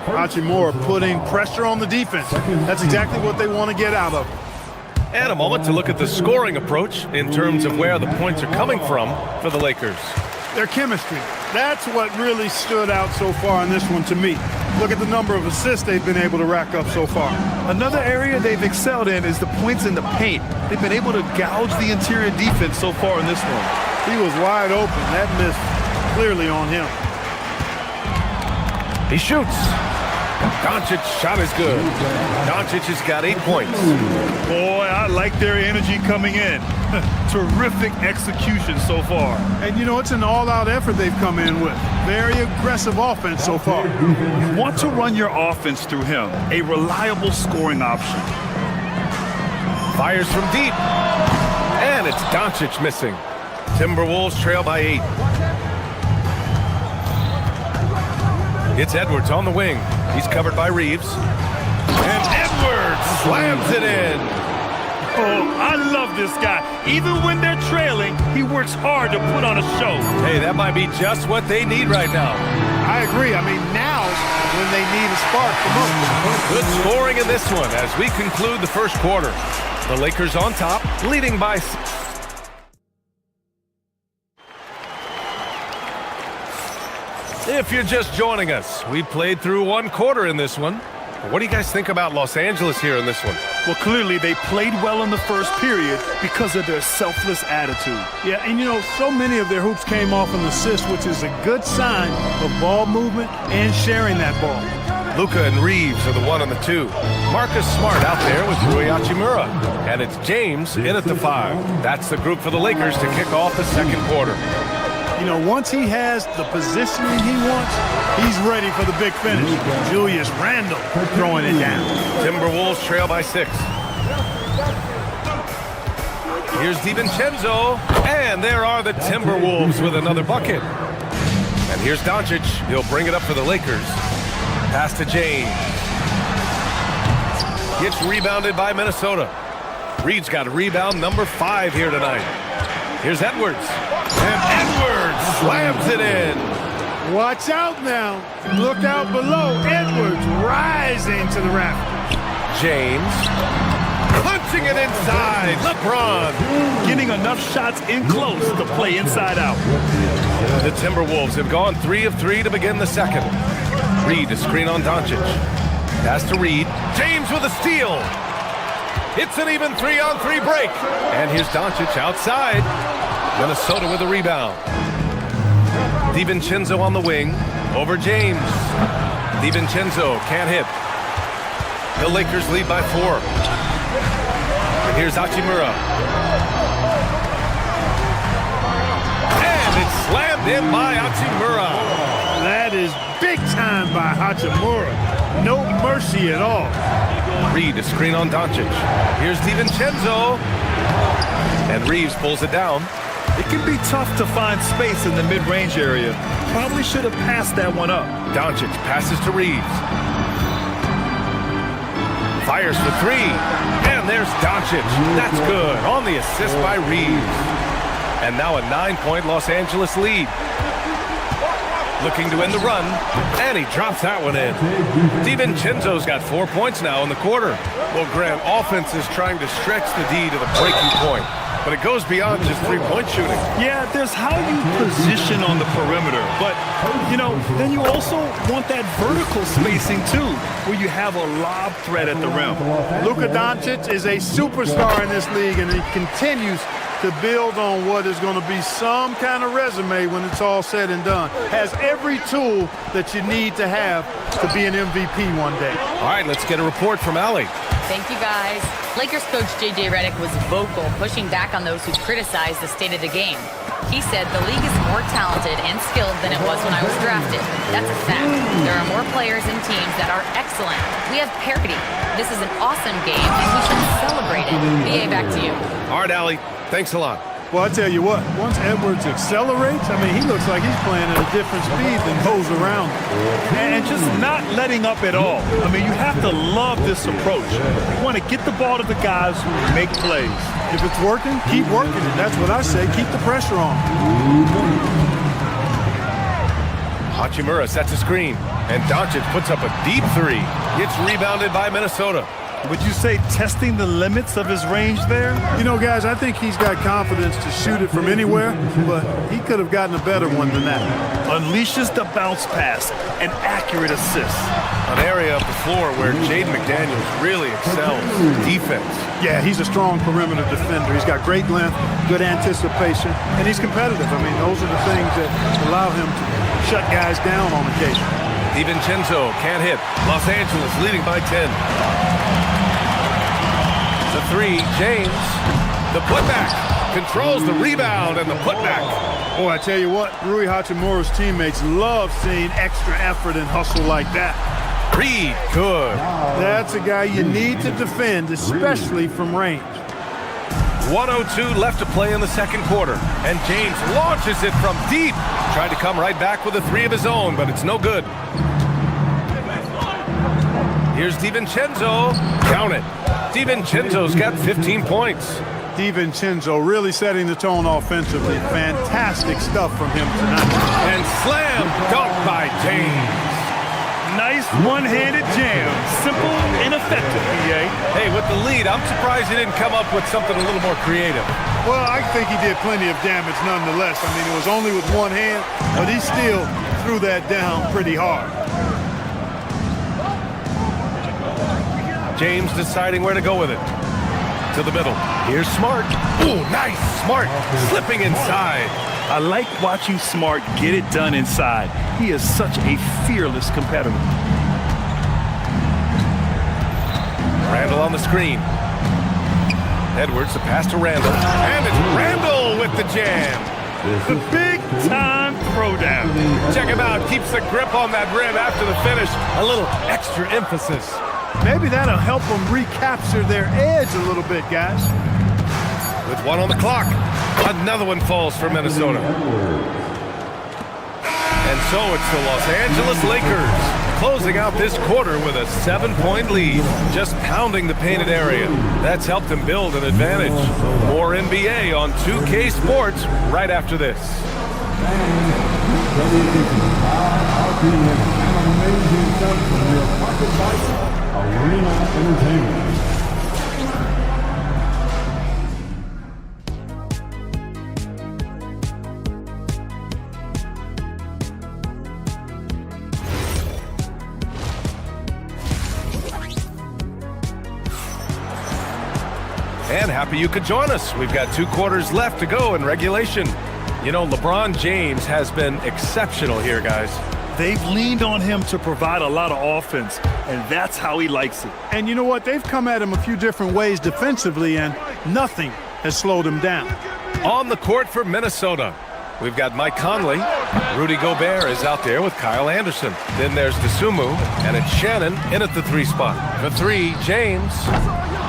Hachimura putting pressure on the defense. That's exactly what they want to get out of. And a moment to look at the scoring approach in terms of where the points are coming from for the Lakers. Their chemistry. That's what really stood out so far in this one to me. Look at the number of assists they've been able to rack up so far. Another area they've excelled in is the points in the paint. They've been able to gouge the interior defense so far in this one. He was wide open. That missed clearly on him. He shoots. Doncic's shot is good. Doncic has got 8 points. Boy, I like their energy coming in. Terrific execution so far. And, you know, it's an all-out effort they've come in with. Very aggressive offense so far. You want to run your offense through him. A reliable scoring option. Fires from deep. And it's Doncic missing. Timberwolves trail by 8. It's Edwards on the wing. He's covered by Reeves. And Edwards slams it in. Oh, I love this guy. Even when they're trailing, he works hard to put on a show. Hey, that might be just what they need right now. I agree. I mean, now's when they need a spark the most. Good scoring in this one as we conclude the first quarter. The Lakers on top, leading by... If you're just joining us, we played through one quarter in this one. What do you guys think about Los Angeles here in this one? Well, clearly they played well in the first period because of their selfless attitude. Yeah, and so many of their hoops came off an assist, which is a good sign of ball movement and sharing that ball. Luka and Reeves are the 1 and the 2. Marcus Smart out there with Rui Hachimura. And it's James in at the 5. That's the group for the Lakers to kick off the second quarter. Once he has the positioning he wants, he's ready for the big finish. Julius Randle throwing it down. Timberwolves trail by 6. Here's DiVincenzo, and there are the Timberwolves with another bucket. And here's Doncic. He'll bring it up for the Lakers. Pass to James. Gets rebounded by Minnesota. Reed's got rebound number 5 here tonight. Here's Edwards. And Edwards slams it in. Watch out now. Look out below. Edwards rising to the rafters. James punching it inside. LeBron getting enough shots in close to play inside out. The Timberwolves have gone 3 of 3 to begin the second. Reed to screen on Doncic. Pass to Reed. James with a steal. It's an even 3-on-3 break. And here's Doncic outside. Minnesota with a rebound. DiVincenzo on the wing. Over James. DiVincenzo can't hit. The Lakers lead by 4. And here's Hachimura. And it's slammed in by Hachimura. That is big time by Hachimura. No mercy at all. Reed to screen on Doncic. Here's DiVincenzo. And Reeves pulls it down. It can be tough to find space in the mid-range area. Probably should have passed that one up. Doncic passes to Reeves. Fires for 3. And there's Doncic. That's good. On the assist by Reeves. And now a 9-point Los Angeles lead. Looking to end the run. And he drops that one in. DiVincenzo's got 4 points now in the quarter. Well, Grant, offense is trying to stretch the D to the breaking point. But it goes beyond just 3-point shooting. Yeah, there's how you position on the perimeter. But, then you also want that vertical spacing, too, where you have a lob threat at the rim. Luka Doncic is a superstar in this league, and he continues to build on what is going to be some kind of resume when it's all said and done. Has every tool that you need to have to be an MVP one day. All right, let's get a report from Allie. Thank you, guys. Lakers coach J.J. Redick was vocal, pushing back on those who criticized the state of the game. He said the league is more talented and skilled than it was when I was drafted. That's a fact. There are more players and teams that are excellent. We have parity. This is an awesome game, and we should celebrate it. B.A., back to you. All right, Allie. Thanks a lot. Well, I tell you what, once Edwards accelerates, he looks like he's playing at a different speed than those around him. And just not letting up at all. You have to love this approach. You want to get the ball to the guys who make plays. If it's working, keep working it. That's what I say. Keep the pressure on. Hachimura sets a screen, and Doncic puts up a deep 3. It's rebounded by Minnesota. Would you say testing the limits of his range there? Guys, I think he's got confidence to shoot it from anywhere, but he could have gotten a better one than that. Unleashes the bounce pass, an accurate assist. An area of the floor where Jaden McDaniels really excels. Defense. Yeah, he's a strong perimeter defender. He's got great length, good anticipation, and he's competitive. Those are the things that allow him to shut guys down on occasion. DiVincenzo can't hit. Los Angeles leading by 10. The 3, James. The putback. Controls the rebound and the putback. Boy, I tell you what, Rui Hachimura's teammates love seeing extra effort and hustle like that. Reed, good. That's a guy you need to defend, especially from range. 1:02 left to play in the second quarter. And James launches it from deep. Tried to come right back with a 3 of his own, but it's no good. Here's DiVincenzo. Count it. DiVincenzo's got 15 points. DiVincenzo really setting the tone offensively. Fantastic stuff from him tonight. And slam dunk by James. Nice one-handed jam. Simple and effective, PA. Hey, with the lead, I'm surprised he didn't come up with something a little more creative. Well, I think he did plenty of damage nonetheless. I mean, it was only with one hand, but he still threw that down pretty hard. James deciding where to go with it. To the middle. Here's Smart. Ooh, nice. Smart slipping inside. I like watching Smart get it done inside. He is such a fearless competitor. Randall on the screen. Edwards, the pass to Randall. And it's Randall with the jam. The big-time throwdown. Check him out. Keeps the grip on that rim after the finish. A little extra emphasis. Maybe that'll help them recapture their edge a little bit, guys. With one on the clock. Another one falls for Minnesota. And so it's the Los Angeles Lakers closing out this quarter with a 7-point lead, just pounding the painted area. That's helped them build an advantage. More NBA on 2K Sports right after this. Arena Entertainment. And happy you could join us. We've got 2 quarters left to go in regulation. You know, LeBron James has been exceptional here, guys. They've leaned on him to provide a lot of offense, and that's how he likes it. And you know what? They've come at him a few different ways defensively, and nothing has slowed him down. On the court for Minnesota, we've got Mike Conley. Rudy Gobert is out there with Kyle Anderson. Then there's DeSumo, and it's Shannon in at the 3 spot. For 3, James.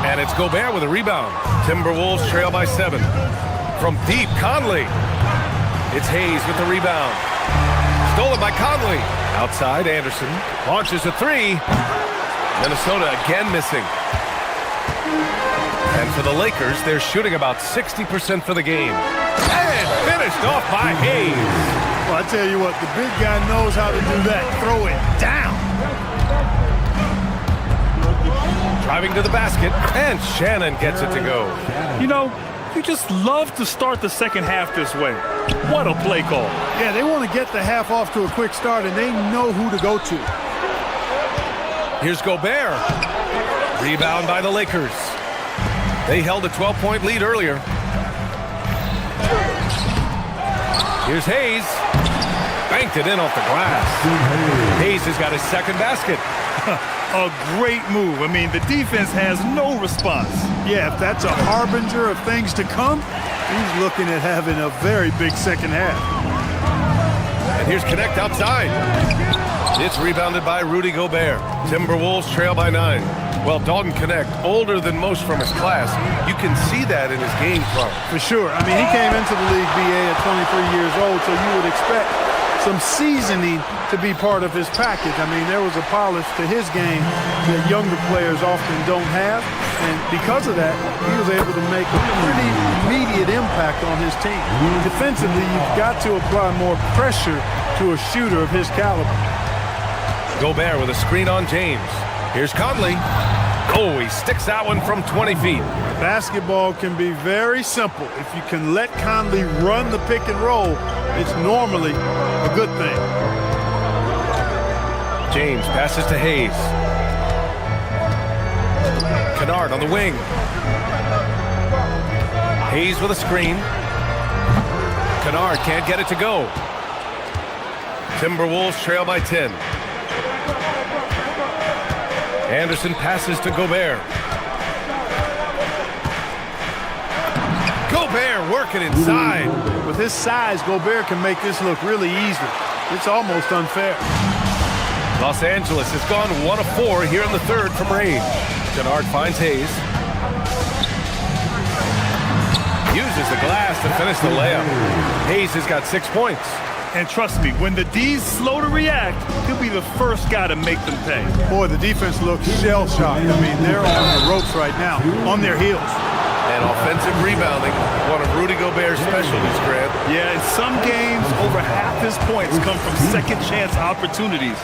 And it's Gobert with a rebound. Timberwolves trail by 7. From deep, Conley. It's Hayes with the rebound. Stolen by Conley. Outside, Anderson launches a 3. Minnesota again missing. And for the Lakers, they're shooting about 60% for the game. And finished off by Hayes. Well, I tell you what, the big guy knows how to do that. Throw it down. Driving to the basket, and Shannon gets it to go. You know, you just love to start the second half this way. What a play call. Yeah, they want to get the half off to a quick start, and they know who to go to. Here's Gobert. Rebound by the Lakers. They held a 12-point lead earlier. Here's Hayes. Banked it in off the glass. Hayes has got his second basket. A great move. I mean, the defense has no response. Yeah, if that's a harbinger of things to come, he's looking at having a very big second half. And here's Connect outside. It's rebounded by Rudy Gobert. Timberwolves trail by 9. Well, Dalton Connect, older than most from his class, you can see that in his game plan. For sure. I mean, he came into the league, BA, at 23 years old, so you would expect some seasoning to be part of his package. I mean, there was a polish to his game that younger players often don't have, and because of that, he was able to make a pretty immediate impact on his team. Defensively, you've got to apply more pressure to a shooter of his caliber. Gobert with a screen on James. Here's Conley. Oh, he sticks that one from 20 feet. Basketball can be very simple. If you can let Conley run the pick and roll, it's normally a good thing. James passes to Hayes. Kennard on the wing. Hayes with a screen. Kennard can't get it to go. Timberwolves trail by 10. Anderson passes to Gobert. Gobert working inside. With his size, Gobert can make this look really easy. It's almost unfair. Los Angeles has gone 1 of 4 here in the third from range. Kennard finds Hayes. Uses the glass to finish the layup. Hayes has got 6 points. And trust me, when the D's slow to react, he'll be the first guy to make them pay. Boy, the defense looks shell-shocked. I mean, they're on the ropes right now, on their heels. And offensive rebounding, one of Rudy Gobert's specialties, Grant. Yeah, in some games, over half his points come from second-chance opportunities.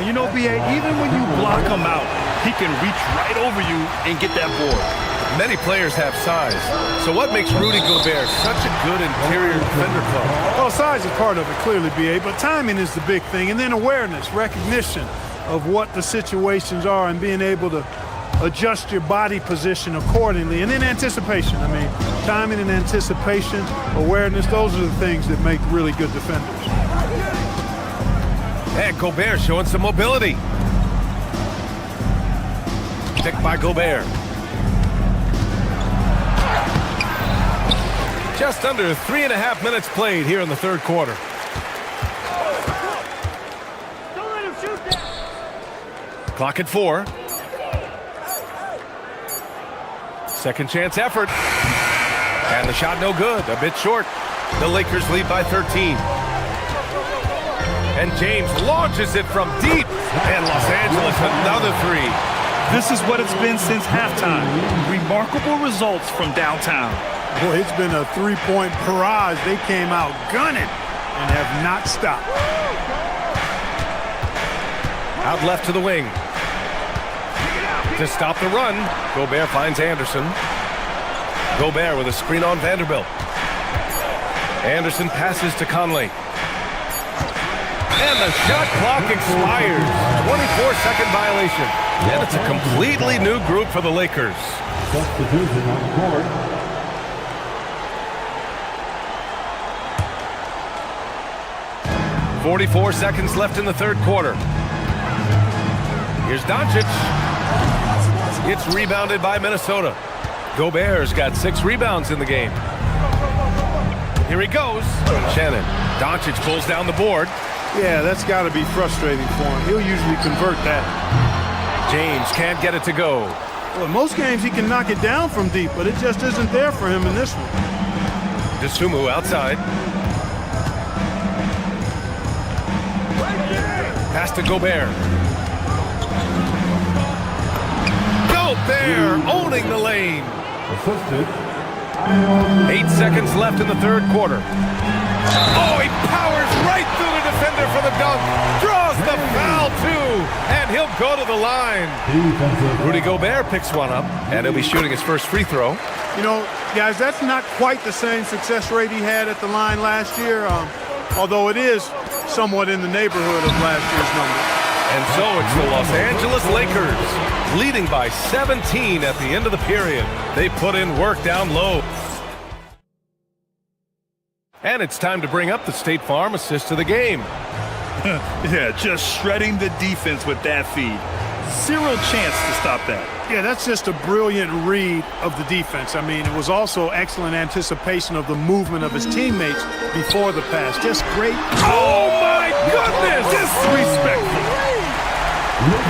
And you know, B.A., even when you block him out, he can reach right over you and get that board. Many players have size. So what makes Rudy Gobert such a good interior defender club? Well, size is part of it, clearly, B.A., but timing is the big thing. And then awareness, recognition of what the situations are and being able to adjust your body position accordingly. And then anticipation. I mean, timing and anticipation, awareness, those are the things that make really good defenders. And Gobert showing some mobility. Picked by Gobert. Just under 3.5 minutes played here in the third quarter. Don't let him shoot that. Clock at 4. Second chance effort. And the shot no good, a bit short. The Lakers lead by 13. And James launches it from deep. And Los Angeles another three. This is what it's been since halftime. Remarkable results from downtown. Boy, it's been a three-point barrage. They came out gunning and have not stopped. Out left to the wing. To stop the run, Gobert finds Anderson. Gobert with a screen on Vanderbilt. Anderson passes to Conley. And the shot clock expires. 24-second violation. And it's a completely new group for the Lakers. Substitution on the court. .44 seconds left in the third quarter. Here's Doncic. It's rebounded by Minnesota. Gobert's got 6 rebounds in the game. Here he goes. Shannon. Doncic pulls down the board. Yeah, that's got to be frustrating for him. He'll usually convert that. James can't get it to go. Well, in most games he can knock it down from deep, but it just isn't there for him in this one. DeSumo outside. Pass to Gobert. Gobert owning the lane. Assisted. 8 seconds left in the third quarter. Oh, he powers right through the defender for the dunk. Draws the foul, too. And he'll go to the line. Rudy Gobert picks one up, and he'll be shooting his first free throw. You know, guys, that's not quite the same success rate he had at the line last year, although it is somewhat in the neighborhood of last year's number. And so it's the Los Angeles Lakers leading by 17 at the end of the period. They put in work down low. And it's time to bring up the State Farm assist to the game. Yeah, just shredding the defense with that feed. Zero chance to stop that. Yeah, that's just a brilliant read of the defense. I mean, it was also excellent anticipation of the movement of his teammates before the pass. Just great. Oh, my goodness! Disrespectful.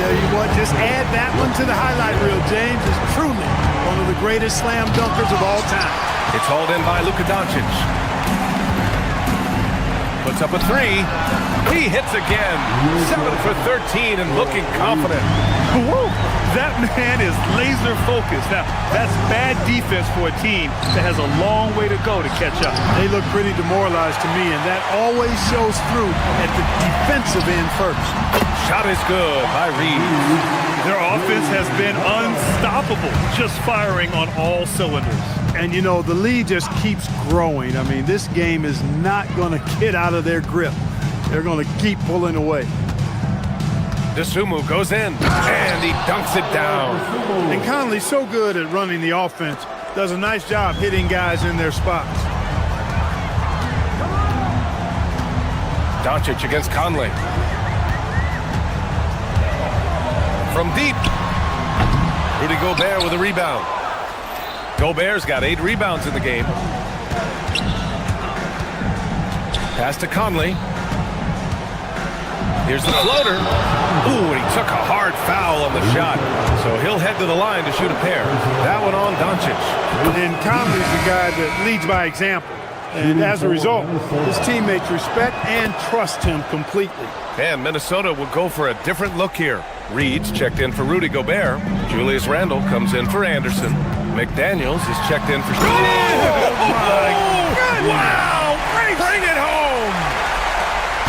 Tell you what, just add that one to the highlight reel. James is truly one of the greatest slam dunkers of all time. It's hauled in by Luka Doncic. Puts up a three. He hits again. 7 for 13 and looking confident. Woo! That man is laser focused. Now, that's bad defense for a team that has a long way to go to catch up. They look pretty demoralized to me, and that always shows through at the defensive end first. Shot is good by Reeves. Their offense has been unstoppable, just firing on all cylinders. And, you know, the lead just keeps growing. I mean, this game is not going to get out of their grip. They're going to keep pulling away. DeSumo goes in, and he dunks it down. And Conley's so good at running the offense. Does a nice job hitting guys in their spots. Doncic against Conley. From deep. Rudy Gobert with a rebound. Gobert's got 8 rebounds in the game. Pass to Conley. Here's the floater. Ooh, and he took a hard foul on the shot. So he'll head to the line to shoot a pair. That one on Doncic. And Conley's the guy that leads by example. And as a result, his teammates respect and trust him completely. And Minnesota will go for a different look here. Reed's checked in for Rudy Gobert. Julius Randle comes in for Anderson. McDaniels is checked in for... Oh, my goodness! Wow! Bring it home!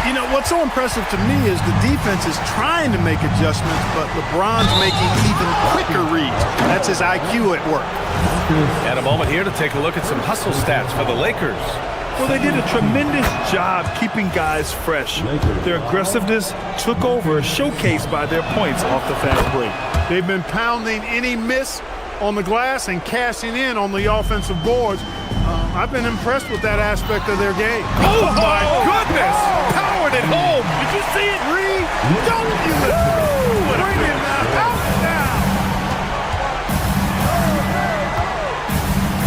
You know, what's so impressive to me is the defense is trying to make adjustments, but LeBron's making even quicker reads. That's his IQ at work. And a moment here to take a look at some hustle stats for the Lakers. Well, they did a tremendous job keeping guys fresh. Their aggressiveness took over, showcased by their points off the fast break. They've been pounding any miss on the glass and cashing in on the offensive boards. I've been impressed with that aspect of their game. Oh, my goodness! Powered it home! Did you see it, Reed? Don't you bring him out now!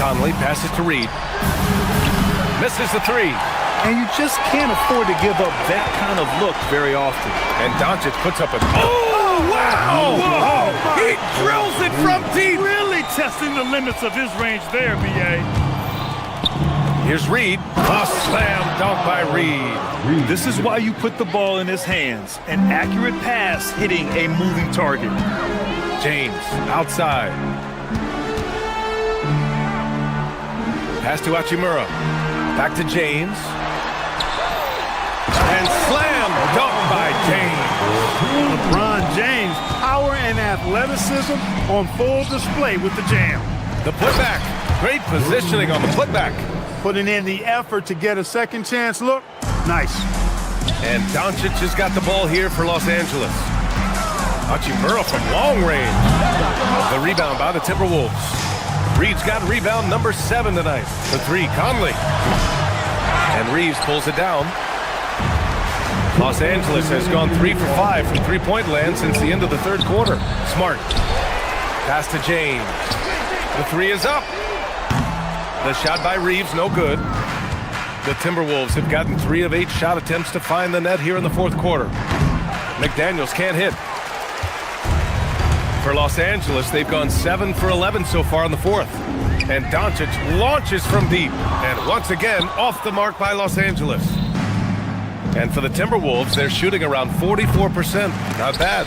Conley passes to Reed. Misses the three. And you just can't afford to give up that kind of look very often. And Doncic puts up a... Oh, wow! Whoa! He drills it from deep! Really testing the limits of his range there, B.A. Here's Reed. A slam dunk by Reed. This is why you put the ball in his hands. An accurate pass hitting a moving target. James outside. Pass to Hachimura. Back to James. And slam dunk by James. LeBron James, power and athleticism on full display with the jam. The putback. Great positioning on the putback. Putting in the effort to get a second chance look. Nice. And Doncic has got the ball here for Los Angeles. Hachimura from long range. The rebound by the Timberwolves. Reed's got rebound number 7 tonight. The three, Conley. And Reeves pulls it down. Los Angeles has gone 3 for 5 from three-point land since the end of the third quarter. Smart. Pass to James. The three is up. The shot by Reeves, no good. The Timberwolves have gotten 3 of 8 shot attempts to find the net here in the fourth quarter. McDaniels can't hit. For Los Angeles, they've gone 7 for 11 so far in the fourth. And Doncic launches from deep. And once again, off the mark by Los Angeles. And for the Timberwolves, they're shooting around 44%. Not bad.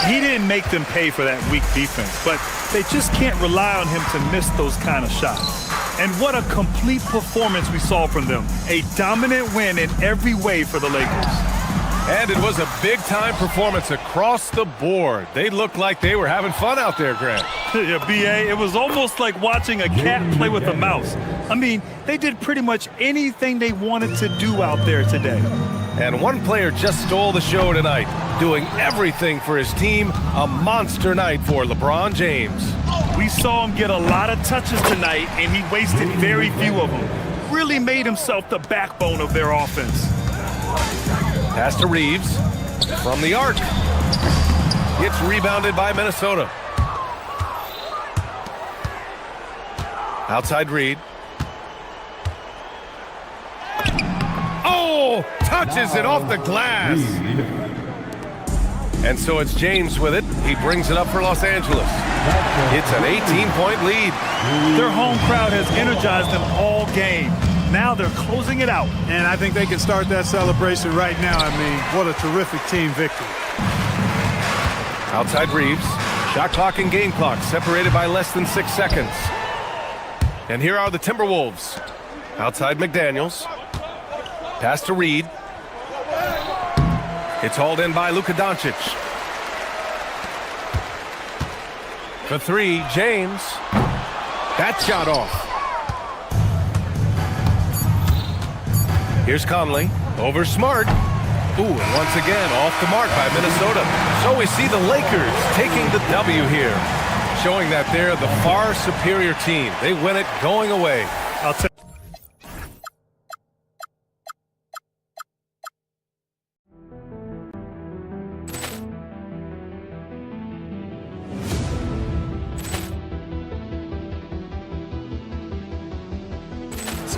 He didn't make them pay for that weak defense, but they just can't rely on him to miss those kind of shots. And what a complete performance we saw from them. A dominant win in every way for the Lakers. And it was a big-time performance across the board. They looked like they were having fun out there, Grant. Yeah, B.A., it was almost like watching a cat play with a mouse. I mean, they did pretty much anything they wanted to do out there today. And one player just stole the show tonight, doing everything for his team. A monster night for LeBron James. We saw him get a lot of touches tonight, and he wasted very few of them. Really made himself the backbone of their offense. Pass to Reeves from the arc. It's rebounded by Minnesota. Outside Reed. Oh, touches it off the glass. And so it's James with it. He brings it up for Los Angeles. It's an 18-point lead. Their home crowd has energized them all game. Now they're closing it out. And I think they can start that celebration right now. I mean, what a terrific team victory. Outside Reeves. Shot clock and game clock separated by less than 6 seconds. And here are the Timberwolves. Outside McDaniels. Pass to Reed. It's hauled in by Luka Doncic. For three, James. That shot off. Here's Conley. Over Smart. Ooh, and once again, off the mark by Minnesota. So we see the Lakers taking the W here, showing that they're the far superior team. They win it going away.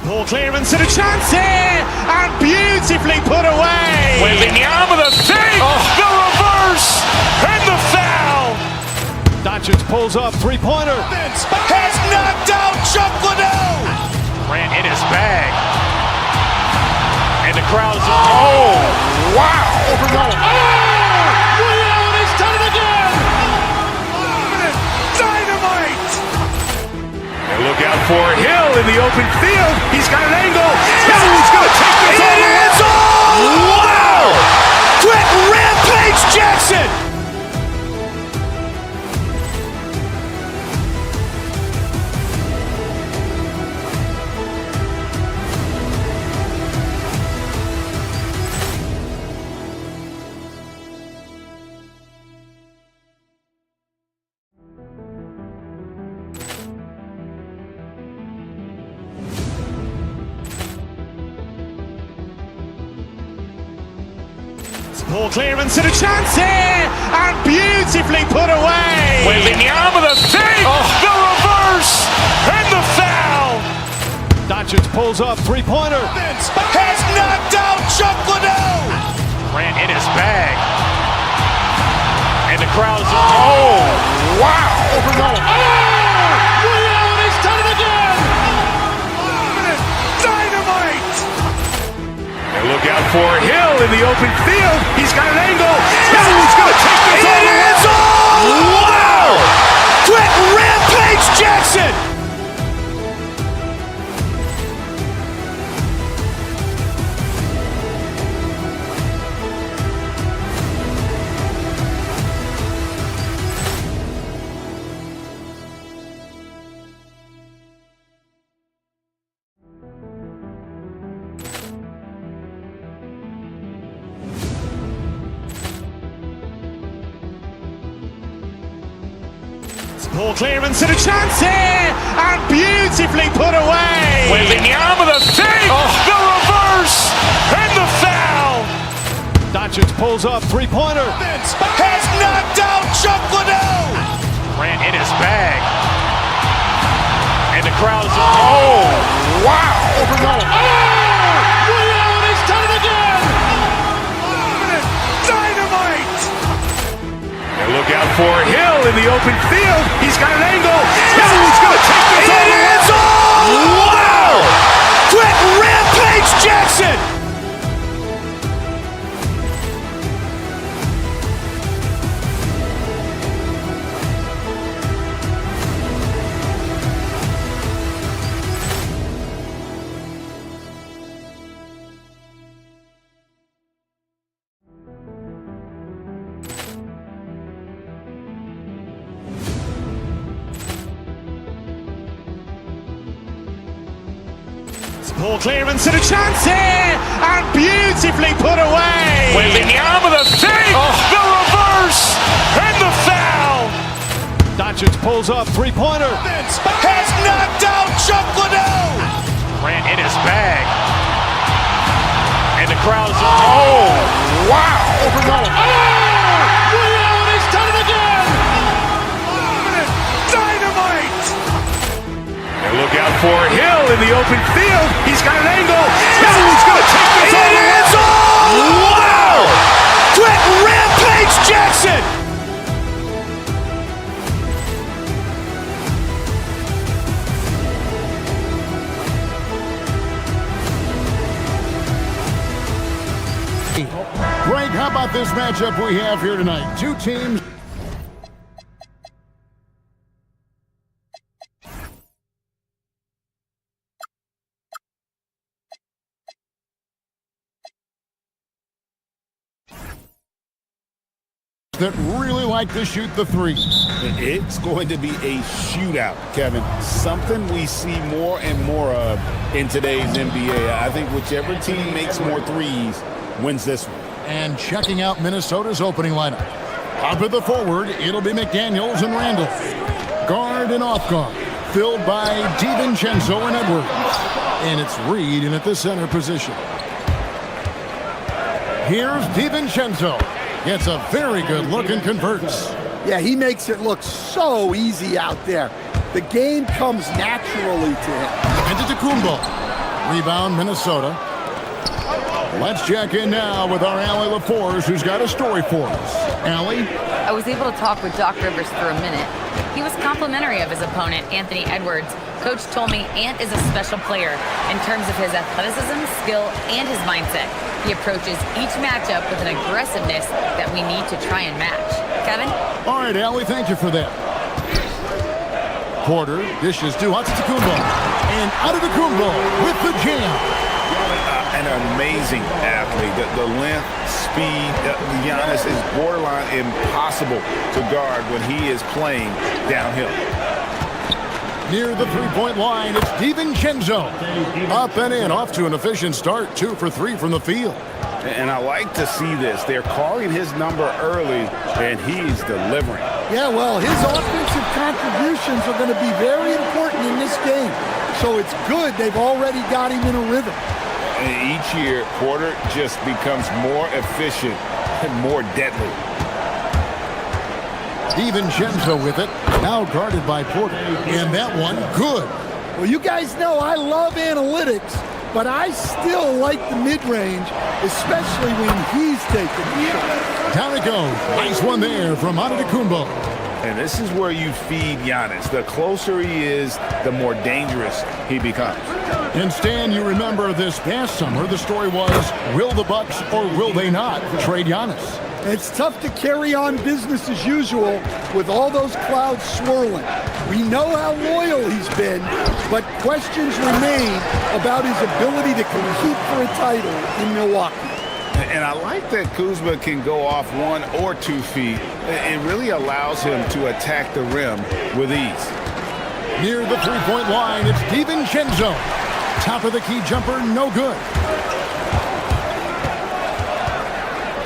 Ball clearance and a chance here, and beautifully put away. Wembanyama the save, the reverse, and the foul. Doncic pulls up, three-pointer. Has knocked out Chuck Liddell. Grant in his bag. for Hill in the open field. He's got an angle. Hill's going to take this all the way. Wow! Quick rampage Jackson! Ball clearance and a chance here, and beautifully put away. Wembanyama the save, the reverse, and the foul. Doncic pulls up, three-pointer. Has knocked out Chuck Liddell. Grant in his bag. And the crowd's, oh, wow. Leon has done it again. Dynamite. And look out for Hill in the open field. He's got an angle. Hill's going to take this all the way. Wow! Quick rampage Jackson. Ball clearance and a chance here, and beautifully put away. Wembanyama the save, the reverse, and the foul. Doncic pulls up, three-pointer. Has knocked out Chuck Liddell. Grant in his bag. And the crowd's, oh, wow. Leon has done it again. Dynamite. And look out for Hill in the open field. He's got an angle. Hill's going to take this all the way. Wow! Quick rampage Jackson. Ball clearance and a chance here, and beautifully put away. Wembanyama the save, the reverse, and the foul. Doncic pulls up, three-pointer. Has knocked out Chuck Liddell. Grant in his bag. And the crowd's, oh, wow. Leon has done it again. Dynamite. And look out for Hill in the open field. He's got an angle. Hill's going to take this all the way. Wow! Quick rampage Jackson. Greg, how about this matchup we have here tonight? Two teams that really like to shoot the three. It's going to be a shootout, Kevin. Something we see more and more of in today's NBA. I think whichever team makes more threes wins this one. And checking out Minnesota's opening lineup. Up at the forward, it'll be McDaniels and Randall. Guard and off guard, filled by DiVincenzo and Edwards. And it's Reed in at the center position. Here's DiVincenzo. Gets a very good look and converts. Yeah, he makes it look so easy out there. The game comes naturally to him. Antetokounmpo. Rebound, Minnesota. Let's check in now with our Allie LaForce, who's got a story for us. Allie? I was able to talk with Doc Rivers for a minute. He was complimentary of his opponent, Anthony Edwards. Coach told me Ant is a special player in terms of his athleticism, skill, and his mindset. He approaches each matchup with an aggressiveness that we need to try and match. Kevin? All right, Allie, thank you for that. Porter dishes to Antetokounmpo. And Antetokounmpo with the jam. An amazing athlete. The length, speed, Giannis is borderline impossible to guard when he is playing downhill. Near the three-point line, it's DiVincenzo. Up and in, off to an efficient start. 2 for 3 from the field. And I like to see this. They're calling his number early, and he's delivering. Yeah, well, his offensive contributions are going to be very important in this game. So it's good they've already got him in a rhythm. And each year, Porter just becomes more efficient and more deadly. DiVincenzo with it, now guarded by Porter. And that one, good. Well, you guys know I love analytics, but I still like the mid-range, especially when he's taking the shot. Down it goes. Nice one there from Antetokounmpo. And this is where you feed Giannis. The closer he is, the more dangerous he becomes. And Stan, you remember this past summer, the story was, will the Bucks or will they not trade Giannis? It's tough to carry on business as usual with all those clouds swirling. We know how loyal he's been, but questions remain about his ability to compete for a title in Milwaukee. And I like that Kuzma can go off 1 or 2 feet. It really allows him to attack the rim with ease. Near the three-point line, it's DiVincenzo. Top of the key jumper, no good.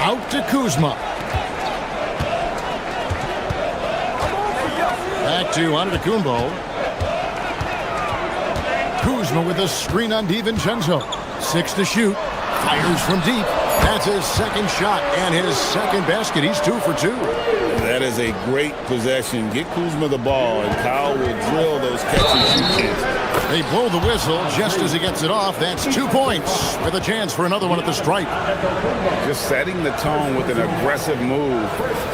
Out to Kuzma. Back to Antetokounmpo. Kuzma with a screen on DiVincenzo. 6 to shoot. Fires from deep. That's his second shot and his second basket. He's 2 for 2. That is a great possession. Get Kuzma the ball, and Kyle will drill those catch-and-shoot chances. They blow the whistle just as he gets it off. That's 2 points with a chance for another one at the stripe. Just setting the tone with an aggressive move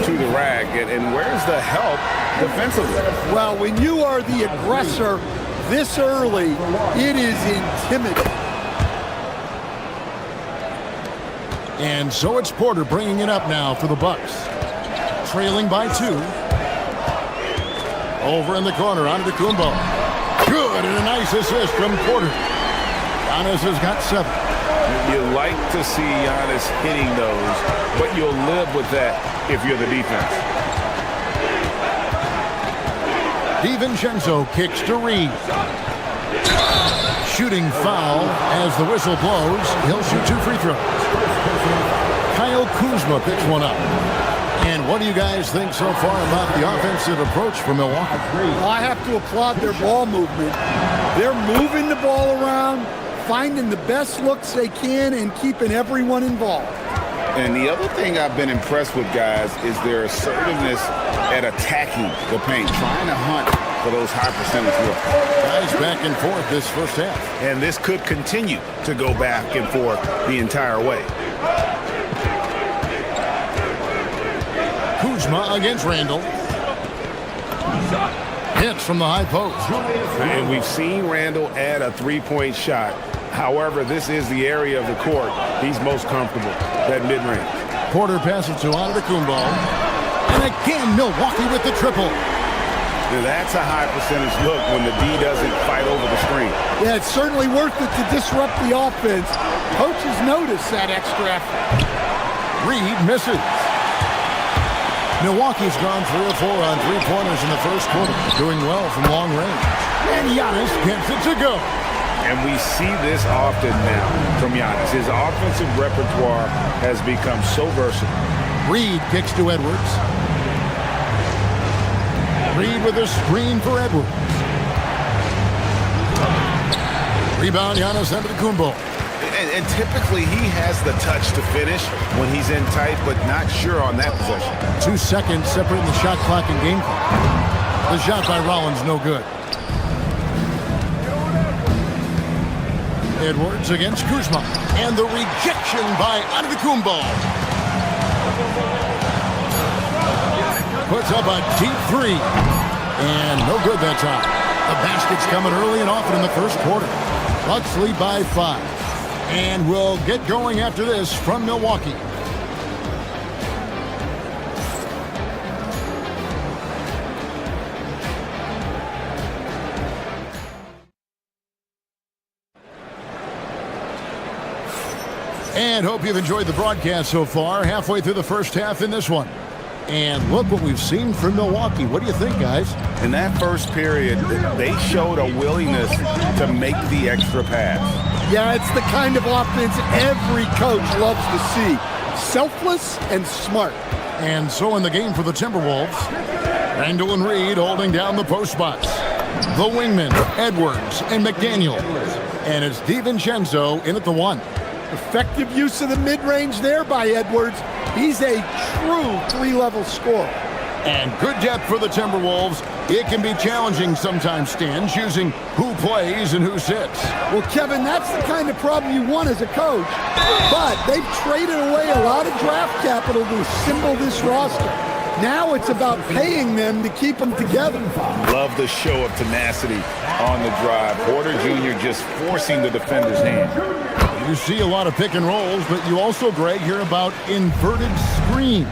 to the rack. And where's the help defensively? Well, when you are the aggressor this early, it is intimidating. And so it's Porter bringing it up now for the Bucks. Trailing by 2. Over in the corner, Antetokounmpo. Good, and a nice assist from Porter. Giannis has got 7. You like to see Giannis hitting those, but you'll live with that if you're the defense. DiVincenzo kicks to Reed. Shooting foul as the whistle blows. He'll shoot 2 free throws. Kyle Kuzma picks one up. And what do you guys think so far about the offensive approach from Milwaukee? Well, I have to applaud their ball movement. They're moving the ball around, finding the best looks they can, and keeping everyone involved. And the other thing I've been impressed with, guys, is their assertiveness at attacking the paint, trying to hunt for those high percentage looks. Guys back and forth this first half. And this could continue to go back and forth the entire way. Kuzma against Randall. Hits from the high post. And we've seen Randall add a three-point shot. However, this is the area of the court he's most comfortable, that mid-range. Porter passes to Antetokounmpo. And again, Milwaukee with the triple. Now that's a high percentage look when the D doesn't fight over the screen. Yeah, it's certainly worth it to disrupt the offense. Coaches notice that extra effort. Reed misses. Milwaukee's gone 3 or 4 on three-pointers in the first quarter, doing well from long range. And Giannis gets it to go. And we see this often now from Giannis. His offensive repertoire has become so versatile. Reed kicks to Edwards. Reed with a screen for Edwards. Rebound, Giannis Antetokounmpo. And typically he has the touch to finish when he's in tight, but not sure on that possession. 2 seconds separating the shot clock and game clock. The shot by Rollins, no good. Edwards against Kuzma. And the rejection by Antetokounmpo. Puts up a deep 3. And no good that time. The basket's coming early and often in the first quarter. Bucks lead by 5. And we'll get going after this from Milwaukee. And hope you've enjoyed the broadcast so far. Halfway through the first half in this one. And look what we've seen from Milwaukee. What do you think, guys? In that first period, they showed a willingness to make the extra pass. Yeah, it's the kind of offense every coach loves to see. Selfless and smart. And so in the game for the Timberwolves, Randall and Reed holding down the post spots. The wingmen, Edwards and McDaniel. And it's DiVincenzo in at the 1. Effective use of the mid-range there by Edwards. He's a true three-level scorer. And good depth for the Timberwolves. It can be challenging sometimes, Stan, choosing who plays and who sits. Well, Kevin, that's the kind of problem you want as a coach. But they've traded away a lot of draft capital to assemble this roster. Now it's about paying them to keep them together. Love the show of tenacity on the drive. Porter Jr. just forcing the defender's hand. You see a lot of pick and rolls, but you also, Greg, hear about inverted screens.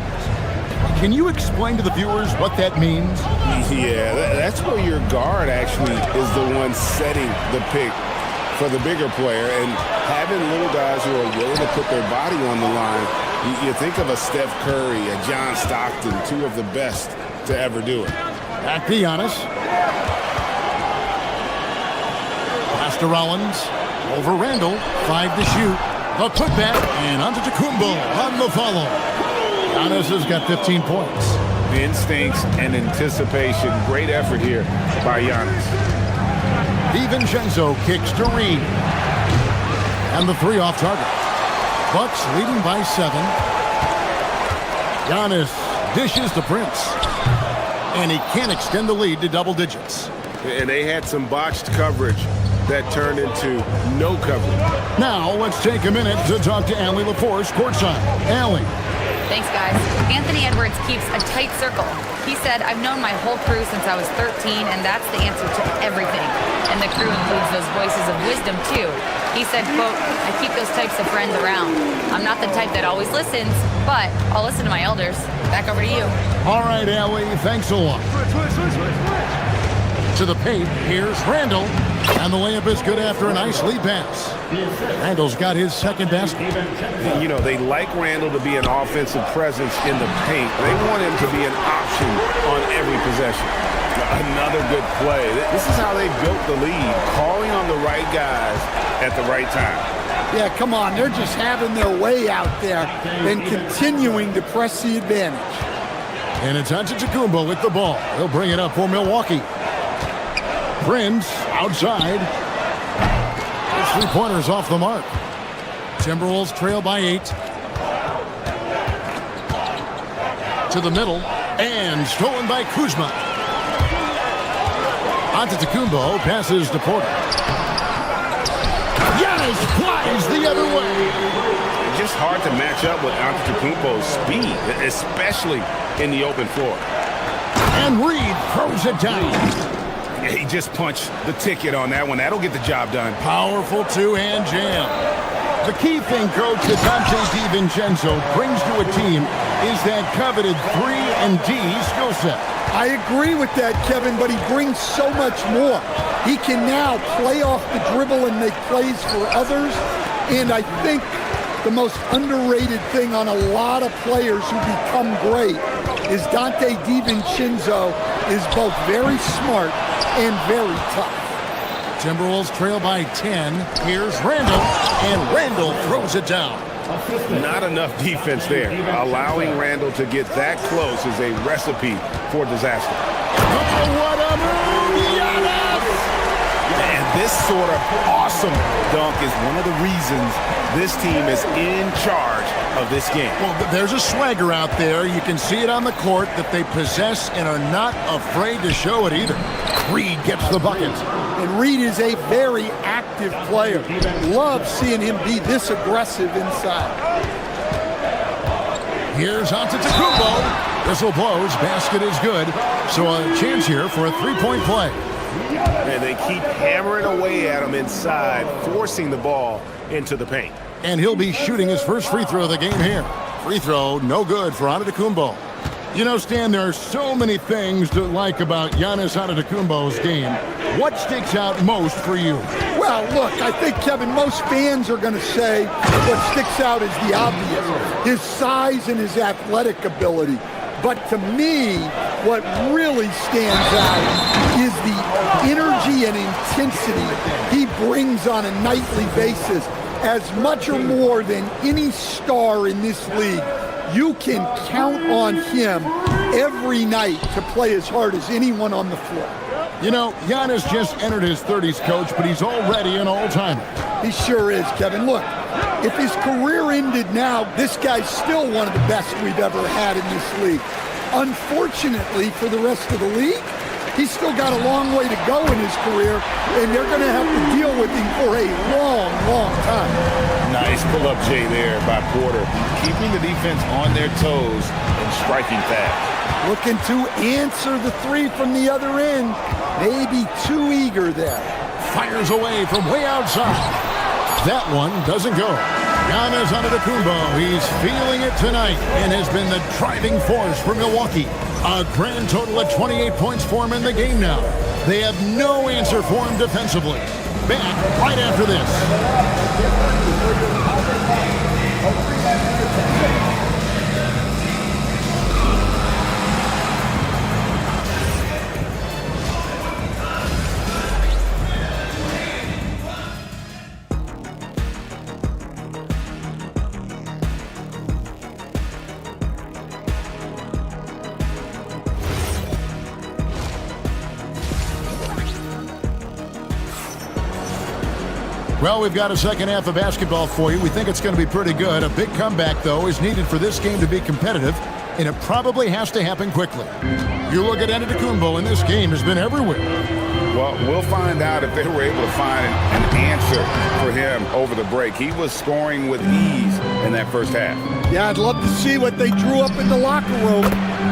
Can you explain to the viewers what that means? Yeah, that's where your guard actually is the one setting the pick for the bigger player, and having little guys who are willing to put their body on the line. You think of a Steph Curry, a John Stockton, two of the best to ever do it. Back to Giannis. Pass to Rollins. Over Randall. 5 to shoot. The putback. And Antetokounmpo on the follow. Giannis has got 15 points. The instincts and anticipation. Great effort here by Giannis. DiVincenzo kicks to Reed. And the 3 off target. Bucks leading by 7. Giannis dishes to Prince. And he can't extend the lead to double digits. And they had some botched coverage that turned into no coverage. Now let's take a minute to talk to Allie LaForce courtside. Allie. Thanks, guys. Anthony Edwards keeps a tight circle. He said, I've known my whole crew since I was 13, and that's the answer to everything. And the crew includes those voices of wisdom, too. He said, quote, I keep those types of friends around. I'm not the type that always listens, but I'll listen to my elders. Back over to you. All right, Allie, thanks a lot. To the paint, here's Randall. And the layup is good after a nice lead pass. Randall's got his second basket. You know, they like Randall to be an offensive presence in the paint. They want him to be an option on every possession. Another good play. This is how they built the lead, calling on the right guys at the right time. Yeah, come on. They're just having their way out there and continuing to press the advantage. And it's Antetokounmpo with the ball. He'll bring it up for Milwaukee. Prince outside. His 3-pointer's off the mark. Timberwolves trail by 8. To the middle. And stolen by Kuzma. Antetokounmpo passes to Porter. Giannis flies the other way. Just hard to match up with Antetokounmpo's speed, especially in the open floor. And Reed throws it down. He just punched the ticket on that one. That'll get the job done. Powerful two-hand jam. The key thing, Coach, that Dante DiVincenzo brings to a team is that coveted 3-and-D skill set. I agree with that, Kevin, but he brings so much more. He can now play off the dribble and make plays for others. And I think the most underrated thing on a lot of players who become great is Dante DiVincenzo is both very smart and very tough. Timberwolves trail by 10. Here's Randall, and Randall throws it down. Not enough defense there. Allowing Randall to get that close is a recipe for disaster. Oh, what a move, Giannis! And this sort of awesome dunk is one of the reasons this team is in charge of this game. Well, there's a swagger out there. You can see it on the court that they possess and are not afraid to show it either. Reed gets the bucket. And Reed is a very active player. Love seeing him be this aggressive inside. Here's Antetokounmpo. Whistle blows. Basket is good. So a chance here for a 3-point play. And they keep hammering away at him inside, forcing the ball into the paint. And he'll be shooting his first free throw of the game here. Free throw, no good for Antetokounmpo. You know, Stan, there are so many things to like about Giannis Antetokounmpo's game. what sticks out most for you? Well, look, I think, Kevin, most fans are going to say what sticks out is the obvious, his size and his athletic ability. But to me, what really stands out is the energy and intensity he brings on a nightly basis, as much or more than any star in this league. You can count on him every night to play as hard as anyone on the floor. You know, Giannis just entered his 30s, Coach, but he's already an all-timer. He sure is, Kevin. Look, if his career ended now, this guy's still one of the best we've ever had in this league. Unfortunately for the rest of the league, he's still got a long way to go in his career, and they're going to have to deal with him for a long, long time. Nice pull-up, Jay, there by Porter. Keeping the defense on their toes and striking fast. Looking to answer the three from the other end. Maybe too eager there. Fires away from way outside. That one doesn't go. Giannis Antetokounmpo, he's feeling it tonight and has been the driving force for Milwaukee. A grand total of 28 points for him in the game now. They have no answer for him defensively. Back right after this. Well, we've got a second half of basketball for you. We think it's going to be pretty good. A big comeback, though, is needed for this game to be competitive, and it probably has to happen quickly. You look at Antetokounmpo, and this game has been everywhere. Well, we'll find out if they were able to find an answer for him over the break. He was scoring with ease in that first half. Yeah, I'd love to see what they drew up in the locker room,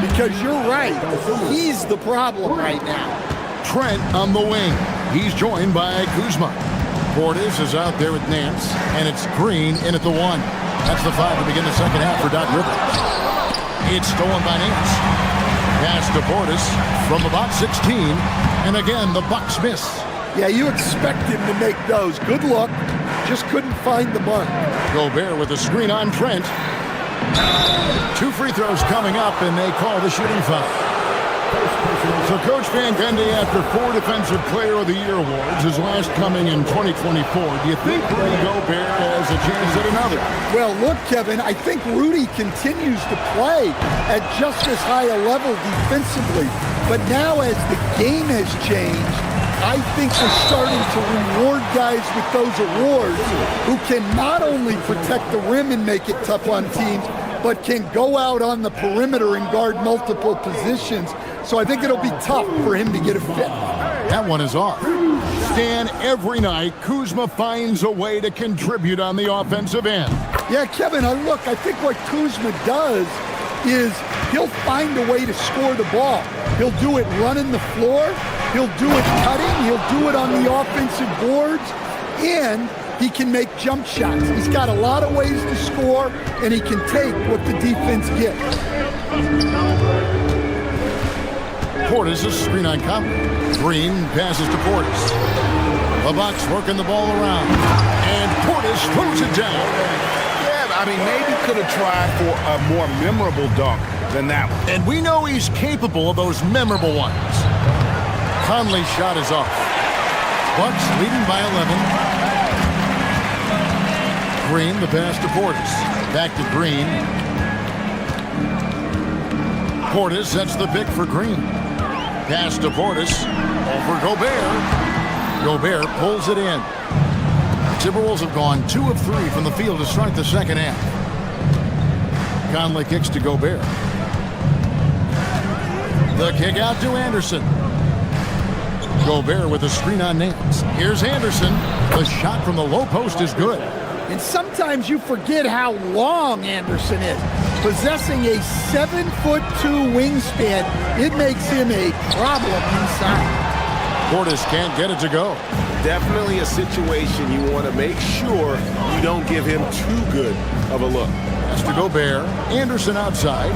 because you're right. He's the problem right now. Trent on the wing. He's joined by Kuzma. Portis is out there with Nance, and it's Green in at the 1. That's the 5 to begin the second half for Doc Rivers. It's stolen by Nance. Pass to Portis from about 16, and again, the Bucks miss. Yeah, you expect him to make those. Good look. Just couldn't find the mark. Gobert with a screen on Trent. 2 free throws coming up, and they call the shooting foul. So Coach Van Gundy, after 4 Defensive Player of the Year awards, his last coming in 2024, do you think Rudy Gobert has a chance at another? Well, look, Kevin, I think Rudy continues to play at just as high a level defensively. But now as the game has changed, I think we're starting to reward guys with those awards who can not only protect the rim and make it tough on teams, but can go out on the perimeter and guard multiple positions. So I think it'll be tough for him to get a fit. That one is off. Stan, every night, Kuzma finds a way to contribute on the offensive end. Yeah, Kevin, look, I think what Kuzma does is he'll find a way to score the ball. He'll do it running the floor. He'll do it cutting. He'll do it on the offensive boards. And he can make jump shots. He's got a lot of ways to score, and he can take what the defense gets. Portis is screen on Conley. Green passes to Portis. The Bucks working the ball around. And Portis throws it down. Yeah, I mean, maybe could have tried for a more memorable dunk than that one. And we know he's capable of those memorable ones. Conley's shot is off. Bucks leading by 11. Green, the pass to Portis. Back to Green. Portis sets the pick for Green. Pass to Portis. Over Gobert. Gobert pulls it in. Timberwolves have gone 2 of 3 from the field to start the second half. Conley kicks to Gobert. The kick out to Anderson. Gobert with a screen on Nance. Here's Anderson. The shot from the low post is good. And sometimes you forget how long Anderson is. Possessing a 7'2" wingspan, it makes him a problem inside. Portis can't get it to go. Definitely a situation you want to make sure you don't give him too good of a look. That's to Gobert. Anderson outside.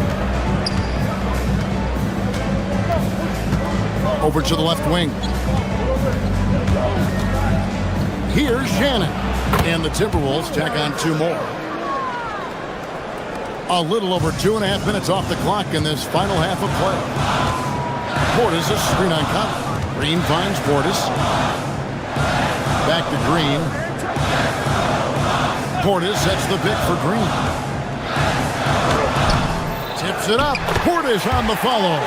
Over to the left wing. Here's Shannon. And the Timberwolves tack on 2 more. A little over 2.5 minutes off the clock in this final half of play. Portis, a screen on Conley. Green finds Portis. Back to Green. Portis sets the pick for Green. Tips it up. Portis on the follow.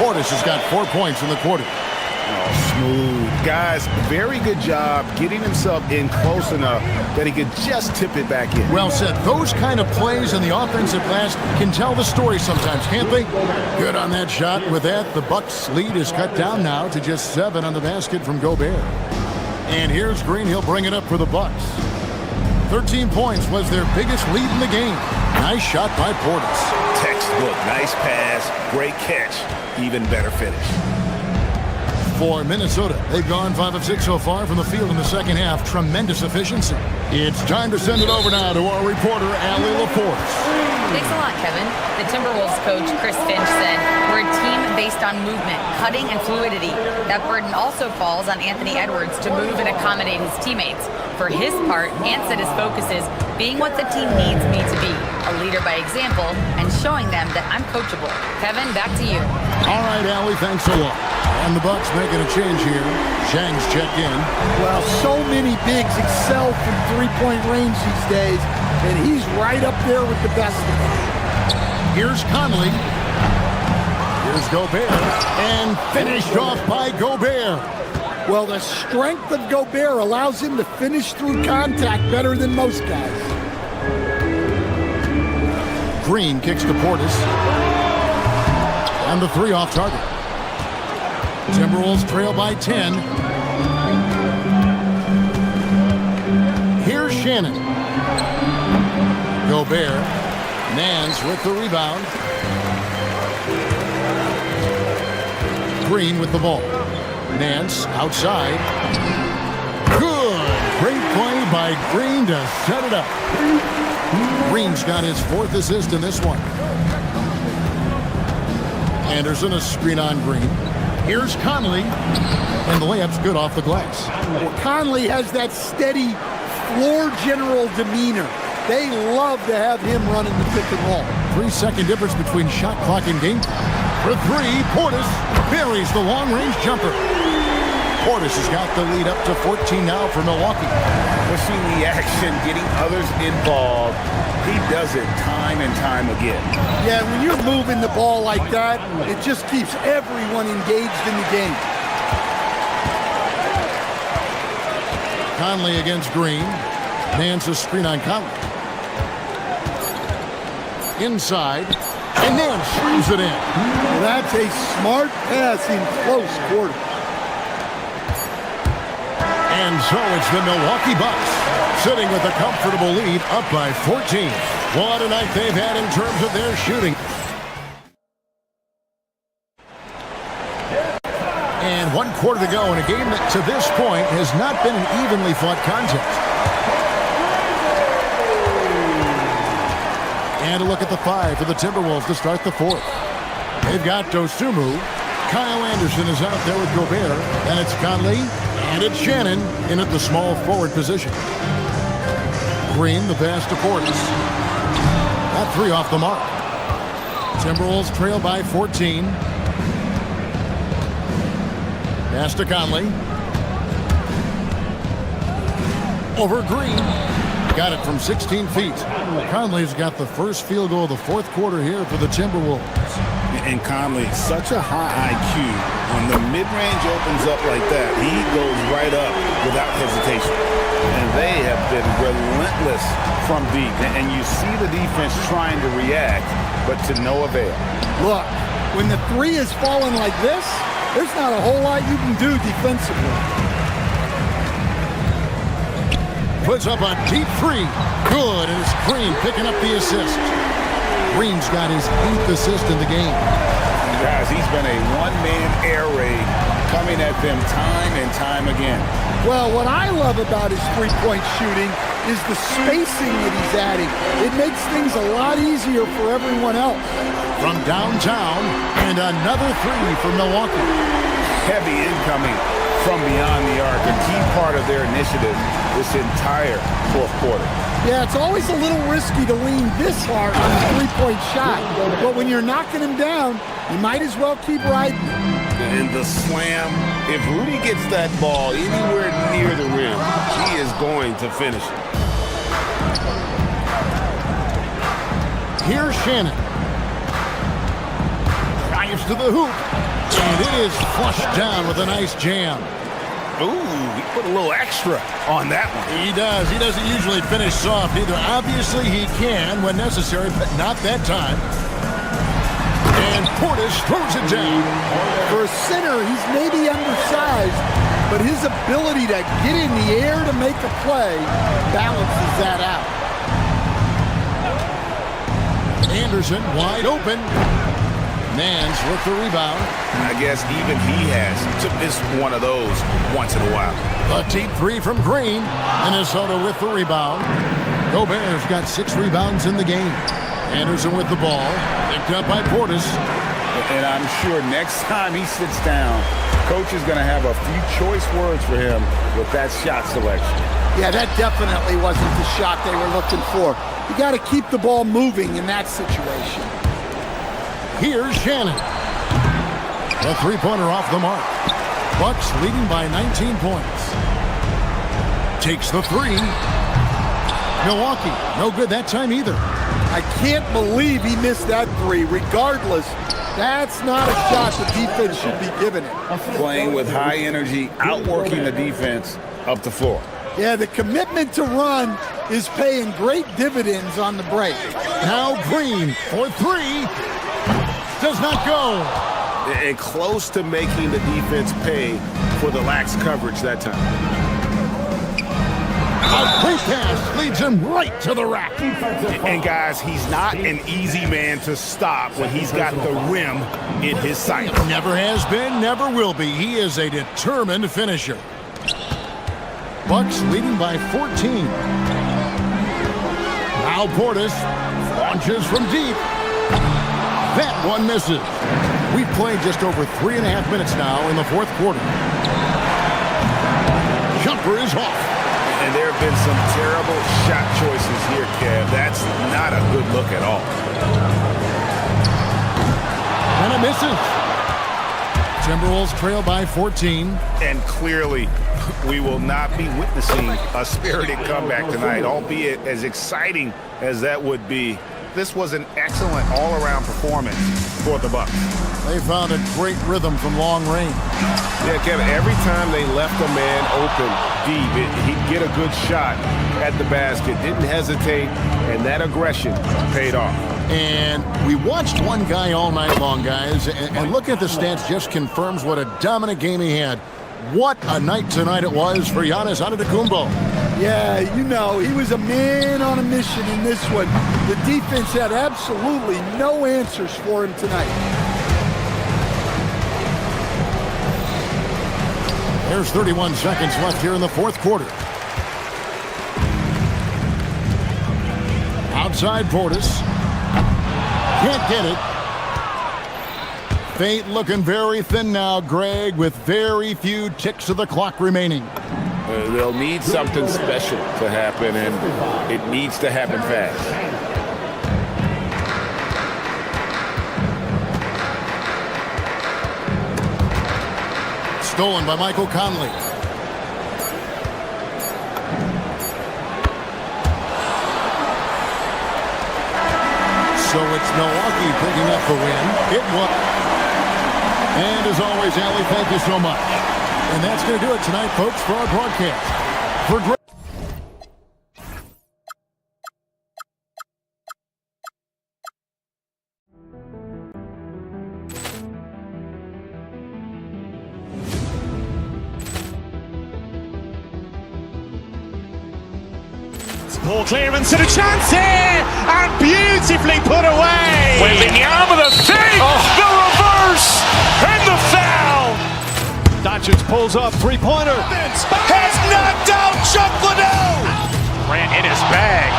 Portis has got 4 points in the quarter. Oh, smooth. Guys, very good job getting himself in close enough that he could just tip it back in. Well said. Those kind of plays in the offensive glass can tell the story sometimes, can't they? Good on that shot. With that, the Bucks' lead is cut down now to just 7 on the basket from Gobert. And here's Green. He'll bring it up for the Bucks. 13 points was their biggest lead in the game. Nice shot by Portis. Textbook. Nice pass. Great catch. Even better finish. For Minnesota, they've gone 5 of 6 so far from the field in the second half. Tremendous efficiency. It's time to send it over now to our reporter, Allie LaForce. Thanks a lot, Kevin. The Timberwolves coach, Chris Finch, said, "We're a team based on movement, cutting, and fluidity. That burden also falls on Anthony Edwards to move and accommodate his teammates. For his part, Ant said his focus is being what the team needs me to be, a leader by example, and showing them that I'm coachable." Kevin, back to you. All right, Allie, thanks a lot. And the Bucks making a change here. Shang's checked in. Well, so many bigs excel from three-point range these days, and he's right up there with the best of them. Here's Conley. Here's Gobert. And finished off by Gobert. Well, the strength of Gobert allows him to finish through contact better than most guys. Green kicks to Portis. And the 3 off target. Timberwolves trail by 10. Here's Shannon. Gobert. Nance with the rebound. Green with the ball. Nance outside. Good. Great play by Green to set it up. Green's got his 4th assist in this one. Anderson, a screen on Green. Here's Conley, and the layup's good off the glass. Well, Conley has that steady floor general demeanor. They love to have him running the pick and roll. 3-second difference between shot clock and game time. For 3, Portis buries the long-range jumper. Portis has got the lead up to 14 now for Milwaukee. Pushing the action, getting others involved. He does it time and time again. Yeah, when you're moving the ball like that, it just keeps everyone engaged in the game. Conley against Green. Nance a screen on Conley. Inside. And Nance screws it in. Well, that's a smart pass in close quarter. And so it's the Milwaukee Bucks sitting with a comfortable lead up by 14. What a night they've had in terms of their shooting. And 1 quarter to go in a game that to this point has not been an evenly fought contest. And a look at the 5 for the Timberwolves to start the 4th. They've got Dosunmu. Kyle Anderson is out there with Gobert. And it's Conley. And it's Shannon in at the small forward position. Green, the pass to Portis. That 3 off the mark. Timberwolves trail by 14. Pass to Conley. Over Green. Got it from 16 feet. Conley's got the first field goal of the 4th quarter here for the Timberwolves. And Conley, such a high IQ. When the mid-range opens up like that, he goes right up without hesitation. And they have been relentless from deep. And you see the defense trying to react, but to no avail. Look, when the 3 is falling like this, there's not a whole lot you can do defensively. Puts up a deep 3. Good, and it's Green picking up the assist. Green's got his 8th assist in the game. Guys, he's been a one-man air raid coming at them time and time again. Well, what I love about his three-point shooting is the spacing that he's adding. It makes things a lot easier for everyone else. From downtown, and another 3 for Milwaukee. Heavy incoming from beyond the arc, a key part of their initiative this entire fourth quarter. Yeah, it's always a little risky to lean this hard on a three-point shot. But when you're knocking him down, you might as well keep riding. And the slam, if Rudy gets that ball anywhere near the rim, he is going to finish it. Here's Shannon. Drives to the hoop. And it is flushed down with a nice jam. Ooh, he put a little extra on that one. He does. He doesn't usually finish soft either. Obviously, he can when necessary, but not that time. And Portis throws it down. For a center, he's maybe undersized, but his ability to get in the air to make a play balances that out. Anderson wide open. Nance with the rebound. I guess even he has to miss one of those once in a while. A deep three from Green. Minnesota with the rebound. Gobert's got 6 rebounds in the game. Anderson with the ball. Picked up by Portis. And I'm sure next time he sits down, coach is going to have a few choice words for him with that shot selection. Yeah, that definitely wasn't the shot they were looking for. You got to keep the ball moving in that situation. Here's Shannon. A three-pointer off the mark. Bucks leading by 19 points. Takes the three. Milwaukee, no good that time either. I can't believe he missed that three. Regardless, that's not a shot the defense should be giving it. Playing with high energy, outworking the defense up the floor. Yeah, the commitment to run is paying great dividends on the break. Now Green for three. Does not go. And close to making the defense pay for the lax coverage that time. A quick pass leads him right to the rack. And guys, he's not an easy man to stop when he's got the rim in his sight. Never has been, never will be. He is a determined finisher. Bucks leading by 14. Now Portis launches from deep. That one misses. We've played just over 3.5 minutes now in the fourth quarter. Jumper is off. And there have been some terrible shot choices here, Kev. That's not a good look at all. And it misses. Timberwolves trail by 14. And clearly, we will not be witnessing a spirited comeback tonight, albeit as exciting as that would be. This was an excellent all-around performance for the Bucks. They found a great rhythm from long range. Yeah, Kevin, every time they left a man open deep, he'd get a good shot at the basket, didn't hesitate, and that aggression paid off. And we watched one guy all night long, guys, and looking at the stats just confirms what a dominant game he had. What a night tonight it was for Giannis Antetokounmpo. Yeah, you know, he was a man on a mission in this one. The defense had absolutely no answers for him tonight. There's 31 seconds left here in the fourth quarter. Outside Portis. Can't get it. Fate looking very thin now, Greg, with very few ticks of the clock remaining. They'll need something special to happen, and it needs to happen fast. Stolen by Michael Conley. So it's Milwaukee picking up the win. It was. And as always, Allie, thank you so much. And that's going to do it tonight, folks, for our broadcast. For Greg. Ball clearance and a chance here, and beautifully put away. Wembanyama the fake, the reverse, and the foul. Doncic pulls up, three-pointer. Has knocked out Chuck Liddell. Grant in his bag,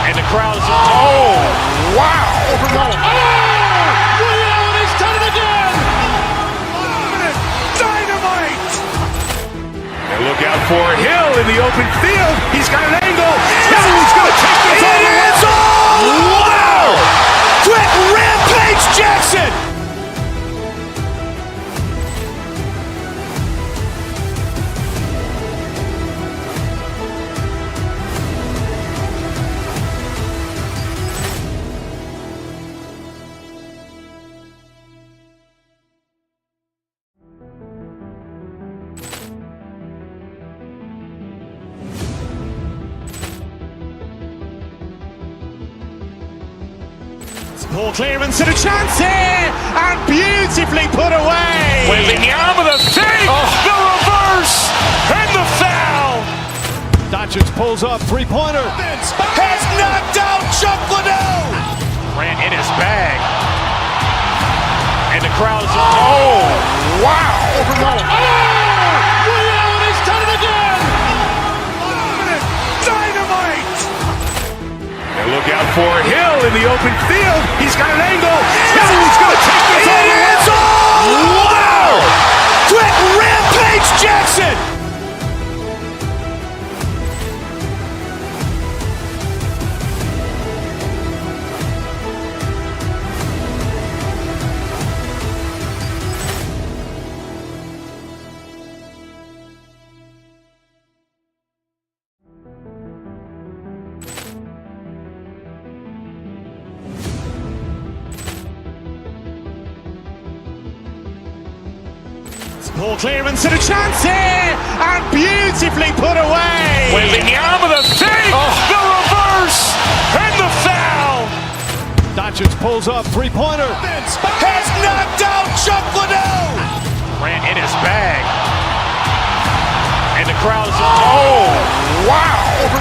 and the crowd is. Oh, wow! Ray Allen has done it again. Dynamite. out for Hill in the open field. He's got an angle. Hill's going to take this all the way. Wow! Quick rampage Jackson! Ball clearance and a chance here, and beautifully put away. Wembanyama the save, the reverse, and the foul. Doncic pulls up, three-pointer. Has knocked out Chuck Liddell. Grant in his bag. And the crowd is, oh, wow. He's done it again. Dynamite. And look out for Hill in the open field. He's got an angle. Hill's going to take this all the way. Wow. Quick rampage Jackson. Ball clearance and a chance here, and beautifully put away. Wembanyama the save, the reverse, and the foul. Doncic pulls up, three-pointer. Has knocked out Chuck Liddell. Grant in his bag. And the crowd is, oh, wow. He's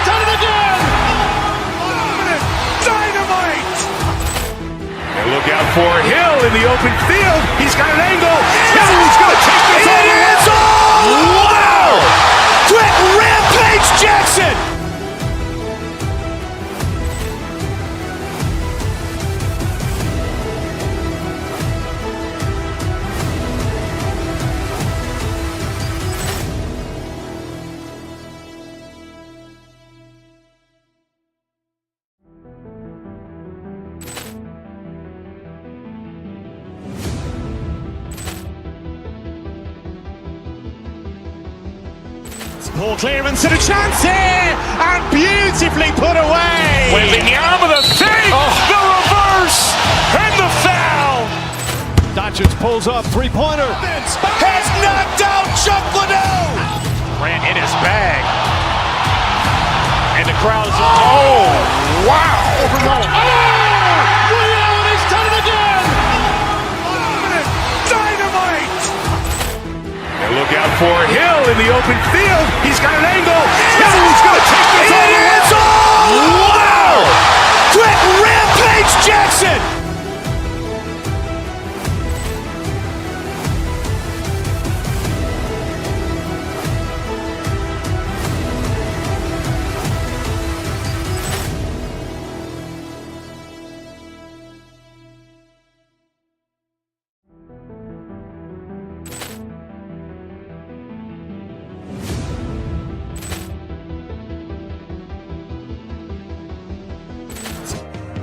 done it again. Dynamite. And look out for Hill in the open field. He's got an angle. Hill's going to take this all the way. Wow. Quick rampage Jackson. Ball clearance and a chance here, and beautifully put away. Wembanyama the save, the reverse, and the foul. Doncic pulls up, three-pointer. Has knocked out Chuck Liddell. Grant in his bag. And the crowd is, oh, wow. He's done it again. Dynamite. And look out for Hill in the open field. He's got an angle. Hill's going to take this all the way. Wow. Quick rampage Jackson.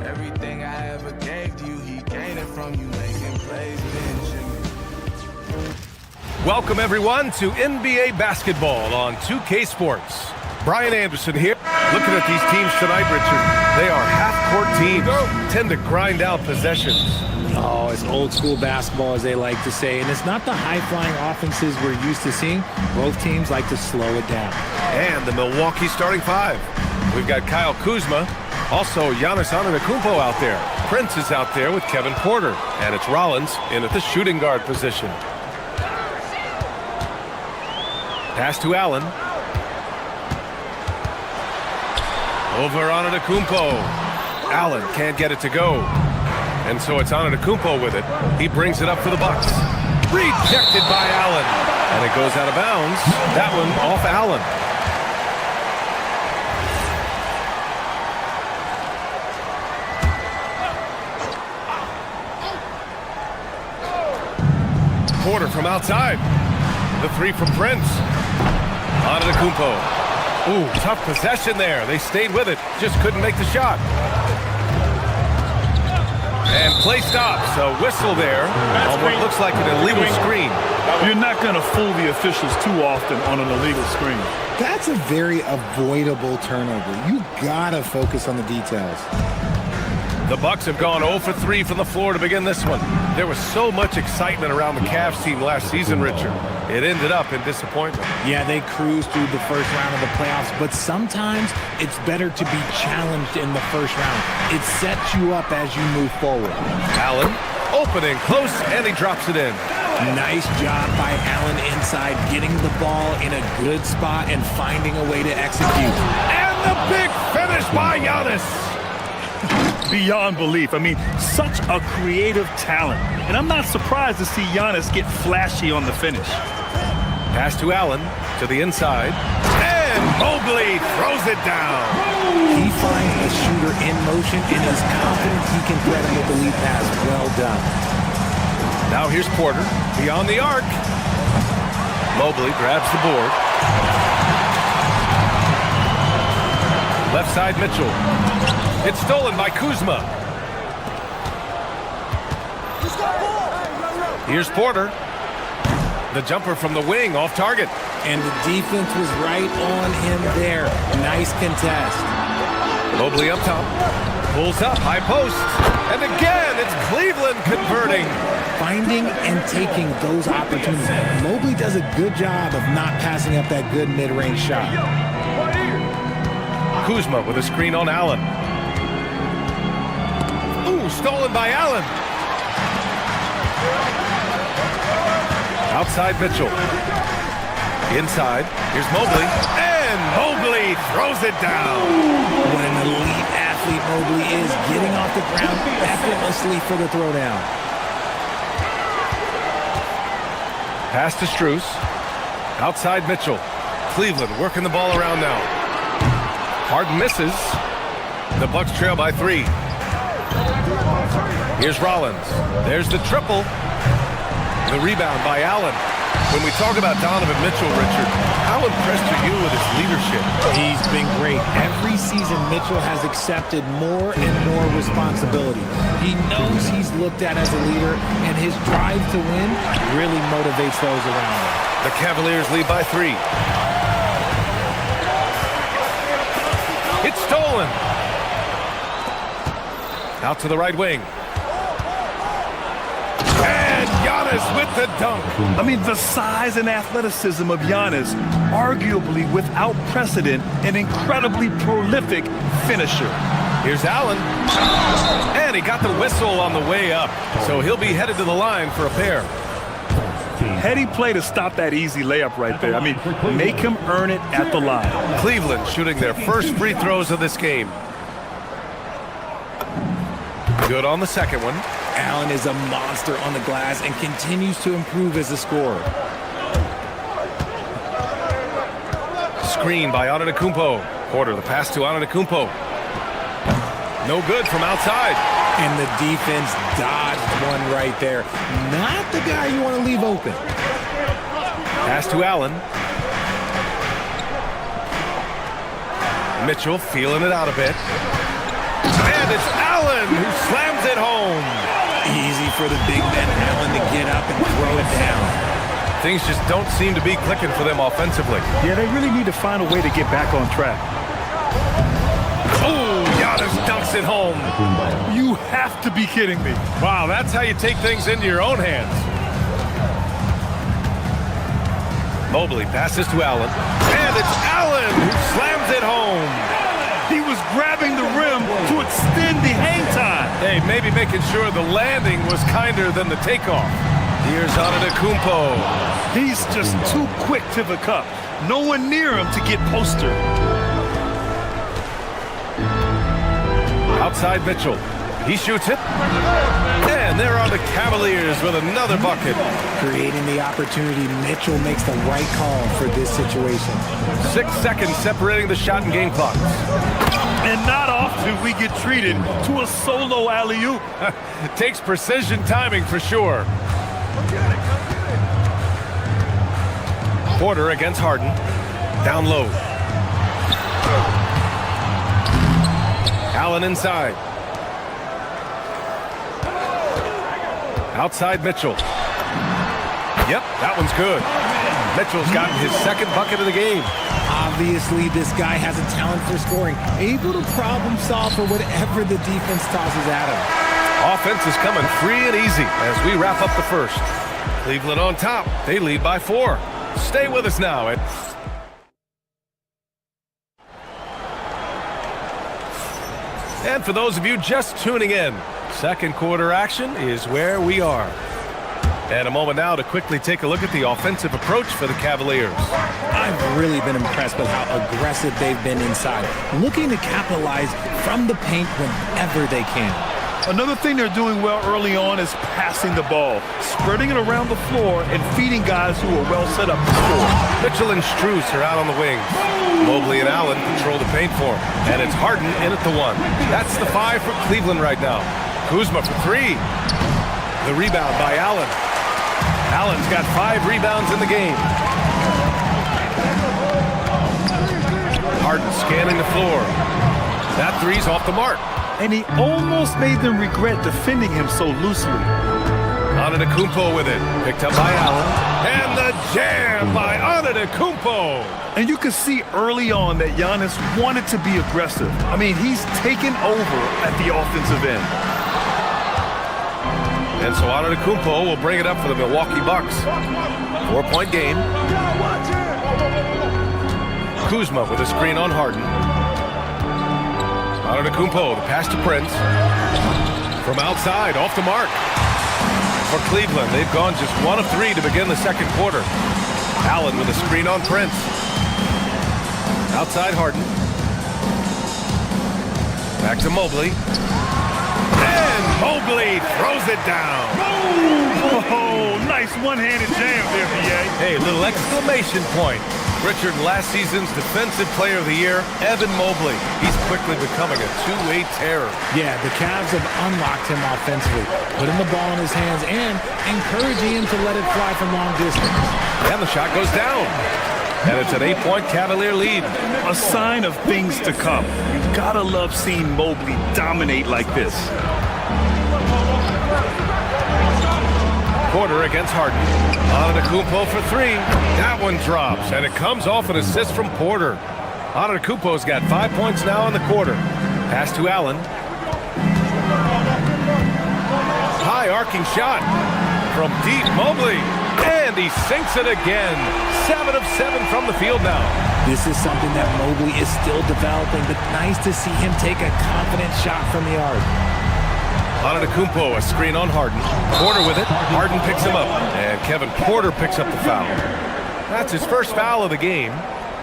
Everything I ever gave to you, he gained it from you, making plays, Welcome, everyone, to NBA Basketball on 2K Sports. Brian Anderson here. Looking at these teams tonight, Richard, they are half-court teams, tend to grind out possessions. Oh, it's old school basketball, as they like to say, and it's not the high-flying offenses we're used to seeing. Both teams like to slow it down. And the Milwaukee starting five. We've got Kyle Kuzma, also Giannis Antetokounmpo out there. Prince is out there with Kevin Porter, and it's Rollins in at the shooting guard position. Pass to Allen. Over Antetokounmpo. Allen can't get it to go. And so it's Antetokounmpo with it. He brings it up for the Bucks. Rejected by Allen. And it goes out of bounds. That one off Allen. Porter from outside. The three from Prince. Antetokounmpo. Ooh, tough possession there. They stayed with it. Just couldn't make the shot. And play stops. A whistle there on what looks like an illegal screen. You're not going to fool the officials too often on an illegal screen. That's a very avoidable turnover. You gotta focus on the details. The Bucks have gone 0 for 3 from the floor to begin this one. There was so much excitement around the Cavs team last season, Richard. It ended up in disappointment. Yeah, they cruised through the first round of the playoffs, but sometimes it's better to be challenged in the first round. It sets you up as you move forward. Allen, opening, close, and he drops it in. Nice job by Allen inside, getting the ball in a good spot and finding a way to execute. And the big finish by Giannis. Beyond belief. I mean, such a creative talent. And I'm not surprised to see Giannis get flashy on the finish. Pass to Allen, to the inside. And Mobley throws it down. He finds the shooter in motion and is confident he can thread him with the lead pass. Well done. Now here's Porter, beyond the arc. Mobley grabs the board. Left side, Mitchell. It's stolen by Kuzma. Here's Porter. The jumper from the wing, off target. And the defense was right on him there. Nice contest. Mobley up top. Pulls up, high post. And again, it's Cleveland converting. Finding and taking those opportunities. Mobley does a good job of not passing up that good mid-range shot. Kuzma with a screen on Allen. Ooh, stolen by Allen. Outside Mitchell. Inside, here's Mobley. And Mobley throws it down. What an elite athlete Mobley is, getting off the ground effortlessly for the throwdown. Pass to Strus. Outside Mitchell. Cleveland working the ball around now. Harden misses. The Bucks trail by 3. Here's Rollins. There's the triple. The rebound by Allen. When we talk about Donovan Mitchell, Richard, how impressed are you with his leadership? He's been great. Every season, Mitchell has accepted more and more responsibility. He knows he's looked at as a leader, and his drive to win really motivates those around him. The Cavaliers lead by 3. It's stolen. Out to the right wing. And Giannis with the dunk. I mean, the size and athleticism of Giannis, arguably without precedent, an incredibly prolific finisher. Here's Allen. And he got the whistle on the way up. So he'll be headed to the line for a pair. Heady play to stop that easy layup right there. I mean, make him earn it at the line. Cleveland shooting their first free throws of this game. Good on the second one. Allen is a monster on the glass and continues to improve as a scorer. Screen by Antetokounmpo. Porter, the pass to Antetokounmpo. No good from outside. And the defense dodged one right there. Not the guy you want to leave open. Pass to Allen. Mitchell feeling it out a bit. And it's Allen who slams it home. Easy for the big man Allen to get up and throw it down. Things just don't seem to be clicking for them offensively. Yeah, they really need to find a way to get back on track. Oh, Giannis dunks it home. You have to be kidding me. Wow, that's how you take things into your own hands. Mobley passes to Allen. And it's Allen who slams it home. He was grabbing the rim to extend the hang time. Hey, maybe making sure the landing was kinder than the takeoff. Here's Antetokounmpo. He's just too quick to the cup. No one near him to get postered. Outside Mitchell. He shoots it. And there are the Cavaliers with another bucket. Creating the opportunity, Mitchell makes the right call for this situation. 6 seconds separating the shot and game clock. And not often we get treated to a solo alley-oop. Takes precision timing for sure. Porter against Harden. Down low. Allen inside. Outside Mitchell. Yep, that one's good. Mitchell's gotten his second bucket of the game. Obviously, this guy has a talent for scoring. Able to problem solve for whatever the defense tosses at him. Offense is coming free and easy as we wrap up the first. Cleveland on top. They lead by 4. Stay with us now. And for those of you just tuning in, second quarter action is where we are. And a moment now to quickly take a look at the offensive approach for the Cavaliers. I've really been impressed with how aggressive they've been inside, looking to capitalize from the paint whenever they can. Another thing they're doing well early on is passing the ball, spreading it around the floor and feeding guys who are well set up to score. Mitchell and Strus are out on the wings. Mobley and Allen control the paint for him. And it's Harden in at the 1. That's the 5 for Cleveland right now. Kuzma for 3. The rebound by Allen. Allen's got 5 rebounds in the game. Harden scanning the floor. That 3's off the mark. And he almost made them regret defending him so loosely. Antetokounmpo with it. Picked up by Allen. And the jam by Antetokounmpo. And you can see early on that Giannis wanted to be aggressive. I mean, he's taken over at the offensive end. And so Antetokounmpo will bring it up for the Milwaukee Bucks. 4-point game. Kuzma with a screen on Harden. Antetokounmpo, the pass to Prince. From outside, off the mark. For Cleveland, they've gone just 1 of 3 to begin the second quarter. Allen with a screen on Prince. Outside Harden. Back to Mobley. And Mobley throws it down. Oh, nice one-handed jam there, BA. Hey, little exclamation point. Richard, last season's Defensive Player of the Year, Evan Mobley. He's quickly becoming a two-way terror. Yeah, the Cavs have unlocked him offensively, putting the ball in his hands and encouraging him to let it fly from long distance. And the shot goes down. And it's an 8-point Cavalier lead. A sign of things to come. You've got to love seeing Mobley dominate like this. Porter against Harden. Antetokounmpo for 3. That one drops, and it comes off an assist from Porter. Antetokounmpo's got 5 points now in the quarter. Pass to Allen. High arcing shot from deep. Mobley. And he sinks it again. 7 of 7 from the field now. This is something that Mobley is still developing, but nice to see him take a confident shot from the arc. Antetokounmpo, a screen on Harden. Porter with it. Harden picks him up. And Kevin Porter picks up the foul. That's his first foul of the game.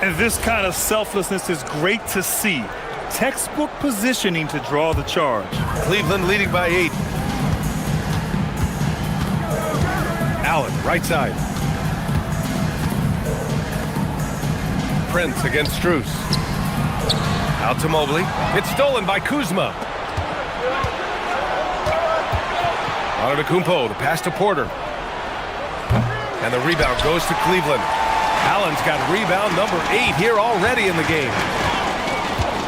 And this kind of selflessness is great to see. Textbook positioning to draw the charge. Cleveland leading by 8. Allen, right side. Prince against Strus. Out to Mobley. It's stolen by Kuzma. Antetokounmpo, the pass to Porter. And the rebound goes to Cleveland. Allen's got rebound number 8 here already in the game.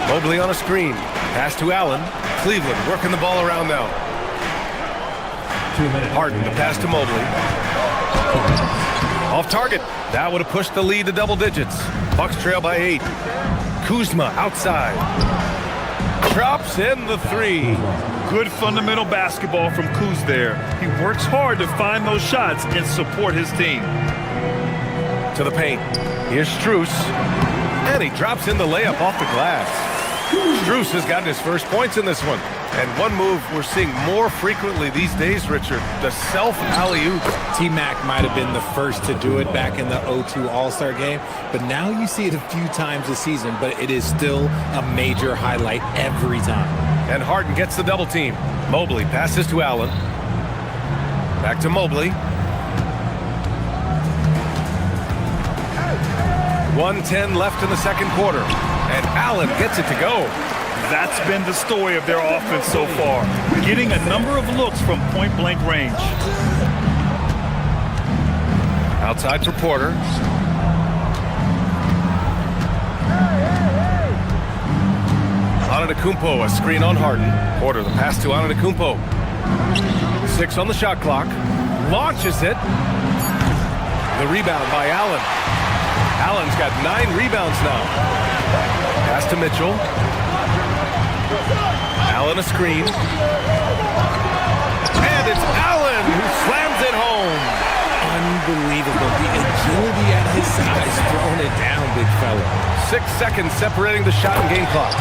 Mobley on a screen. Pass to Allen. Cleveland working the ball around now. Harden, the pass to Mobley. Off target. That would have pushed the lead to double digits. Bucks trail by 8. Kuzma outside. Drops in the 3. Good fundamental basketball from Kuz there. He works hard to find those shots and support his team. To the paint. Here's Strus. And he drops in the layup off the glass. Strus has gotten his first points in this one. And one move we're seeing more frequently these days, Richard, the self-alley-oop. T-Mac might have been the first to do it back in the 0-2 All-Star game, but now you see it a few times this season, but it is still a major highlight every time. And Harden gets the double team. Mobley passes to Allen. Back to Mobley. 1:10 left in the second quarter. And Allen gets it to go. That's been the story of their offense so far. Getting a number of looks from point-blank range. Outside for Porter. Antetokounmpo, a screen on Harden. Porter, the pass to Antetokounmpo. 6 on the shot clock. Launches it. The rebound by Allen. Allen's got 9 rebounds now. Pass to Mitchell. Allen a screen. And it's Allen who slams it home. Unbelievable. The agility at his size, throwing it down, big fella. 6 seconds separating the shot and game clocks.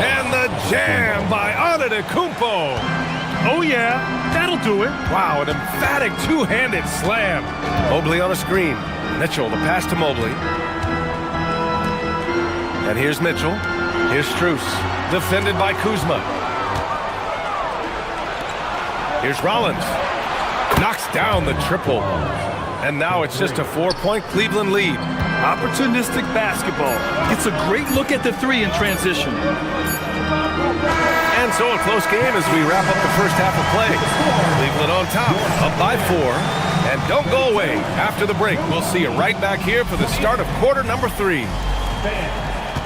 And the jam by Antetokounmpo. Oh, yeah. That'll do it. Wow, an emphatic two-handed slam. Mobley on a screen. Mitchell, the pass to Mobley. And here's Mitchell. Here's Strus. Defended by Kuzma. Here's Rollins. Knocks down the triple. And now it's just a 4-point Cleveland lead. Opportunistic basketball. Gets a great look at the 3 in transition. And so a close game as we wrap up the first half of play. Cleveland on top, up by 4. And don't go away. After the break, we'll see you right back here for the start of quarter number 3.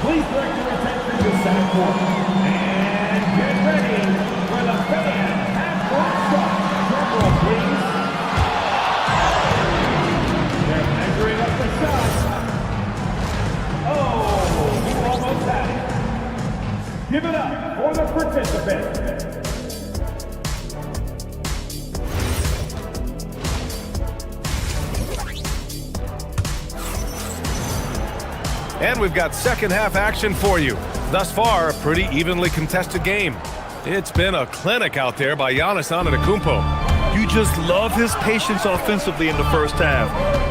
Please direct your attention to center court. And get ready for the fan half-court start. Drum roll, please. They're measuring up the shot. Oh, you almost had it. Give it up for the participants. And we've got second half action for you. Thus far, a pretty evenly contested game. It's been a clinic out there by Giannis Antetokounmpo. You just love his patience offensively in the first half.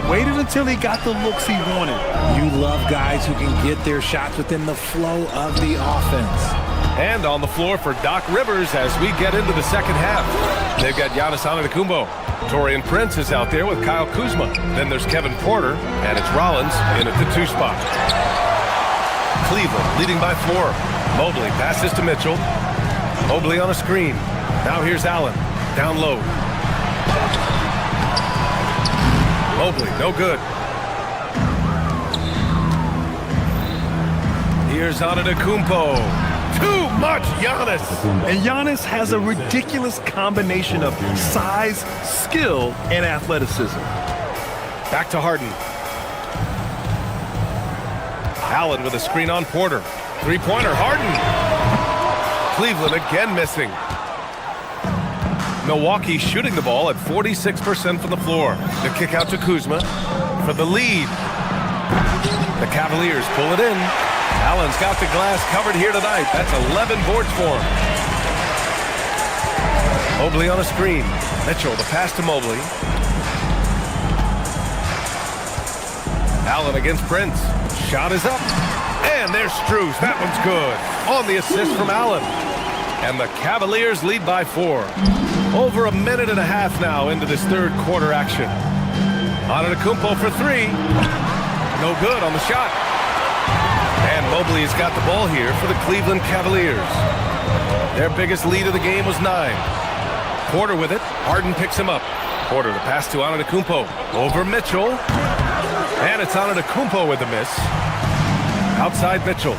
Waited until he got the looks he wanted. You love guys who can get their shots within the flow of the offense. And on the floor for Doc Rivers as we get into the second half. They've got Giannis Antetokounmpo. Taurean Prince is out there with Kyle Kuzma. Then there's Kevin Porter, and it's Rollins in at the 2 spot. Cleveland leading by 4. Mobley passes to Mitchell. Mobley on a screen. Now here's Allen. Down low. Mobley, no good. Here's Antetokounmpo. Too much Giannis. And Giannis has a ridiculous combination of size, skill, and athleticism. Back to Harden. Allen with a screen on Porter. 3-pointer, Harden. Cleveland again missing. Milwaukee shooting the ball at 46% from the floor. The kick out to Kuzma for the lead. The Cavaliers pull it in. Allen's got the glass covered here tonight. That's 11 boards for him. Mobley on a screen. Mitchell, the pass to Mobley. Allen against Prince. Shot is up. And there's Strus. That one's good. On the assist from Allen. And the Cavaliers lead by 4. Over a minute and a half now into this third quarter action. Antetokounmpo for 3. No good on the shot. And Mobley has got the ball here for the Cleveland Cavaliers. Their biggest lead of the game was 9. Porter with it. Harden picks him up. Porter, the pass to Antetokounmpo. Over Mitchell. And it's Antetokounmpo with the miss. Outside Mitchell.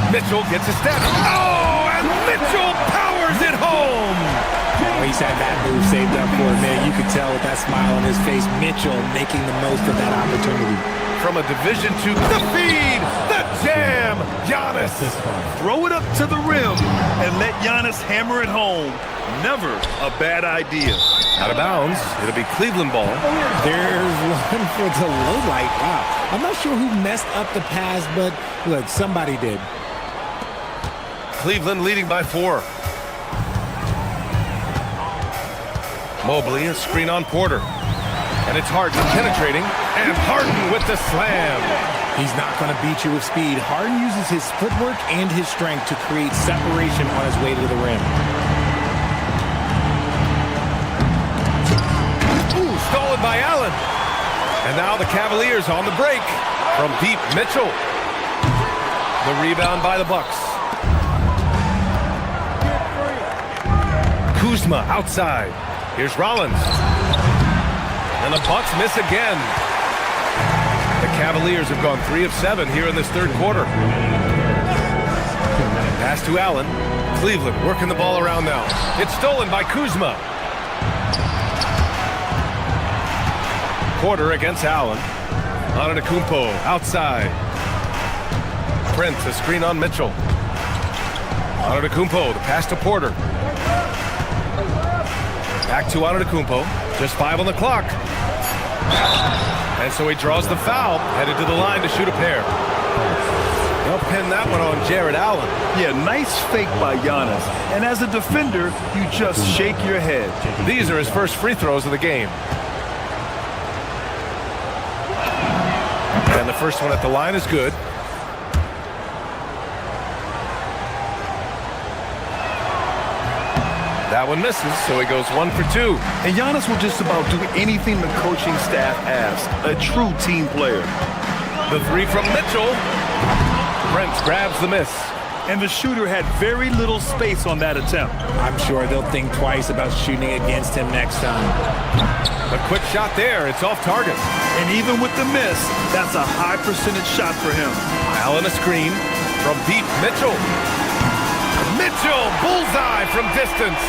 Mitchell gets a step. Oh, and Mitchell powers it home. Oh, he's had that move saved up for him, man. You could tell with that smile on his face, Mitchell making the most of that opportunity. From a Division II, the feed, the jam, Giannis. Throw it up to the rim and let Giannis hammer it home. Never a bad idea. Out of bounds. It'll be Cleveland ball. There's one for the low light. Wow. I'm not sure who messed up the pass, but look, somebody did. Cleveland leading by 4. Mobley, a screen on Porter. And it's Harden penetrating. And Harden with the slam. He's not going to beat you with speed. Harden uses his footwork and his strength to create separation on his way to the rim. Ooh, stolen by Allen. And now the Cavaliers on the break. From deep, Mitchell. The rebound by the Bucks. Kuzma outside. Here's Rollins. And the Bucks miss again. The Cavaliers have gone 3 of 7 here in this third quarter. Pass to Allen. Cleveland working the ball around now. It's stolen by Kuzma. Porter against Allen. Antetokounmpo outside. Prince, a screen on Mitchell. Antetokounmpo, the pass to Porter. Back to Antetokounmpo. Just 5 on the clock. And so he draws the foul, headed to the line to shoot a pair. They'll pin that one on Jared Allen. Yeah, nice fake by Giannis. And as a defender, you just shake your head. These are his first free throws of the game. And the first one at the line is good. That one misses, so he goes 1 for 2. And Giannis will just about do anything the coaching staff asks. A true team player. The three from Mitchell. Prince grabs the miss. And the shooter had very little space on that attempt. I'm sure they'll think twice about shooting against him next time. A quick shot there. It's off target. And even with the miss, that's a high percentage shot for him. Allen a screen from deep. Mitchell. Mitchell, bullseye from distance.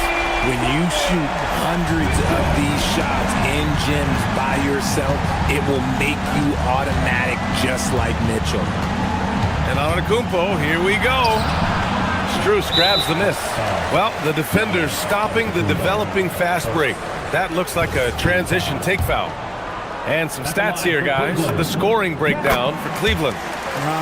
When you shoot hundreds of these shots in gyms by yourself, it will make you automatic just like Mitchell. And Antetokounmpo, here we go. Strus grabs the miss. Well, the defender's stopping the developing fast break. That looks like a transition take foul. And some stats here, guys. The scoring breakdown for Cleveland.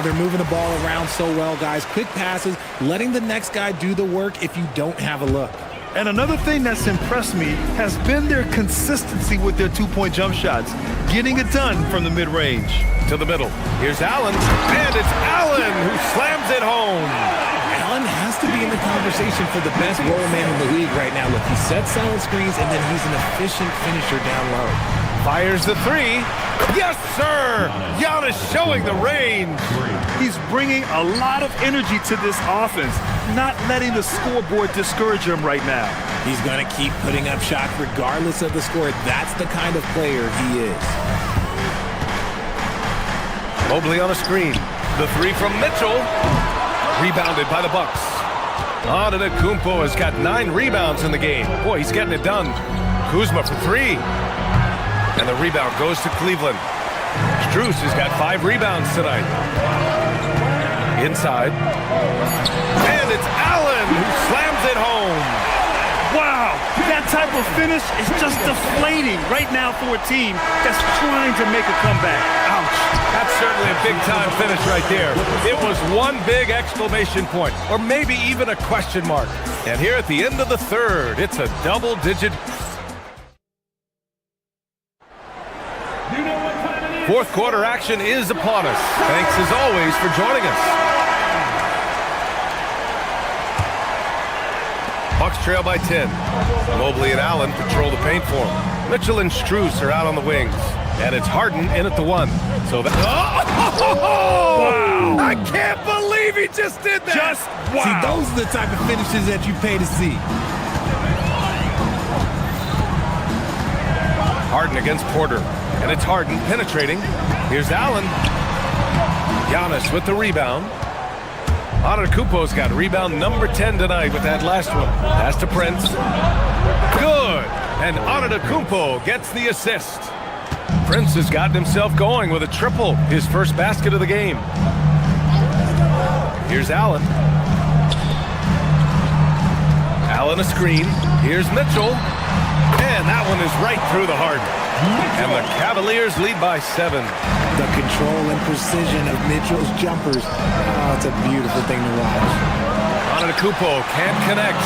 They're moving the ball around so well, guys. Quick passes, letting the next guy do the work if you don't have a look. And another thing that's impressed me has been their consistency with their two-point jump shots, getting it done from the mid-range. To the middle. Here's Allen, and it's Allen who slams it home. Allen has to be in the conversation for the best roll man in the league right now. Look, he sets solid screens, and then he's an efficient finisher down low. Fires the three. Yes, sir! Giannis showing the range. He's bringing a lot of energy to this offense, not letting the scoreboard discourage him right now. He's going to keep putting up shots regardless of the score. That's the kind of player he is. Mobley on a screen. The three from Mitchell. Rebounded by the Bucks. Antetokounmpo has got 9 rebounds in the game. Boy, he's getting it done. Kuzma for 3. And the rebound goes to Cleveland. Strus has got 5 rebounds tonight. Inside. And it's Allen who slams it home. Wow, that type of finish is just deflating right now for a team that's trying to make a comeback. Ouch. That's certainly a big-time finish right there. It was one big exclamation point, or maybe even a question mark. And here at the end of the third, it's a double-digit. Fourth quarter action is upon us. Thanks as always for joining us. Bucks trail by 10. Mobley and Allen patrol the paint for him. Mitchell and Strus are out on the wings. And it's Harden in at the 1. So that. Oh! Wow! I can't believe he just did that! Just wow! See, those are the type of finishes that you pay to see. Harden against Porter. And it's Harden penetrating. Here's Allen. Giannis with the rebound. Antetokounmpo's got rebound number 10 tonight with that last one. Pass to Prince. Good. And Antetokounmpo gets the assist. Prince has gotten himself going with a triple, his first basket of the game. Here's Allen. Allen a screen. Here's Mitchell. And that one is right through the Harden. And the Cavaliers lead by 7. The control and precision of Mitchell's jumpers. Oh, it's a beautiful thing to watch. Antetokounmpo can't connect.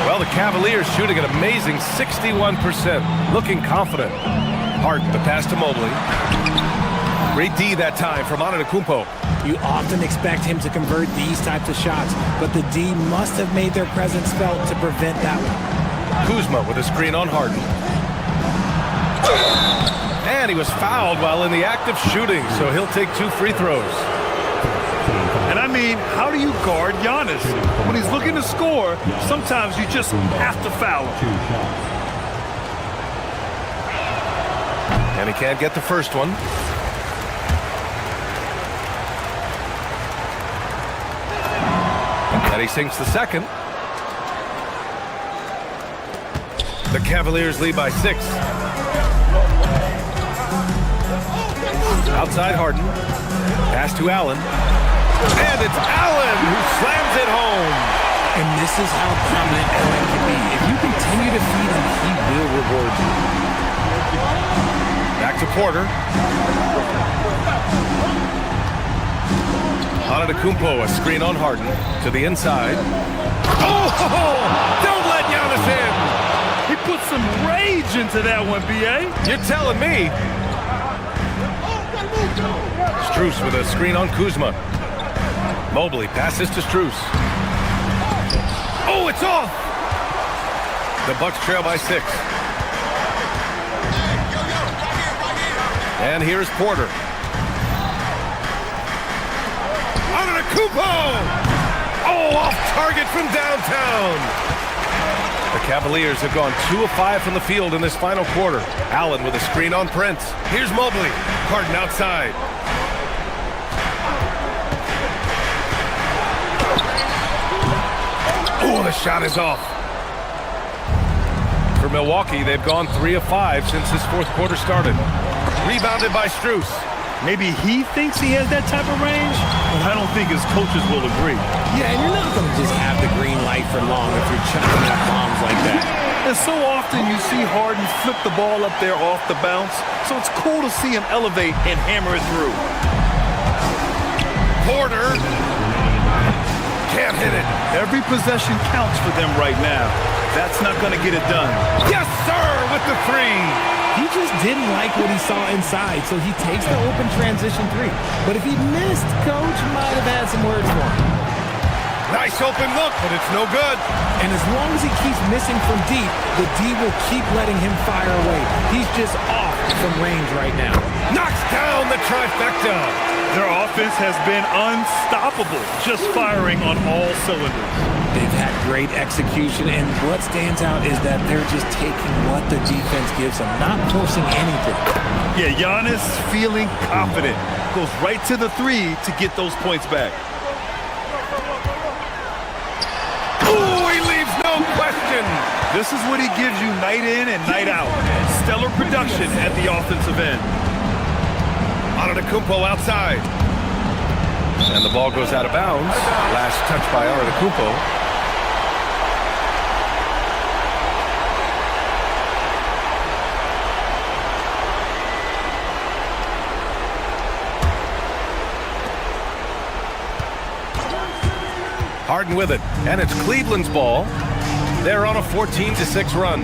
Well, the Cavaliers shooting an amazing 61%. Looking confident. Harden, the pass to Mobley. Great D that time from Antetokounmpo. You often expect him to convert these types of shots, but the D must have made their presence felt to prevent that one. Kuzma with a screen on Harden. And he was fouled while in the act of shooting, so he'll take 2 free throws. And I mean, how do you guard Giannis? When he's looking to score, sometimes you just have to foul him. And he can't get the first one. And he sinks the second. The Cavaliers lead by 6. Outside Harden. Pass to Allen. And it's Allen who slams it home. And this is how dominant Allen can be. If you continue to feed him, he will reward you. Back to Porter. Antetokounmpo, a screen on Harden. To the inside. Oh! Don't let Giannis in! He put some rage into that one, B.A. You're telling me. Strus with a screen on Kuzma. Mobley passes to Strus. Oh, it's off! The Bucks trail by 6. And here's Porter. Antetokounmpo! Oh, off target from downtown. The Cavaliers have gone 2 of 5 from the field in this final quarter. Allen with a screen on Prince. Here's Mobley. Harden outside. Oh, the shot is off. For Milwaukee, they've gone 3 of 5 since this fourth quarter started. Rebounded by Strus. Maybe he thinks he has that type of range, but I don't think his coaches will agree. Yeah, and you're not going to just have the green light for long if you're chucking out bombs like that. And so often you see Harden flip the ball up there off the bounce, so it's cool to see him elevate and hammer it through. Porter can't hit it. Every possession counts for them right now. That's not going to get it done. Yes, sir, with the 3. He just didn't like what he saw inside, so he takes the open transition 3. But if he missed, Coach might have had some words for him. Nice open look, but it's no good. And as long as he keeps missing from deep, the D will keep letting him fire away. He's just off from range right now. Knocks down the trifecta. Their offense has been unstoppable, just firing on all cylinders. They've had great execution, and what stands out is that they're just taking what the defense gives them, not forcing anything. Yeah, Giannis feeling confident. Goes right to the 3 to get those points back. Ooh, he leaves no question. This is what he gives you night in and night out. Stellar production at the offensive end. Antetokounmpo outside. And the ball goes out of bounds. Last touch by Antetokounmpo. Harden with it, and it's Cleveland's ball. They're on a 14-6 run.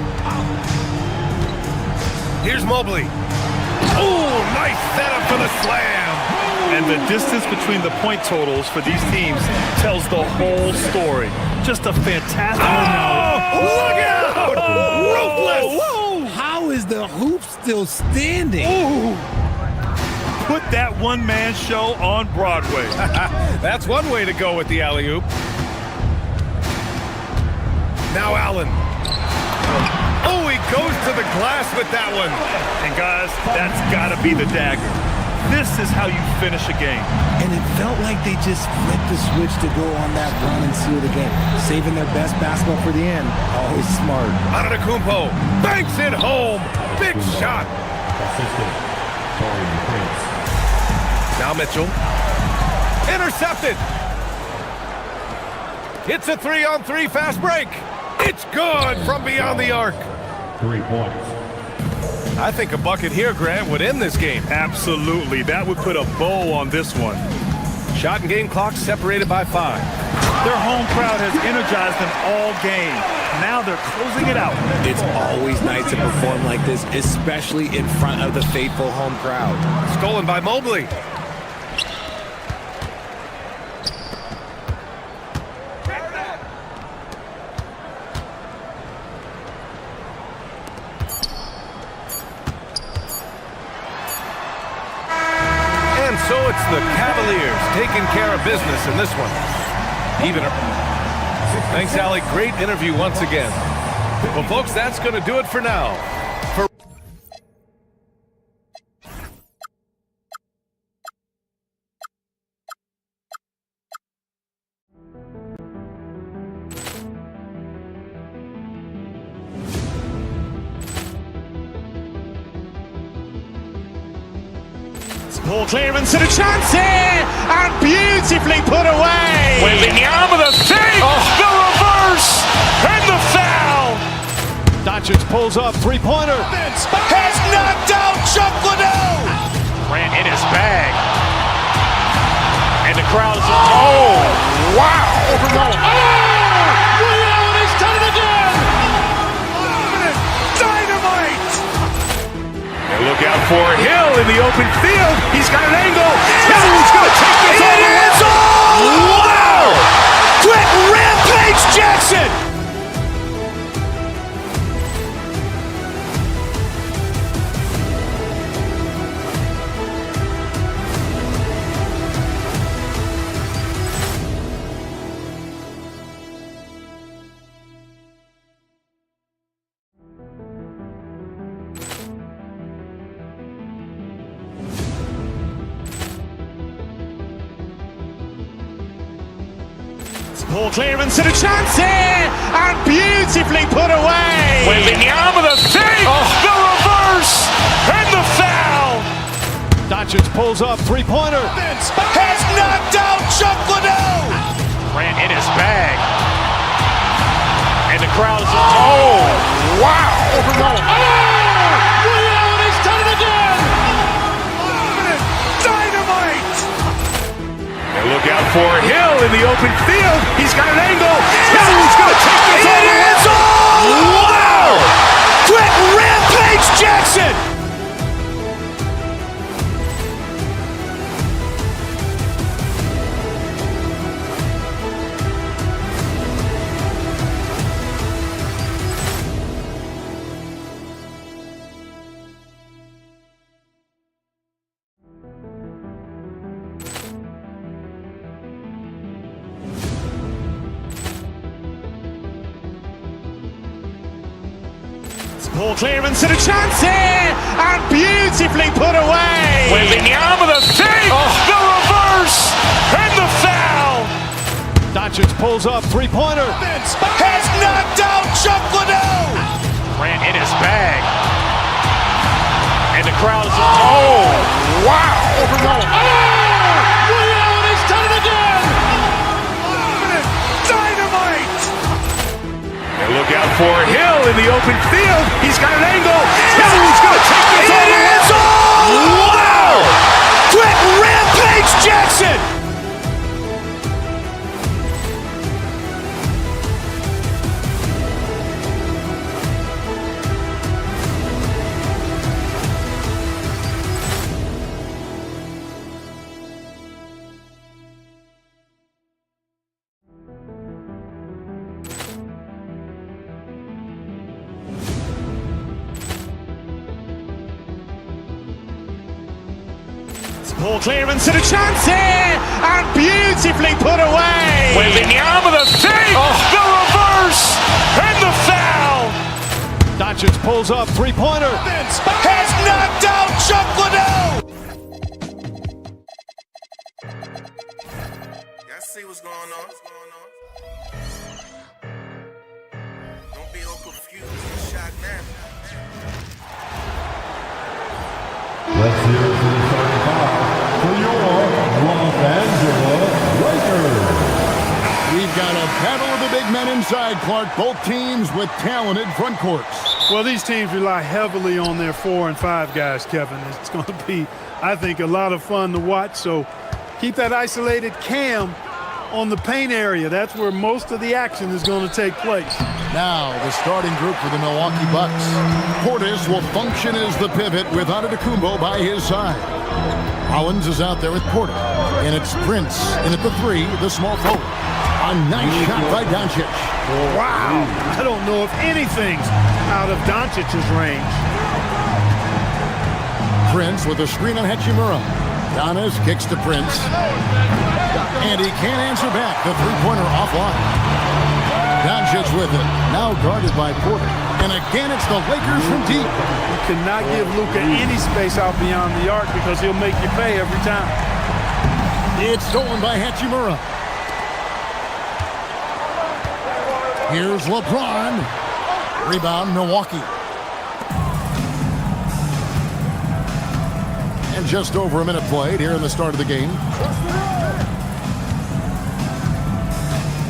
Here's Mobley. Oh, nice setup for the slam. And the distance between the point totals for these teams tells the whole story. Just a fantastic... Oh, look out! Ruthless! Whoa. How is the hoop still standing? Ooh. Put that one-man show on Broadway. That's one way to go with the alley-oop. Now Allen. Oh, he goes to the glass with that one. And guys, that's got to be the dagger. This is how you finish a game. And it felt like they just flipped the switch to go on that run and seal the game. Saving their best basketball for the end. Always smart. Antetokounmpo banks it home. Big shot. Now Mitchell. Intercepted. It's a 3-on-3 fast break. It's good from beyond the arc. 3 points. I think a bucket here, Grant, would end this game. Absolutely. That would put a bow on this one. Shot and game clock separated by 5. Their home crowd has energized them all game. Now they're closing it out. It's always nice to perform like this, especially in front of the faithful home crowd. Stolen by Mobley. So it's the Cavaliers taking care of business in this one. Thanks, Allie. Great interview once again. Well, folks, that's going to do it for now. Ball clearance and a chance here, and beautifully put away. Wembanyama the fake, the reverse, and the foul. Doncic pulls up, three-pointer. Has knocked out Chocolate. Grant in his bag. And the crowd is, oh, wow. He's done it again. Dynamite. And look out for Hill in the open field. He's got an angle. Hill's going to take this all the way. Wow! Quick rampage Jackson. Ball clearance and a chance here, and beautifully put away. Wembanyama the fake, the reverse, and the foul. Doncic pulls up, three-pointer. Has knocked out Chocolate. Grant in his bag. And the crowd is, oh, wow. He's done it again. Dynamite. And look out for Hill in the open field. He's got an angle. Hill's going to take this all the way. Wow! Quick rampage Jackson. Ball clearance and a chance here, and beautifully put away. Wembanyama the fake, the reverse, and the foul. Doncic pulls up, three-pointer. Has knocked out Chocolate. Grant in his bag. And the crowd is, oh, wow. He's done it again. Dynamite. And look out for Hill in the open field. He's got an angle. Hill's going to take this all the way. Wow! Quick rampage Jackson. Ball clearance and a chance here, and beautifully put away. Wembanyama the fake, the reverse, and the foul. Doncic pulls up, three-pointer. Has knocked out Chocolate. Y'all see what's going on? Don't be all confused and shocked now. Let's hear it for the starting five for your Los Angeles Lakers. We've got a battle of the big men inside, Clark. Both teams with talented front courts. Well, these teams rely heavily on their 4 and 5 guys, Kevin. It's going to be, I think, a lot of fun to watch. So keep that isolated cam on the paint area. That's where most of the action is going to take place. Now, the starting group for the Milwaukee Bucks. Portis will function as the pivot with Antetokounmpo by his side. Hollins is out there with Porter. And it's Prince in at the 3, the small forward. A nice shot by Doncic. Wow. I don't know if anything's out of Doncic's range. Prince with a screen on Hachimura. Giannis kicks to Prince. And he can't answer back. The three-pointer offline. Doncic with it. Now guarded by Porter. And again, it's the Lakers from deep. You cannot give Luka any space out beyond the arc because he'll make you pay every time. It's stolen by Hachimura. Here's LeBron. Rebound, Milwaukee. And just over a minute played here in the start of the game.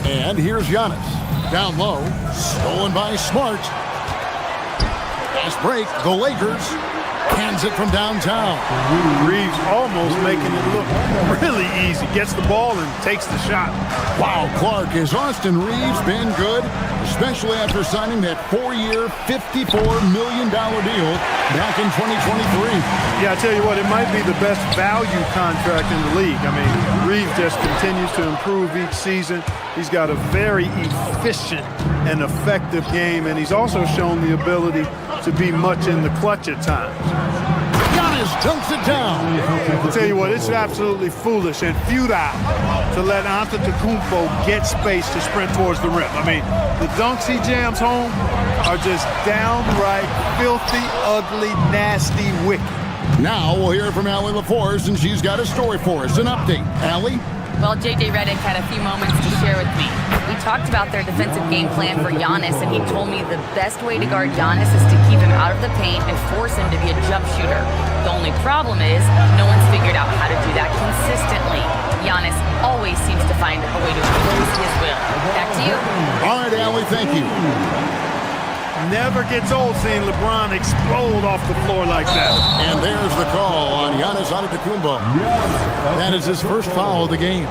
And here's Giannis. Down low. Stolen by Smart. Fast break. The Lakers hands it from downtown. Reeves almost making it look really easy. Gets the ball and takes the shot. Wow, Clark, has Austin Reeves been good? Especially after signing that 4-year, $54 million deal back in 2023. Yeah, I tell you what, it might be the best value contract in the league. I mean, Reeves just continues to improve each season. He's got a very efficient and effective game, and he's also shown the ability to be much in the clutch at times. Giannis dunks it down. I'll tell you what, it's absolutely foolish and futile to let Antetokounmpo get space to sprint towards the rim. I mean, the dunks he jams home are just downright filthy, ugly, nasty, wicked. Now we'll hear from Allie LaForce, and she's got a story for us. An update. Allie? Well, J.J. Redick had a few moments to share with me. We talked about their defensive game plan for Giannis, and he told me the best way to guard Giannis is to keep him out of the paint and force him to be a jump shooter. The only problem is no one's figured out how to do that consistently. Giannis always seems to find a way to impose his will. Back to you. All right, Allie, thank you. Never gets old seeing LeBron explode off the floor like that. And there's the call on Giannis Antetokounmpo. That is his first foul of the game.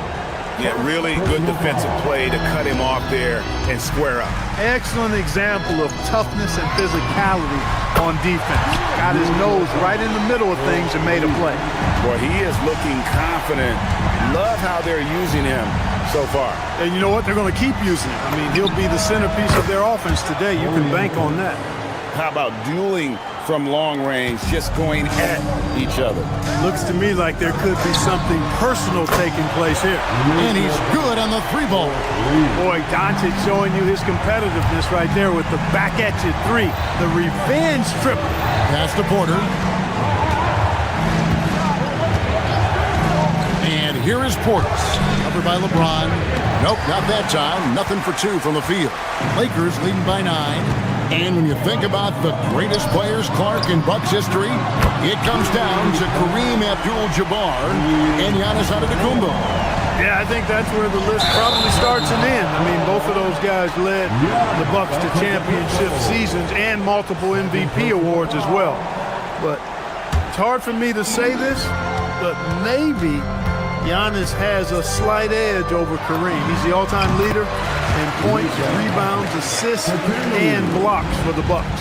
Yeah, really good defensive play to cut him off there and square up. Excellent example of toughness and physicality on defense. Got his nose right in the middle of things and made a play. Boy, he is looking confident. Love how they're using him so far. And you know what? They're going to keep using him. I mean, he'll be the centerpiece of their offense today. You can bank on that. How about dueling from long range, just going at each other? Looks to me like there could be something personal taking place here. And he's good on the three ball. Boy, Doncic showing you his competitiveness right there with the back at you three. The revenge triple. Pass to Porter. And here is Porter. Covered by LeBron. Nope, not that time. Nothing for two from the field. Lakers leading by 9. And when you think about the greatest players, Clark, in Bucks history, it comes down to Kareem Abdul-Jabbar and Giannis Antetokounmpo. Yeah, I think that's where the list probably starts and ends. I mean, both of those guys led the Bucks to championship seasons and multiple MVP awards as well. But it's hard for me to say this, but maybe Giannis has a slight edge over Kareem. He's the all-time leader in points, rebounds, assists, and blocks for the Bucks.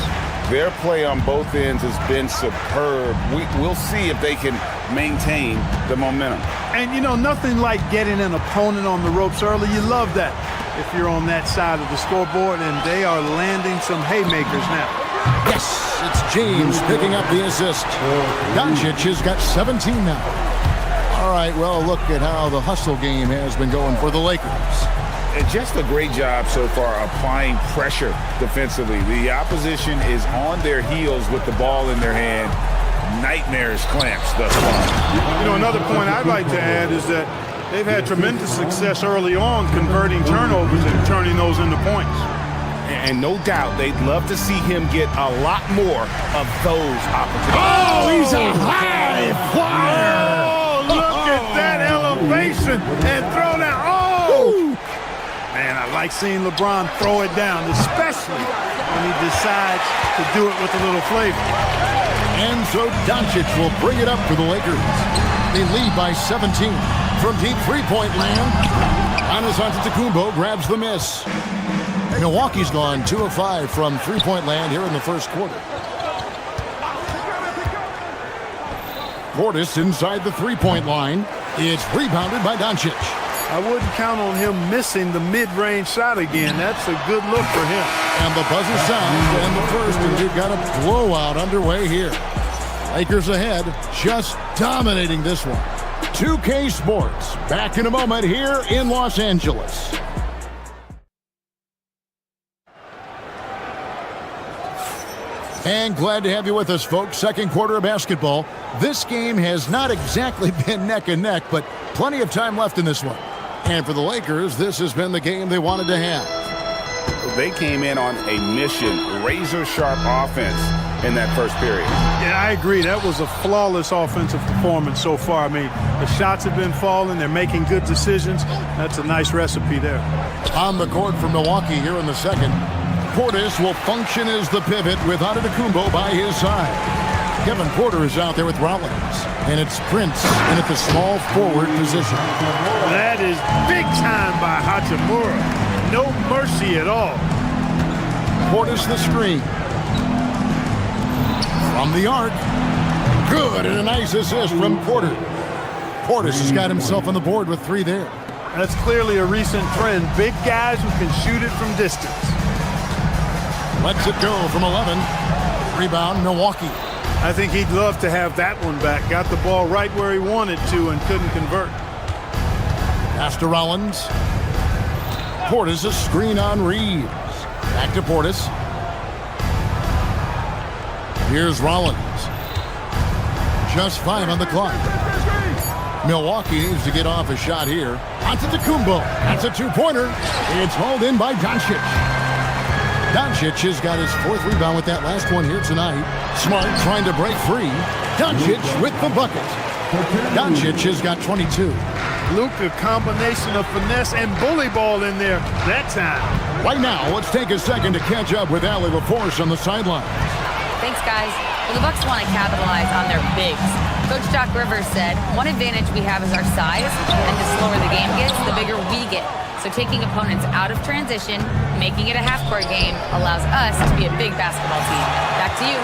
Their play on both ends has been superb. We'll see if they can maintain the momentum. And, you know, nothing like getting an opponent on the ropes early. You love that if you're on that side of the scoreboard, and they are landing some haymakers now. Yes, it's James picking up the assist. Doncic has got 17 now. All right, well, look at how the hustle game has been going for the Lakers. And just a great job so far applying pressure defensively. The opposition is on their heels with the ball in their hand. Nightmarish clamps thus far. You know, another point I'd like to add is that they've had tremendous success early on converting turnovers and turning those into points. And no doubt they'd love to see him get a lot more of those opportunities. Oh, he's a high flyer! Oh, look at that elevation and throw that. Oh! Man, I like seeing LeBron throw it down, especially when he decides to do it with a little flavor. And so Doncic will bring it up for the Lakers. They lead by 17. From deep three-point land, Giannis Antetokounmpo grabs the miss. Milwaukee's gone 2 of 5 from three-point land here in the first quarter. Portis inside the three-point line. It's rebounded by Doncic. I wouldn't count on him missing the mid-range shot again. That's a good look for him. And the buzzer sounds, and the first, and we've got a blowout underway here. Lakers ahead, just dominating this one. 2K Sports, back in a moment here in Los Angeles. And glad to have you with us, folks. Second quarter of basketball. This game has not exactly been neck and neck, but plenty of time left in this one. And for the Lakers, this has been the game they wanted to have. They came in on a mission, razor-sharp offense, in that first period. Yeah, I agree. That was a flawless offensive performance so far. I mean, the shots have been falling. They're making good decisions. That's a nice recipe there. On the court for Milwaukee here in the second, Portis will function as the pivot with Antetokounmpo by his side. Kevin Porter is out there with Rollins, and it's Prince in at the small forward position. That is big time by Hachimura. No mercy at all. Portis the screen. From the arc. Good, and a nice assist from Porter. Portis has got himself on the board with 3 there. That's clearly a recent trend. Big guys who can shoot it from distance. Lets it go from 11. Rebound, Milwaukee. I think he'd love to have that one back. Got the ball right where he wanted to and couldn't convert. Pass to Rollins. Portis a screen on Reeves. Back to Portis. Here's Rollins. Just 5 on the clock. Milwaukee needs to get off a shot here. Antetokounmpo. That's a 2-pointer. It's hauled in by Doncic. Doncic has got his 4th rebound with that last one here tonight. Smart trying to break free. Doncic with the bucket. Doncic has got 22. Luka, combination of finesse and bully ball in there that time. Right now, let's take a second to catch up with Allie LaForce on the sideline. Thanks, guys. Well, the Bucks want to capitalize on their bigs. Coach Doc Rivers said, one advantage we have is our size, and the slower the game gets, the bigger we get. So taking opponents out of transition, making it a half-court game, allows us to be a big basketball team. Back to you.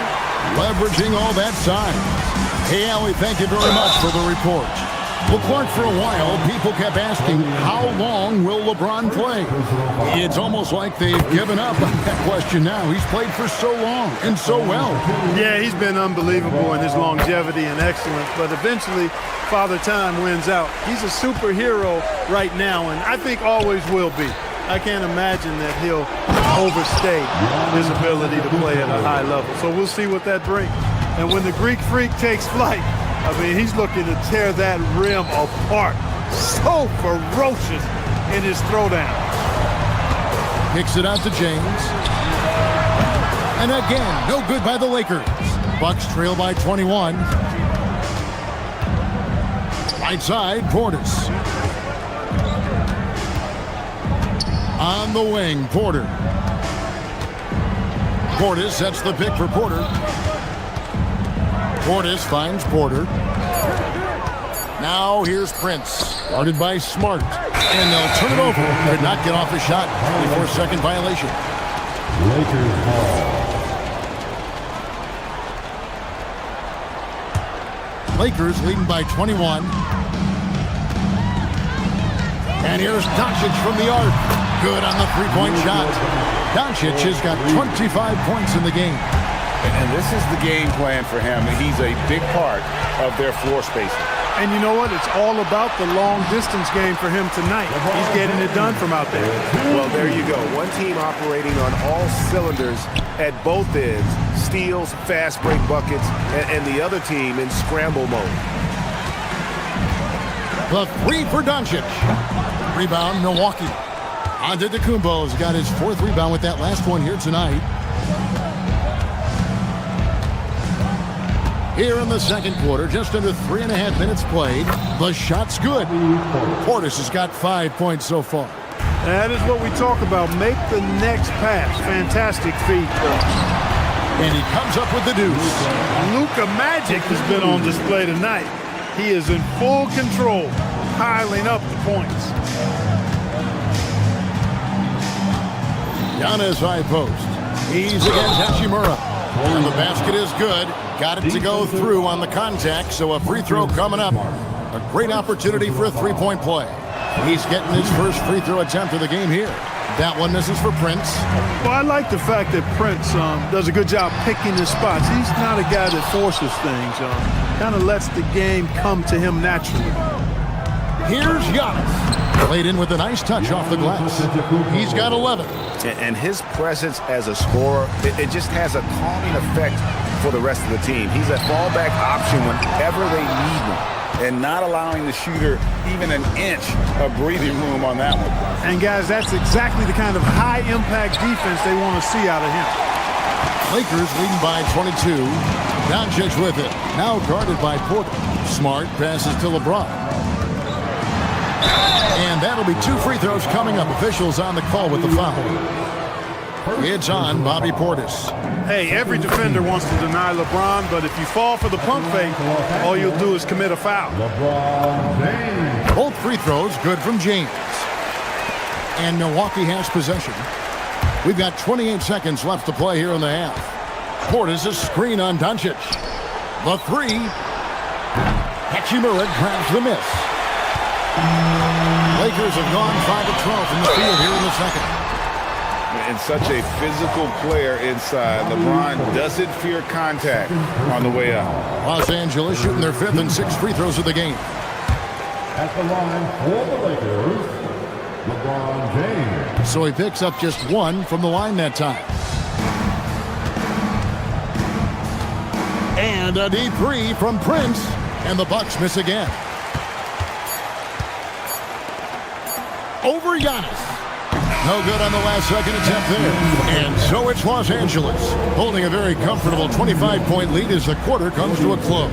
Leveraging all that size. Hey, Allie, thank you very much for the report. Well, Clark, for a while, people kept asking, how long will LeBron play? It's almost like they've given up on that question now. He's played for so long and so well. Yeah, he's been unbelievable in his longevity and excellence, but eventually Father Time wins out. He's a superhero right now, and I think always will be. I can't imagine that he'll overstay his ability to play at a high level. So we'll see what that brings. And when the Greek Freak takes flight, I mean, he's looking to tear that rim apart. So ferocious in his throwdown. Kicks it out to James. And again, no good by the Lakers. Bucks trail by 21. Right side, Portis. On the wing, Porter. Portis sets the pick for Porter. Portis finds Porter. Now here's Prince. Guarded by Smart. And they'll turn it over. Could not get off a shot before second violation. Lakers ball. Lakers leading by 21. And here's Doncic from the arc. Good on the three-point shot. Doncic has got 25 points in the game. And this is the game plan for him. He's a big part of their floor spacing. And you know what? It's all about the long-distance game for him tonight. He's getting it done from out there. Well, there you go. One team operating on all cylinders at both ends. Steals, fast break buckets, and the other team in scramble mode. The three for Doncic. Rebound, Milwaukee. Antetokounmpo's got his 4th rebound with that last one here tonight. Here in the second quarter, just under 3.5 minutes played. The shot's good. Portis has got 5 points so far. That is what we talk about. Make the next pass. Fantastic feat. And he comes up with the deuce. Luka Magic has been on display tonight. He is in full control, piling up the points. Giannis high post. He's against Hachimura. And the basket is good. Got it to go through on the contact, so a free throw coming up. A great opportunity for a three-point play. He's getting his first free throw attempt of the game here. That one misses for Prince. Well, I like the fact that Prince does a good job picking his spots. He's not a guy that forces things. Kind of lets the game come to him naturally. Here's Giannis. Played in with a nice touch off the glass. He's got 11. And his presence as a scorer, it just has a calming effect for the rest of the team. He's a fallback option whenever they need one, and not allowing the shooter even an inch of breathing room on that one. And guys, that's exactly the kind of high-impact defense they want to see out of him. Lakers leading by 22. Doncic with it. Now guarded by Porter. Smart passes to LeBron. And that'll be 2 free throws coming up. Officials on the call with the foul. It's on Bobby Portis. Hey, every defender wants to deny LeBron, but if you fall for the pump fake, all you'll do is commit a foul. Both free throws good from James. And Milwaukee has possession. We've got 28 seconds left to play here in the half. Portis a screen on Doncic. The 3. Hachimura grabs the miss. Lakers have gone 5 of 12 from the field here in the second. And such a physical player inside. LeBron doesn't fear contact on the way out. Los Angeles shooting their 5th and 6th free throws of the game. At the line for the Lakers, LeBron James. So he picks up just 1 from the line that time. And a deep 3 from Prince. And the Bucks miss again. Over Giannis. No good on the last second attempt there. And so it's Los Angeles holding a very comfortable 25-point lead as the quarter comes to a close.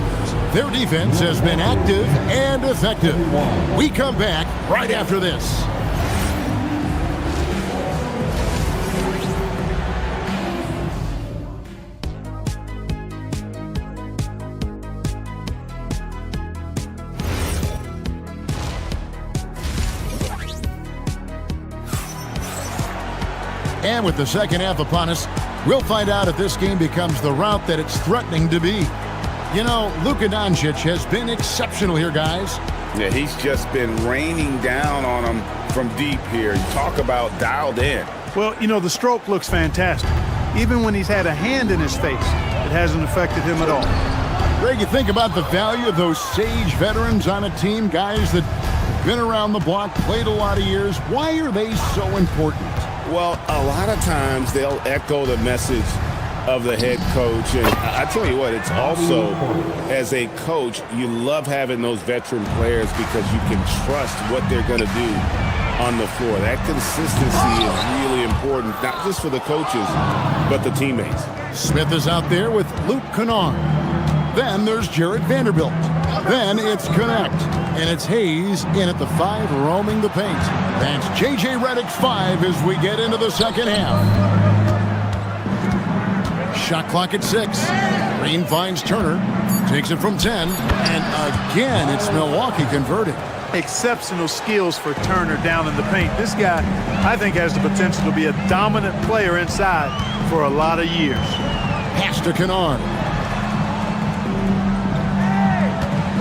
Their defense has been active and effective. We come back right after this. And with the second half upon us, we'll find out if this game becomes the route that it's threatening to be. You know, Luka Doncic has been exceptional here, guys. Yeah, he's just been raining down on them from deep here. You talk about dialed in. Well, you know, the stroke looks fantastic. Even when he's had a hand in his face, it hasn't affected him at all. Greg, you think about the value of those sage veterans on a team, guys that have been around the block, played a lot of years. Why are they so important? Well, a lot of times they'll echo the message of the head coach. And I tell you what, it's also, as a coach, you love having those veteran players because you can trust what they're going to do on the floor. That consistency is really important, not just for the coaches, but the teammates. Smith is out there with Luke Kennard. Then there's Jared Vanderbilt. Then it's Connect. And it's Hayes in at the 5, roaming the paint. That's J.J. Redick's 5 as we get into the second half. Shot clock at 6. Green finds Turner. Takes it from 10. And again, it's Milwaukee converting. Exceptional skills for Turner down in the paint. This guy, I think, has the potential to be a dominant player inside for a lot of years. Pass to Kennard.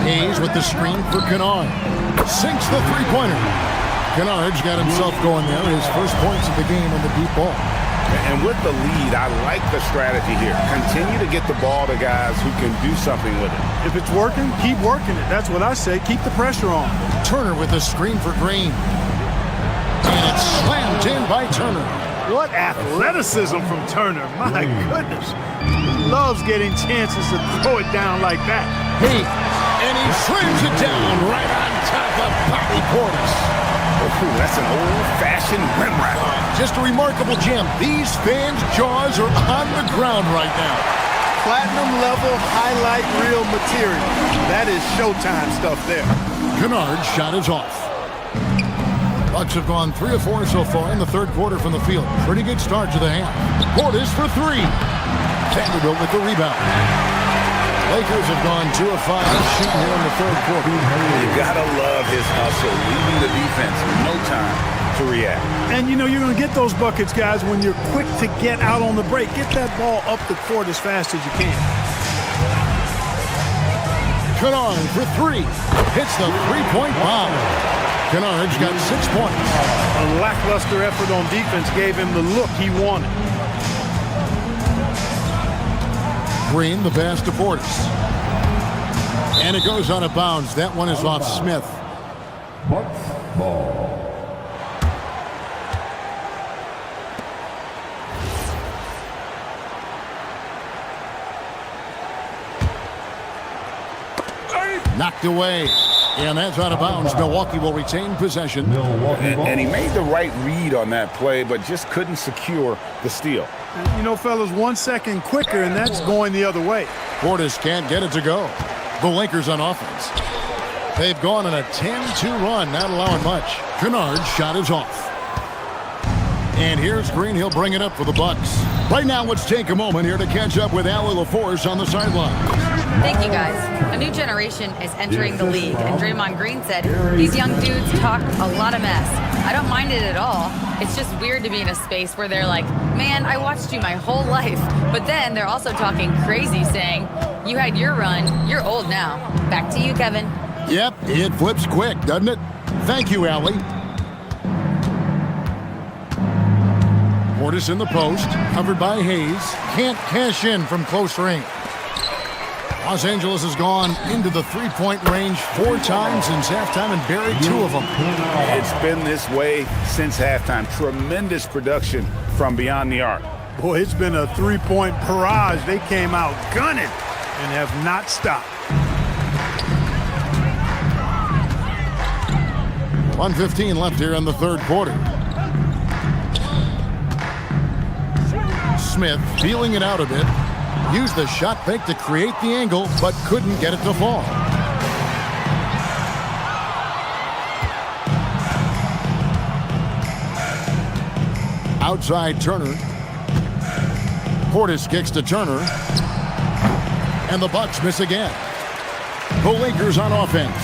Hayes with the screen for Kennard. Sinks the three-pointer. Kennard's got himself going there. His first points of the game on the deep ball. And with the lead, I like the strategy here. Continue to get the ball to guys who can do something with it. If it's working, keep working it. That's what I say. Keep the pressure on. Turner with the screen for Green. And it's slammed in by Turner. What athleticism from Turner. My goodness. He loves getting chances to throw it down like that. Hey, and he slams it down right on top of Bobby Portis. Ooh, that's an old-fashioned rim wrap. Just a remarkable gem. These fans' jaws are on the ground right now. Platinum level highlight reel material. That is Showtime stuff there. Kennard's shot is off. Bucks have gone 3 of 4 so far in the third quarter from the field. Pretty good start to the half. Portis for 3. Vanderbilt with the rebound. Lakers have gone 2 of 5 shooting here in the third quarter. You gotta love his hustle, leaving the defense no time to react. And you know you're gonna get those buckets, guys, when you're quick to get out on the break. Get that ball up the court as fast as you can. Kennard for 3. Hits the three-point bomb. Kennard's got 6 points. A lackluster effort on defense gave him the look he wanted. Green, the pass to Portis. And it goes out of bounds. That one is off Smith. Bucks ball. Knocked away. And that's out of bounds. Milwaukee will retain possession. And he made the right read on that play, but just couldn't secure the steal. You know, fellas, 1 second quicker, and that's going the other way. Portis can't get it to go. The Lakers on offense. They've gone on a 10-2 run, not allowing much. Kennard's shot is off. And here's Green. He'll bring it up for the Bucks. Right now, let's take a moment here to catch up with Allie LaForce on the sideline. Thank you, guys. A new generation is entering the league, and Draymond Green said, these young dudes talk a lot of mess. I don't mind it at all. It's just weird to be in a space where they're like, man, I watched you my whole life. But then they're also talking crazy, saying, you had your run, you're old now. Back to you, Kevin. Yep, it flips quick, doesn't it? Thank you, Allie. Portis in the post, covered by Hayes. Can't cash in from close range. Los Angeles has gone into the three-point range 4 times since halftime and buried 2 of them. It's been this way since halftime. Tremendous production from beyond the arc. Boy, it's been a three-point barrage. They came out gunning and have not stopped. 1:15 left here in the third quarter. Smith feeling it out a bit. Used the shot fake to create the angle, but couldn't get it to fall. Outside Turner. Portis kicks to Turner. And the Bucks miss again. The Lakers on offense.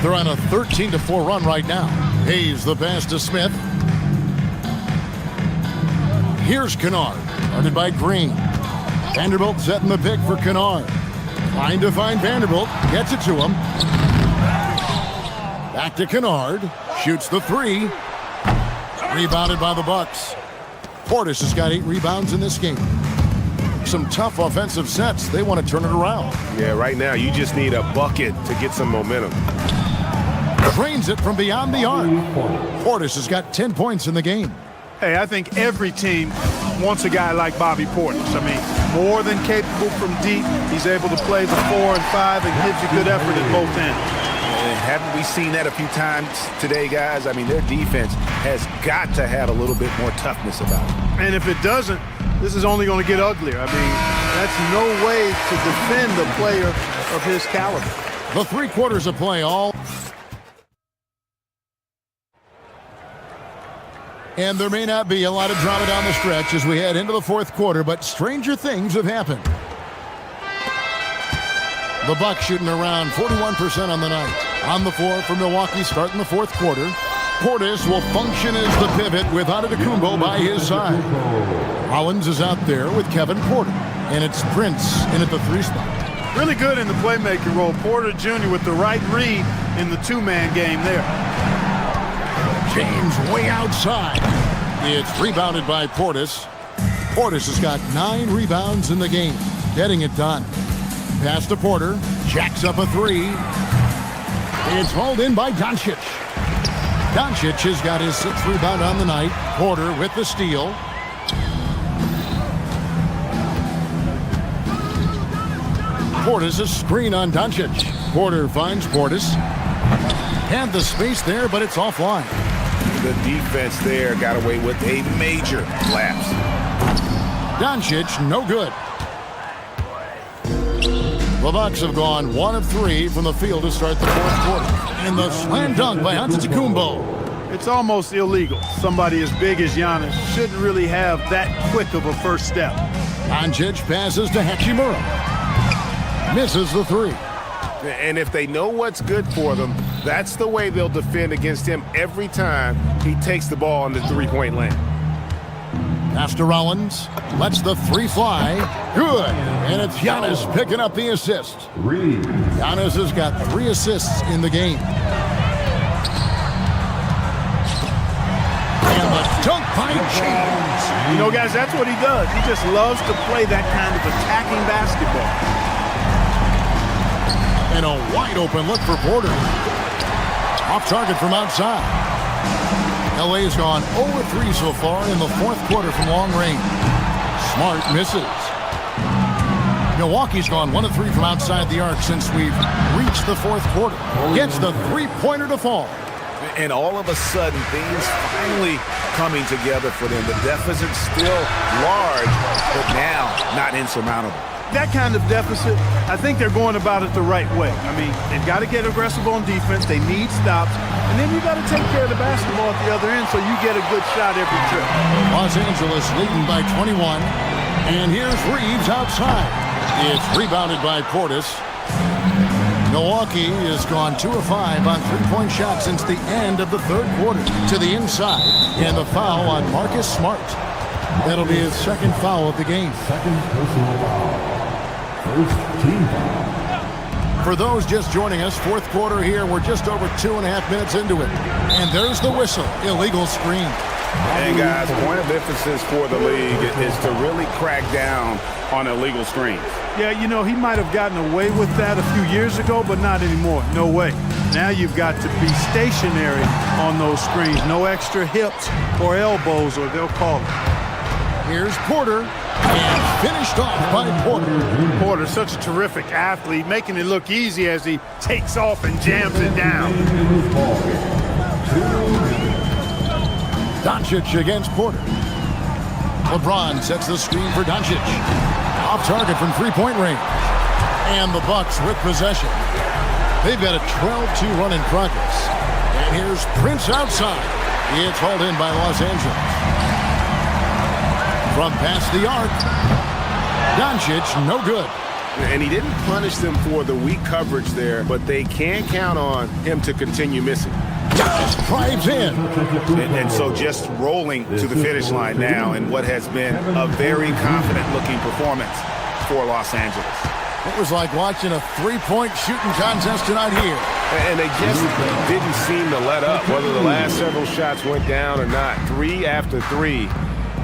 They're on a 13-4 run right now. Hayes the pass to Smith. Here's Kennard, guarded by Green. Vanderbilt setting the pick for Kennard. Trying to find Vanderbilt, gets it to him. Back to Kennard, shoots the 3. Rebounded by the Bucks. Portis has got 8 rebounds in this game. Some tough offensive sets. They want to turn it around. Yeah, right now you just need a bucket to get some momentum. Drains it from beyond the arc. Portis has got 10 points in the game. Hey, I think every team wants a guy like Bobby Portis. I mean, more than capable from deep. He's able to play the 4 and 5 and gives you good effort at both ends. And haven't we seen that a few times today, guys? I mean, their defense has got to have a little bit more toughness about it. And if it doesn't, this is only going to get uglier. I mean, that's no way to defend a player of his caliber. The 3 quarters of play all. And there may not be a lot of drama down the stretch as we head into the 4th quarter, but stranger things have happened. The Bucks shooting around 41% on the night. On the floor for Milwaukee starting the 4th quarter. Portis will function as the pivot with Antetokounmpo by his side. Rollins is out there with Kevin Porter. And it's Prince in at the 3 spot. Really good in the playmaking role. Porter Jr. with the right read in the 2-man game there. James way outside. It's rebounded by Portis. Portis has got 9 rebounds in the game. Getting it done. Pass to Porter. Jacks up a 3. It's hauled in by Doncic. Doncic has got his 6th rebound on the night. Porter with the steal. Portis a screen on Doncic. Porter finds Portis. Had the space there, but it's offline. The defense there got away with a major lapse. Doncic, no good. The Bucks have gone 1 of 3 from the field to start the 4th quarter. And the slam dunk by Antetokounmpo. It's almost illegal. Somebody as big as Giannis shouldn't really have that quick of a first step. Doncic passes to Hachimura. Misses the 3. And if they know what's good for them, that's the way they'll defend against him every time he takes the ball in the 3-point lane. Pass to Rollins. Lets the 3 fly. Good. And it's Giannis picking up the assist. Giannis has got 3 assists in the game. And the dunk by James. You know, guys, that's what he does. He just loves to play that kind of attacking basketball. And a wide open look for Porter. Off target from outside. LA's gone 0-3 so far in the 4th quarter from long range. Smart misses. Milwaukee's gone 1 of 3 from outside the arc since we've reached the fourth quarter. Gets the three-pointer to fall. And all of a sudden, things finally coming together for them. The deficit's still large, but now not insurmountable. That kind of deficit, I think they're going about it the right way. I mean, they've got to get aggressive on defense. They need stops. And then you got to take care of the basketball at the other end so you get a good shot every trip. Los Angeles leading by 21. And here's Reeves outside. It's rebounded by Portis. Milwaukee has gone 2 of 5 on three-point shots since the end of the third quarter. To the inside. And the foul on Marcus Smart. That'll be his second foul of the game. Second personal foul. First team foul. For those just joining us, fourth quarter here. We're just over 2.5 minutes into it. And there's the whistle. Illegal screen. And guys, point of emphasis for the league is to really crack down on illegal screens. Yeah, you know, he might have gotten away with that a few years ago, but not anymore. No way. Now you've got to be stationary on those screens. No extra hips or elbows, or they'll call it. Here's Porter, and finished off by Porter. Porter, such a terrific athlete, making it look easy as he takes off and jams it down. Doncic against Porter. LeBron sets the screen for Doncic. Off target from three-point range. And the Bucks with possession. They've got a 12-2 run in progress. And here's Prince outside. It's hauled in by Los Angeles. From past the arc, Doncic, no good. And he didn't punish them for the weak coverage there, but they can count on him to continue missing. Drives in. And so just rolling to the finish line now in what has been a very confident-looking performance for Los Angeles. It was like watching a three-point shooting contest tonight here. And they just didn't seem to let up, whether the last several shots went down or not. 3 after 3.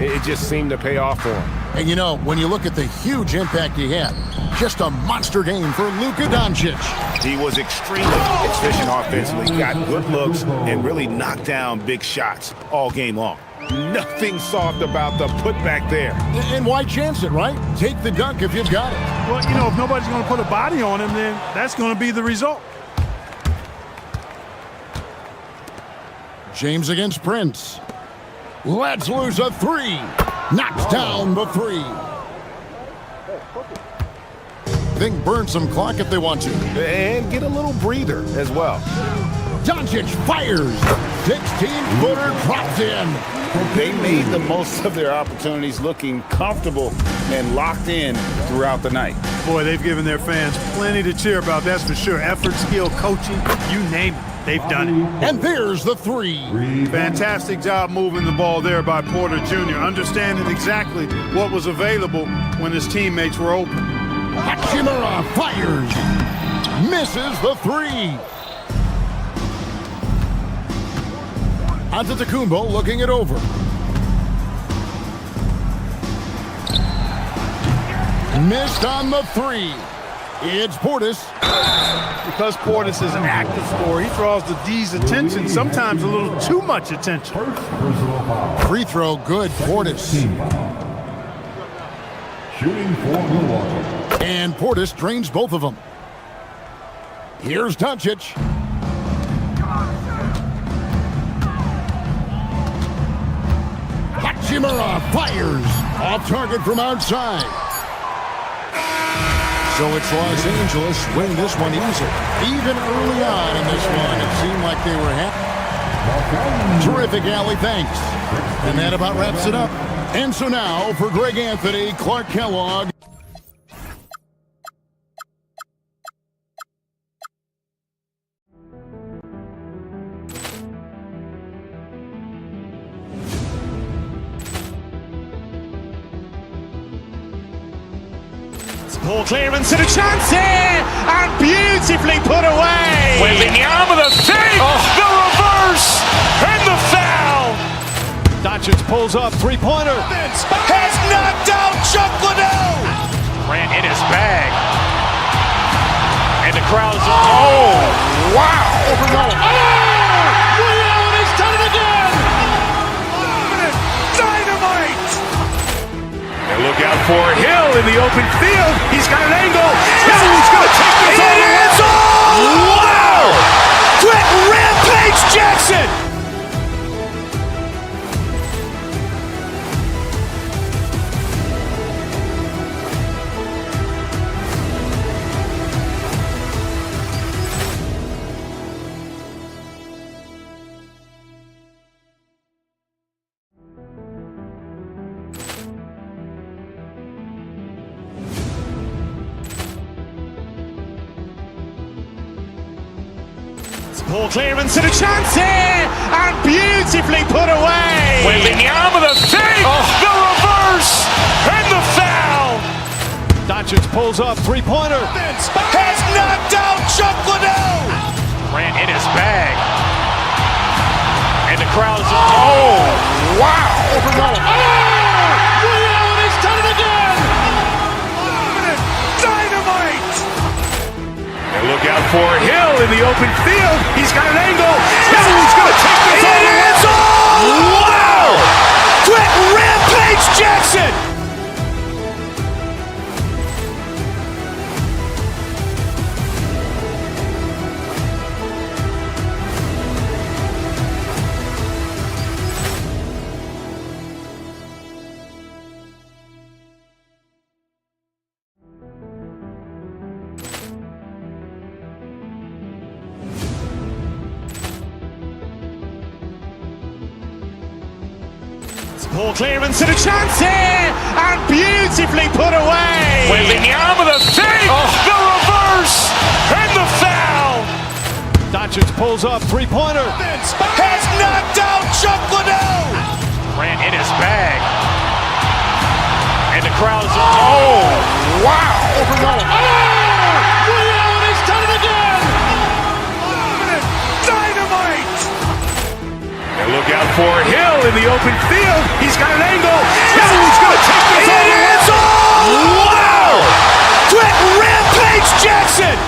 It just seemed to pay off for him. And you know, when you look at the huge impact he had, just a monster game for Luka Doncic. He was extremely efficient offensively, got good looks, and really knocked down big shots all game long. Nothing soft about the putback there. And why chance it, right? Take the dunk if you've got it. Well, you know, if nobody's going to put a body on him, then that's going to be the result. James against Prince. Let's lose a 3. Knocks down the 3. Think burn some clock if they want to. And get a little breather as well. Doncic fires. 16-footer drops in. They made the most of their opportunities, looking comfortable and locked in throughout the night. Boy, they've given their fans plenty to cheer about, that's for sure. Effort, skill, coaching, you name it. They've done it. And there's the 3. Fantastic job moving the ball there by Porter Jr., understanding exactly what was available when his teammates were open. Hachimura fires. Misses the 3. Antetokounmpo looking it over. Missed on the 3. It's Portis. Because Portis is an active scorer, he draws the D's attention, sometimes a little too much attention. Free throw good, Portis. Shooting for Milwaukee. And Portis drains both of them. Here's Doncic. Hachimura fires. Off target from outside. So it's Los Angeles win this one easily. Even early on in this one, it seemed like they were happy. Terrific, Allie, thanks. And that about wraps it up. And so now, for Greg Anthony, Clark Kellogg. Ball clearance and a chance here, and beautifully put away. Wembanyama the save, the reverse, and the foul. Doncic pulls up, three-pointer. Has knocked out Chuck Liddell. Ran in his bag. And the crowd's, oh, wow. Leon has done it again. Dynamite. And look out for Hill in the open field. He's got an Ball clearance and a chance here, and beautifully put away. Wembanyama the save, the reverse, and the foul. Doncic pulls up, three-pointer. Has knocked out Chuck Liddell. Grant in his bag. And the crowd is, wow. He's done it again. Dynamite. And look out for Hill in the open field. He's got an angle. Hill's going to take this all the way. Wow. Quick Rampage Jackson. Ball clearance and a chance here, and beautifully put away. Wembanyama the save, the reverse, and the foul. Doncic pulls up, three-pointer. Has knocked out Chuck Liddell. Grant in his bag. And the crowd is, wow. He's done it again. Dynamite. And look out for Hill in the open field. He's got an angle. Hill's going to take this all the way. Wow. Quick Rampage Jackson.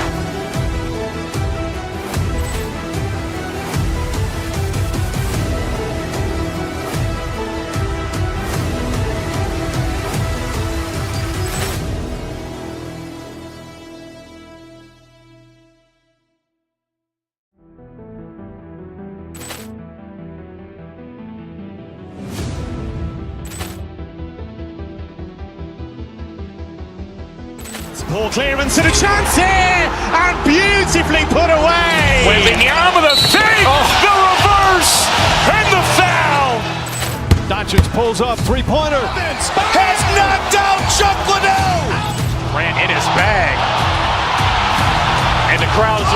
Ball clearance and a chance here, and beautifully put away. Wembanyama the save, the reverse, and the foul. Doncic pulls up, three-pointer. Has knocked out Chuck Liddell. Grant in his bag. And the crowd is,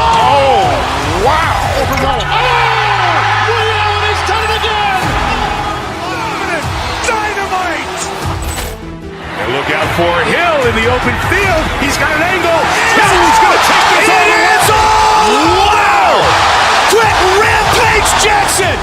wow. He's done it again. Dynamite. And look out for Hill in the open field. He's got an angle. Hill's going to take this all the way. Wow. Quick Rampage Jackson.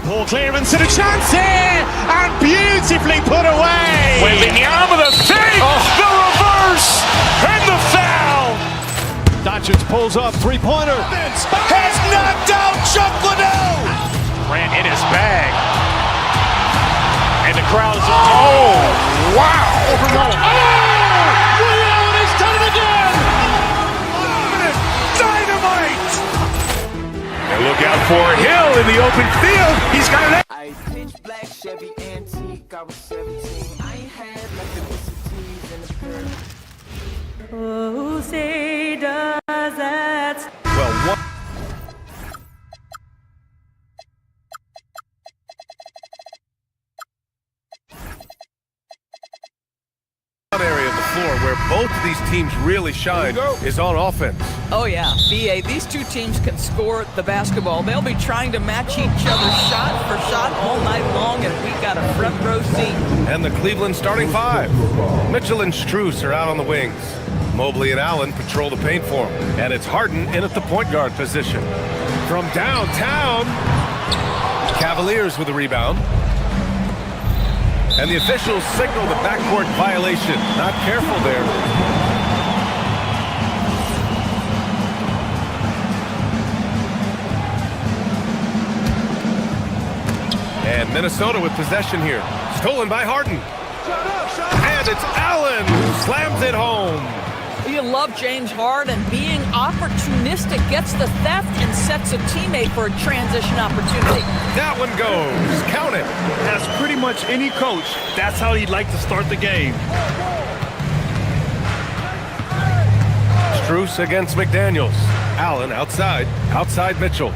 Ball clearance and a chance here, and beautifully put away. Wembanyama the save, the reverse, and the foul. Doncic pulls up, three-pointer. Has knocked out Chuck Liddell. Grant in his bag. And the crowd is, wow. He's done it again. Dynamite. And look out for Hill in the open field. He's got an. I pitch black Chevy antique. I was 17. I ain't had nothing but some teas in the curb. Who say does that? Well, one. Area of the floor where both of these teams really shine is on offense. Oh yeah, BA, these two teams can score the basketball. They'll be trying to match each other shot for shot all night long, and we got a front row seat. And the Cleveland starting five. Mitchell and Strus are out on the wings. Mobley and Allen patrol the paint for him. And it's Harden in at the point guard position. From downtown, Cavaliers with the rebound. And the officials signal the backcourt violation. Not careful there. And Minnesota with possession here. Stolen by Harden. And it's Allen who slams it home. You love James Harden being opportunistic, gets the theft and sets a teammate for a transition opportunity. That one goes. Count it. As pretty much any coach, that's how he'd like to start the game. Strus against McDaniels. Allen outside. Outside Mitchell.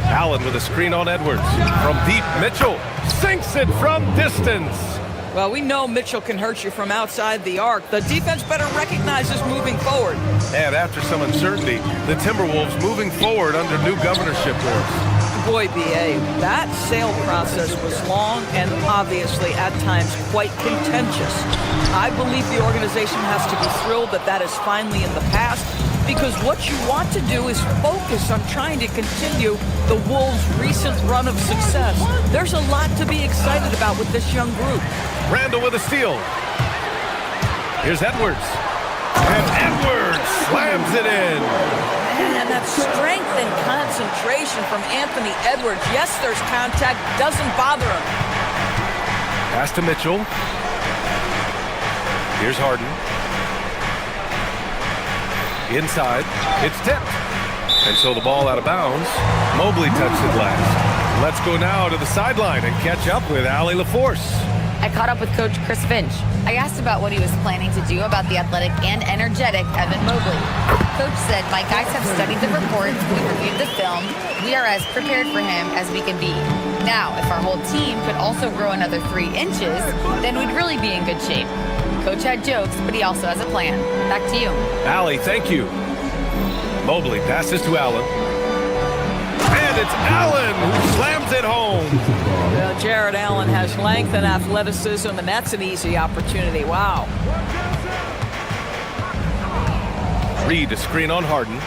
Allen with a screen on Edwards. From deep, Mitchell sinks it from distance. Well, we know Mitchell can hurt you from outside the arc. The defense better recognize this moving forward. And after some uncertainty, the Timberwolves moving forward under new governorship rules. Boy, B.A., that sale process was long and obviously at times quite contentious. I believe the organization has to be thrilled that that is finally in the past, because what you want to do is focus on trying to continue the Wolves' recent run of success. There's a lot to be excited about with this young group. Randall with a steal. Here's Edwards. And Edwards slams it in. And that strength and concentration from Anthony Edwards. Yes, there's contact. Doesn't bother him. Pass to Mitchell. Here's Harden. Inside. It's tipped. And so the ball out of bounds. Mobley touched it last. Let's go now to the sideline and catch up with Allie LaForce. I caught up with Coach Chris Finch. I asked about what he was planning to do about the athletic and energetic Evan Mobley. Coach said, my guys have studied the reports, we reviewed the film, we are as prepared for him as we can be. Now, if our whole team could also grow another 3 inches, then we'd really be in good shape. Coach had jokes, but he also has a plan. Back to you. Allie, thank you. Mobley passes to Allen. And it's Allen who slams it home. Well, Jared Allen has length and athleticism, and that's an easy opportunity. Wow. Reed, a screen on Harden.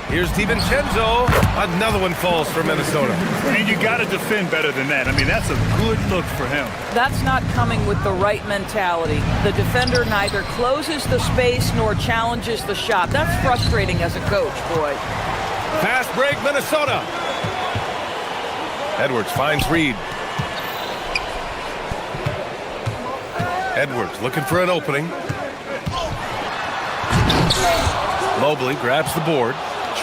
Here's DiVincenzo. Another one falls for Minnesota. And you got to defend better than that. I mean, that's a good look for him. That's not coming with the right mentality. The defender neither closes the space nor challenges the shot. That's frustrating as a coach, boy. Fast break, Minnesota. Edwards finds Reed. Edwards looking for an opening. Mobley grabs the board.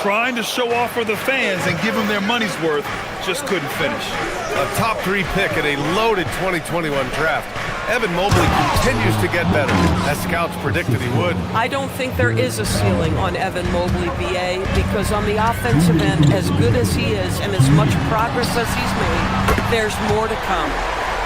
Trying to show off for the fans and give them their money's worth, just couldn't finish. A top 3 pick in a loaded 2021 draft. Evan Mobley continues to get better, as scouts predicted he would. I don't think there is a ceiling on Evan Mobley, B.A., because on the offensive end, as good as he is and as much progress as he's made, there's more to come.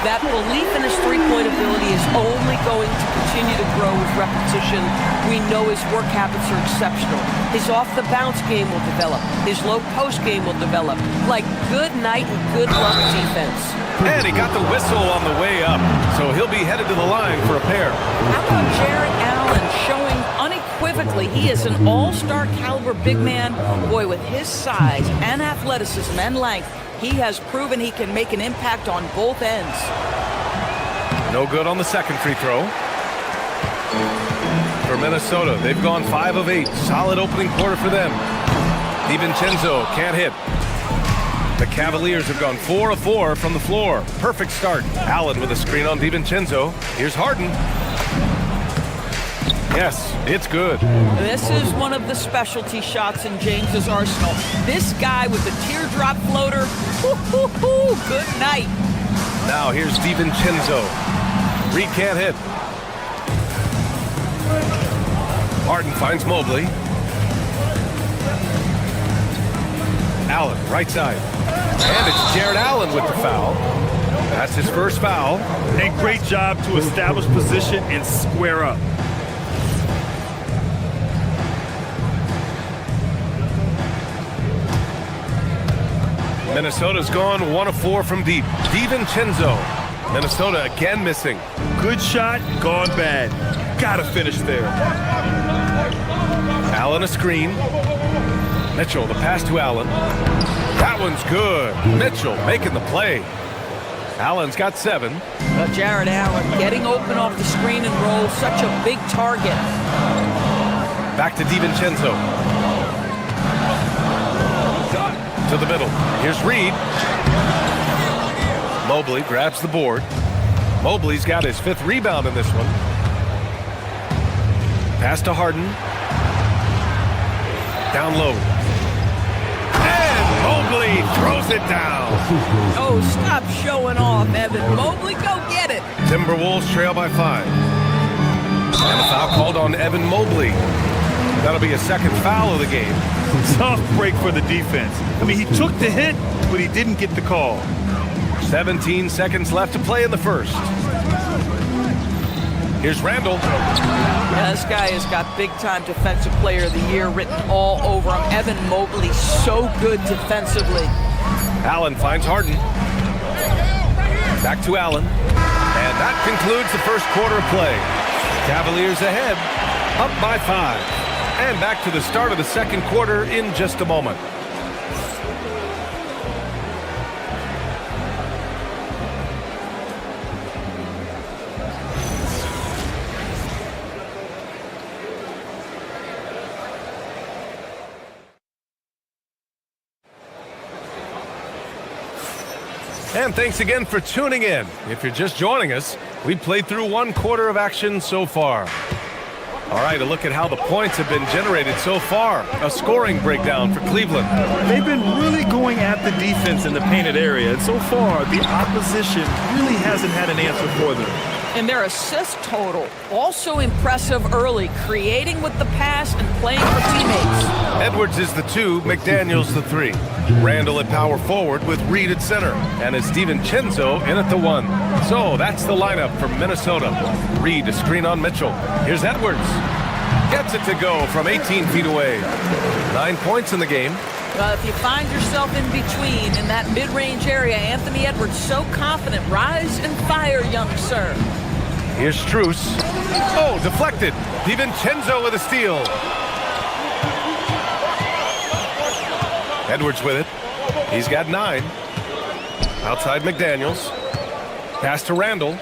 That belief in his three-point ability is only going to continue to grow with repetition. We know his work habits are exceptional. His off-the-bounce game will develop. His low-post game will develop. Like good night and good luck defense. And he got the whistle on the way up, so he'll be headed to the line for a pair. How about Jared Allen showing unequivocally he is an all-star caliber big man? Boy, with his size and athleticism and length, he has proven he can make an impact on both ends. No good on the second free throw. For Minnesota, they've gone 5 of 8. Solid opening quarter for them. DiVincenzo can't hit. The Cavaliers have gone 4 of 4 from the floor. Perfect start. Allen with a screen on DiVincenzo. Here's Harden. Yes, it's good. This is one of the specialty shots in James's arsenal. This guy with the teardrop floater, good night. Now here's DiVincenzo. Reed can't hit. Harden finds Mobley. Allen, right side. And it's Jared Allen with the foul. That's his first foul. And great job to establish position and square up. Minnesota's gone 1 of 4 from deep. DiVincenzo. Minnesota again missing. Good shot, gone bad. Gotta finish there. Allen a screen. Mitchell, the pass to Allen. That one's good. Mitchell making the play. Allen's got 7. Jared Allen getting open off the screen and roll. Such a big target. Back to DiVincenzo. To the middle. Here's Reed. Mobley grabs the board. Mobley's got his 5th rebound in this one. Pass to Harden. Down low. And Mobley throws it down. Oh, stop showing off, Evan Mobley. Go get it. Timberwolves trail by 5. And a foul called on Evan Mobley. That'll be a second foul of the game. Tough break for the defense. I mean, he took the hit, but he didn't get the call. 17 seconds left to play in the first. Here's Randall. Yeah, this guy has got big-time Defensive Player of the Year written all over him. Evan Mobley, so good defensively. Allen finds Harden. Back to Allen. And that concludes the first quarter of play. Cavaliers ahead, up by 5. And back to the start of the second quarter in just a moment. And thanks again for tuning in. If you're just joining us, we've played through one quarter of action so far. All right, a look at how the points have been generated so far. A scoring breakdown for Cleveland. They've been really going at the defense in the painted area, and so far, the opposition really hasn't had an answer for them. And their assist total, also impressive early, creating with the pass and playing for teammates. Edwards is the 2, McDaniels the 3. Randall at power forward with Reed at center. And it's DiVincenzo in at the 1. So that's the lineup for Minnesota. Reed to screen on Mitchell. Here's Edwards. Gets it to go from 18 feet away. 9 points in the game. Well, if you find yourself in between in that mid-range area, Anthony Edwards so confident. Rise and fire, young sir. Here's Strus. Oh, deflected. DiVincenzo with a steal. Edwards with it. He's got 9. Outside McDaniels. Pass to Randall.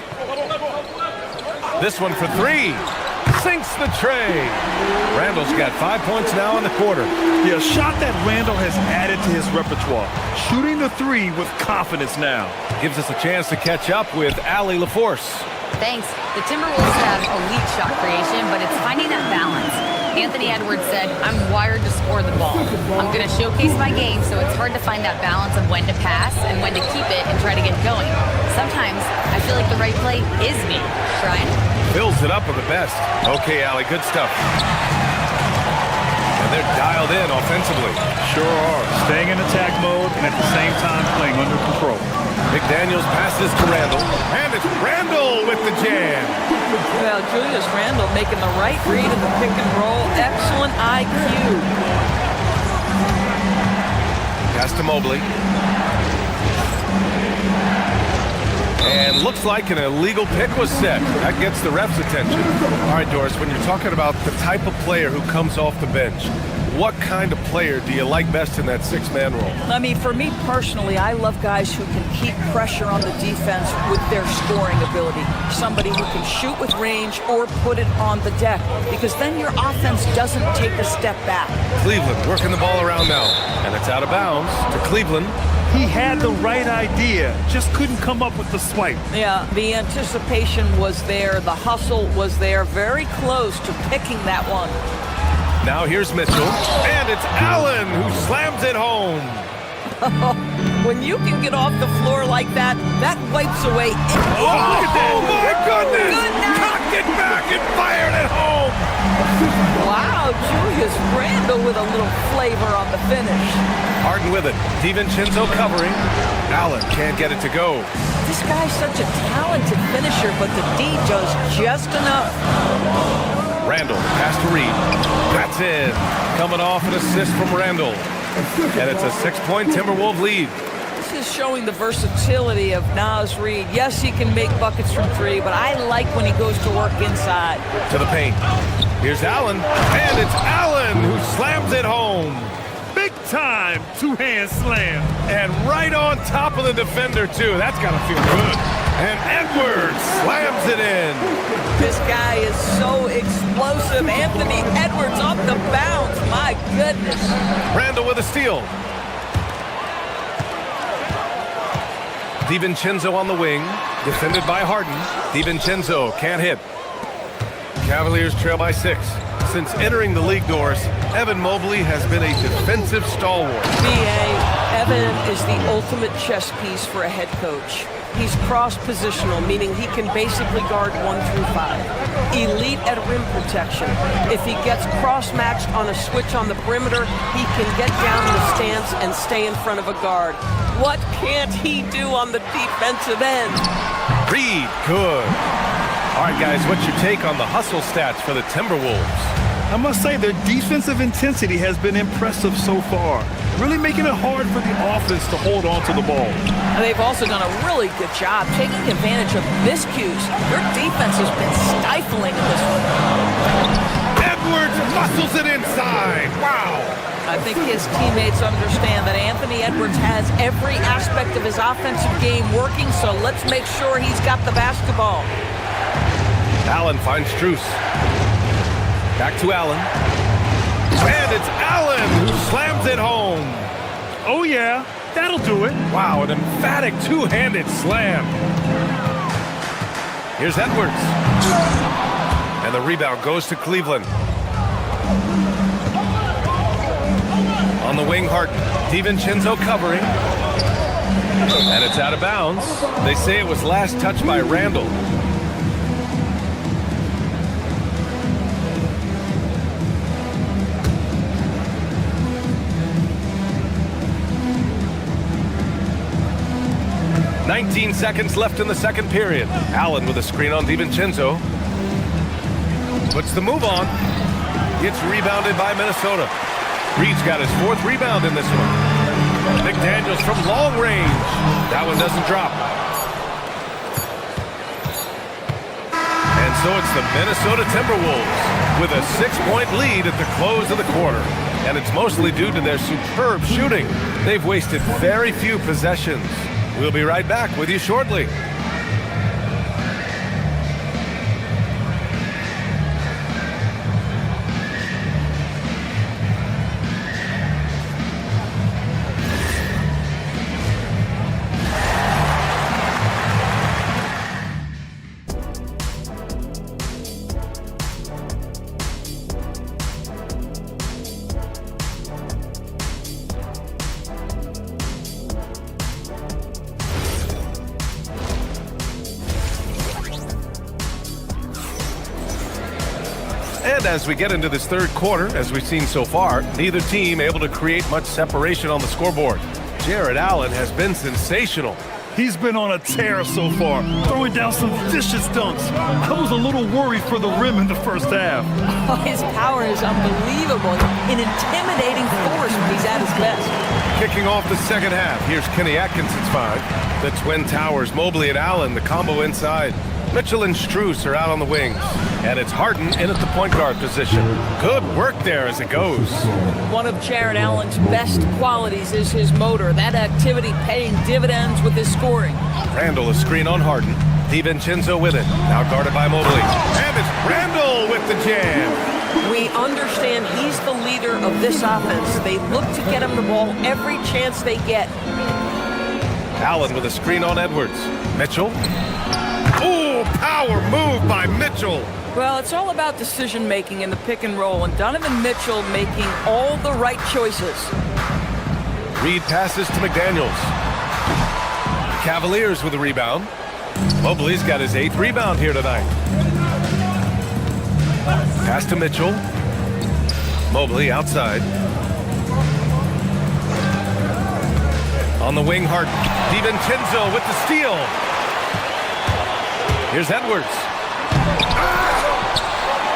This one for 3. Sinks the tray. Randall's got 5 points now in the quarter. Yeah, a shot that Randall has added to his repertoire. Shooting the 3 with confidence now. Gives us a chance to catch up with Allie LaForce. Thanks. The Timberwolves have elite shot creation, but it's finding that balance. Anthony Edwards said, I'm wired to score the ball. I'm going to showcase my game, so it's hard to find that balance of when to pass and when to keep it and try to get going. Sometimes I feel like the right play is me. Brian? Fills it up with the best. Okay, Allie, good stuff. And they're dialed in offensively. Sure are. Staying in attack mode and at the same time playing under control. McDaniels passes to Randall. And it's Randall with the jam. Well, Julius Randall making the right read in the pick and roll. Excellent IQ. Pass to Mobley. And looks like an illegal pick was set. That gets the ref's attention. All right, Doris, when you're talking about the type of player who comes off the bench, what kind of player do you like best in that 6-man role? I mean, for me personally, I love guys who can keep pressure on the defense with their scoring ability. Somebody who can shoot with range or put it on the deck, because then your offense doesn't take a step back. Cleveland working the ball around now, and it's out of bounds to Cleveland. He had the right idea, just couldn't come up with the swipe. Yeah, the anticipation was there, the hustle was there, very close to picking that one. Now here's Mitchell, and it's Allen who slams it home. When you can get off the floor like that, that wipes away. Oh, look at that! Oh my goodness! Cocked it back and fired it home! Wow, Julius Randall with a little flavor on the finish. Harden with it. DiVincenzo covering. Allen can't get it to go. This guy's such a talented finisher, but the D does just enough. Randall, pass to Reed. That's in. Coming off an assist from Randall. And it's a 6-point Timberwolves lead. This is showing the versatility of Naz Reid. Yes, he can make buckets from 3, but I like when he goes to work inside. To the paint. Here's Allen. And it's Allen who slams it home. Big time two-hand slam. And right on top of the defender, too. That's got to feel good. And Edwards slams it in. This guy is so explosive. Anthony Edwards off the bounce. My goodness. Randall with a steal. DiVincenzo on the wing. Defended by Harden. DiVincenzo can't hit. Cavaliers trail by 6. Since entering the league doors, Evan Mobley has been a defensive stalwart. Evan is the ultimate chess piece for a head coach. He's cross-positional, meaning he can basically guard 1 through 5. Elite at rim protection. If he gets cross-matched on a switch on the perimeter, he can get down in the stance and stay in front of a guard. What can't he do on the defensive end? Reed, good. All right, guys, what's your take on the hustle stats for the Timberwolves? I must say their defensive intensity has been impressive so far, really making it hard for the offense to hold on to the ball. And they've also done a really good job taking advantage of miscues. Their defense has been stifling in this one. Edwards muscles it inside. Wow. I think his teammates understand that Anthony Edwards has every aspect of his offensive game working, so let's make sure he's got the basketball. Allen finds Strus. Back to Allen. And it's Allen who slams it home. Oh, yeah. That'll do it. Wow, an emphatic two-handed slam. Here's Edwards. And the rebound goes to Cleveland. On the wing, Harden. DiVincenzo covering. And it's out of bounds. They say it was last touched by Randall. "19 seconds left in the second period. Allen with a screen on DiVincenzo. Puts the move on. Gets rebounded by Minnesota. Reed's got his 4th rebound in this one. McDaniels from long range. That one doesn't drop. And so it's the Minnesota Timberwolves with a 6-point lead at the close of the quarter. And it's mostly due to their superb shooting. They've wasted very few possessions. We'll be right back with you shortly. And as we get into this third quarter, as we've seen so far, neither team able to create much separation on the scoreboard. Jared Allen has been sensational. He's been on a tear so far, throwing down some vicious dunks. I was a little worried for the rim in the first half. Oh, his power is unbelievable. An intimidating force when he's at his best. Kicking off the second half, here's Kenny Atkinson's 5. The Twin Towers, Mobley and Allen, the combo inside. Mitchell and Strus are out on the wings. And it's Harden in at the point guard position. Good work there as it goes. One of Jared Allen's best qualities is his motor. That activity paying dividends with his scoring. Randall a screen on Harden. DiVincenzo with it. Now guarded by Mobley. And it's Randall with the jam. We understand he's the leader of this offense. They look to get him the ball every chance they get. Allen with a screen on Edwards. Mitchell. Ooh, power move by Mitchell. Well, it's all about decision-making in the pick and roll, and Donovan Mitchell making all the right choices. Reed passes to McDaniels. Cavaliers with a rebound. Mobley's got his 8th rebound here tonight. Pass to Mitchell. Mobley outside. On the wing, Harden. DiVincenzo with the steal. Here's Edwards.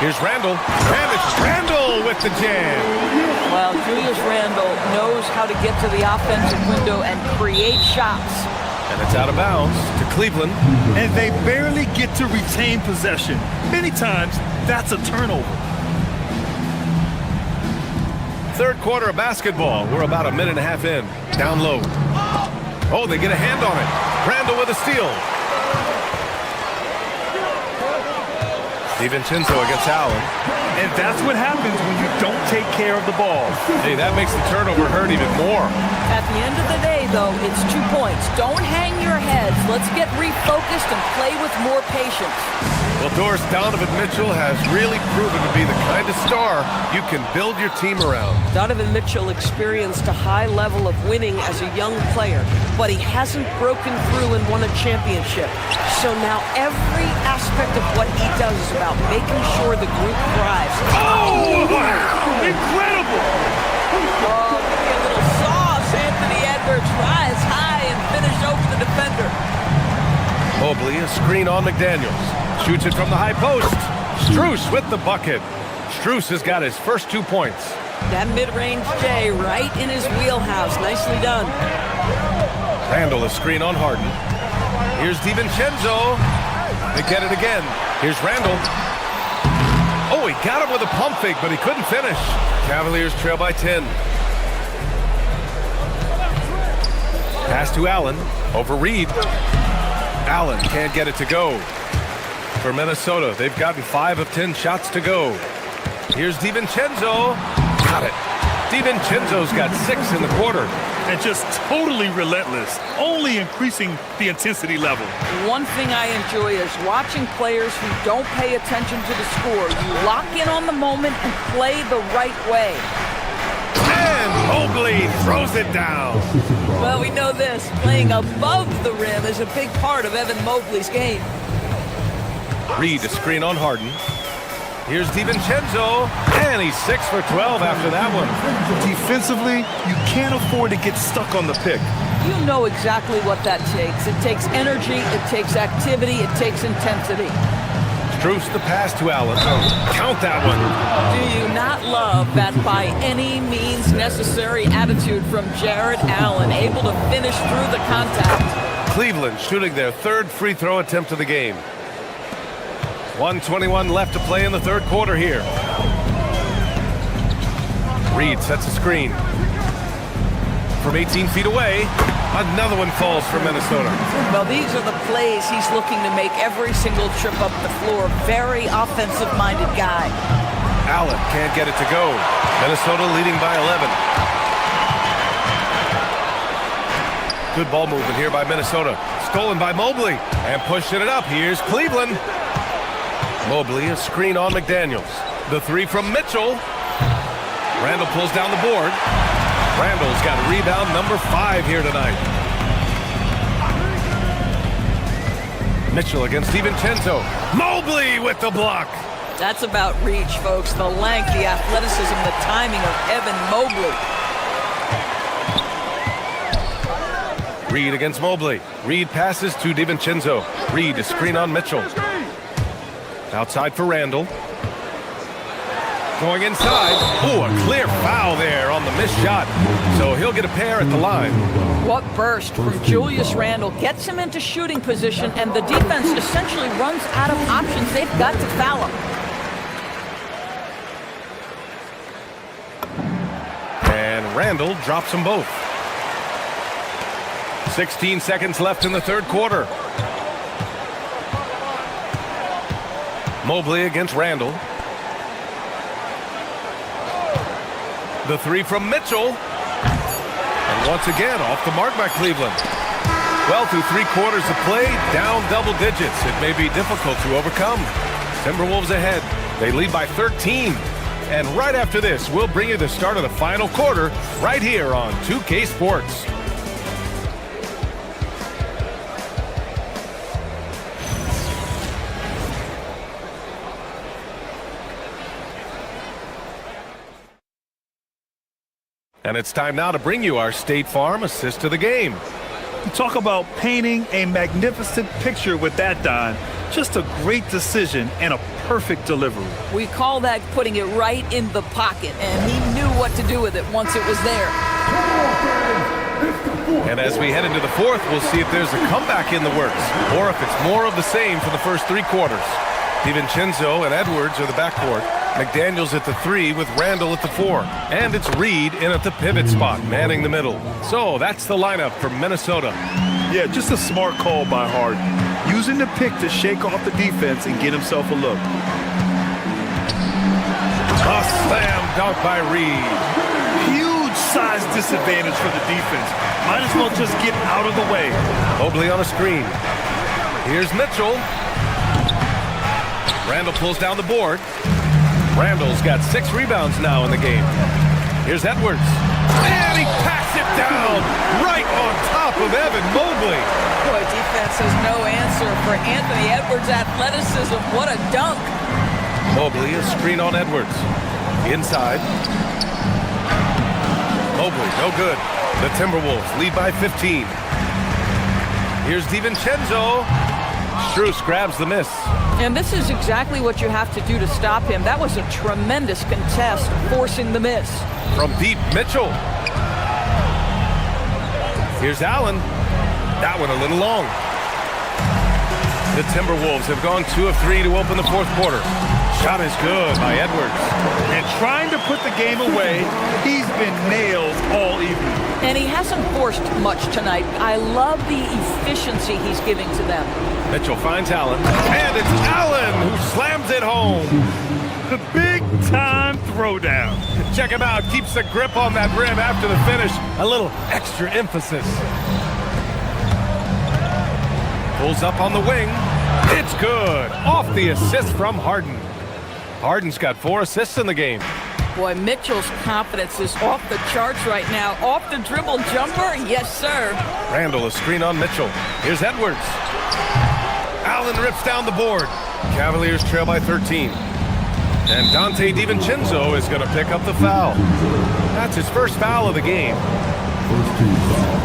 Here's Randall. And it's Randall with the jam. Well, Julius Randall knows how to get to the offensive window and create shots. And it's out of bounds to Cleveland. And they barely get to retain possession. Many times, that's a turnover. Third quarter of basketball. We're about a minute and a half in. Down low. Oh, they get a hand on it. Randall with a steal. DiVincenzo against Allen. And that's what happens when you don't take care of the ball. Hey, that makes the turnover hurt even more. At the end of the day, though, it's 2 points. Don't hang your heads. Let's get refocused and play with more patience. Well, Doris, Donovan Mitchell has really proven to be the kind of star you can build your team around. Donovan Mitchell experienced a high level of winning as a young player, but he hasn't broken through and won a championship. So now every aspect of what he does is about making sure the group thrives. Oh, wow! Incredible! Oh, a little sauce. Anthony Edwards rise high and finish over the defender. Mobley, a screen on McDaniels. Shoots it from the high post. Strus with the bucket. Strus has got his first 2 points. That mid-range J right in his wheelhouse. Nicely done. Randall, a screen on Harden. Here's DiVincenzo. They get it again. Here's Randall. Oh, he got him with a pump fake, but he couldn't finish. Cavaliers trail by 10. Pass to Allen. Over Reed. Allen can't get it to go. For Minnesota, they've gotten 5 of 10 shots to go. Here's DiVincenzo. Got it. DiVincenzo's got 6 in the quarter. And just totally relentless, only increasing the intensity level. One thing I enjoy is watching players who don't pay attention to the score. You lock in on the moment and play the right way. And Mobley throws it down. Well, we know this. Playing above the rim is a big part of Evan Mobley's game. Reed, a screen on Harden. Here's DiVincenzo, and he's 6 for 12 after that one. Defensively, you can't afford to get stuck on the pick. You know exactly what that takes. It takes energy, it takes activity, it takes intensity. Strus the pass to Allen. Count that one. Do you not love that by any means necessary attitude from Jared Allen, able to finish through the contact? Cleveland shooting their 3rd free throw attempt of the game. 1:21 left to play in the 3rd quarter here. Reed sets a screen. From 18 feet away, another one falls for Minnesota. Well, these are the plays he's looking to make every single trip up the floor. Very offensive-minded guy. Allen can't get it to go. Minnesota leading by 11. Good ball movement here by Minnesota. Stolen by Mobley. And pushing it up. Here's Cleveland. Mobley, a screen on McDaniels. The 3 from Mitchell. Randall pulls down the board. Randall's got rebound number 5 here tonight. Mitchell against DiVincenzo. Mobley with the block. That's about reach, folks. The length, the athleticism, the timing of Evan Mobley. Reed against Mobley. Reed passes to DiVincenzo. Reed, a screen on Mitchell. Outside for Randall. Going inside. Oh, a clear foul there on the missed shot. So he'll get a pair at the line. What burst from Julius Randle gets him into shooting position, and the defense essentially runs out of options. They've got to foul him. And Randall drops them both. 16 seconds left in the 3rd quarter. Mobley against Randall. The 3 from Mitchell. And once again, off the mark by Cleveland. Well, through 3 quarters of play, down double digits. It may be difficult to overcome. Timberwolves ahead. They lead by 13. And right after this, we'll bring you the start of the final quarter right here on 2K Sports. And it's time now to bring you our State Farm assist to the game. You talk about painting a magnificent picture with that, Don. Just a great decision and a perfect delivery. We call that putting it right in the pocket, and he knew what to do with it once it was there. And as we head into the 4th, we'll see if there's a comeback in the works, or if it's more of the same for the first 3 quarters. DiVincenzo and Edwards are the backcourt. McDaniels at the 3 with Randall at the 4. And it's Reed in at the pivot spot, manning the middle. So that's the lineup for Minnesota. Yeah, just a smart call by Harden. Using the pick to shake off the defense and get himself a look. A slam dunk by Reed. Huge size disadvantage for the defense. Might as well just get out of the way. Mobley on a screen. Here's Mitchell. Randall pulls down the board. Randall's got 6 rebounds now in the game. Here's Edwards. And he packs it down right on top of Evan Mobley. Boy, defense has no answer for Anthony Edwards' athleticism. What a dunk. Mobley, a screen on Edwards. Inside. Mobley, no good. The Timberwolves lead by 15. Here's DiVincenzo. Strus grabs the miss. And this is exactly what you have to do to stop him. That was a tremendous contest, forcing the miss. From deep, Mitchell. Here's Allen. That one a little long. The Timberwolves have gone 2 of 3 to open the fourth quarter. Shot is good by Edwards. And trying to put the game away, he's been nailed all evening. And he hasn't forced much tonight. I love the efficiency he's giving to them. Mitchell finds Allen. And it's Allen who slams it home. The big-time throwdown. Check him out. Keeps the grip on that rim after the finish. A little extra emphasis. Pulls up on the wing. It's good. Off the assist from Harden. Harden's got 4 assists in the game. Boy, Mitchell's confidence is off the charts right now. Off the dribble jumper, yes, sir. Randall, a screen on Mitchell. Here's Edwards. Allen rips down the board. Cavaliers trail by 13. And Dante DiVincenzo is going to pick up the foul. That's his first foul of the game. First team foul.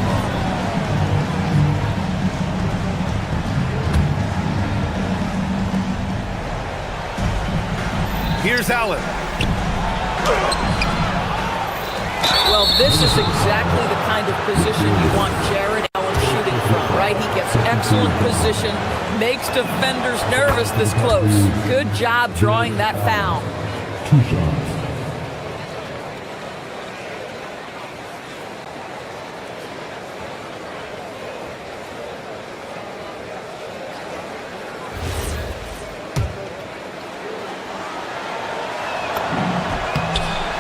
Here's Allen. Well, this is exactly the kind of position you want Jared Allen shooting from, right? He gets excellent position, makes defenders nervous this close. Good job drawing that foul. 2 shots.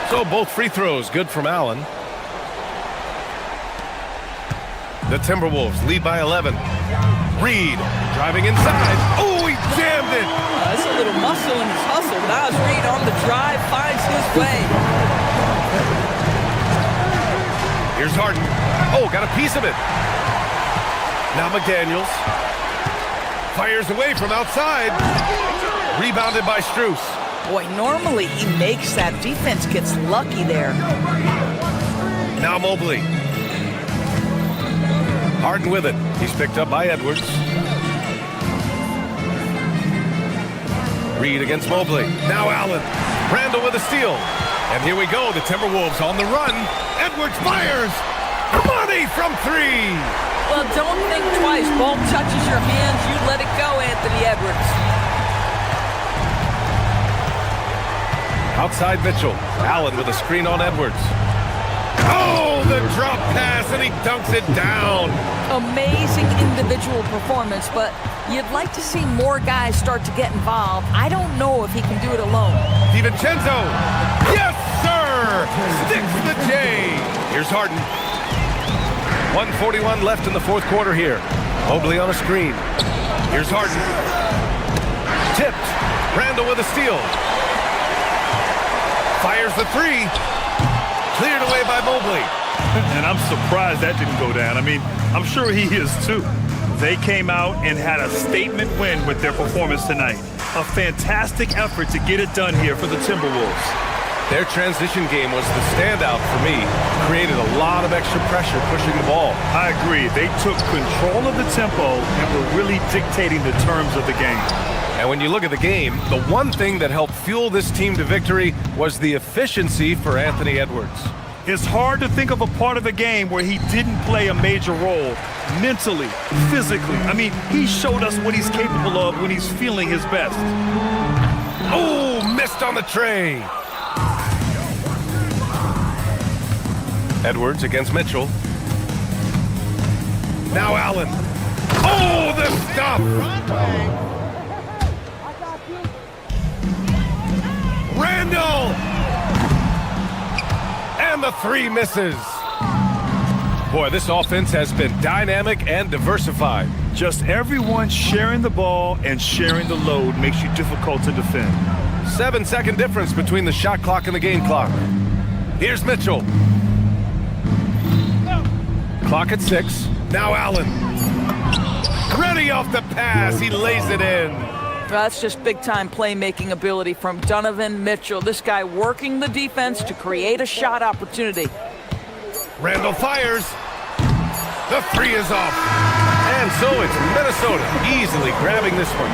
So both free throws good from Allen. The Timberwolves lead by 11. Reed driving inside. Oh, he jammed it. That's a little muscle in his hustle. Nas Reed on the drive finds his way. Here's Harden. Oh, got a piece of it. Now McDaniels. Fires away from outside. Rebounded by Strus. Boy, normally he makes that. Defense gets lucky there. Now Mobley. Harden with it. He's picked up by Edwards. Reed against Mobley. Now Allen. Randall with a steal. And here we go. The Timberwolves on the run. Edwards fires. Money from 3. Well, don't think twice. Ball touches your hands. You let it go, Anthony Edwards. Outside Mitchell. Allen with a screen on Edwards. Oh, the drop pass, and he dunks it down. Amazing individual performance, but you'd like to see more guys start to get involved. I don't know if he can do it alone. DiVincenzo. Yes, sir. Sticks the J. Here's Harden. 1:41 left in the fourth quarter here. Mobley on a screen. Here's Harden. Tipped. Randall with a steal. Fires the 3. Cleared away by Mobley. And I'm surprised that didn't go down. I mean, I'm sure he is too. They came out and had a statement win with their performance tonight. A fantastic effort to get it done here for the Timberwolves. Their transition game was the standout for me. Created a lot of extra pressure pushing the ball. I agree. They took control of the tempo and were really dictating the terms of the game. And when you look at the game, the one thing that helped fuel this team to victory was the efficiency for Anthony Edwards. It's hard to think of a part of the game where he didn't play a major role mentally, physically. I mean, he showed us what he's capable of when he's feeling his best. Oh, missed on the tray. Edwards against Mitchell. Now Allen. Oh, the stop. Randall the three misses. Boy, this offense has been dynamic and diversified. Just everyone sharing the ball and sharing the load makes you difficult to defend. 7-second difference between the shot clock and the game clock. Here's Mitchell. Clock at 6. Now Allen. Ready off the pass. He lays it in. That's just big-time playmaking ability from Donovan Mitchell. This guy working the defense to create a shot opportunity. Randall fires. The three is off. And so it's Minnesota easily grabbing this one.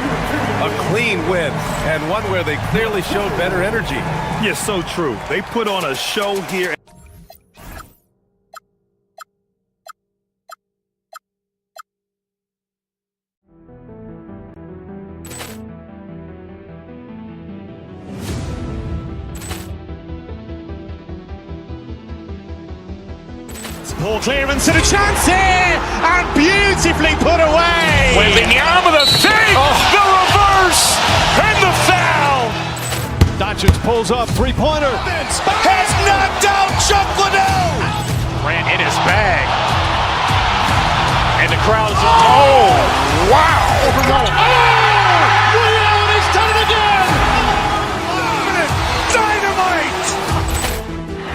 A clean win, and one where they clearly showed better energy. Yes, so true. They put on a show here. Ball clearance and a chance here, and beautifully put away. Wembanyama with a save, the reverse, and the foul. Doncic pulls up, three-pointer. Has knocked out Chocolate. Ran in his bag. And the crowd is, oh, wow. He's done it again. Dynamite.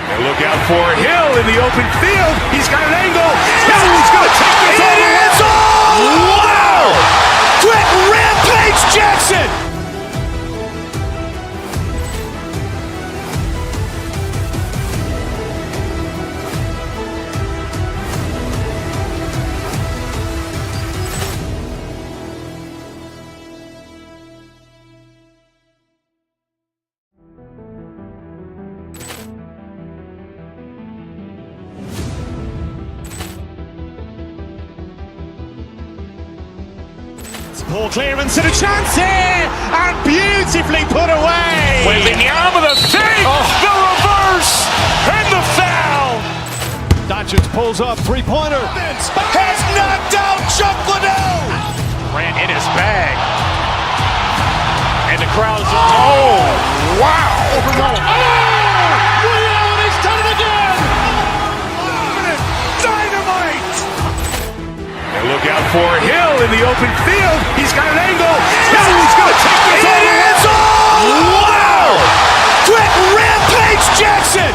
And look out for Hill in the open field. He's got an angle. Hill's going to take this all the way. Wow! Quick rampage Jackson. Ball clearance and a chance here, and beautifully put away. Wembanyama with a save, the reverse, and the foul. Doncic pulls up, three-pointer. Has knocked out Chocolate. Ran in his bag. And the crowd is, oh, wow. He's done it again. Dynamite. And look out for Hill in the open field. He's got an angle. Hill's going to take this all the way. Wow! Quick rampage Jackson.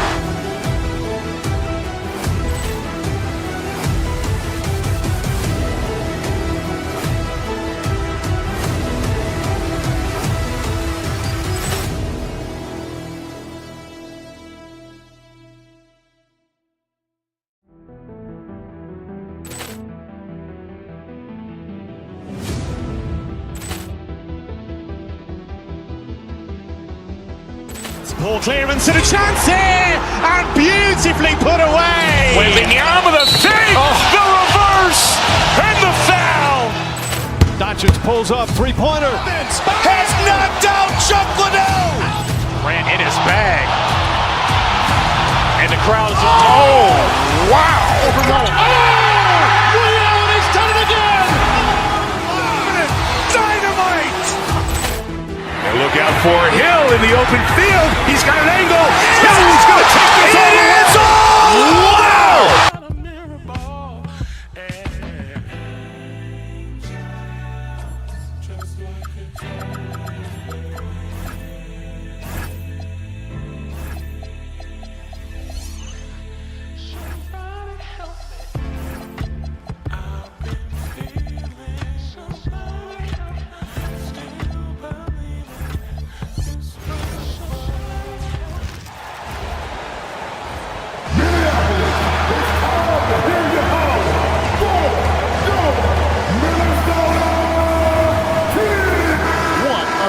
Ball clearance and a chance here, and beautifully put away. Wembanyama with a save, the reverse, and the foul. Doncic pulls up, three-pointer. Has knocked out Chocolate. Ran in his bag. And the crowd is, oh, wow. He's done it again. Dynamite. And look out for Hill in the open field. He's got an angle. Hill's going to take this all the way. Wow!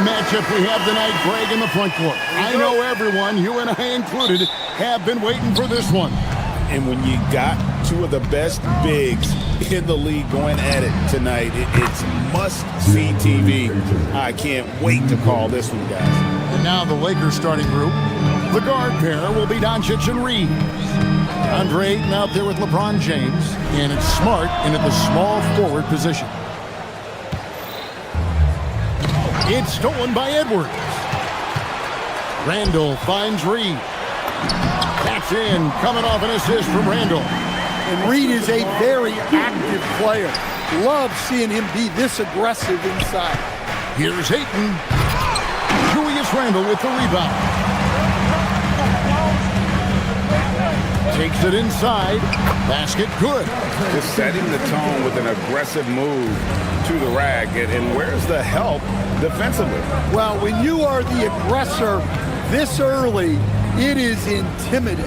Matchup we have tonight, Greg, in the front court. I know everyone, you and I included, have been waiting for this one. And when you got two of the best bigs in the league going at it tonight, it's must-see TV. I can't wait to call this one, guys. And now the Lakers starting group. The guard pair will be Doncic and Reeves. Andre Ayton out there with LeBron James, and it's Smart in at the small forward position. It's stolen by Edwards. Randall finds Reeves. That's in, coming off an assist from Randall. And Reed is a very active player. Love seeing him be this aggressive inside. Here's Ayton. Julius Randle with the rebound. Takes it inside. Basket good. Just setting the tone with an aggressive move to the rack. And where's the help defensively? Well, when you are the aggressor this early, it is intimidating.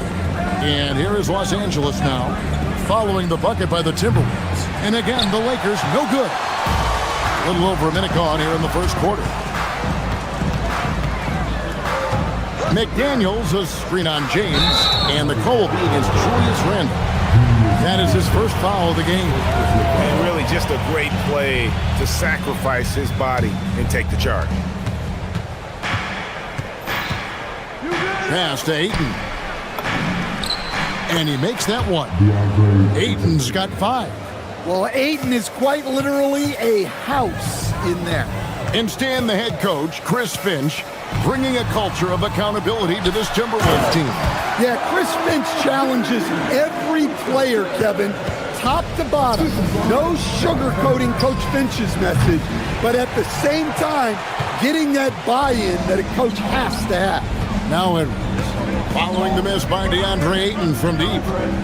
And here is Los Angeles now, following the bucket by the Timberwolves. And again, the Lakers no good. A little over a minute gone here in the first quarter. McDaniels, a screen on James, and the call will be against Julius Randle. That is his first foul of the game. And really just a great play to sacrifice his body and take the charge. Pass to Ayton. And he makes that one. Ayton's got 5. Well, Ayton is quite literally a house in there. And Stan, the head coach, Chris Finch, bringing a culture of accountability to this Timberwolves team. Yeah, Chris Finch challenges every player, Kevin, top to bottom. No sugarcoating Coach Finch's message, but at the same time, getting that buy-in that a coach has to have. Now Edwards, following the miss by DeAndre Ayton from deep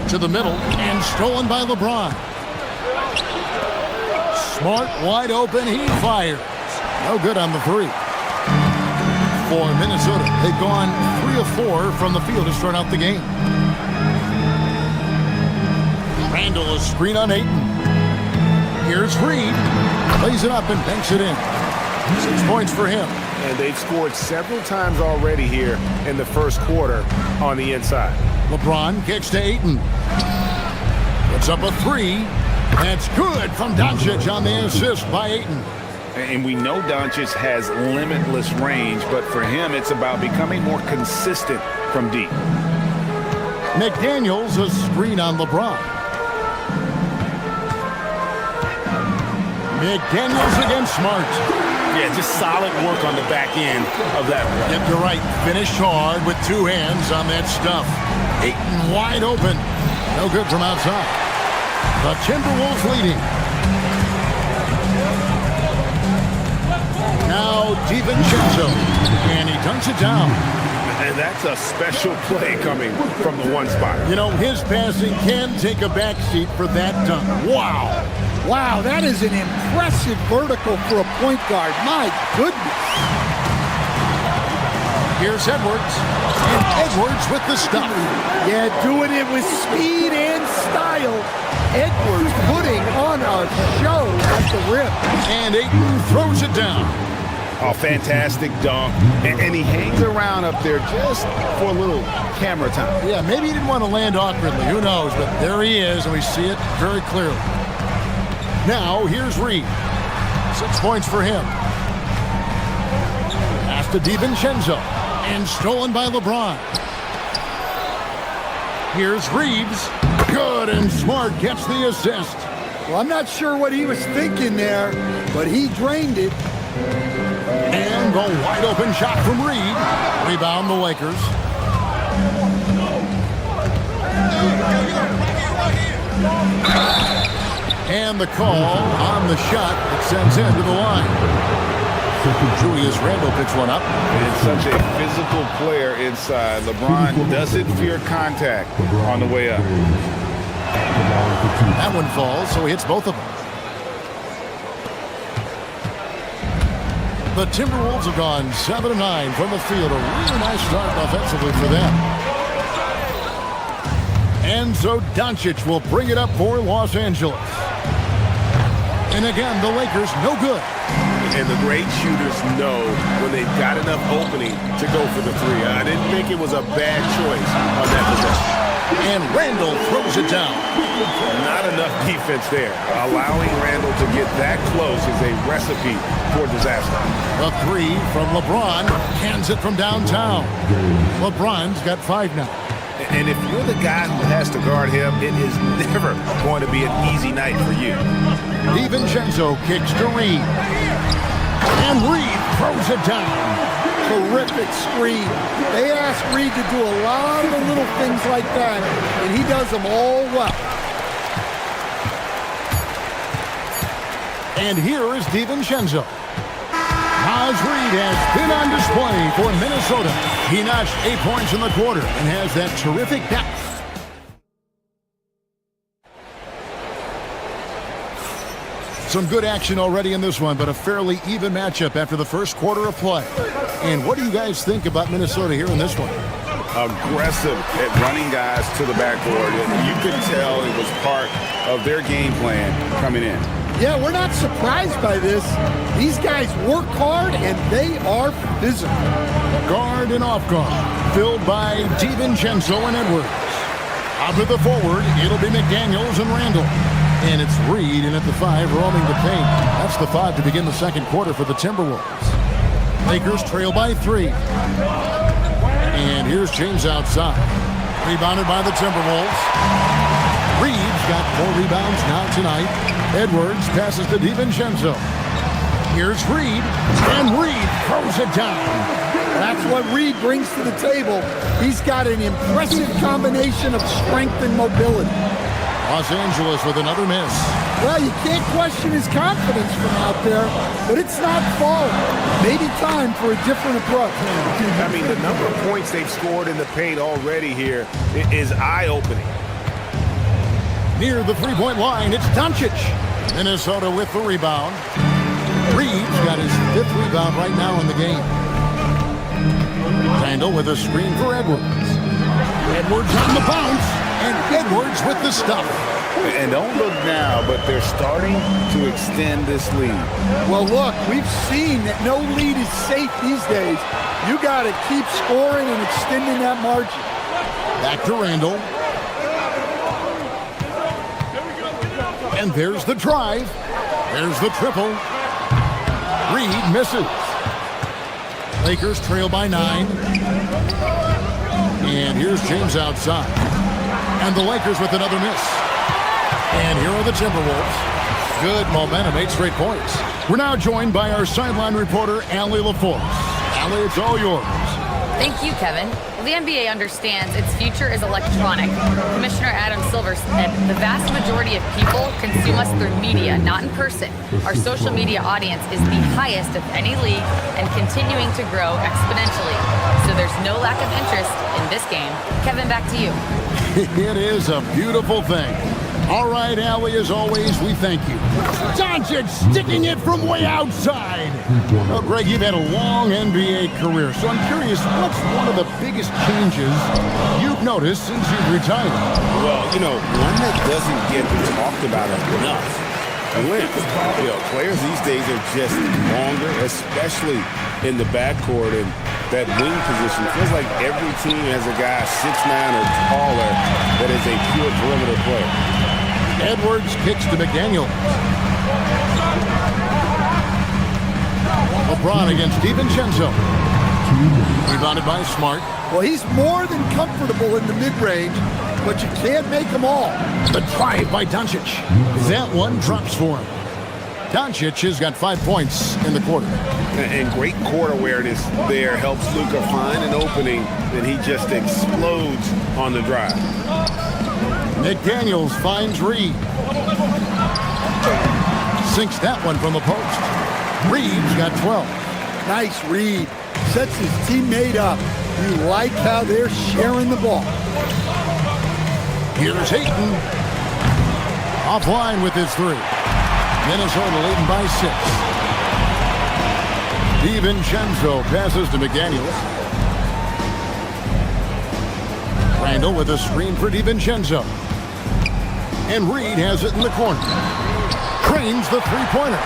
to the middle, and stolen by LeBron. Smart, wide open, he fires. No good on the 3. For Minnesota, they've gone 3 of 4 from the field to start out the game. Randall, a screen on Ayton. Here's Reed. Lays it up and banks it in. 6 points for him. And they've scored several times already here in the first quarter on the inside. LeBron kicks to Ayton. Puts up a 3. That's good from Doncic on the assist by Ayton. And we know Doncic has limitless range, but for him, it's about becoming more consistent from deep. McDaniels, a screen on LeBron. McDaniels against Smart. Yeah, just solid work on the back end of that one. Yep, you're right. Finished hard with 2 hands on that stuff. Ayton wide open. No good from outside. The Timberwolves leading. Now DiVincenzo, and he dunks it down. And that's a special play coming from the 1 spot. You know, his passing can take a backseat for that dunk. Wow. Wow, that is an impressive vertical for a point guard. My goodness. Here's Edwards. And Edwards with the stuff. Yeah, doing it with speed and style. Edwards putting on a show at the rim. And Ayton throws it down. A fantastic dunk. And he hangs around up there just for a little camera time. Yeah, maybe he didn't want to land awkwardly. Who knows? But there he is, and we see it very clearly. Now, here's Reed. 6 points for him. Pass to DiVincenzo. And stolen by LeBron. Here's Reeves. Good, and Smart gets the assist. Well, I'm not sure what he was thinking there, but he drained it. And the wide open shot from Reed. Rebound the Lakers. And the call on the shot that sends him to the line. Julius Randle picks one up. And such a physical player inside. LeBron doesn't fear contact on the way up. That one falls, so he hits both of them. The Timberwolves have gone 7-9 from the field. A really nice start offensively for them. And so Doncic will bring it up for Los Angeles. And again, the Lakers no good. And the great shooters know when they've got enough opening to go for the 3. I didn't think it was a bad choice on that possession. And Randle throws it down. Not enough defense there. Allowing Randle to get that close is a recipe for disaster. A 3 from LeBron. Cans it from downtown. LeBron's got 5 now. And if you're the guy who has to guard him, it is never going to be an easy night for you. DiVincenzo kicks to Reed. And Reed throws it down. terrific screen. They ask Reed to do a lot of the little things like that, and he does them all well. And here is DiVincenzo. Naz Reid has been on display for Minnesota. He notched 8 points in the quarter and has that terrific depth. Some good action already in this one, but a fairly even matchup after the first quarter of play. And what do you guys think about Minnesota here in this one? Aggressive at running guys to the backboard. You could tell it was part of their game plan coming in. Yeah, we're not surprised by this. These guys work hard, and they are physical. Guard and off guard, filled by DiVincenzo and Edwards. Out to the forward, it'll be McDaniels and Randall. And it's Reed in at the 5, roaming the paint. That's the 5 to begin the second quarter for the Timberwolves. Lakers trail by 3. And here's James outside. Rebounded by the Timberwolves. Reed's got 4 rebounds now tonight. Edwards passes to DiVincenzo. Here's Reed, and Reed throws it down. That's what Reed brings to the table. He's got an impressive combination of strength and mobility. Los Angeles with another miss. Well, you can't question his confidence from out there, but it's not falling. Maybe time for a different approach. I mean, the number of points they've scored in the paint already here is eye-opening. Near the three-point line, it's Doncic. Minnesota with the rebound. Reed's got his 5th rebound right now in the game. Randall with a screen for Edwards. Edwards on the bounce, and Edwards with the stuff. And don't look now, but they're starting to extend this lead. Well, look, we've seen that no lead is safe these days. You got to keep scoring and extending that margin. Back to Randall. And there's the drive. There's the triple. Reed misses. Lakers trail by 9. And here's James outside. And the Lakers with another miss. And here are the Timberwolves. Good momentum, 8 straight points. We're now joined by our sideline reporter, Allie LaForce. Allie, it's all yours. Thank you, Kevin. Well, the NBA understands its future is electronic. Commissioner Adam Silver said the vast majority of people consume us through media, not in person. Our social media audience is the highest of any league and continuing to grow exponentially. So there's no lack of interest in this game. Kevin, back to you. It is a beautiful thing. All right, Allie, as always, we thank you. Doncic sticking it from way outside. Well, Greg, you've had a long NBA career, so I'm curious, what's one of the biggest changes you've noticed since you've retired? Well, one that doesn't get talked about enough. Length. Players these days are just longer, especially in the backcourt, and that wing position feels like every team has a guy 6'9" or taller that is a pure perimeter player. Edwards kicks to McDaniel. LeBron against DiVincenzo. Rebounded by Smart. Well, he's more than comfortable in the mid-range, but you can't make them all. The drive by Doncic. That one drops for him. Doncic has got 5 points in the quarter. And great court awareness there helps Luka find an opening, and he just explodes on the drive. McDaniels finds Reed. Sinks that one from the post. Reed's got 12. Nice Reed. Sets his teammate up. You like how they're sharing the ball. Here's Ayton. Offline with his 3. Minnesota leading by 6. DiVincenzo passes to McDaniels. Randall with a screen for DiVincenzo. And Reed has it in the corner. Cranes the three-pointer.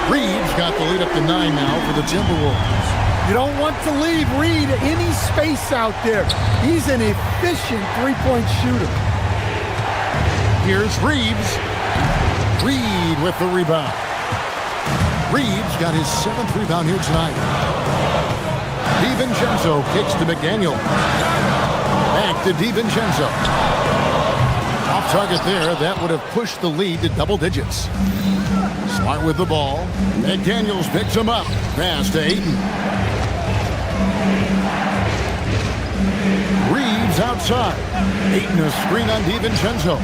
Reed's got the lead up to 9 now for the Timberwolves. You don't want to leave Reed any space out there. He's an efficient three-point shooter. Here's Reeves. Reed with the rebound. Reed's got his 7th rebound here tonight. DiVincenzo kicks to McDaniel. Back to DiVincenzo. Off target there. That would have pushed the lead to double digits. Smart with the ball. McDaniels picks him up. Pass to Ayton. Reeves outside. Aiton a screen on DiVincenzo.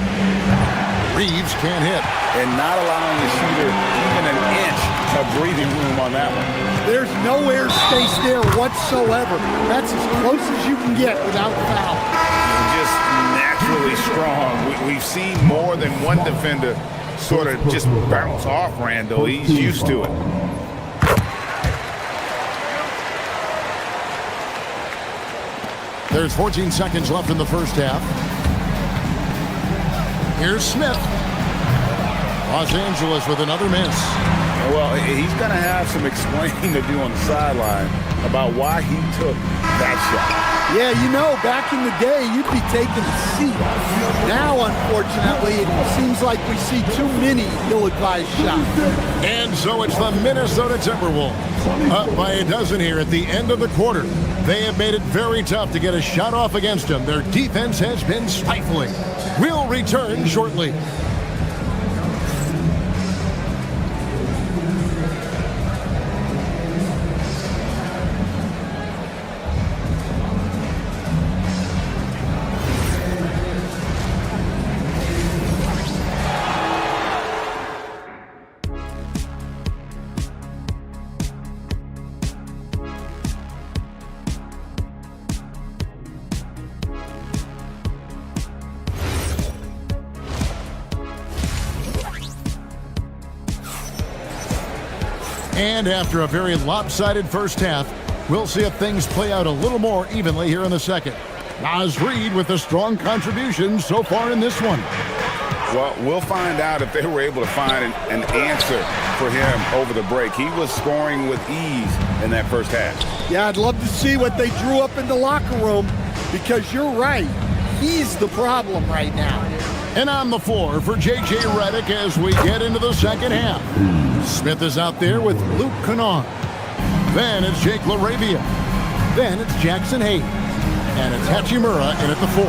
Reeves can't hit. And not allowing the shooter even an inch of breathing room on that one. There's no air space there whatsoever. That's as close as you can get without foul. Just naturally strong. We've seen more than one defender sort of just bounce off Randall. He's used to it. There's 14 seconds left in the first half. Here's Smith. Los Angeles with another miss. Well, he's going to have some explaining to do on the sideline about why he took that shot. Yeah, you know, back in the day, you'd be taking a seat. Now, unfortunately, it seems like we see too many ill-advised shots. And so it's the Minnesota Timberwolves. Up by a dozen here at the end of the quarter. They have made it very tough to get a shot off against them. Their defense has been stifling. We'll return shortly. And after a very lopsided first half, we'll see if things play out a little more evenly here in the second. Naz Reid with a strong contribution so far in this one. Well, we'll find out if they were able to find an answer for him over the break. He was scoring with ease in that first half. Yeah, I'd love to see what they drew up in the locker room, because you're right. He's the problem right now. And on the floor for J.J. Redick as we get into the second half. Smith is out there with Luke Kennard. Then it's Jake LaRavia. Then it's Jackson Hayes. And it's Hachimura in at the 4.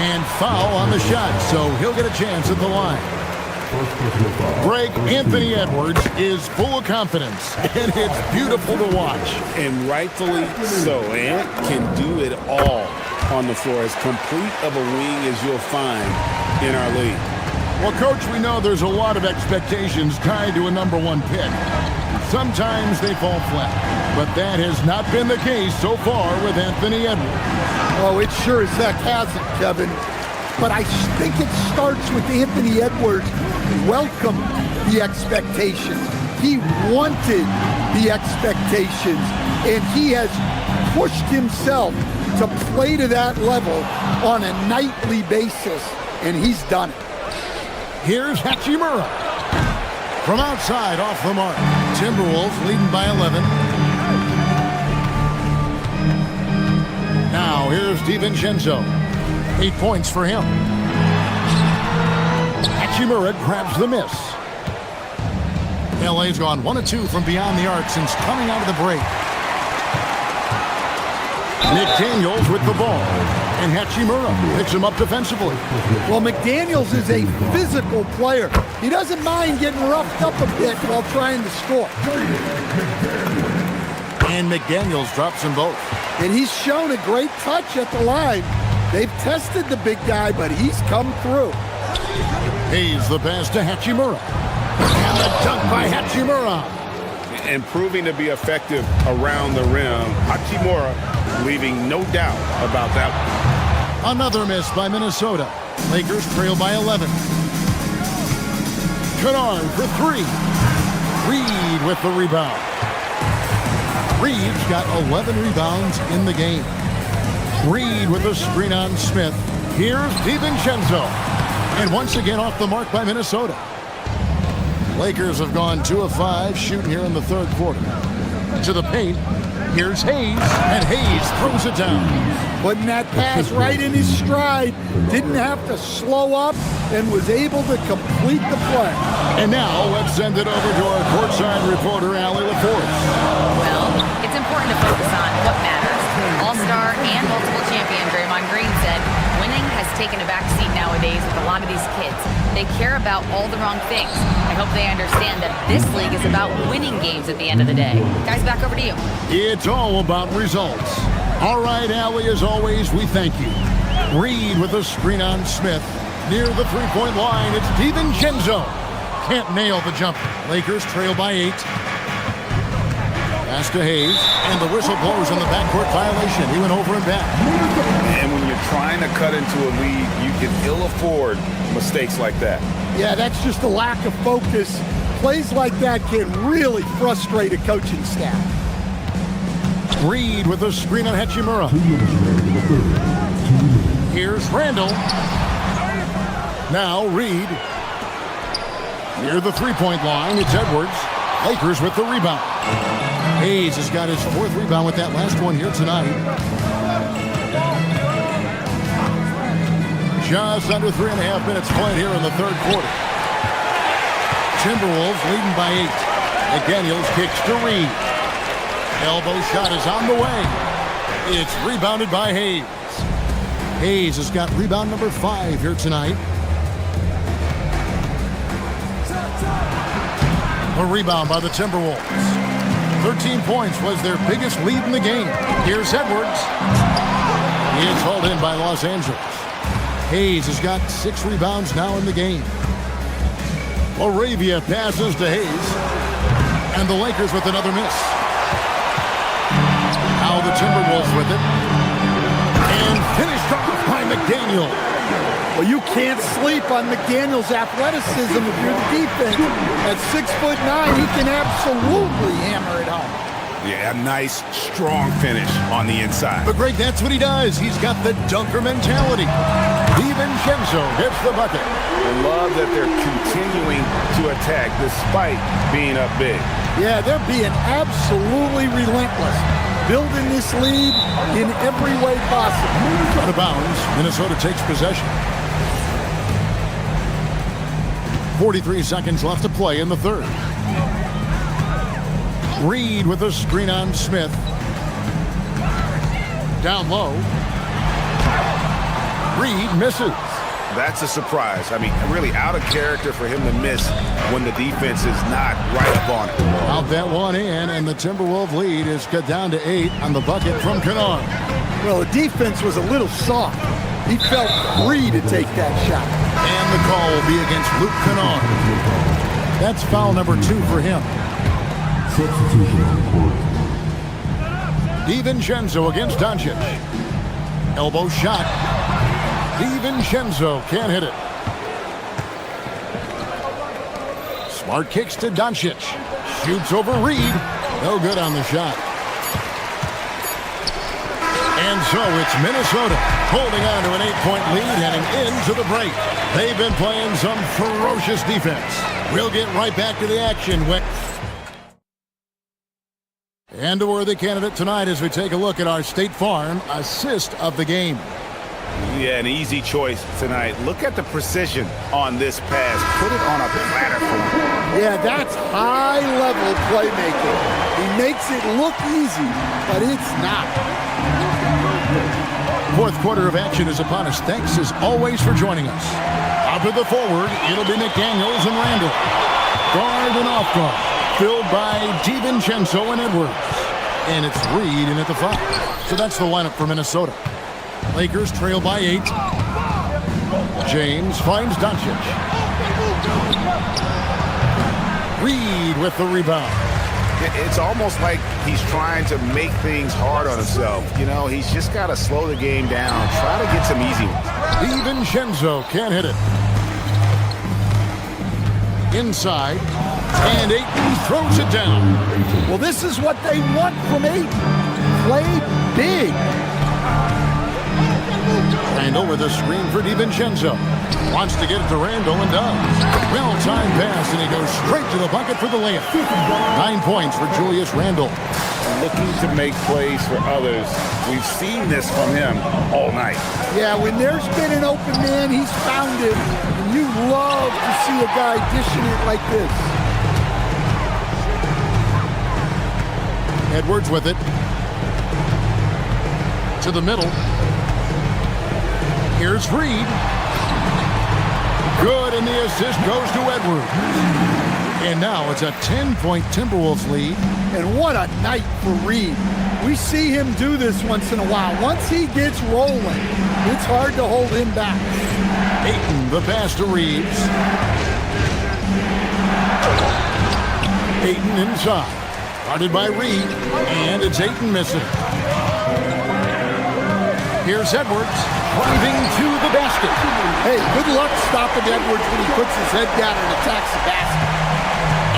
And foul on the shot, so he'll get a chance at the line. Greg, Anthony Edwards is full of confidence, and it's beautiful to watch. And rightfully so. Ant can do it all on the floor, as complete of a wing as you'll find in our league. Well, Coach, we know there's a lot of expectations tied to a #1 pick. Sometimes they fall flat, but that has not been the case so far with Anthony Edwards. Oh, it sure as heck hasn't, Kevin. But I think it starts with Anthony Edwards welcomed the expectations. He wanted the expectations, and he has pushed himself to play to that level on a nightly basis, and he's done it. Here's Hachimura. From outside, off the mark. Timberwolves leading by 11. Now, here's DiVincenzo. 8 points for him. Hachimura grabs the miss. LA's gone 1 of 2 from beyond the arc since coming out of the break. McDaniels with the ball. And Hachimura picks him up defensively. Well, McDaniels is a physical player. He doesn't mind getting roughed up a bit while trying to score. And McDaniels drops them both. And he's shown a great touch at the line. They've tested the big guy, but he's come through. Hayes the pass to Hachimura. And the dunk by Hachimura. And proving to be effective around the rim. Hachimura leaving no doubt about that one. Another miss by Minnesota. Lakers trail by 11. Kennard for 3. Reid with the rebound. Reid's got 11 rebounds in the game. Reid with a screen on Smith. Here's DiVincenzo. And once again off the mark by Minnesota. Lakers have gone 2 of 5 shooting here in the third quarter. To the paint. Here's Hayes. And Hayes throws it down. Putting that pass right in his stride. Didn't have to slow up and was able to complete the play. And now let's send it over to our courtside reporter, Allie LaForce. Well, it's important to focus on what matters. All-star and multiple champion Draymond Green said winning has taken a back seat nowadays with a lot of these kids. They care about all the wrong things. I hope they understand that this league is about winning games at the end of the day. Guys, back over to you. It's all about results. All right, Allie, as always, we thank you. Reed with a screen on Smith. Near the three-point line, it's DiVincenzo. Can't nail the jumper. Lakers trail by 8. Pass to Hayes, and the whistle blows on the backcourt violation. He went over and back. And when you're trying to cut into a lead, you can ill afford mistakes like that. Yeah, that's just a lack of focus. Plays like that can really frustrate a coaching staff. Reed with a screen on Hachimura. Here's Randall. Now Reed. Near the three-point line, it's Edwards. Lakers with the rebound. Hayes has got his 4th rebound with that last one here tonight. Just under 3.5 minutes played here in the third quarter. Timberwolves leading by 8. McDaniels kicks to Reed. Elbow shot is on the way. It's rebounded by Hayes. Hayes has got rebound number 5 here tonight. A rebound by the Timberwolves. 13 points was their biggest lead in the game. Here's Edwards. He is hauled in by Los Angeles. Hayes has got 6 rebounds now in the game. Moravia passes to Hayes. And the Lakers with another miss. Now the Timberwolves with it. And finished off by McDaniel. Well, you can't sleep on McDaniel's athleticism if you're the defense. At 6'9", he can absolutely hammer it home. Yeah, a nice, strong finish on the inside. But Greg, that's what he does. He's got the dunker mentality. DiVincenzo hits the bucket. I love that they're continuing to attack despite being up big. Yeah, they're being absolutely relentless. Building this lead in every way possible. Out of bounds, Minnesota takes possession. 43 seconds left to play in the third. Reed with a screen on Smith. Down low. Reed misses. That's a surprise. I mean, really out of character for him to miss when the defense is not right up on it. Out that one in, and the Timberwolves lead is cut down to 8 on the bucket from Kennard. Well, the defense was a little soft. He felt free to take that shot. And the call will be against Luke Kennard. That's foul number 2 for him. Substitution on the court. DiVincenzo against Doncic. Elbow shot. DiVincenzo can't hit it. Smart kicks to Doncic. Shoots over Reed. No good on the shot. And so it's Minnesota holding on to an 8-point lead heading into the break. They've been playing some ferocious defense. We'll get right back to the action. And a worthy candidate tonight as we take a look at our State Farm assist of the game. Yeah, an easy choice tonight. Look at the precision on this pass. Put it on a platter for him. Yeah, that's high-level playmaking. He makes it look easy, but it's not. Fourth quarter of action is upon us. Thanks as always for joining us. Out to the forward, it'll be McDaniels and Randall. Guard and off guard, filled by DiVincenzo and Edwards. And it's Reed in at the 5. So that's the lineup for Minnesota. Lakers trail by 8. James finds Doncic. Reed with the rebound. It's almost like he's trying to make things hard on himself. You know, he's just got to slow the game down. Try to get some easy ones. DiVincenzo can't hit it. Inside. And Ayton throws it down. Well, this is what they want from Ayton. Play big. Randall with a screen for DiVincenzo. Wants to get it to Randall and does. Well-timed pass, and he goes straight to the bucket for the layup. 9 points for Julius Randall. Looking to make plays for others. We've seen this from him all night. Yeah, when there's been an open man, he's found it. And you love to see a guy dishing it like this. Edwards with it. To the middle. Here's Reed. Good, and the assist goes to Edwards. And now it's a 10-point Timberwolves lead. And what a night for Reed. We see him do this once in a while. Once he gets rolling, it's hard to hold him back. Ayton, the pass to Reeves. Ayton inside. Guarded by Reed, and it's Ayton missing. Here's Edwards, driving to the basket. Hey, good luck stopping Edwards when he puts his head down and attacks the basket.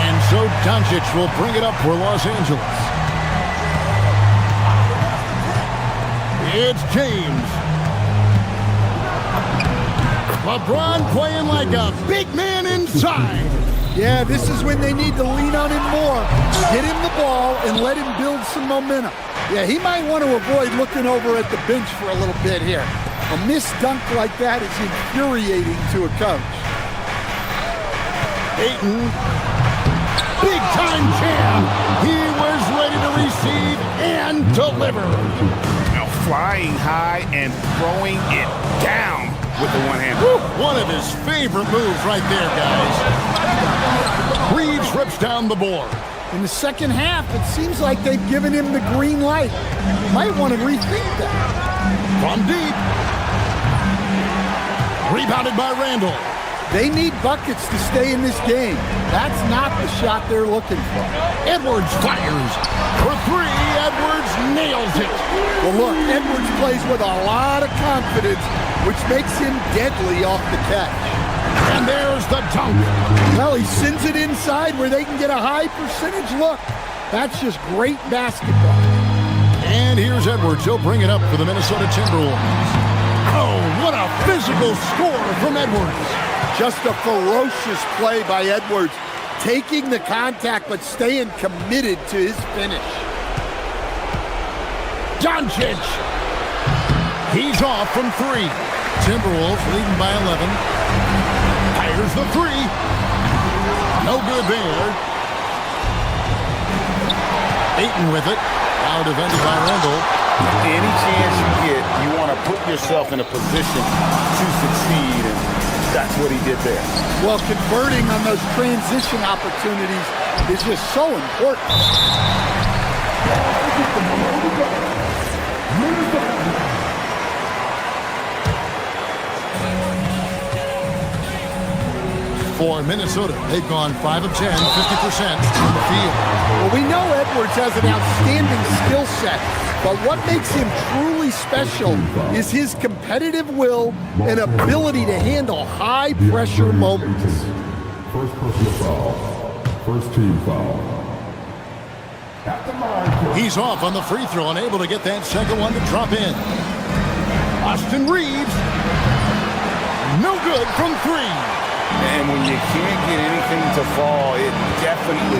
And so Doncic will bring it up for Los Angeles. It's James. LeBron playing like a big man inside. Yeah, this is when they need to lean on him more. Get him the ball and let him build some momentum. Yeah, he might want to avoid looking over at the bench for a little bit here. A missed dunk like that is infuriating to a coach. Ayton, big time jam. He was ready to receive and deliver. Now flying high and throwing it down with the one hand. One of his favorite moves right there, guys. Reeves rips down the board. In the second half, it seems like they've given him the green light. Might want to rethink that. From deep. Rebounded by Randall. They need buckets to stay in this game. That's not the shot they're looking for. Edwards fires. For three, Edwards nails it. Well, look, Edwards plays with a lot of confidence, which makes him deadly off the catch. And there's the dunk. Well, he sends it inside where they can get a high percentage look. That's just great basketball. And here's Edwards. He'll bring it up for the Minnesota Timberwolves. Oh, what a physical score from Edwards. Just a ferocious play by Edwards. Taking the contact, but staying committed to his finish. Doncic. He's off from three. Timberwolves leading by 11. Fires the three. No good there. Ayton with it. Now defended by Randall. Any chance you get, you want to put yourself in a position to succeed, and that's what he did there. Well, converting on those transition opportunities is just so important. 4 Minnesota. They've gone 5 of 10, 50% from the field. Well, we know Edwards has an outstanding skill set, but what makes him truly special is his competitive will and ability to handle high-pressure moments. First personal foul. First team foul. He's off on the free throw, unable to get that second one to drop in. Austin Reeves. No good from three. And when you can't get anything to fall, it definitely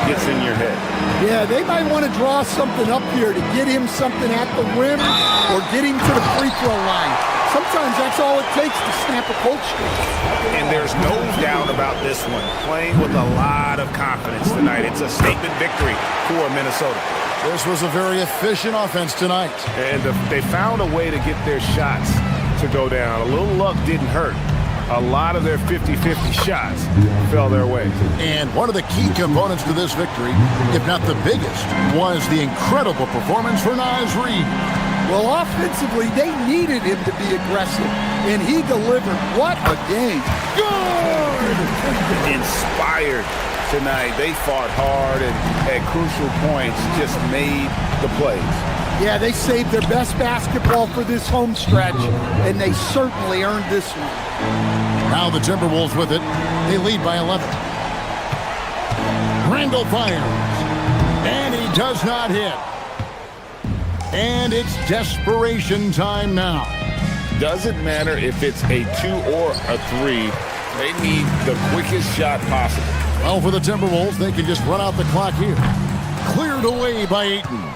gets in your head. Yeah, they might want to draw something up here to get him something at the rim or get him to the free throw line. Sometimes that's all it takes to snap a coach streak. And there's no doubt about this one. Playing with a lot of confidence tonight. It's a statement victory for Minnesota. This was a very efficient offense tonight. And they found a way to get their shots to go down. A little luck didn't hurt. A lot of their 50-50 shots fell their way. And one of the key components to this victory, if not the biggest, was the incredible performance for Naz Reid. Well, offensively, they needed him to be aggressive, and he delivered. What a game. Good! Inspired tonight. They fought hard and at crucial points just made the plays. Yeah, they saved their best basketball for this home stretch, and they certainly earned this one. Now the Timberwolves with it. They lead by 11. Randall fires. And he does not hit. And it's desperation time now. Doesn't matter if it's a 2 or a 3. They need the quickest shot possible. Well, for the Timberwolves, they can just run out the clock here. Cleared away by Ayton.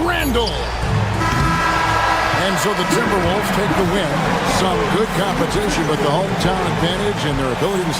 Randall. And And so the Timberwolves take the win. Some good competition, but the hometown advantage and their ability to